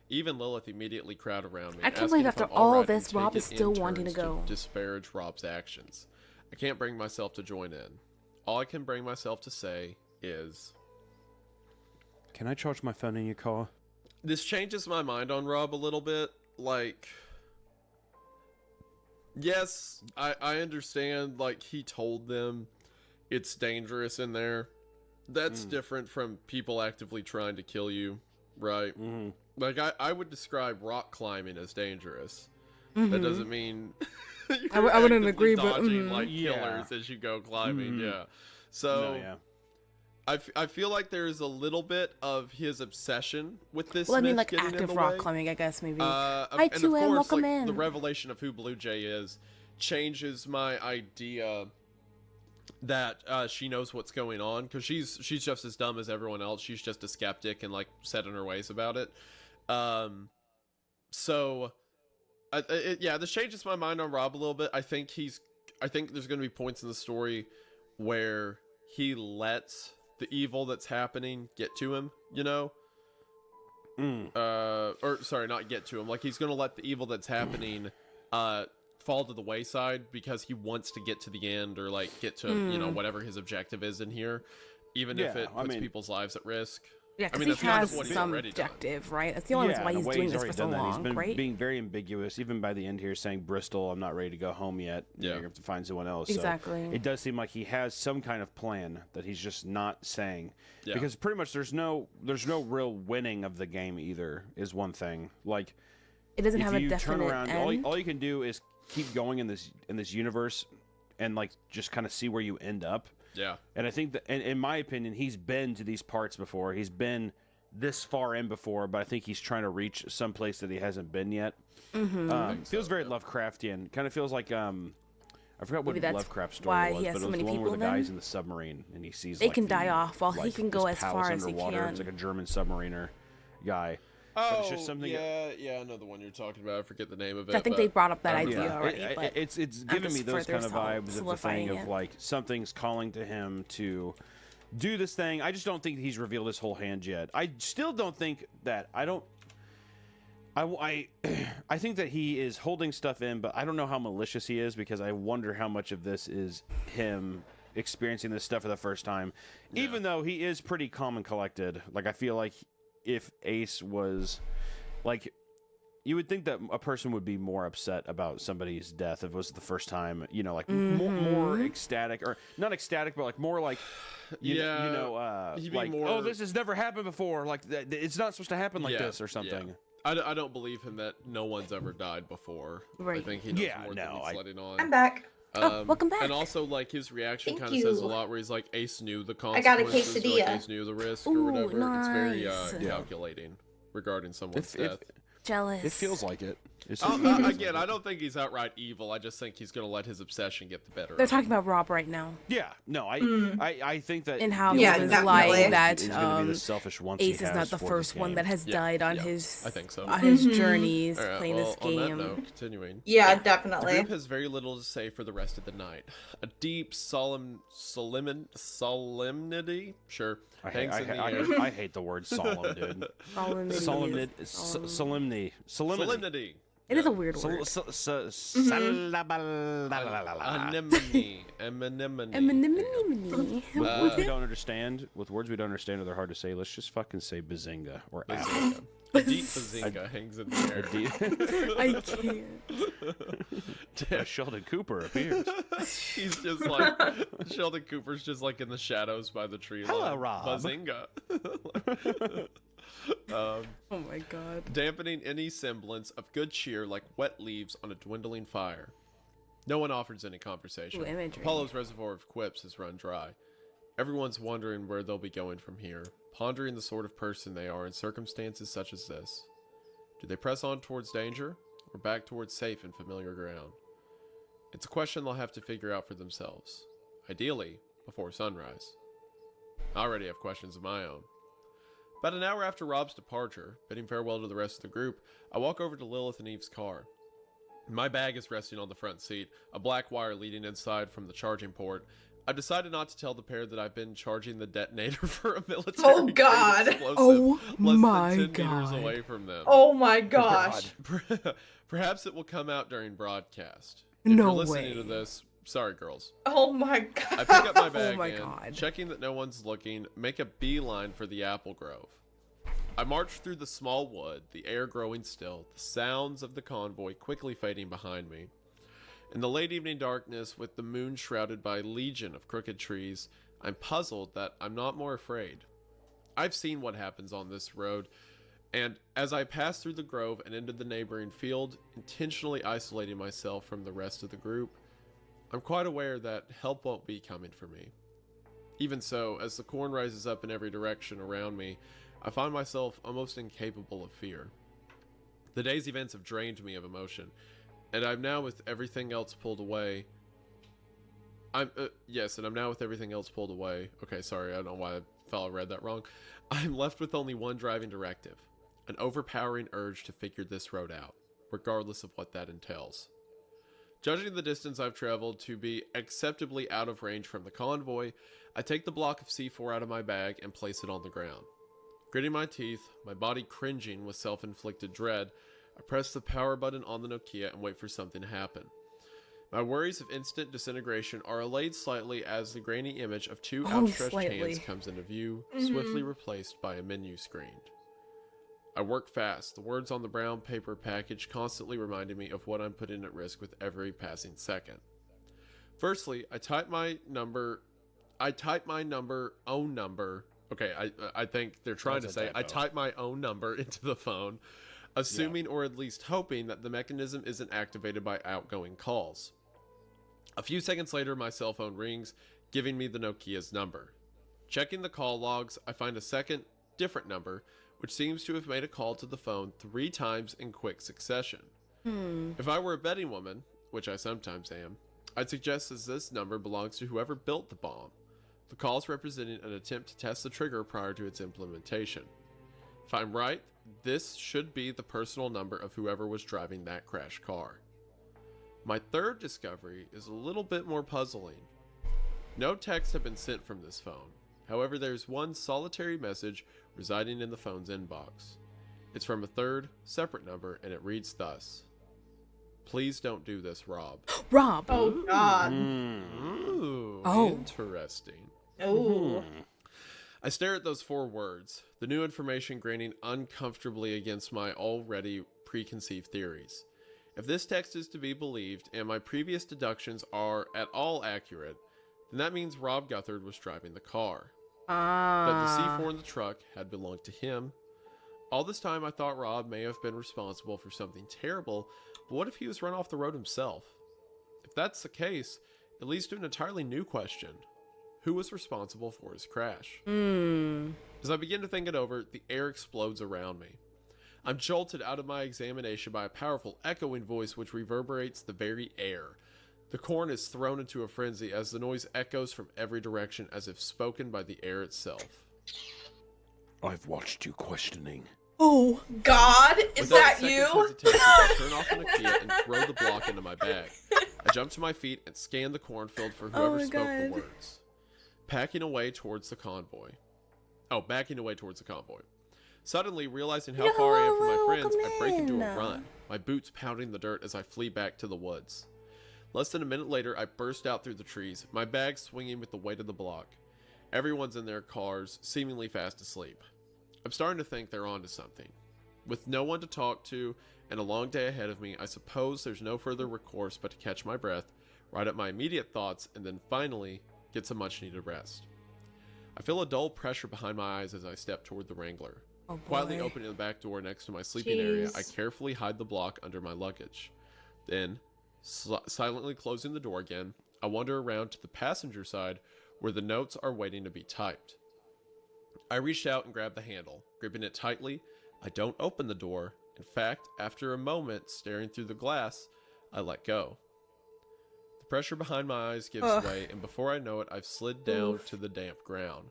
Even Lilith immediately crowd around me. I can't asking believe if after I'm all alright this, and Rob take is it in still wanting to turns go. disparage Rob's actions. I can't bring myself to join in. All I can bring myself to say is, Can I charge my phone in your car? this changes my mind on Rob a little bit. Like, yes, I understand, like, he told them it's dangerous in there. That's different from people actively trying to kill you, right? Mm-hmm. Like, I would describe rock climbing as dangerous. Mm-hmm. That doesn't mean I you're wouldn't actively agree, but, dodging like Yeah. killers as you go climbing. Mhm. Yeah. So No, yeah. I feel like there is a little bit of his obsession with this. Well, I mean, myth like getting in active the rock way. climbing, I guess maybe. Hi, Hi, and of 2M, course, welcome like, in. the revelation of who Blue Jay is changes my idea that she knows what's going on, because she's just as dumb as everyone else. She's just a skeptic and like set in her ways about it. So yeah, this changes my mind on Rob a little bit. I think there's going to be points in the story where he lets the evil that's happening get to him, you know? Or sorry, not get to him. Like, he's going to let the evil that's happening fall to the wayside because he wants to get to the end, or like get to, you know, whatever his objective is in here, even if Yeah, it I puts mean- people's lives at risk. Yeah, I because mean, he that's kind of has what he's some already done. objective, right? That's the only reason why in a he's way, doing this already for so done that. long, He's been right? being very ambiguous, even by the end here, saying, Bristol, I'm not ready to go home yet. Yeah. You have to find someone else. So Exactly. it does seem like he has some kind of plan that he's just not saying. Yeah. Because pretty much there's no real winning of the game either, is one thing. Like, It doesn't if have a you definite turn around, end. all you can do is keep going in this universe and like just kind of see where you end up. Yeah. And I think that, in my opinion, he's been to these parts before. He's been this far in before, but I think he's trying to reach some place that he hasn't been yet. Feels very Lovecraftian. Kind of feels like I forgot what Maybe that's Lovecraft story why it was, he has but so it was many the one people where the then? guy's in the submarine and he sees They like can die the- off while he like, can go this as far palace as he underwater. can. It's like a German submariner guy. Oh, it's just something. yeah, I know the one you're talking about. I forget the name of it. I think but they brought up that I idea remember. already. But it's I'm giving just me those further kind of vibes of the solidifying thing of it. like something's calling to him to do this thing. I just don't think he's revealed his whole hand yet. I still don't think that. I think that he is holding stuff in, but I don't know how malicious he is because I wonder how much of this is him experiencing this stuff for the first time. Yeah. Even though he is pretty calm and collected. Like, I feel like if Ace was like, you would think that a person would be more upset about somebody's death if it was the first time, you know, like more ecstatic, or not ecstatic, but like more like, you know, he'd be like, more- oh, this has never happened before. Like, it's not supposed to happen like Yeah, this or something. yeah. I don't believe him that no one's ever died before. I Right. think he knows Yeah, more no, than he's letting on. I'm back. Welcome back. And also, like, his reaction Thank kind of says a you. lot, where he's like, Ace knew the I got a consequences, or, quesadilla. like, Ace knew the risk, Ooh, or whatever. It's very nice. calculating regarding someone's It, death. Jealous. it feels like it. It's Again, I don't think he's outright evil. I just think he's going to let his obsession get the better They're of him. talking about Rob right now, yeah, no, I think that and how Yeah, he was definitely. lying that he's gonna be the selfish once Ace he is has not the for first this one game. that has Yeah, died on yeah, his I think so. on his journeys All right, playing well, this on that game. note, continuing. Yeah, The definitely. group has very little to say for the rest of the night. A deep, solemnity, sure, hangs in the air. I hate the word solemn, dude. Solemnity. Solemnity. Solemnity. It is a weird word. Anemone. Anemone. With words we don't understand, or they're hard to say, let's just fucking say bazinga or apple. Bazinga. A deep bazinga hangs in the air. I can't. Sheldon Cooper appears. He's just like Sheldon Cooper's just like in the shadows by the tree line. Hello, Rob. Bazinga. Oh my god. Dampening any semblance of good cheer like wet leaves on a dwindling fire. No one offers any conversation. Ooh, imagery. Apollo's reservoir of quips has run dry. Everyone's wondering where they'll be going from here, pondering the sort of person they are in circumstances such as this. Do they press on towards danger, or back towards safe and familiar ground? It's a question they'll have to figure out for themselves, ideally before sunrise. I already have questions of my own. About an hour after Rob's departure, bidding farewell to the rest of the group, I walk over to Lilith and Eve's car. My bag is resting on the front seat, a black wire leading inside from the charging port. I've decided not to tell the pair that I've been charging the detonator for a military God. explosive Oh less my than 10 meters God. away from them. Oh my gosh. Perhaps it will come out during broadcast. If No you're listening to way. this, sorry girls. Oh my I god. pick up my bag my and, God. checking that no one's looking, make a beeline for the apple grove. I march through the small wood, the air growing still, the sounds of the convoy quickly fading behind me. In the late evening darkness, with the moon shrouded by a legion of crooked trees, I'm puzzled that I'm not more afraid. I've seen what happens on this road, and as I pass through the grove and into the neighboring field, intentionally isolating myself from the rest of the group, I'm quite aware that help won't be coming for me. Even so, as the corn rises up in every direction around me, I find myself almost incapable of fear. The day's events have drained me of emotion, and I'm now with everything else pulled away. I'm now with everything else pulled away. Okay, sorry, I don't know why I felt I read that wrong. I'm left with only one driving directive, an overpowering urge to figure this road out, regardless of what that entails. Judging the distance I've traveled to be acceptably out of range from the convoy, I take the block of C4 out of my bag and place it on the ground. Gritting my teeth, my body cringing with self-inflicted dread, I press the power button on the Nokia and wait for something to happen. My worries of instant disintegration are allayed slightly as the grainy image of two Only outstretched slightly. hands comes into view, swiftly replaced by a menu screen. I work fast, the words on the brown paper package constantly reminding me of what I'm putting at risk with every passing second. Firstly, I type my own number. Okay, I think they're trying That's to a say I typo. type my own number into the phone, assuming or at least hoping that the mechanism isn't activated by outgoing calls. A few seconds later, my cell phone rings, giving me the Nokia's number. Checking the call logs, I find a second, different number, which seems to have made a call to the phone 3 times in quick succession. If I were a betting woman, which I sometimes am, I'd suggest that this number belongs to whoever built the bomb. The calls representing an attempt to test the trigger prior to its implementation. If I'm right, this should be the personal number of whoever was driving that crash car. My third discovery is a little bit more puzzling. No texts have been sent from this phone. However, there's one solitary message residing in the phone's inbox. It's from a third, separate number, and it reads thus. Please don't do this, Rob. Rob. Oh God. Ooh, Oh. interesting. Oh. I stare at those 4 words, the new information graining uncomfortably against my already preconceived theories. If this text is to be believed, and my previous deductions are at all accurate, then that means Rob Guthard was driving the car. That the C4 in the truck had belonged to him. All this time I thought Rob may have been responsible for something terrible, but what if he was run off the road himself? If that's the case, it leads to an entirely new question. Who was responsible for his crash? As I begin to think it over, the air explodes around me. I'm jolted out of my examination by a powerful echoing voice which reverberates the very air. The corn is thrown into a frenzy as the noise echoes from every direction as if spoken by the air itself. I've watched you questioning. Oh. God, is Without that a you? second's hesitation, I turn off the Nokia and throw the block into my bag. I jump to my feet and scan the cornfield for whoever my spoke the God. words. Backing away towards the convoy. Suddenly, realizing how far I am from my Yo, friends, I welcome break into in. a run, my boots pounding the dirt as I flee back to the woods. Less than a minute later, I burst out through the trees, my bag swinging with the weight of the block. Everyone's in their cars, seemingly fast asleep. I'm starting to think they're onto something. With no one to talk to and a long day ahead of me, I suppose there's no further recourse but to catch my breath, write up my immediate thoughts, and then finally get some much-needed rest. I feel a dull pressure behind my eyes as I step toward the Wrangler. Oh, boy. Quietly opening the back door next to my sleeping area, I Jeez. carefully hide the block under my luggage. Then, silently closing the door again, I wander around to the passenger side where the notes are waiting to be typed. I reached out and grabbed the handle. Gripping it tightly, I don't open the door. In fact, after a moment staring through the glass, I let go. The pressure behind my eyes gives way, and before I know it, I've slid down to the damp ground.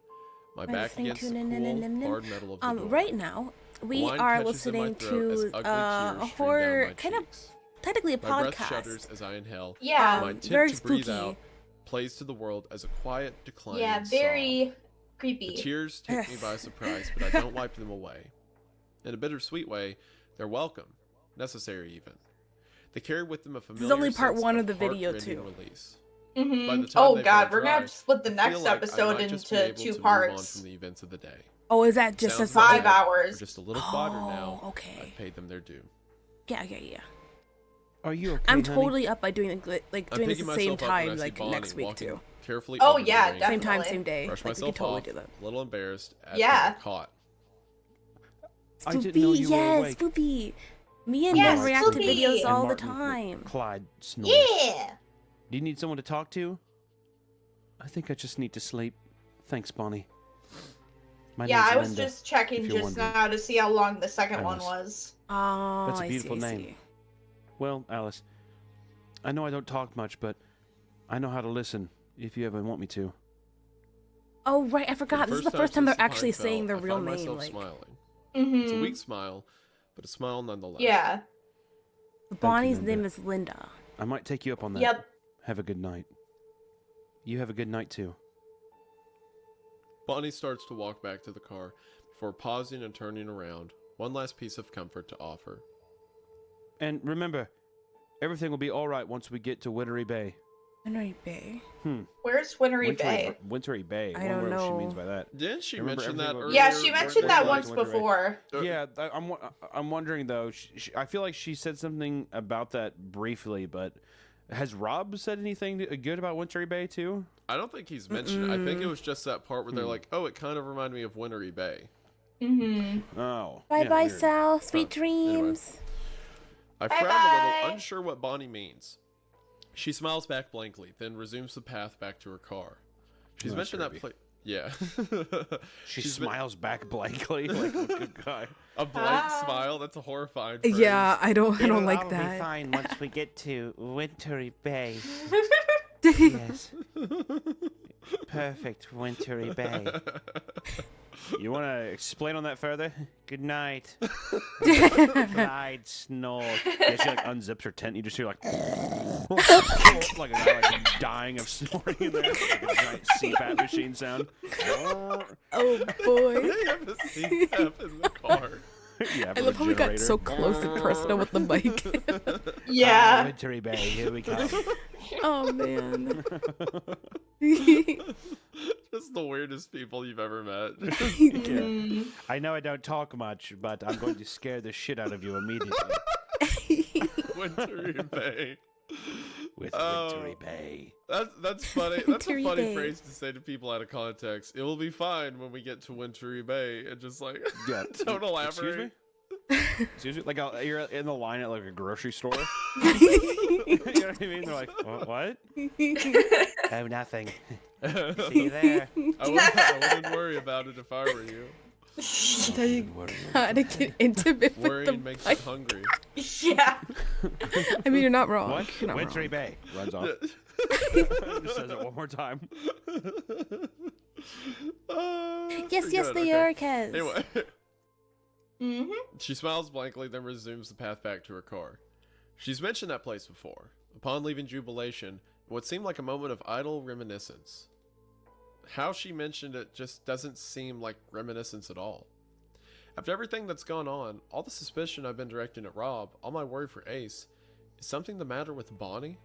My back listening against to the cool, hard metal of the door. Right now, we Wine are catches in my listening throat as to ugly tears a stream horror, down my kind of cheeks. technically a My breath podcast. shudders as I inhale. Yeah. My attempt very to breathe spooky. out plays to the world as a quiet, declining Yeah, sob. very The creepy. tears take me by surprise, but I don't wipe them away. In a bittersweet way, they're welcome, necessary even. They carry with them a familiar only part sense one of the video, heartrending too. Release. By the time Oh they've God, run we're gonna have dry, to split the I next feel like I episode might just be into able 2 to move on parts. from the events of the day. Oh, is that just Sounds as like 5 it, hours. or just a little quieter now. Oh, okay. I've paid them their due. Yeah. Are you okay, I'm honey? totally up by doing I'm doing this picking the same myself up when time, I see like Bonnie next week walking too. Carefully Oh, over the yeah, range. Same time, Definitely. same day. Brush Like we can myself totally off, do that. a little embarrassed at Yeah. being caught. I didn't know Spoopy, you were yes, awake. Spoopy. Me and Yes, them react to Spoopy. videos And all the Martin time. Clyde snores. Yeah. Do you need someone to talk to? I think I just need to sleep. Thanks, Bonnie. My Yeah, name's I was Linda, just checking if you're just wondering. now to see how long the second one Alice. was. Oh, That's a I beautiful see, I name. see. Well, Alice, I know I don't talk much, but I know how to listen if you ever want me to. Oh right, I For forgot. This is the first time since they're the actually pine saying fell, their I real find name. myself Like smiling. Mm-hmm. It's a weak smile, but a smile nonetheless. Yeah. Bonnie's Linda. name is Linda. I might take you up on that. Yep. Have a good night. You have a good night, too. Bonnie starts to walk back to the car before pausing and turning around, one last piece of comfort to offer. And remember, everything will be all right once we get to Wittery Bay. Henry Bay. Where's Wintery Bay? Wintry Bay. I wonder don't what she know. means by that. Didn't she Remember mention that everything earlier? will- Yeah, she Weren't mentioned they that like- once before. Yeah, I'm wondering though. I feel like she said something about that briefly, but has Rob said anything good about Wintry Bay too? I don't think he's mentioned it. I think it was just that part where they're like, oh, it kind of reminded me of Wintery Bay. Mm-hmm. Oh, Bye yeah, bye, weird. Sal. Sweet anyway. dreams. I Bye frown a little, bye. unsure what Bonnie means. She smiles back blankly, then resumes the path back to her car. She's Oh, mentioned that creepy. place. Yeah. She She's been- smiles back blankly like a good guy. A blank Ah. smile. That's a horrifying phrase. I don't It'll all be fine once we get to Wintry Bay. Yes. perfect wintry bay. You want to explain on that further? Good night. Glide snore. Yeah, she like unzips her tent. You just hear like like a guy like dying of snoring in there. Like a giant CPAP machine sound. Oh boy. They have a CPAP in the car. Yeah, I love how we got so close and personal with the mic. Yeah. Wintry Bay, here we come. Oh man. Just the weirdest people you've ever met. Yeah. I know I don't talk much, but I'm going to scare the shit out of you immediately Wintry Bay. with Oh. Wintry Bay. That's funny. That's a Wintry funny Bay. phrase to say to people out of context. It will be fine when we get to Wintry Bay, and just like Yeah. don't elaborate. Excuse me? Excuse me? Like you're in the line at like a grocery store. You know what I mean? They're like, what? Oh, nothing. See I you there. wouldn't worry about it if I were you. Tell you how to get intimate with the Worrying makes you mic. hungry. Yeah. I mean, you're not wrong. What? You're not Wintry wrong. Bay. Runs off. Just says it one more time. Yes, pretty yes, good, they okay. are, Kez. Anyway, Mm-hmm. she smiles blankly, then resumes the path back to her car. She's mentioned that place before. Upon leaving Jubilation, what seemed like a moment of idle reminiscence. How she mentioned it just doesn't seem like reminiscence at all. After everything that's gone on, all the suspicion I've been directing at Rob, all my worry for Ace, is something the matter with Bonnie?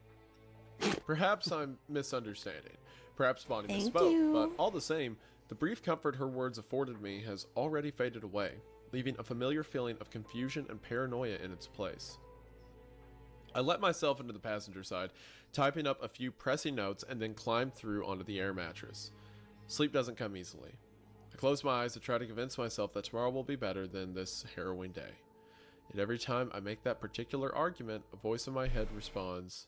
Perhaps I'm misunderstanding. Perhaps Bonnie Thank misspoke, you. but all the same, the brief comfort her words afforded me has already faded away, leaving a familiar feeling of confusion and paranoia in its place. I let myself into the passenger side, typing up a few pressing notes, and then climbed through onto the air mattress. Sleep doesn't come easily. I close my eyes to try to convince myself that tomorrow will be better than this harrowing day. Yet every time I make that particular argument, a voice in my head responds,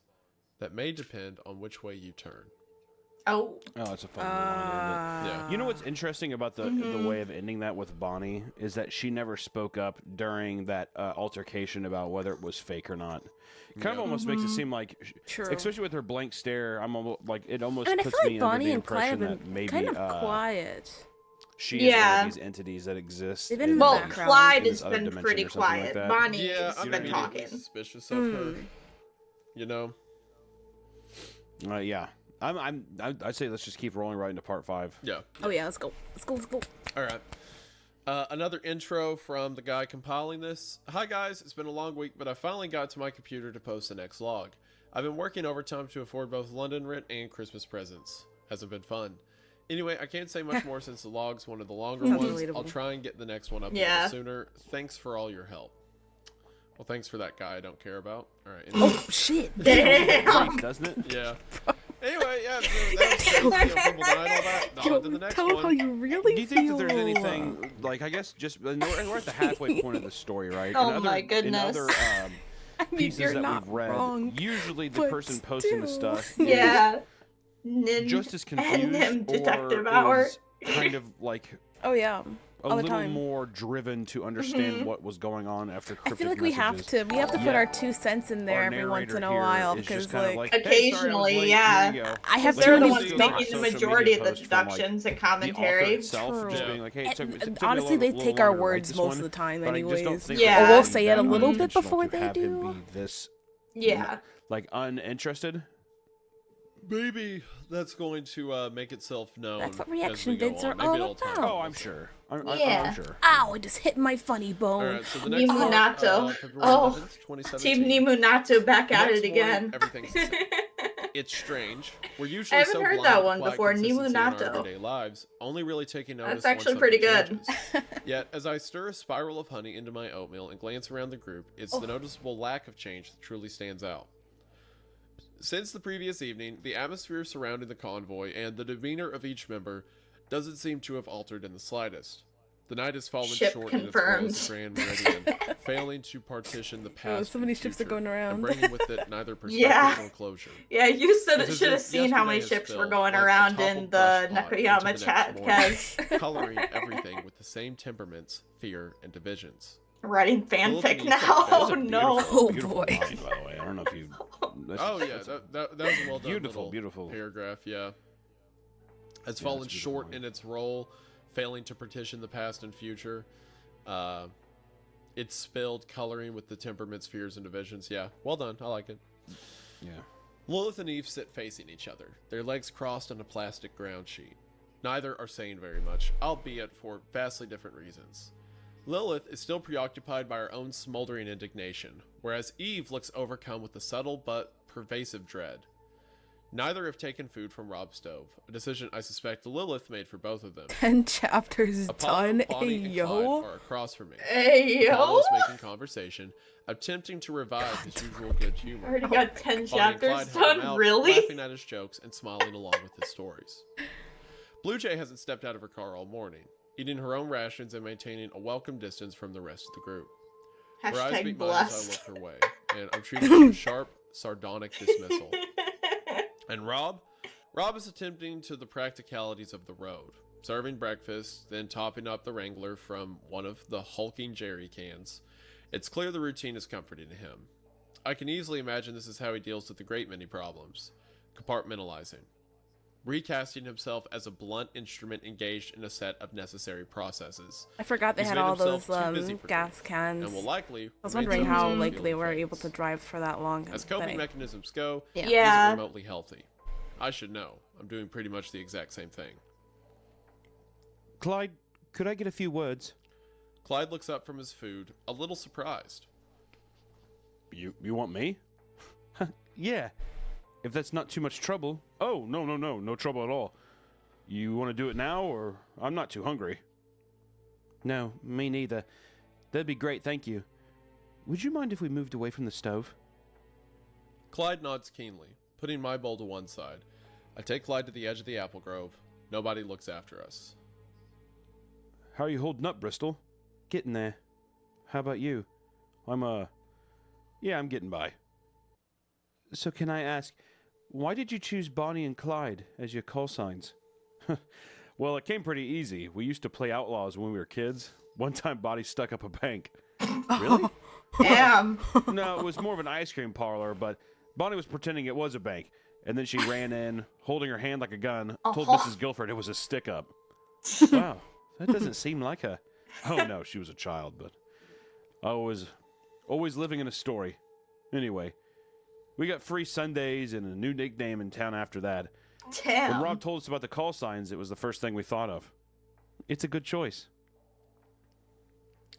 "That may depend on which way you turn." Oh. Oh, that's a fun line, isn't it? Yeah. You know what's interesting about the way of ending that with Bonnie is that she never spoke up during that altercation about whether it was fake or not. Kind of almost makes it seem like, True. especially with her blank stare, I'm almost like it almost I mean, I puts feel me like under Bonnie the and Clyde impression have that been maybe kind of quiet. she is one Yeah. of these entities that exist. They've been in the Well, background. Clyde In has this other been dimension pretty or something like quiet. that. Bonnie Yeah, has I'm been immediately talking. suspicious of her. You know? Yeah, I'd say let's just keep rolling right into part 5. Yeah. Oh yeah, let's go. Let's go. Let's go. All right. Another intro from the guy compiling this. Hi guys, it's been a long week, but I finally got to my computer to post the next log. I've been working overtime to afford both London rent and Christmas presents. Hasn't been fun. Anyway, I can't say much more since the log's one of the longer Sounds ones. relatable. I'll try and get the next one up a Yeah. little sooner. Thanks for all your help. Well, thanks for that guy I don't care about. All right. Oh shit. Damn. Doesn't it? Yeah. Anyway, yeah, so that was crazy. People died, all that. On to the next Tell them one. how you really Do you think feel. that there's anything like I guess just we're at the halfway point of the story, right? Oh my goodness. In other I mean, pieces you're that not we've read, wrong. usually the but person posting the still. stuff is Yeah. just as and confused him detective or hour. is kind of like Oh yeah. a All the little time. more driven to understand what was going on after I cryptic feel like we have messages. to. We have to put Yeah. our 2 cents in there Our every once in a narrator while here is because just kind of like hey, sorry, I was Occasionally, late. yeah. Here you go. I have They're the really ones see, stopped. making the social majority media of the post from, like, deductions and the author commentary. itself just True. being like, hey, it took me And a honestly, little- they little take our longer to write words this most one, of the time but I just don't anyways. think Yeah. it Or we'll was say it a that little bit unintentional before to they have him do. be this Yeah. like uninterested. Maybe that's going to make itself known. That's what as we reaction go vids on. are Maybe all it'll turn about. Oh, out. I'm sure. Yeah. I'm sure. Ow, it just hit my funny bone. All right, so the next one, Ninato. February Oh, 11th, 2017. Team Nimunato back at Next it morning, again. everything's the same. It's strange. We're usually haven't so heard blind that to one quiet before, consistency in our Nimunato. everyday lives, only really taking notice That's once actually pretty something good. changes. Yet, as I stir a spiral of honey into my oatmeal and glance around the group, it's the noticeable lack of change that truly stands out. Since the previous evening, the atmosphere surrounding the convoy and the demeanor of each member doesn't seem to have altered in the slightest. The night has fallen Ship short in its confirmed. flow as a grand meridian, failing to partition the past so from many the ships are future, going around. and bringing with it neither perspective Yeah. nor closure. Yeah, you It's as should have if seen how many yesterday has ships were spilled going like a around toppled in the brush pot into Nakayama next chat, morning, because coloring everything with the same temperaments, fear, and divisions. writing Looking fanfic at now. yourself, Oh that's a no. Oh, Beautiful boy. line, by the way. I don't know if you. Oh yeah, that was a well done Beautiful, little beautiful. paragraph. Yeah. has Yeah, fallen that's a good short point. in its role, failing to partition the past and future. It's spilled, coloring with the temperaments, fears, and divisions. Yeah, well done. I like it. Yeah. Lilith and Eve sit facing each other, their legs crossed on a plastic ground sheet. Neither are saying very much, albeit for vastly different reasons. Lilith is still preoccupied by her own smoldering indignation, whereas Eve looks overcome with a subtle but pervasive dread. Neither have taken food from Rob's stove, a decision I suspect Lilith made for both of them. 10 chapters Apollo, done. Bonnie, Hey, and yo. Clyde are across from me. Hey, yo. Apollo is making conversation, attempting to revive his usual good humor. Already got 10 Bonnie and chapters Clyde help him done, out, really? laughing at his jokes and smiling along with his stories. Blue Jay hasn't stepped out of her car all morning, eating her own rations and maintaining a welcome distance from the rest of the group. Her eyes Hashtag meet mine as I blessed. look her way, and I'm treated with a sharp, sardonic dismissal. And Rob is attempting to the practicalities of the road, serving breakfast, then topping up the Wrangler from one of the hulking jerry cans. It's clear the routine is comforting to him. I can easily imagine this is how he deals with a great many problems. Compartmentalizing. Recasting himself as a blunt instrument engaged in a set of necessary processes. I forgot they He's had made all himself those too busy for gas things, cans. and will likely I was remain wondering so how until like the they feeling were fades. able to drive for that long. As coping But mechanisms go, Yeah. he Yeah. isn't remotely healthy. I should know. I'm doing pretty much the exact same thing. Clyde, could I get a few words? Clyde looks up from his food, a little surprised. You want me? Yeah. If that's not too much trouble. Oh, no trouble at all. You want to do it now, or I'm not too hungry. No, me neither. That'd be great, thank you. Would you mind if we moved away from the stove? Clyde nods keenly, putting my bowl to one side. I take Clyde to the edge of the apple grove. Nobody looks after us. How are you holding up, Bristol? Getting there. How about you? Yeah, I'm getting by. So can I ask, why did you choose Bonnie and Clyde as your call signs? Well, it came pretty easy. We used to play outlaws when we were kids. One time, Bonnie stuck up a bank. Really? Damn. No, it was more of an ice cream parlor, but Bonnie was pretending it was a bank. And then she ran in, holding her hand like a gun, told Uh-huh. Mrs. Guilford it was a stick-up. Wow, that doesn't seem like her. Oh, no, she was a child, but I was always living in a story. Anyway, we got free Sundays and a new nickname in town after that. Damn. When Rob told us about the call signs, it was the first thing we thought of. It's a good choice.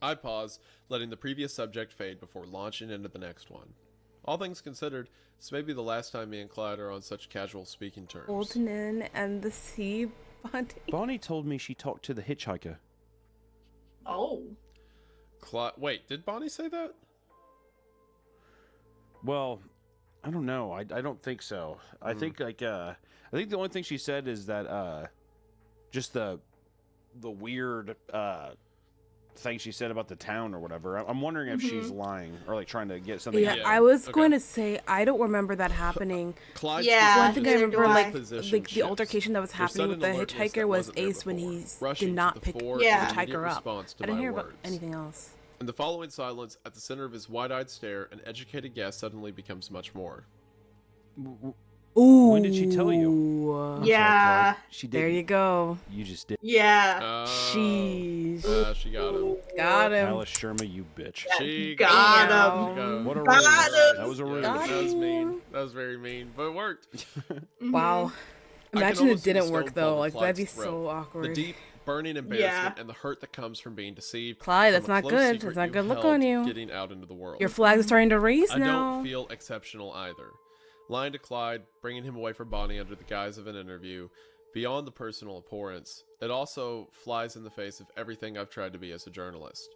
I pause, letting the previous subject fade before launching into the next one. All things considered, this may be the last time me and Clyde are on such casual speaking terms. Golden and the Sea Bunny. Bonnie told me she talked to the hitchhiker. Oh. Wait, did Bonnie say that? Well, I don't know. I don't think so. I think I think the only thing she said is that just the weird thing she said about the town or whatever. I'm wondering if she's lying or like trying to get something. Yeah, out. Yeah, I was okay. going to say I don't remember that happening. Clyde's Yeah, One thing I neither do remember, I. like position the shifts. altercation that was Their happening with the sudden alertness hitchhiker that was wasn't there Ace when before, he rushing did to not the pick fore the Yeah. in immediate hitchhiker up. response to I didn't my hear about words. anything else. In the following silence, at the center of his wide-eyed stare, an educated guess suddenly becomes much more. Ooh. When did she tell you? Yeah. She did. There you go. You just did. Yeah. Sheesh. She got him. Got him. Alice Sherma, you bitch. She Got him. him. She got him. What a Got ruse. him. That was a ruse. Got That was him. mean. That was very mean, but it worked. Wow. can Imagine it almost see the didn't work stone fall though. to Like that'd be Clyde's throat. so The awkward. deep, burning embarrassment and the hurt that comes from being deceived. Clyde, from that's a not close good. secret That's not you good look held on you. Getting out into the world. Your flag is starting to raise I now. don't feel exceptional either. Lying to Clyde, bringing him away from Bonnie under the guise of an interview, beyond the personal abhorrence, it also flies in the face of everything I've tried to be as a journalist.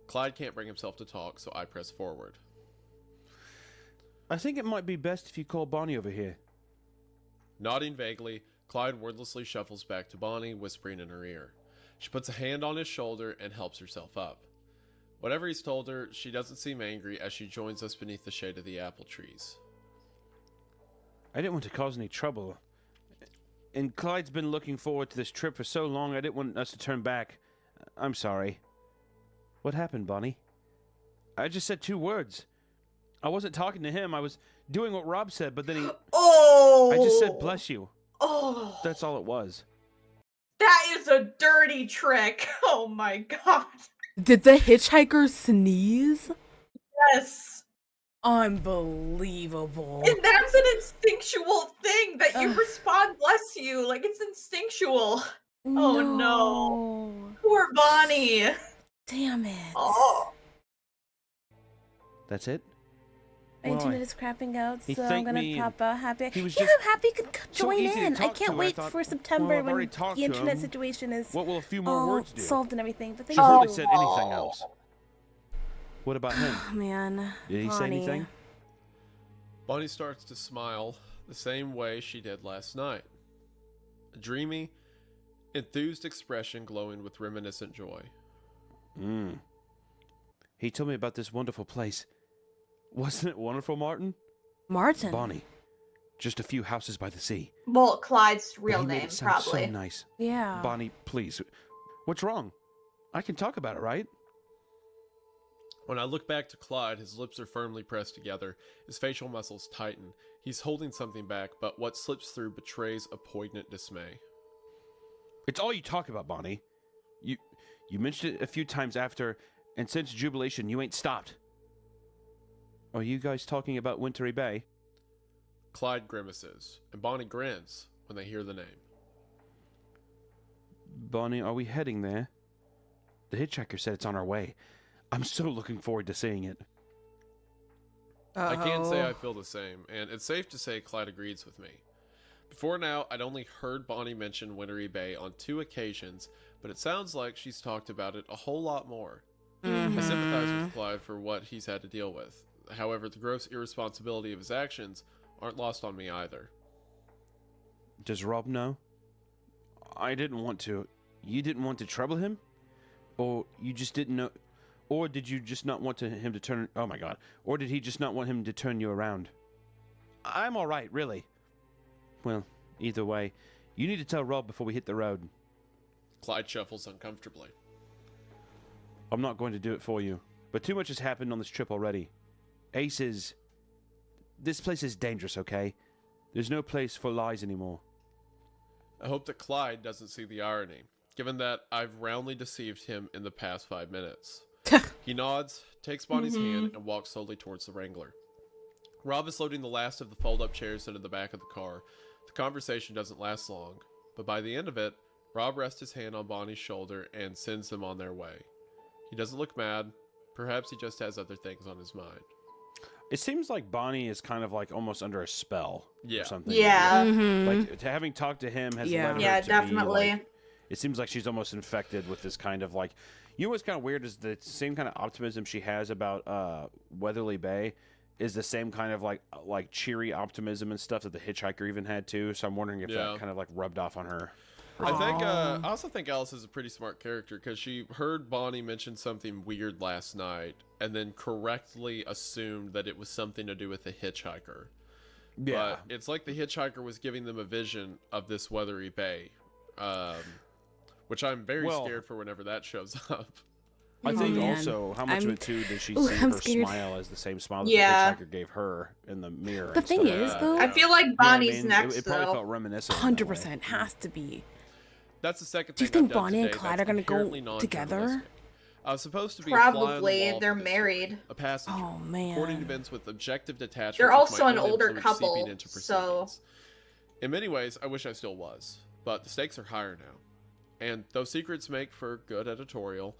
Clyde can't bring himself to talk, so I press forward. I think it might be best if you call Bonnie over here. Nodding vaguely, Clyde wordlessly shuffles back to Bonnie, whispering in her ear. She puts a hand on his shoulder and helps herself up. Whatever he's told her, she doesn't seem angry as she joins us beneath the shade of the apple trees. I didn't want to cause any trouble. And Clyde's been looking forward to this trip for so long, I didn't want us to turn back. I'm sorry. What happened, Bonnie? I just said 2 words. I wasn't talking to him. I was doing what Rob said, but then Oh. I just said bless you. Oh. That's all it was. a dirty trick. Oh my god. Did the hitchhiker sneeze? Yes. Unbelievable. And that's an instinctual thing that you Ugh. respond, bless you. Like, it's instinctual. Oh, no. no. Poor Bonnie. Damn it. Oh. That's it? My Why? internet is crapping out, He so I'm thanked gonna me pop a happy. he was Yeah, just I'm happy you could so join easy to in. I talk to, can't and I wait thought, for well, September I've already when talked the to internet him. situation is What will a few more all words do? solved and everything. But thank She hardly you. said anything else. What about him? Oh, man. Did he say Bonnie. anything? Bonnie starts to smile the same way she did last night. A dreamy, enthused expression glowing with reminiscent joy. He told me about this wonderful place. Wasn't it wonderful, Martin? Martin. Bonnie. Just a few houses by the sea. Well, Clyde's But real he made name, it sound probably. so nice. Yeah. Bonnie, please. What's wrong? I can talk about it, right? When I look back to Clyde, his lips are firmly pressed together, his facial muscles tighten. He's holding something back, but what slips through betrays a poignant dismay. It's all you talk about, Bonnie. You mentioned it a few times after, and since Jubilation, you ain't stopped. Are you guys talking about Wintry Bay? Clyde grimaces, and Bonnie grins when they hear the name. Bonnie, are we heading there? The hitchhiker said it's on our way. I'm so looking forward to seeing it. I can't say I feel the same, and it's safe to say Clyde agrees with me. Before now, I'd only heard Bonnie mention Wintry Bay on 2 occasions, but it sounds like she's talked about it a whole lot more. I sympathize with Clyde for what he's had to deal with. However, the gross irresponsibility of his actions aren't lost on me either. Does Rob know? I didn't want to. You didn't want to trouble him? Or you just didn't know? Or did you just not want him to turn... Oh my god. Or did he just not want him to turn you around? I'm alright, really. Well, either way, you need to tell Rob before we hit the road. Clyde shuffles uncomfortably. I'm not going to do it for you. But too much has happened on this trip already. Ace is... This place is dangerous, okay? There's no place for lies anymore. I hope that Clyde doesn't see the irony, given that I've roundly deceived him in the past 5 minutes. He nods, takes Bonnie's hand, and walks slowly towards the Wrangler. Rob is loading the last of the fold-up chairs into the back of the car. The conversation doesn't last long, but by the end of it, Rob rests his hand on Bonnie's shoulder and sends them on their way. He doesn't look mad. Perhaps he just has other things on his mind. It seems like Bonnie is kind of like almost under a spell Yeah. or something. Yeah. Like having talked to him has led her Yeah, to definitely. be like, it seems like she's almost infected with this kind of like, you know what's kind of weird is the same kind of optimism she has about Weatherly Bay is the same kind of like cheery optimism and stuff that the hitchhiker even had too. So I'm wondering if that kind of like rubbed off on her. I also think Alice is a pretty smart character because she heard Bonnie mention something weird last night and then correctly assumed that it was something to do with the hitchhiker. Yeah. But it's like the hitchhiker was giving them a vision of this Weathery Bay, which I'm very scared for whenever that shows up. I think man. also, how much of it too does she Ooh, see I'm her scared. smile as the same smile that Yeah. the hitchhiker gave her in the mirror? The and thing stuff is, like though, that? I feel like You know what I Bonnie's mean? next, It probably though. felt reminiscent. in that way. 100% has to be. That's the second Do you thing think I've done Bonnie and today Clyde that's are gonna go inherently together? non-journalistic. I was supposed to be a fly on the Probably. wall They're for this married. story, a passenger, Oh, man. reporting events with objective detachment. They're with also my an own older influence couple, seeping into so- proceedings. In many ways, I wish I still was, but the stakes are higher now. And though secrets make for good editorial,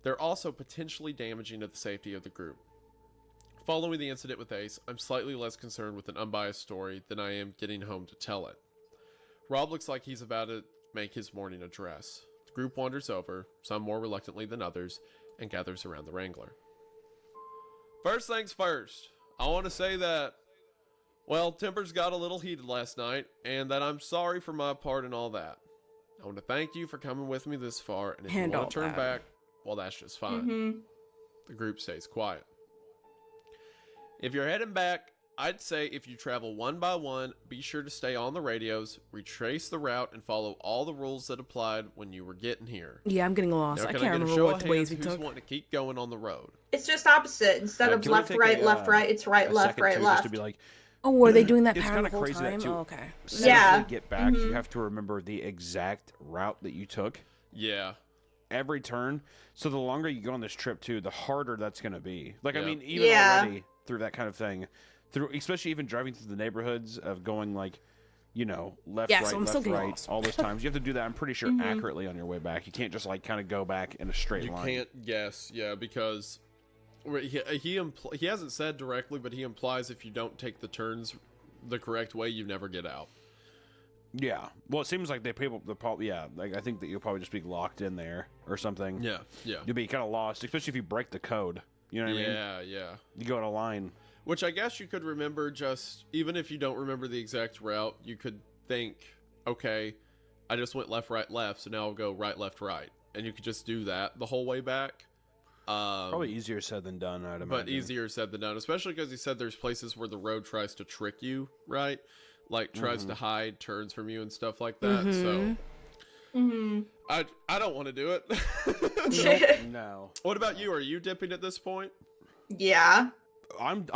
they're also potentially damaging to the safety of the group. Following the incident with Ace, I'm slightly less concerned with an unbiased story than I am getting home to tell it. Rob looks like he's about to make his morning address. The group wanders over, some more reluctantly than others, and gathers around the Wrangler. First things first, I want to say that, well, tempers got a little heated last night, and that I'm sorry for my part in all that. I want to thank you for coming with me this far, and if you And all want to turn that. back, well, that's just fine. The group stays quiet. If you're heading back, I'd say if you travel one by one, be sure to stay on the radios, retrace the route, and follow all the rules that applied when you were getting here. Yeah, I'm getting lost. Now, I can can't I get a remember show what of the ways we hands who's took. wanting to keep going on the road? It's just opposite. Instead of Can we left, take right, a, left, right, it's right, a left, second right, too, left. just to be like, Oh, were they doing that It's pattern the kinda whole crazy that time? too. Oh, okay. So Yeah. to get back, you Mhm. have to remember the exact route that you took Yeah. every turn. So the longer you go on this trip too, the harder that's going to be. Like I Yeah. mean, even Yeah. already through that kind of thing, through especially even driving through the neighborhoods of going like, you know, left, Yeah, right, so I'm still left, getting right, lost. all those times. You have to do that. I'm pretty sure Mhm. accurately on your way back. You can't just like kind of go back in a straight You line. can't guess, yeah, because he hasn't said directly, but he implies if you don't take the turns the correct way, you never get out. Yeah. Well, it seems like yeah. Like I think that you'll probably just be locked in there or something. Yeah, yeah, You'll be kind of lost, especially if you break the code. You know what I mean? yeah, yeah. You go in a line. Which I guess you could remember just, even if you don't remember the exact route, you could think, okay, I just went left, right, left, so now I'll go right, left, right. And you could just do that the whole way back. Probably easier said than done, I'd imagine. But easier said than done, especially because he said there's places where the road tries to trick you, right? Like tries to hide turns from you and stuff like that. So Mhm. I don't want to do it. No. What about you? Are you dipping at this point? Yeah. I'm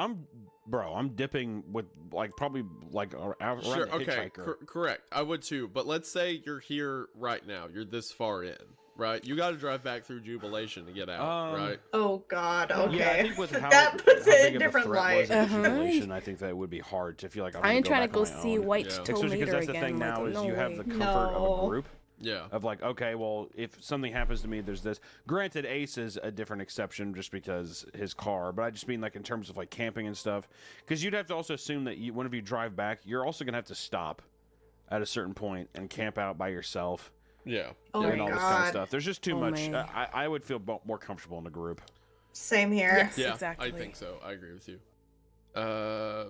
dipping with like probably like around Sure. the Okay. Hitchhiker. Correct. I would too. But let's say you're here right now. You're this far in, right? You got to drive back through Jubilation to get out, right? Oh God. Okay. Yeah, I think with how, that puts how it big in of a a different threat light. was at the Jubilation, I think that would be hard to feel like I ain't go trying to back go on my see own. White Yeah. Tomato Especially because that's the again. thing now like, is no you have way. the comfort of a No. group. Yeah. Of like, okay, well, if something happens to me, there's this. Granted, Ace is a different exception just because his car, but I just mean like in terms of like camping and stuff. Because you'd have to also assume that whenever you drive back, you're also gonna have to stop at a certain point and camp out by yourself Yeah. Oh and my all this kind of God. stuff. There's just too Oh, much. man. I would feel more comfortable in a group. Same here. Yes, Yeah, exactly. I think so. I agree with you. I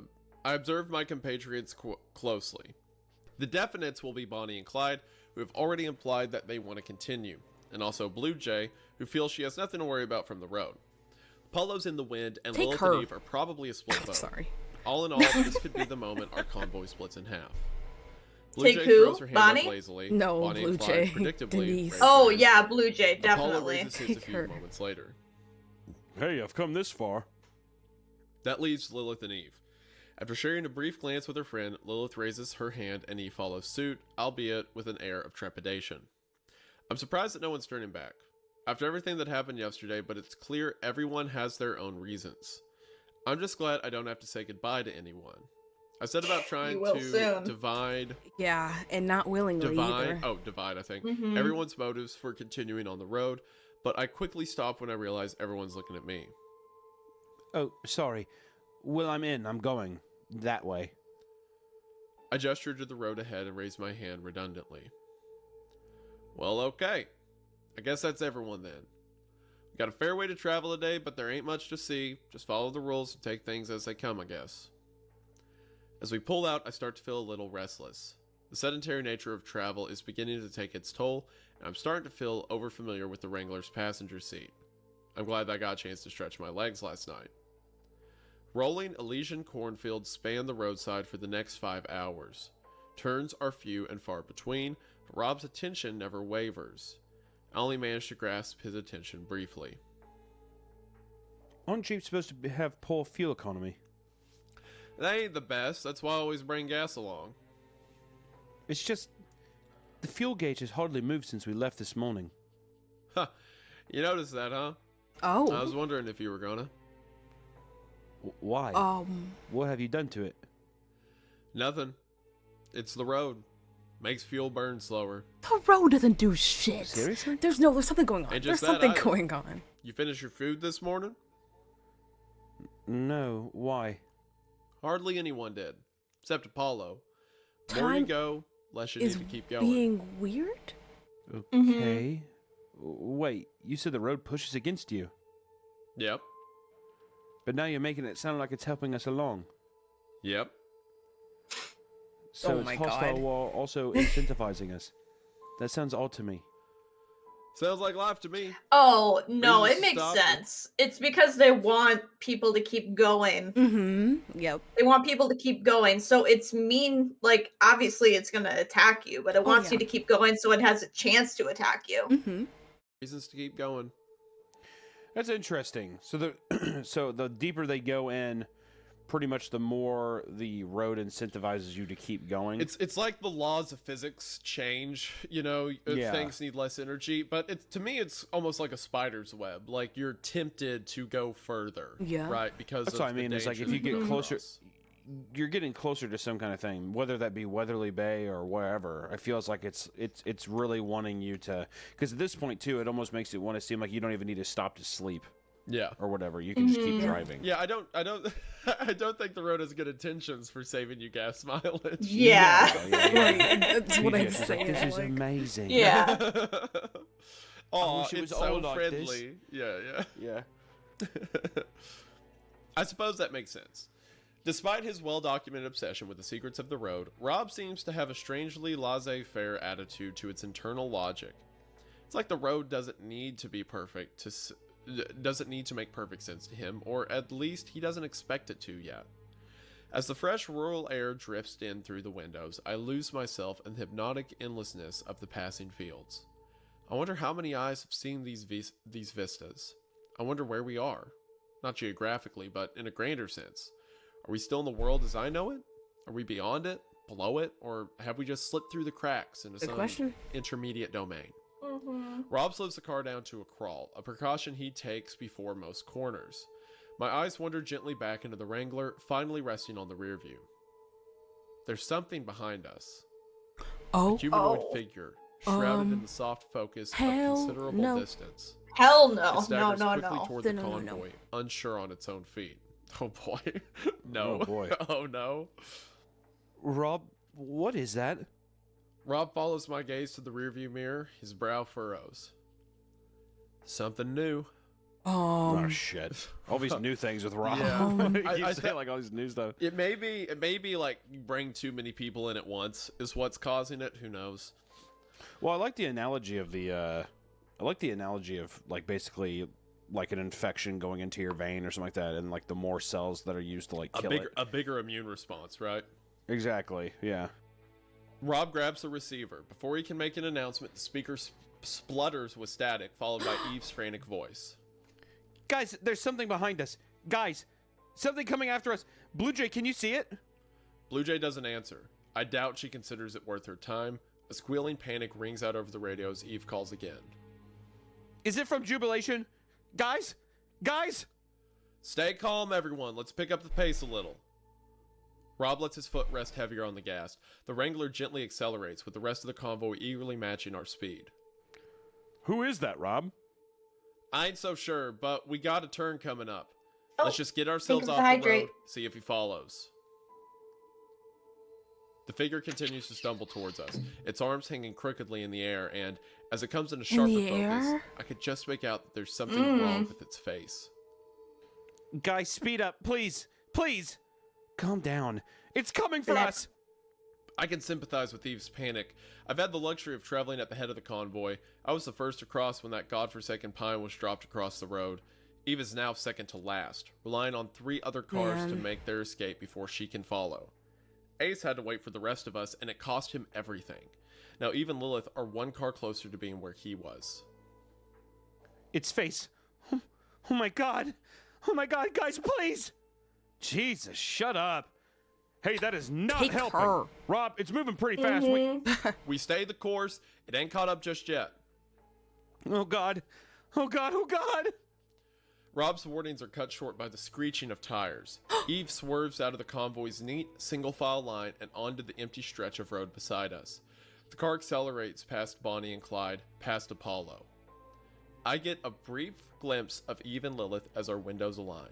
observed my compatriots closely. The definites will be Bonnie and Clyde, who have already implied that they want to continue, and also Blue Jay, who feels she has nothing to worry about from the road. Apollo's in the wind, and Take Lilith her. and Eve are probably a split vote. Sorry. All in all, this could be the moment our convoy splits in half. Blue Take Jay who? throws her hand Bonnie? up lazily. No, Bonnie Blue and Clyde Jay. predictably Denise. raise Oh theirs. yeah, Blue Jay, Apollo definitely. raises his a Take few her. moments later. Hey, I've come this far. That leaves Lilith and Eve. After sharing a brief glance with her friend, Lilith raises her hand and Eve follows suit, albeit with an air of trepidation. I'm surprised that no one's turning back. After everything that happened yesterday, but it's clear everyone has their own reasons. I'm just glad I don't have to say goodbye to anyone. I said about trying You will to soon. divide, Yeah, and not willingly either. divide, I think, Mhm. everyone's motives for continuing on the road, but I quickly stop when I realize everyone's looking at me. Oh, sorry. Well, I'm in. I'm going that way. I gestured to the road ahead and raised my hand redundantly. Well, okay. I guess that's everyone then. We got a fair way to travel today, but there ain't much to see. Just follow the rules and take things as they come, I guess. As we pull out, I start to feel a little restless. The sedentary nature of travel is beginning to take its toll, and I'm starting to feel overfamiliar with the Wrangler's passenger seat. I'm glad I got a chance to stretch my legs last night. Rolling Elysian cornfields span the roadside for the next 5 hours. Turns are few and far between, but Rob's attention never wavers. I only managed to grasp his attention briefly. Aren't Jeeps supposed to have poor fuel economy? That ain't the best, that's why I always bring gas along. It's just the fuel gauge has hardly moved since we left this morning. Huh, you noticed that, huh? Oh. I was wondering if you were gonna. Why? What have you done to it? Nothing. It's the road. Makes fuel burn slower. The road doesn't do shit. Seriously? There's something going on. And There's just that something either. going on. You finished your food this morning? No. Why? Hardly anyone did. Except Apollo. The more you Time go, less you need Is to keep going. being weird? Okay. Wait, you said the road pushes against you, Yep. but now you're making it sound like it's helping us along. Yep. So Oh it's my hostile God. while also incentivizing us. That sounds odd to me. Sounds like life to me. Oh no, Reasons it to makes stop. sense. It's because they want people to keep going. Mm-hmm. Yep. They want people to keep going. So it's mean, like obviously it's gonna attack you, but it wants you yeah. to keep going so it has a chance to attack you. Mm-hmm. Reasons to keep going. That's interesting. So the so the deeper they go in, pretty much the more the road incentivizes you to keep going. It's like the laws of physics change, Yeah. things need less energy, but to me it's almost like a spider's web. Like you're tempted to go further. Yeah. Right? Because That's of what I mean. the It's like if danger you get go closer, across. you're getting closer to some kind of thing, whether that be Weatherly Bay or wherever. I feel like it's really wanting you to, because at this point too, it almost makes it want to seem like you don't even need to stop to sleep Yeah. or whatever. You can just keep driving. Yeah, I don't I don't think the road has good intentions for saving you gas mileage. Yeah. Right, that's what I'm She's like, saying. this is like- amazing. Yeah. Oh, wish it it's was so all like this. friendly. Yeah. Yeah. I suppose that makes sense. Despite his well-documented obsession with the secrets of the road, Rob seems to have a strangely laissez-faire attitude to its internal logic. It's like the road doesn't need to be perfect doesn't need to make perfect sense to him, or at least he doesn't expect it to yet. As the fresh rural air drifts in through the windows, I lose myself in the hypnotic endlessness of the passing fields. I wonder how many eyes have seen these vistas. I wonder where we are. Not geographically, but in a grander sense. Are we still in the world as I know it? Are we beyond it? Below it? Or have we just slipped through the cracks into Good some question. intermediate domain? Mm-hmm. Rob slows the car down to a crawl, a precaution he takes before most corners. My eyes wander gently back into the Wrangler, finally resting on the rear view. There's something behind us. Oh, A humanoid Oh. figure, shrouded in the soft focus of hell considerable no. distance. Hell It no. No, staggers no, quickly no. toward the No, no, no. convoy, unsure on its own feet. Oh boy. No. Oh, boy. Oh no. Rob, what is that? Rob follows my gaze to the rearview mirror, his brow furrows. Something new. Oh shit! All these new things with Rob. Yeah. He I keeps thi- saying like all these new stuff. It may be like you bring too many people in at once is what's causing it. Who knows? Well, I like the analogy of like basically like an infection going into your vein or something like that, and like the more cells that are used to like kill it. A bigger immune response, right? Exactly. Yeah. Rob grabs the receiver. Before he can make an announcement, the speaker splutters with static, followed by Eve's frantic voice. Guys, there's something behind us. Guys, something coming after us. Blue Jay, can you see it? Blue Jay doesn't answer. I doubt she considers it worth her time. A squealing panic rings out over the radio as Eve calls again. Is it from Jubilation? Guys? Guys? Stay calm, everyone. Let's pick up the pace a little. Rob lets his foot rest heavier on the gas. The Wrangler gently accelerates, with the rest of the convoy eagerly matching our speed. Who is that, Rob? I ain't so sure, but we got a turn coming up. Oh, Let's just get ourselves think off of the the hydrate. road, see if he follows. The figure continues to stumble towards us, its arms hanging crookedly in the air, and as it comes into sharper the focus, air? I could just make out that there's something wrong with its face. Guys, speed up, please. Please. Calm down. It's coming for Blep. us. I can sympathize with Eve's panic. I've had the luxury of traveling at the head of the convoy. I was the first to cross when that godforsaken pine was dropped across the road. Eve is now second to last, relying on 3 other cars to Man. make their escape before she can follow. Ace had to wait for the rest of us, and it cost him everything. Now Eve and Lilith are 1 car closer to being where he was. Its face. Oh my god. Oh my god, guys, please. Jesus, shut up. Hey, that is not Take helping. her. Rob, it's moving pretty fast. We stayed the course. It ain't caught up just yet. Oh god. Oh god, oh god. Rob's warnings are cut short by the screeching of tires. Eve swerves out of the convoy's neat, single-file line and onto the empty stretch of road beside us. The car accelerates past Bonnie and Clyde, past Apollo. I get a brief glimpse of Eve and Lilith as our windows align.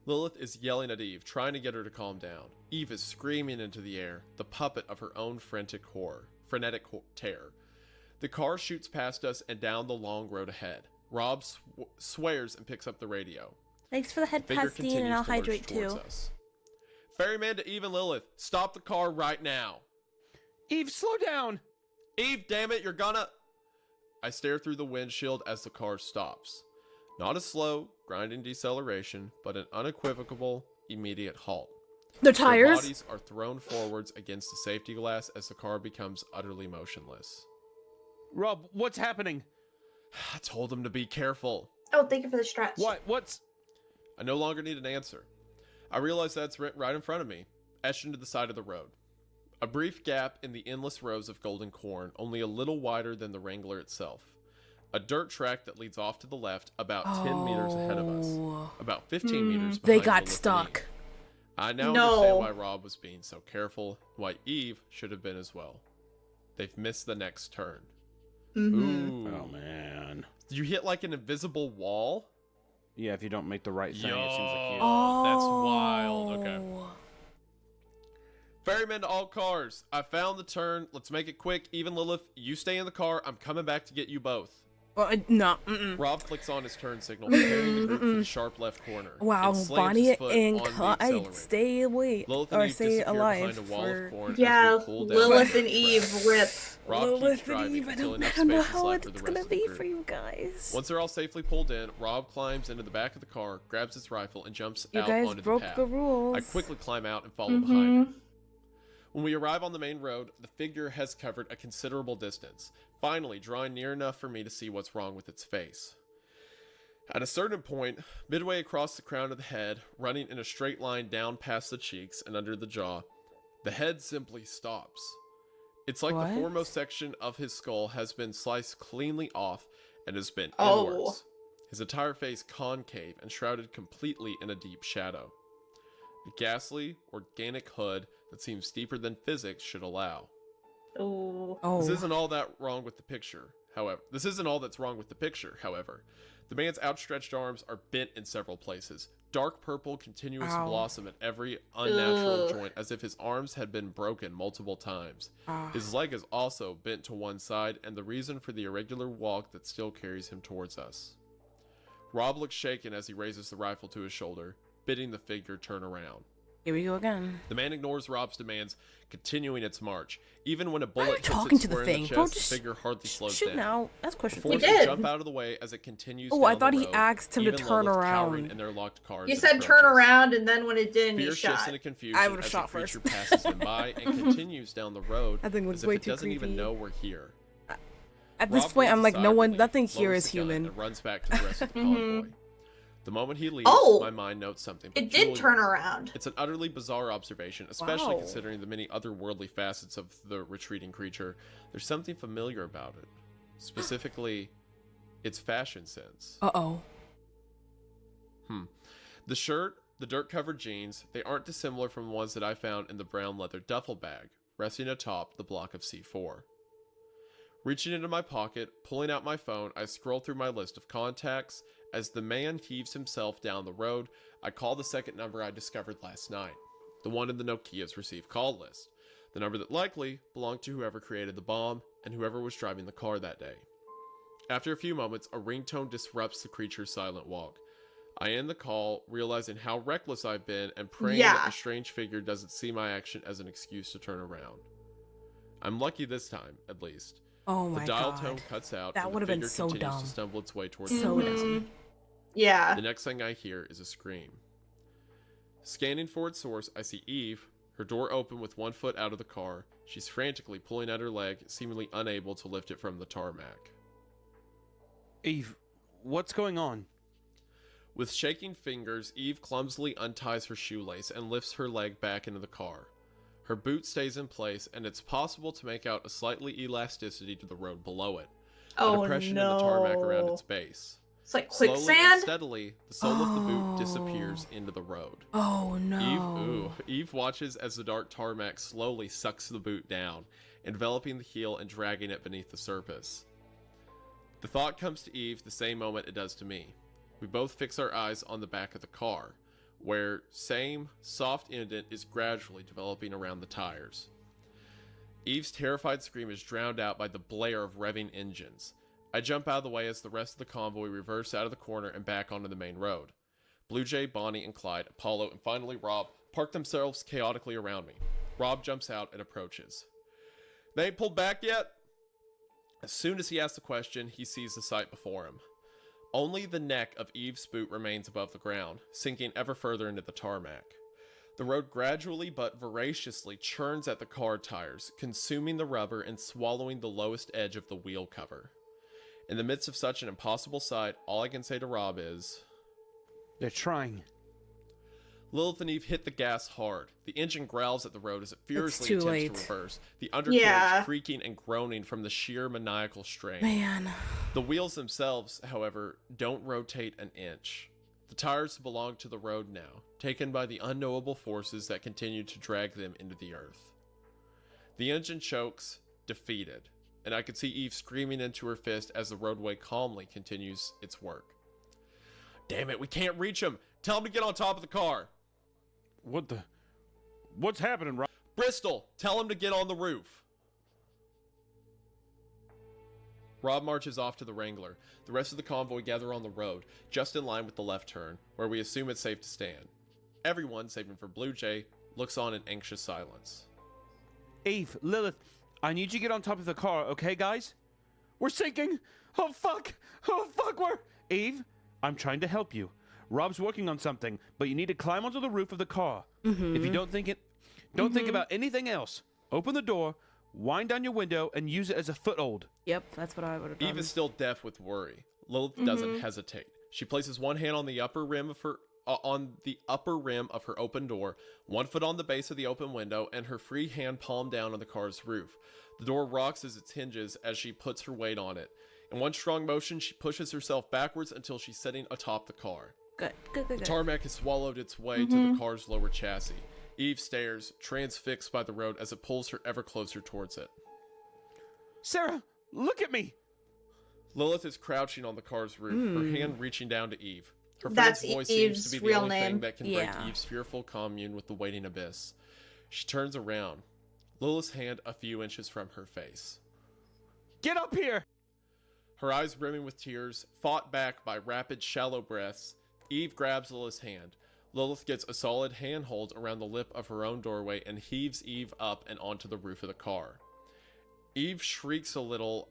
Lilith is yelling at Eve, trying to get her to calm down. Eve is screaming into the air, the puppet of her own frenetic terror. The car shoots past us and down the long road ahead. Rob swears and picks up the radio. Thanks for the head Figure pasting, and continues I'll to lurch hydrate towards too. us. Ferryman to Eve and Lilith, stop the car right now. Eve, slow down. Eve, damn it, you're gonna... I stare through the windshield as the car stops. Not a slow, grinding deceleration, but an unequivocal, immediate halt. The Their tires? bodies are thrown forwards against the safety glass as the car becomes utterly motionless. Rob, what's happening? I told them to be careful. Oh, thank you for the stretch. What's... I no longer need an answer. I realize that's right in front of me, etched into the side of the road. A brief gap in the endless rows of golden corn, only a little wider than the Wrangler itself. A dirt track that leads off to the left about 10 meters ahead of us. About 15 meters behind They got Lilith and stuck. Eve. I now No. understand why Rob was being so careful, why Eve should have been as well. They've missed the next turn. Mm-hmm. Ooh. Oh man. You hit like an invisible wall? Yeah, if you don't make the right thing, it seems like you. Oh, that's wild. Okay. Ferryman to all cars. I found the turn. Let's make it quick. Even Lilith, you stay in the car. I'm coming back to get you both. No. Rob flicks on his turn signal, preparing the group for the sharp left corner. Wow, and slams Bonnie his foot and on the Clyde accelerator. stay away Lilith and or Eve stay disappear alive behind a wall for. of corn as Yeah, we pull down Lilith the and Eve track. rip. Rob keeps Lilith and driving Eve, I until don't enough know space is how left for it's the gonna rest of the be group. for you guys. Once they're all safely pulled in, Rob climbs into the back of the car, grabs his rifle, and jumps You out guys onto broke the path. the rules. I quickly climb out and follow behind him. When we arrive on the main road, the figure has covered a considerable distance, finally drawing near enough for me to see what's wrong with its face. At a certain point, midway across the crown of the head, running in a straight line down past the cheeks and under the jaw, the head simply stops. It's like What? the foremost section of his skull has been sliced cleanly off and has been Oh. inwards. His entire face concave and shrouded completely in a deep shadow. A ghastly, organic hood that seems deeper than physics should allow. Ooh. This isn't all that wrong with the picture, however. This isn't all that's wrong with the picture, however. The man's outstretched arms are bent in several places. Dark purple continuous Ow. blossom at every unnatural Ugh. joint as if his arms had been broken multiple times. Ah. His leg is also bent to one side and the reason for the irregular walk that still carries him towards us. Rob looks shaken as he raises the rifle to his shoulder, bidding the figure turn around. Here we go again. The man ignores Rob's demands, continuing its march. Even when a Why are you bullet hits talking it to the square in thing? the Bro, chest, just the figure hardly slows shoot down. now. That's question. Forced We to did. jump out of the way as it continues Oh, I down thought the he road, asked him to even turn Lilith around. cowering in their locked cars You as said it turn approaches. around, and then when it didn't, Fear you shifts shot. into confusion I would've as shot the creature first. passes them by and continues down the road That thing was as if way it too doesn't even creepy. know we're here. At this Rob point, I'm breathes like, no one, silently, nothing here lowers is the gun, human. and runs back to the rest of the convoy. The moment he leaves, Oh! my mind notes something. It did peculiar. turn around. It's an utterly bizarre observation, especially Wow. considering the many otherworldly facets of the retreating creature. There's something familiar about it. Specifically, its fashion sense. Uh-oh. The shirt, the dirt-covered jeans, they aren't dissimilar from the ones that I found in the brown leather duffel bag, resting atop the block of C4. Reaching into my pocket, pulling out my phone, I scroll through my list of contacts. As the man heaves himself down the road, I call the second number I discovered last night, the one in the Nokia's received call list, the number that likely belonged to whoever created the bomb and whoever was driving the car that day. After a few moments, a ringtone disrupts the creature's silent walk. I end the call, realizing how reckless I've been and praying that Yeah. the strange figure doesn't see my action as an excuse to turn around. I'm lucky this time, at least. Oh The my dial god. tone cuts out, That and the would've been figure so continues dumb. to stumble its way towards So the dumb. ground. Yeah. The next thing I hear is a scream. Scanning for its source, I see Eve, her door open with one foot out of the car. She's frantically pulling at her leg, seemingly unable to lift it from the tarmac. Eve, what's going on? With shaking fingers, Eve clumsily unties her shoelace and lifts her leg back into the car. Her boot stays in place, and it's possible to make out a slightly elasticity to the road below it. A Oh depression no. in the tarmac around its base. It's like Slowly and quicksand. steadily, the sole of the boot disappears into the road. Oh no. Eve watches as the dark tarmac slowly sucks the boot down, enveloping the heel and dragging it beneath the surface. The thought comes to Eve the same moment it does to me. We both fix our eyes on the back of the car, where same soft indent is gradually developing around the tires. Eve's terrified scream is drowned out by the blare of revving engines. I jump out of the way as the rest of the convoy reverse out of the corner and back onto the main road. Blue Jay, Bonnie, and Clyde, Apollo, and finally Rob park themselves chaotically around me. Rob jumps out and approaches. They ain't pulled back yet? As soon as he asks the question, he sees the sight before him. Only the neck of Eve's boot remains above the ground, sinking ever further into the tarmac. The road gradually but voraciously churns at the car tires, consuming the rubber and swallowing the lowest edge of the wheel cover. In the midst of such an impossible sight, all I can say to Rob is, They're trying. Lilith and Eve hit the gas hard. The engine growls at the road as it furiously too attempts late. to reverse, the undercarriage Yeah. creaking and groaning from the sheer maniacal strain. Man. The wheels themselves, however, don't rotate an inch. The tires belong to the road now, taken by the unknowable forces that continue to drag them into the earth. The engine chokes, defeated, and I could see Eve screaming into her fist as the roadway calmly continues its work. Damn it, we can't reach him! Tell him to get on top of the car! What's happening, Rob? Bristol, tell him to get on the roof! Rob marches off to the Wrangler. The rest of the convoy gather on the road, just in line with the left turn, where we assume it's safe to stand. Everyone, saving for Blue Jay, looks on in anxious silence. Eve, Lilith, I need you to get on top of the car, okay, guys? We're sinking! Oh, fuck! Oh, fuck, we're... Eve, I'm trying to help you. Rob's working on something, but you need to climb onto the roof of the car. If you don't think about anything else. Open the door, wind down your window, and use it as a foothold. Yep, that's what I would have done. Eve is still deaf with worry. Lilith doesn't hesitate. She places one hand on the upper rim of her open door, one foot on the base of the open window, and her free hand palm down on the car's roof. The door rocks as it hinges as she puts her weight on it. In one strong motion, she pushes herself backwards until she's sitting atop the car. Good. The tarmac has swallowed its way to the car's lower chassis. Eve stares, transfixed by the road as it pulls her ever closer towards it. Sarah, look at me! Lilith is crouching on the car's roof, her hand reaching down to Eve. Her That's friend's voice Eve's seems to be the real only thing name. that can Yeah. break Eve's fearful commune with the waiting abyss. She turns around, Lilith's hand a few inches from her face. Get up here! Her eyes brimming with tears, fought back by rapid, shallow breaths, Eve grabs Lilith's hand. Lilith gets a solid handhold around the lip of her own doorway and heaves Eve up and onto the roof of the car. Eve shrieks a little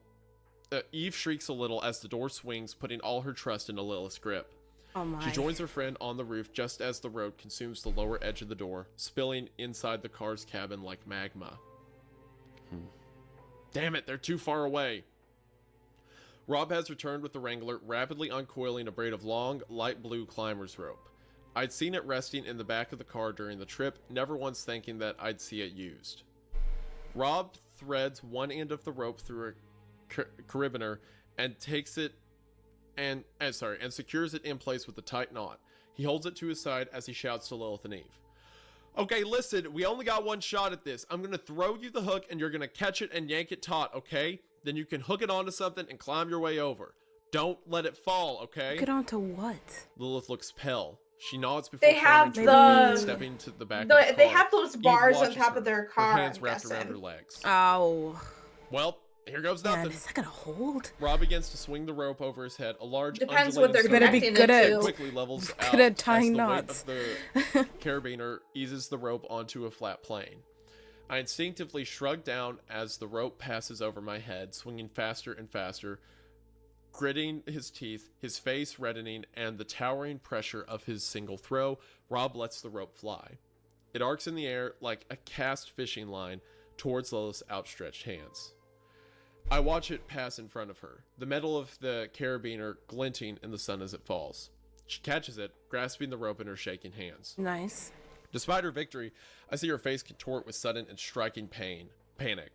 as the door swings, putting all her trust into Lilith's grip. Oh my. She joins her friend on the roof just as the road consumes the lower edge of the door, spilling inside the car's cabin like magma. Damn it, they're too far away. Rob has returned with the Wrangler, rapidly uncoiling a braid of long, light blue climber's rope. I'd seen it resting in the back of the car during the trip, never once thinking that I'd see it used. Rob threads one end of the rope through a carabiner and secures it in place with a tight knot. He holds it to his side as he shouts to Lilith and Eve. Okay, listen, we only got one shot at this. I'm gonna throw you the hook and you're gonna catch it and yank it taut, okay? Then you can hook it onto something and climb your way over. Don't let it fall, okay? Get onto what? Lilith looks pale. She nods before They have climbing to her feet and the- stepping to the back of the car. They have those Eve bars on watches top her, of their her car, hands I'm wrapped around her guessing. legs. Oh. Well, here goes Man, nothing. is that gonna hold? Rob begins to swing the rope over his head. A large Depends what they're Better be connecting good it at- to. quickly levels out Good at as tying the weight knots. of the carabiner eases the rope onto a flat plane. I instinctively shrug down as the rope passes over my head, swinging faster and faster, gritting his teeth, his face reddening, and the towering pressure of his single throw. Rob lets the rope fly. It arcs in the air like a cast fishing line towards Lilith's outstretched hands. I watch it pass in front of her, the metal of the carabiner glinting in the sun as it falls. She catches it, grasping the rope in her shaking hands. Nice. Despite her victory, I see her face contort with sudden and striking panic.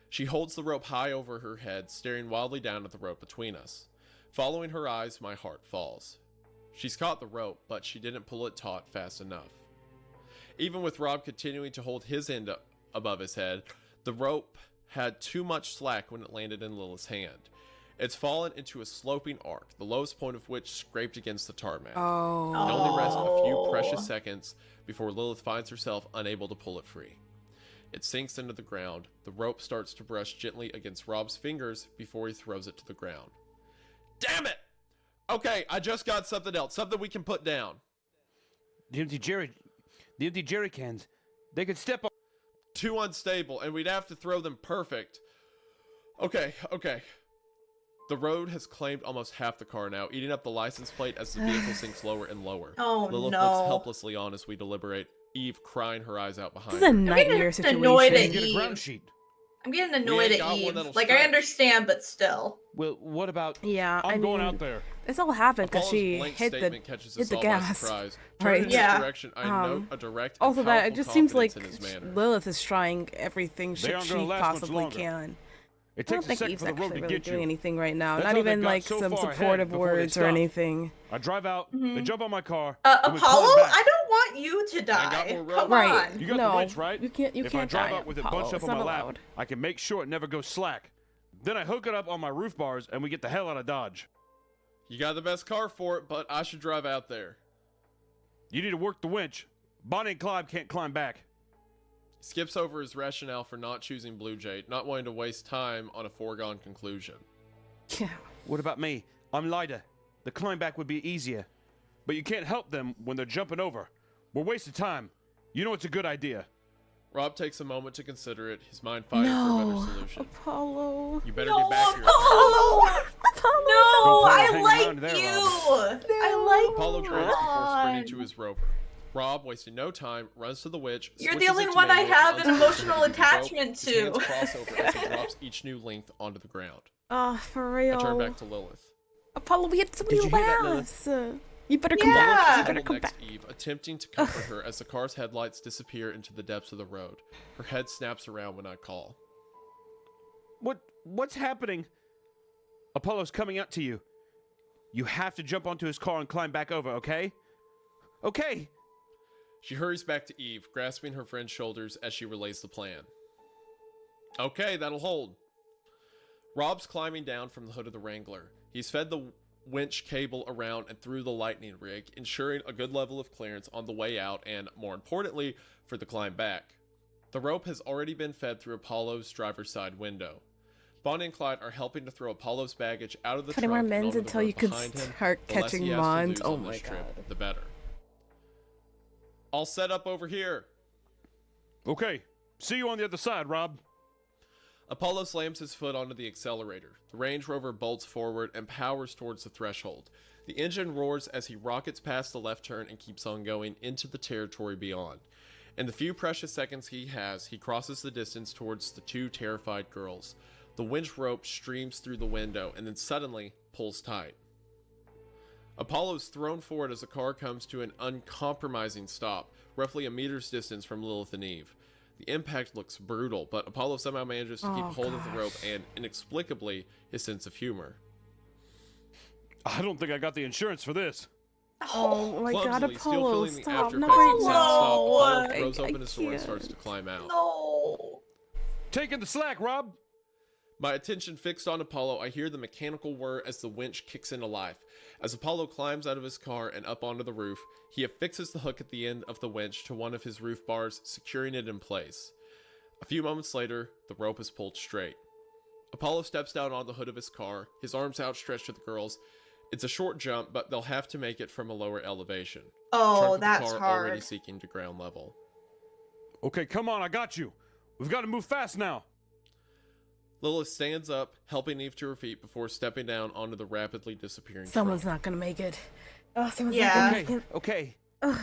She holds the rope high over her head, staring wildly down at the rope between us. Following her eyes, my heart falls. She's caught the rope, but she didn't pull it taut fast enough. Even with Rob continuing to hold his end above his head, the rope had too much slack when it landed in Lilith's hand. It's fallen into a sloping arc, the lowest point of which scraped against the tarmac. Oh. It only rests a few Oh. precious seconds before Lilith finds herself unable to pull it free. It sinks into the ground. The rope starts to brush gently against Rob's fingers before he throws it to the ground. Damn it! Okay, I just got something else. Something we can put down. The empty jerry cans. They could step on. Too unstable, and we'd have to throw them perfect. Okay. The road has claimed almost half the car now, eating up the license plate as the vehicle sinks lower and lower. Oh, Lilith no. looks helplessly on as we deliberate, Eve crying her eyes out behind This is a her. nightmare getting annoyed situation. at Get a Eve. ground sheet. I'm getting annoyed ain't at got one Eve. that'll Like, I stretch. understand, but still. Well, what about? Yeah, I'm I going mean, out there. this all happened because Apollo's she blank hit statement catches hit us the all by gas. surprise. Right. Turning in Yeah. his direction, I note a direct and Also, that it powerful just seems like confidence in his manner. Lilith is trying everything They aren't she gonna last much possibly longer. can. It I don't takes a think second Eve's for the road actually to really get doing you. anything right now. That's Not how they even got like so some far ahead supportive before they words or stopped. anything. I drive out. They jump on my car. and we Apollo, climb back. I don't want you to got die. more rope. Come Right. on. You got No, the winch, right? you can't If I die, drive out with it Apollo. bunched up It's on my not lap, allowed. I can make sure it never goes slack. Then I hook it up on my roof bars, and we get the hell out of Dodge. You got the best car for it, but I should drive out there. You need to work the winch. Bonnie and Clyde can't climb back. He skips over his rationale for not choosing Blue Jay, not wanting to waste time on a foregone conclusion. Yeah. What about me? I'm lighter. The climb back would be easier. But you can't help them when they're jumping over. We're wasting time. You know it's a good idea. Rob takes a moment to consider it, his mind fighting for a No, better solution. Apollo. You better No, get back here. Apollo! Apollo. No, Don't I hang like around there, you. Rob. I like Apollo you. grunts before sprinting to Ron. his rover. Rob, wasting no time, runs to the witch. You're the switches only it to one I manual, have and an unties emotional the rope. attachment His to. hands cross over as he drops each new length onto the ground. Oh, for I real. turn back to Lilith. Apollo, we had so many Did you hear that, laughs. You better come Yeah. back. You Lilith better huddled come next back. to Eve, attempting to comfort her as the car's headlights disappear into the depths of the road. Her head snaps around when I call. What's happening? Apollo's coming out to you. You have to jump onto his car and climb back over, okay? Okay. She hurries back to Eve, grasping her friend's shoulders as she relays the plan. Okay, that'll hold. Rob's climbing down from the hood of the Wrangler. He's fed the winch cable around and through the lightning rig, ensuring a good level of clearance on the way out and, more importantly, for the climb back. The rope has already been fed through Apollo's driver's side window. Bonnie and Clyde are helping to throw Apollo's baggage out of the 20 trunk more and minutes onto the until road you can behind him. start The less catching he has to mons. lose Oh on my this trip, god. the better. I'll set up over here. Okay. See you on the other side, Rob. Apollo slams his foot onto the accelerator. The Range Rover bolts forward and powers towards the threshold. The engine roars as he rockets past the left turn and keeps on going into the territory beyond. In the few precious seconds he has, he crosses the distance towards the two terrified girls. The winch rope streams through the window and then suddenly pulls tight. Apollo is thrown forward as the car comes to an uncompromising stop, roughly a meter's distance from Lilith and Eve. The impact looks brutal, but Apollo somehow manages to keep hold of the rope and, inexplicably, his sense of humor. I don't think I got the insurance for this. Oh my god, Clumsily, still Apollo, feeling the stop. after No, effects of right the now. stop, Apollo I- throws I open his door and can't. starts to climb out. No. Taking the slack, Rob. My attention fixed on Apollo, I hear the mechanical whir as the winch kicks into life. As Apollo climbs out of his car and up onto the roof, he affixes the hook at the end of the winch to one of his roof bars, securing it in place. A few moments later, the rope is pulled straight. Apollo steps down on the hood of his car, his arms outstretched to the girls. It's a short jump, but they'll have to make it from a lower elevation. Oh, Trunk of the that's car hard. already sinking to ground level. Okay, come on, I got you. We've got to move fast now. Lilith stands up, helping Eve to her feet before stepping down onto the rapidly disappearing Someone's trunk. not gonna make it. Oh, someone's Yeah. not gonna Okay, make it. okay.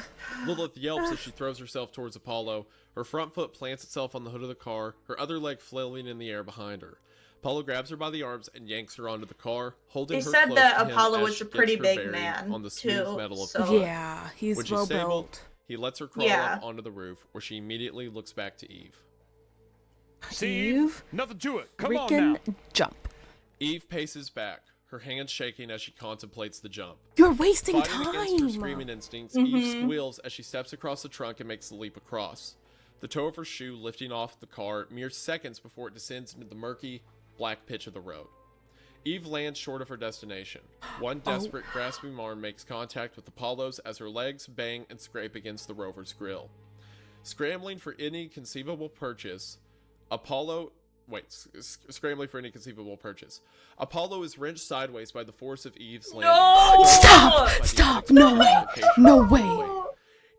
Lilith yelps as she throws herself towards Apollo. Her front foot plants itself on the hood of the car, her other leg flailing in the air behind her. Apollo grabs her by the arms and yanks her onto the car, holding They her said close that to him Apollo as was she a pretty gets her big bearing man, on the smooth too, metal of so- the car. Yeah, he's When she's well stable, built. he lets her crawl Yeah. up onto the roof, where she immediately looks back to Eve. See, Eve, nothing to it. Come on freaking now. jump. Eve paces back, her hands shaking as she contemplates the jump. You're wasting Fighting against her time. screaming instincts, Eve squeals as she steps across the trunk and makes the leap across. The toe of her shoe lifting off the car mere seconds before it descends into the murky, black pitch of the road. Eve lands short of her destination. One desperate, grasping arm makes contact with Apollo's as her legs bang and scrape against the rover's grill. Scrambling for any conceivable purchase, Apollo is wrenched sideways by the force of Eve's landing. No! Stop! By the Stop! No way! unexpected No location. way!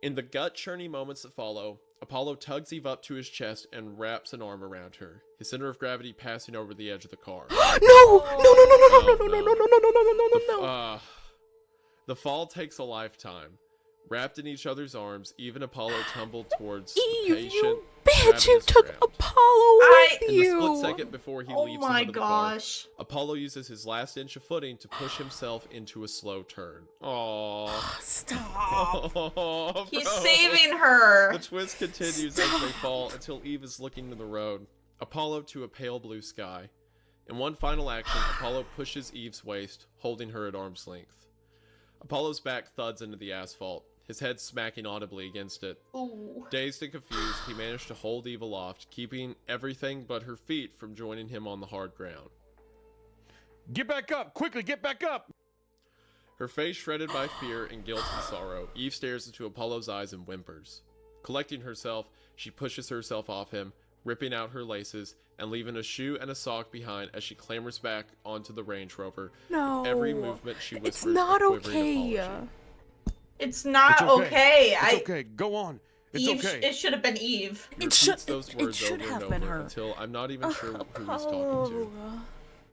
In the gut-churning moments that follow, Apollo tugs Eve up to his chest and wraps an arm around her, his center of gravity passing over the edge of the car. No! No! No! No! No! No! No! No! No! No! No! No! No! No! No! The fall takes a lifetime. Wrapped in each other's arms, Eve and Apollo tumbled towards Eve, the patient, you bitch! You ravenous took ground. Apollo with In the you. split second before he Oh leaps my into the car, gosh. Apollo uses his last inch of footing to push himself into a slow turn. Aww. Stop. Oh, He's bro. saving her. The twist continues as they fall until Eve is looking to the road, Apollo to a pale blue sky. In one final action, Apollo pushes Eve's waist, holding her at arm's length. Apollo's back thuds into the asphalt, his head smacking audibly against it. Ooh. Dazed and confused, he managed to hold Eve aloft, keeping everything but her feet from joining him on the hard ground. Get back up! Quickly, get back up! Her face shredded by fear and guilt and sorrow, Eve stares into Apollo's eyes and whimpers. Collecting herself, she pushes herself off him, ripping out her laces and leaving a shoe and a sock behind as she clambers back onto the Range Rover. No. Every movement she whispers It's not a quivering okay. apology. It's not It's okay. okay. It's okay. Go on. It's Eve, okay. it should have been Eve. He It should- repeats those it words should over have and been over her. until I'm not even sure who he's talking to.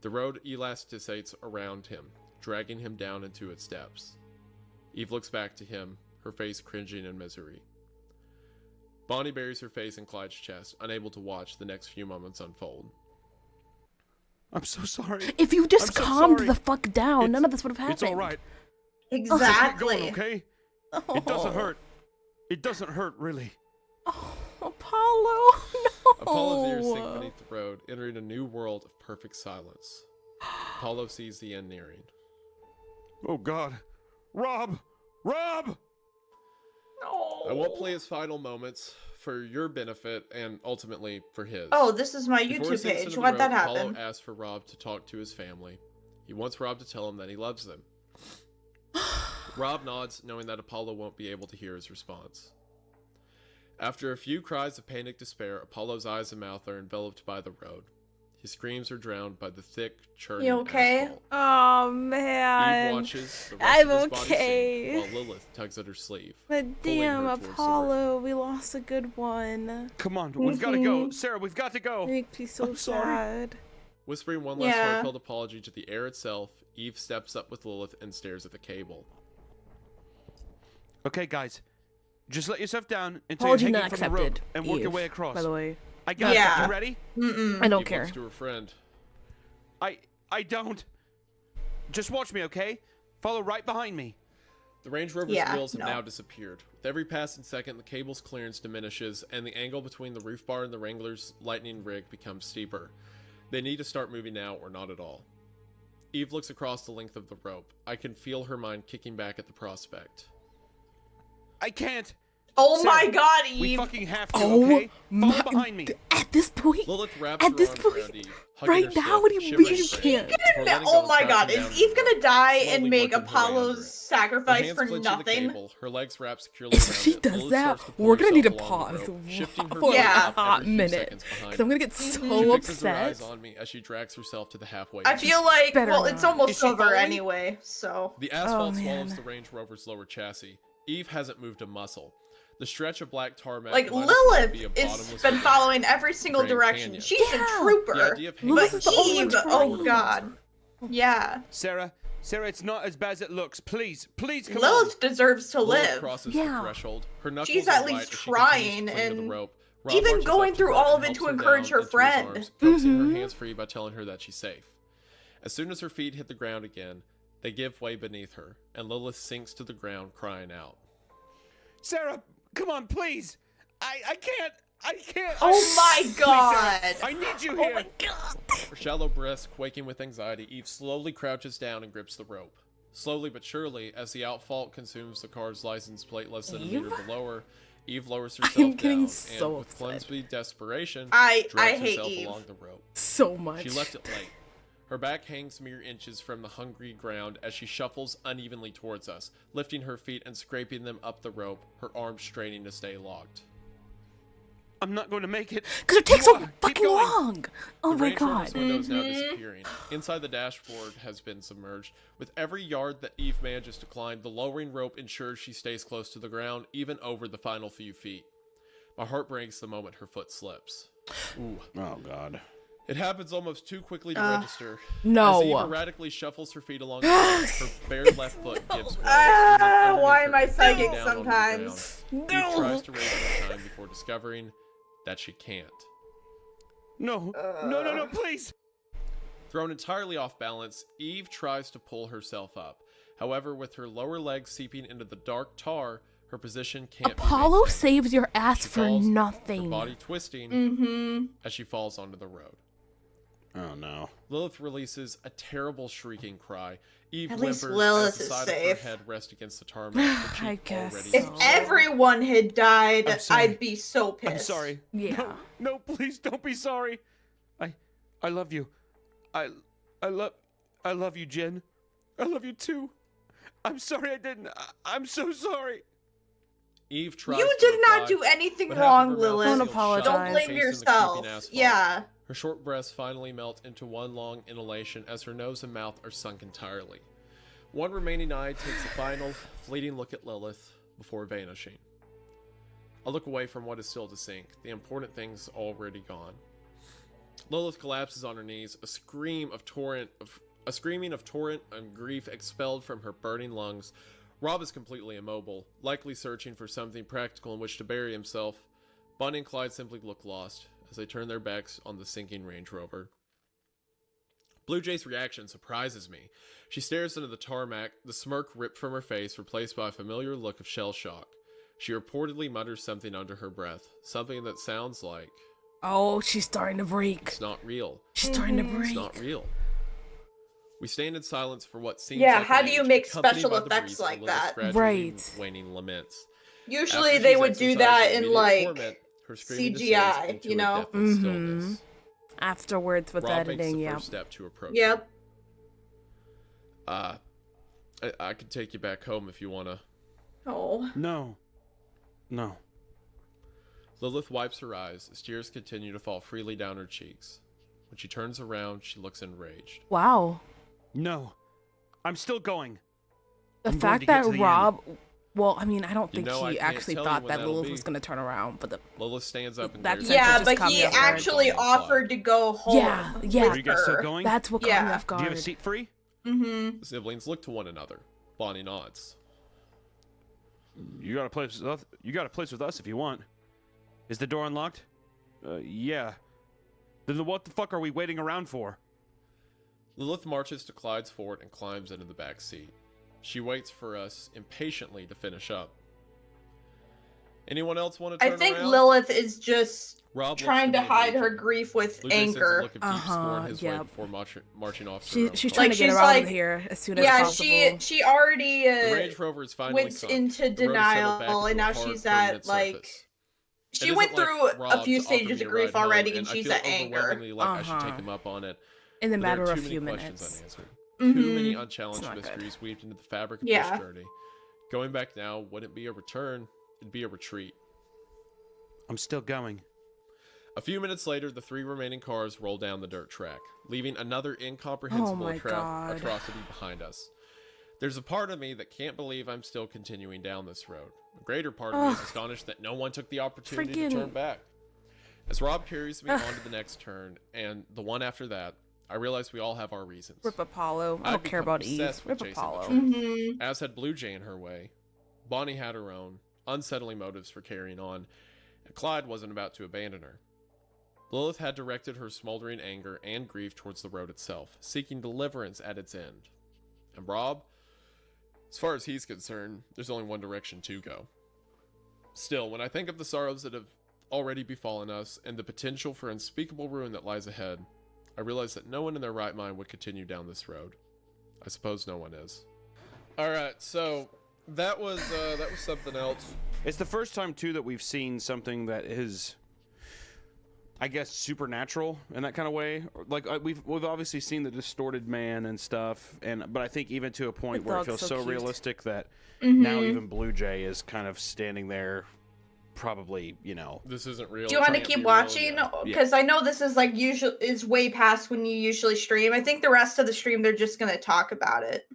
The road elasticizes around him, dragging him down into its depths. Eve looks back to him, her face cringing in misery. Bonnie buries her face in Clyde's chest, unable to watch the next few moments unfold. I'm so sorry. If you just I'm so calmed sorry. the fuck down, It's- none of this would have happened. It's all right. Just keep Exactly. going, okay? It doesn't hurt. It doesn't hurt, really. Oh, Apollo, no. Apollo's ears sink beneath the road, entering a new world of perfect silence. Apollo sees the end nearing. Oh, God. Rob! Rob! No. I won't play his final moments for your benefit and ultimately for his. Oh, this is my Before he YouTube sinks page. into the Why'd road, that Apollo happen? asks for Rob to talk to his family. He wants Rob to tell him that he loves them. Rob nods, knowing that Apollo won't be able to hear his response. After a few cries of panic despair, Apollo's eyes and mouth are enveloped by the road. His screams are drowned by the thick, churning You okay? asphalt. Oh Eve man. watches the rest I'm of his body okay. sink while Lilith tugs at her sleeve. But pulling damn, her towards the Apollo, we lost a good one. Come on, we've got to go. Sarah, we've got to go. It makes me so I'm sorry. sad. Whispering one last Yeah. heartfelt apology to the air itself, Eve steps up with Lilith and stares at the cable. Okay, guys. Just let yourself down until Apology you're not hanging from the road accepted. and work your Eve, way across. By the way, I got Yeah. it. You ready? I don't Eve care. looks to her friend. I don't. Just watch me, okay? Follow right behind me. The Range Rover's Yeah, wheels have no. now disappeared. With every passing second, the cable's clearance diminishes, and the angle between the roof bar and the Wrangler's lightning rig becomes steeper. They need to start moving now, or not at all. Eve looks across the length of the rope. I can feel her mind kicking back at the prospect. I can't. Oh Sarah, my god, We Eve. fucking have to, Oh okay? my! Follow behind me. At this point, Lilith wraps At her this arms point, around Eve, hugging right her now, stiff, what do you shivering mean you frame can't? before letting go Oh and my crouching god, down is in the Eve road, gonna die and slowly make working her way under Apollo's it. Her sacrifice hands for clenching the nothing? cable, her legs wrapped securely If around she it. does Lilith that, starts to pull we're gonna need to herself along the pause rope, shifting her for focus Yeah. up a hot every few minute, seconds because behind I'm her. gonna get She so fixes her eyes upset. on me as she drags herself to the halfway. I feel like, Better well, it's not. almost Is she over falling? anyway, so. The asphalt man. swallows the Range Rover's lower chassis. Eve hasn't moved a muscle. The stretch of black tarmac Like, might as well Lilith be a has bottomless been pit. following every single Grand direction. Canyon. She's a Yeah. trooper. The idea of But Lilith is the only Eve, one oh trying. god. Yeah. Sarah, it's not as bad as it looks. Please, come Lilith deserves to Lilith live. crosses Yeah. the threshold. Her knuckles She's are at white least as she continues to trying, cling to the and rope. Rob even marches going up to through her all and of it to helps encourage down her into his friend. arms, coaxing Mhm. her hands free by telling her that she's safe. As soon as her feet hit the ground again, they give way beneath her, and Lilith sinks to the ground, crying out. Sarah, come on, please. I can't. Oh my Please, god. Sarah, I need you Oh here. my god! Her shallow breasts quaking with anxiety, Eve slowly crouches down and grips the rope. Slowly but surely, as the outfall consumes the car's license plate less than a meter Eve? below her, Eve lowers herself I'm getting down so and, with upset. clumsy desperation, I drags hate herself Eve. along the rope. So much. She left it late. Her back hangs mere inches from the hungry ground as she shuffles unevenly towards us, lifting her feet and scraping them up the rope, her arms straining to stay locked. I'm not going to make it. Because it takes so Keep fucking going. long. Oh The my Range Rover's god. window is now disappearing. Inside the dashboard has been submerged. With every yard that Eve manages to climb, the lowering rope ensures she stays close to the ground, even over the final few feet. My heart breaks the moment her foot slips. Ooh. Oh God. It happens almost too quickly to register. No. As Eve erratically shuffles her feet along the ground, her bare left foot gives way. swinging Why underneath am her I and psychic down onto the sometimes? ground. Eve tries to raise it in time before discovering that she can't. No. No, please. Thrown entirely off balance, Eve tries to pull herself up. However, with her lower legs seeping into the dark tar, her position can't Apollo be maintained. saves your ass She for falls, her nothing. body twisting as she falls onto the road. Oh no. Lilith releases a terrible shrieking cry. Eve At least whimpers Lilith as the is side safe. of her head rests against the tarmac. Her I cheek guess already so. If swollen. everyone had died, I'm sorry. I'd be so pissed. I'm sorry. Yeah. No, please don't be sorry. I love you. I love you, Jen. I love you too. I'm sorry I didn't. I'm so sorry. Eve tries You to did not reply, do anything but half of wrong, her mouth Lilith. Don't sealed apologize. shut Don't and blame encased in the yourself. creeping asphalt. Yeah. Her short breaths finally melt into one long inhalation as her nose and mouth are sunk entirely. One remaining eye takes a final, fleeting look at Lilith before vanishing. I look away from what is still to sink. The important thing's already gone. Lilith collapses on her knees, a screaming of torrent and grief expelled from her burning lungs. Rob is completely immobile, likely searching for something practical in which to bury himself. Bonnie and Clyde simply look lost as they turn their backs on the sinking Range Rover. Blue Jay's reaction surprises me. She stares into the tarmac, the smirk ripped from her face, replaced by a familiar look of shell shock. She reportedly mutters something under her breath, something that sounds like, Oh, she's starting to break. "It's not real. She's starting to break. It's not real." We stand in silence for what seems Yeah, like how an do you age, make accompanied special by the effects breeze like of Lilith's that? gradually Right. waning laments. Usually After they she's would do that exercised in immediate like torment, her screaming descends CGI, into you a know? deafening stillness. Afterwards with Rob makes editing, the yeah. first step to approach. Yep. I could take you back home if you wanna. Oh. No. Lilith wipes her eyes as tears continue to fall freely down her cheeks. When she turns around, she looks enraged. Wow. No. I'm still going. The I'm going fact to get that to the Rob, well, I mean, I don't You think know, I he can't actually tell you thought when that that'll Lilith be. was gonna turn around, but Lilith stands up and That glares sentence Yeah, just but caught me he off guard. actually offered to go home. Yeah. with Are you guys still her. going? that's what caught me Yeah. off Do you have a guard. seat free? Mm-hmm. The siblings look to one another. Bonnie nods. You got a place with us? You got a place with us if you want. Is the door unlocked? Yeah. Then what the fuck are we waiting around for? Lilith marches to Clyde's fort and climbs into the back seat. She waits for us impatiently to finish up. Anyone else want to I turn think around? Lilith is just Rob looks trying to me and hide Blue her Jay. grief with Blue Jay sends a anger. look of deep scorn his way yep. before marching off to She, her own she's home. trying Like, to get she's her out like- of here as soon as Yeah, possible. she already The Range Rover is finally went sunk. into The road is settled denial, back and into a now hard, she's permanent at like surface. It she isn't went like through a Rob's few offered stages me of a grief ride home, already, and I she's feel at anger. overwhelmingly like I should take Uh-huh. him up on it. In the But there matter are of too a few many questions minutes. unanswered. Mhm. Too many It's unchallenged not good. mysteries weaved into the fabric of Yeah. this journey. Going back now wouldn't be a return, it'd be a retreat. I'm still going. A few minutes later, the three remaining cars roll down the dirt track, leaving another incomprehensible Oh my God. atrocity behind us. There's a part of me that can't believe I'm still continuing down this road. A greater part of me is astonished that no one took the opportunity to turn Freaking- back. As Rob carries me onto the next turn, and the one after that, I realize we all have our reasons. Rip Apollo. I I've don't care become about Eve. obsessed with Rip chasing the Apollo. truth. Mhm. As had Blue Jay in her way. Bonnie had her own, unsettling motives for carrying on, and Clyde wasn't about to abandon her. Lilith had directed her smoldering anger and grief towards the road itself, seeking deliverance at its end. And Rob, as far as he's concerned, there's only one direction to go. Still, when I think of the sorrows that have already befallen us and the potential for unspeakable ruin that lies ahead, I realize that no one in their right mind would continue down this road. I suppose no one is. Alright, so that was something else. It's the first time too that we've seen something that is, I guess, supernatural in that kind of way. Like we've obviously seen the distorted man and stuff, but I think even to a point The where it dog's feels so so cute. realistic that Mm-hmm. now even Blue Jay is kind of standing there, probably, This isn't real. Do you want to It can't keep be real, watching? yeah. Because I know this is like usually is way past when you usually stream. I think the rest of the stream they're just gonna talk about it.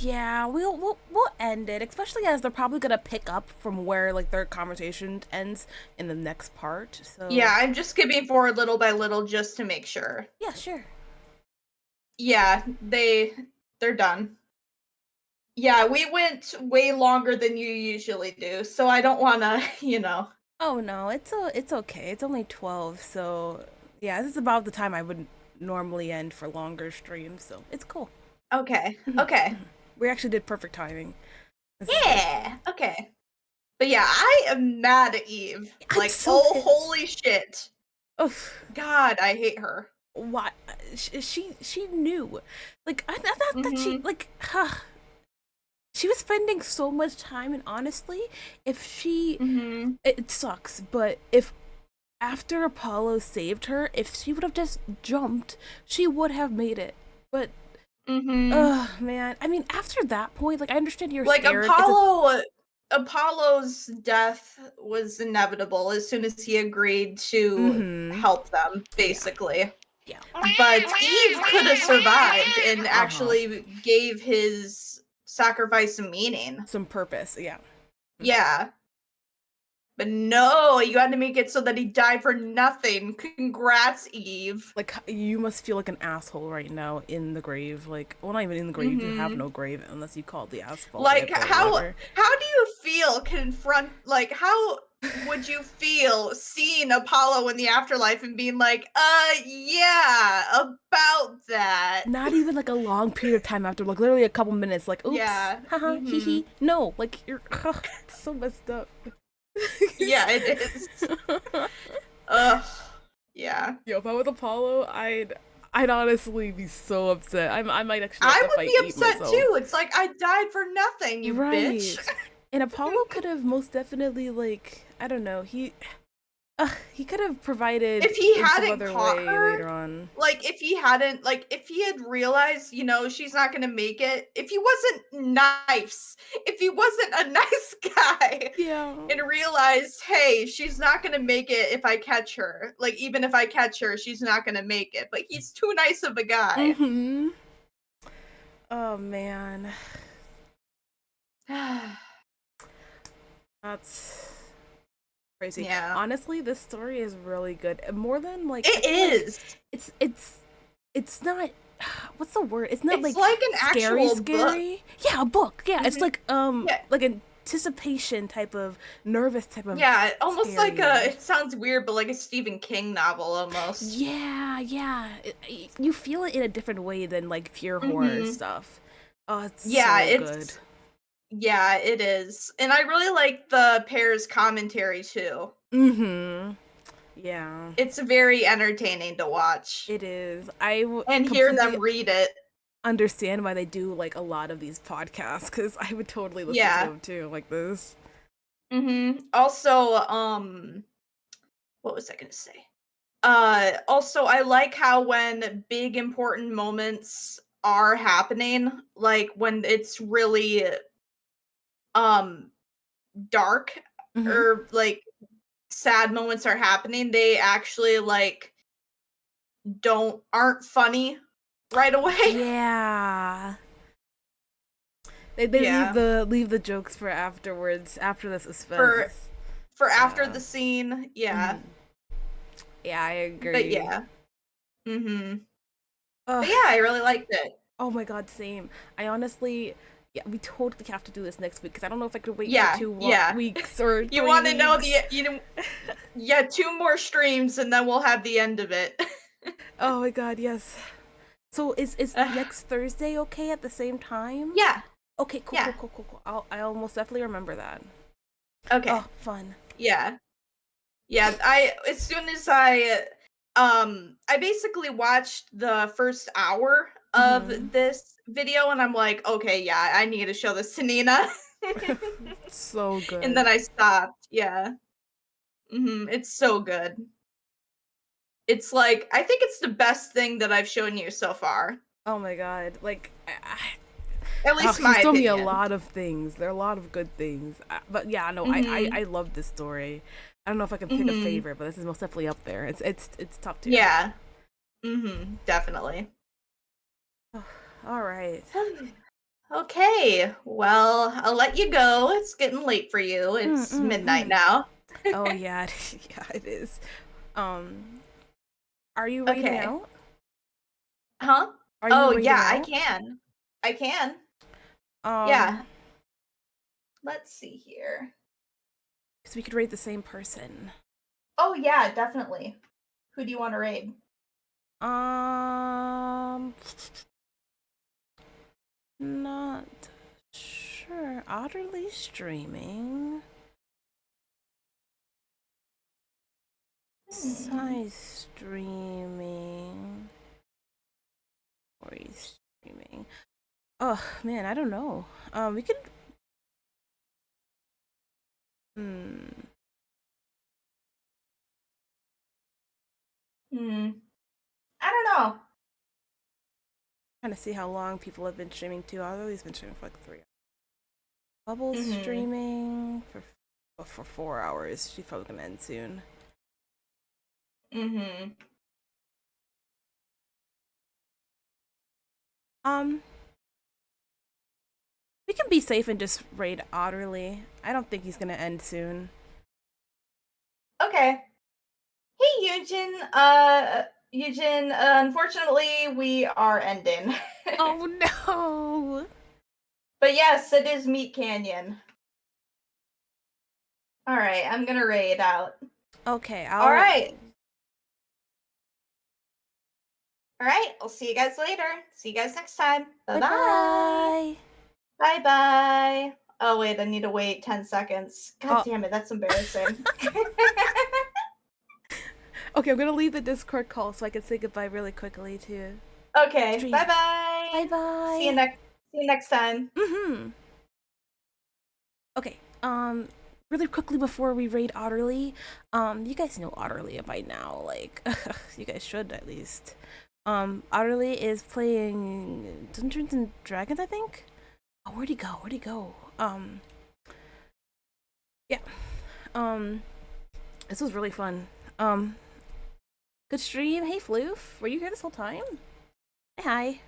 Yeah, we'll end it, especially as they're probably gonna pick up from where like their conversation ends in the next part. So Yeah, I'm just skipping forward little by little just to make sure. yeah, sure. Yeah, they're done. Yeah, we went way longer than you usually do, so I don't want to, Oh no, it's okay. It's only 12, so yeah, this is about the time I would normally end for longer streams, so it's cool. Okay. Okay. We actually did perfect timing. This is good. Yeah. Okay. But yeah, I am mad at Eve. I'm Like, so oh, pissed. holy shit. Oof. God, I hate her. Why? She knew, like I thought that she Mhm. like, she was spending so much time, and honestly, if she, Mhm. it sucks, but if after Apollo saved her, if she would have just jumped, she would have made it. But Mhm. man, I mean, after that point, like I understand you're Like scared. Apollo's death was inevitable as soon as he agreed to Mm-hmm. help them, Yeah. basically. Yeah. But Eve could have survived and Uh-huh. actually gave his sacrifice a meaning. Some purpose. Yeah. Yeah. But no, you had to make it so that he died for nothing. Congrats, Eve. Like you must feel like an asshole right now in the grave. Like, well, not even in the grave. You have Mhm. no grave unless you call the asphalt. Like airport or how whatever. how do you feel how would you feel seeing Apollo in the afterlife and being like, yeah, about that. Not even like a long period of time after, like literally a couple minutes. Like, oops, Yeah. haha, hee hee. No, like you're it's so messed up. Yeah, it is. Ugh. Yeah. Yo, if I was Apollo, I'd honestly be so upset. I might actually have I to would fight be eat upset myself. too. It's like I died for nothing, you Right. bitch. And Apollo could have most definitely, like, I don't know, he could have provided If he in some hadn't other caught way her, later on. like if he had realized, she's not gonna make it, if he wasn't nice, if he wasn't a nice guy Yeah. and realized, hey, she's not gonna make it if I catch her. Like even if I catch her, she's not gonna make it. But he's too nice of a guy. Mm-hmm. Oh man. That's crazy. Yeah. Honestly, this story is really good. More than like I It feel like is. it's not what's the word? It's not It's like an scary actual book. scary. Yeah, a book. Yeah, it's Mhm. like Yeah. like anticipation type of nervous type of Yeah, almost like scary. it sounds weird, but like a Stephen King novel almost. Yeah, yeah. You feel it in a different way than like pure horror Mhm. stuff. Oh, it's Yeah, so it's good. yeah, it is. And I really like the pair's commentary too. Mm-hmm. Yeah, It's very entertaining to watch it is. and hear Completely them read it. understand why they do like a lot of these podcasts because I would totally listen to Yeah. them too, like this. Also, what was I gonna say? Also, I like how when big important moments are happening, like when it's really um dark Mm-hmm. or like sad moments are happening, they actually like aren't funny right away. Yeah. They Yeah. leave the jokes for afterwards, after the For suspense. for after Yeah. the scene, yeah. Mhm. Yeah, I agree. But yeah. But Ugh. yeah, I really liked it. Oh my god, same. I honestly, yeah, we totally have to do this next week because I don't know if I could wait Yeah, for two yeah. weeks or You 3 want to know weeks. yeah, 2 more streams and then we'll have the end of it. Oh my god, yes. So is Ugh. next Thursday okay at the same time? Yeah. Okay, cool, Yeah. cool. I'll most definitely remember that. Okay. Oh, fun. Yeah. Yeah, as soon as I basically watched the first hour of Mhm. this video and I'm like, okay, yeah, I need to show this to Nina. So good. And then I stopped. Yeah. It's so good. It's like I think it's the best thing that I've shown you so far. Oh my god, like At least he's my told me a opinion. lot of things. There are a lot of good things. But yeah, no, Mhm. I love this story. I don't know if I can pick a Mhm. favorite, but this is most definitely up there. It's top tier. Yeah. Definitely. All right. Okay, well, I'll let you go. It's getting late for you. It's midnight now. Oh yeah, yeah, it is. Are you reading Okay. out? Huh? Are you Oh, reading yeah, I out? can. I can. Um, Yeah. Let's see here. because we could rate the same person. Oh, yeah, definitely. Who do you want to raid? Not sure. Utterly streaming. Size streaming. Or he's streaming. Oh man, I don't know. We could. Hmm. I don't know. Trying to see how long people have been streaming too. Utterly's been streaming for like 3 hours. Bubble's Mhm. streaming for 4 hours. She's probably gonna end soon. Mhm. We can be safe and just raid Otterly. I don't think he's gonna end soon. Okay. Hey, Eugen, unfortunately, we are ending. Oh no! But yes, it is Meat Canyon. All right, I'm gonna raid out. Okay, All right. All right, I'll see you guys later. See you guys next time. Bye bye. Bye bye. Oh, wait, I need to wait 10 seconds. God damn it, that's embarrassing. Okay, I'm gonna leave the Discord call so I can say goodbye really quickly too. Okay, Stream. bye bye. Bye bye. See you next time. Okay, really quickly before we raid Otterly, you guys know Otterly by now, like, you guys should at least. Otterly is playing Dungeons and Dragons, I think? Oh, where'd he go? Where'd he go? Yeah. This was really fun. Good stream. Hey, Floof. Were you here this whole time? Hi.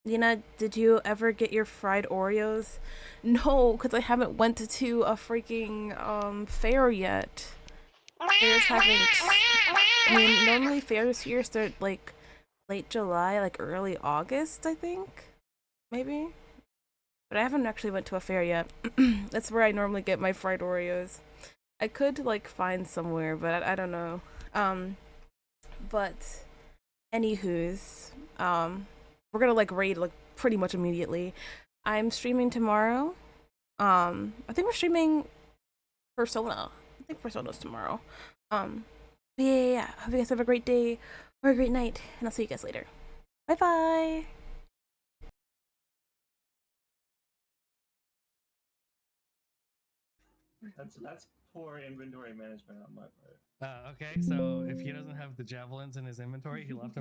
Nina, did you ever get your fried Oreos? No, because I haven't went to a freaking fair yet. Fairs haven't. I mean, normally fairs here start like late July, like early August, I think, maybe. But I haven't actually went to a fair yet. That's where I normally get my fried Oreos. I could like find somewhere, but I don't know. But anywho's, we're gonna like raid like pretty much immediately. I'm streaming tomorrow. I think we're streaming Persona. I think Persona's tomorrow. Yeah. Hope you guys have a great day or a great night, and I'll see you guys later. Bye bye. That's poor inventory management on my part. Okay, so if he doesn't have the javelins in his inventory, he left them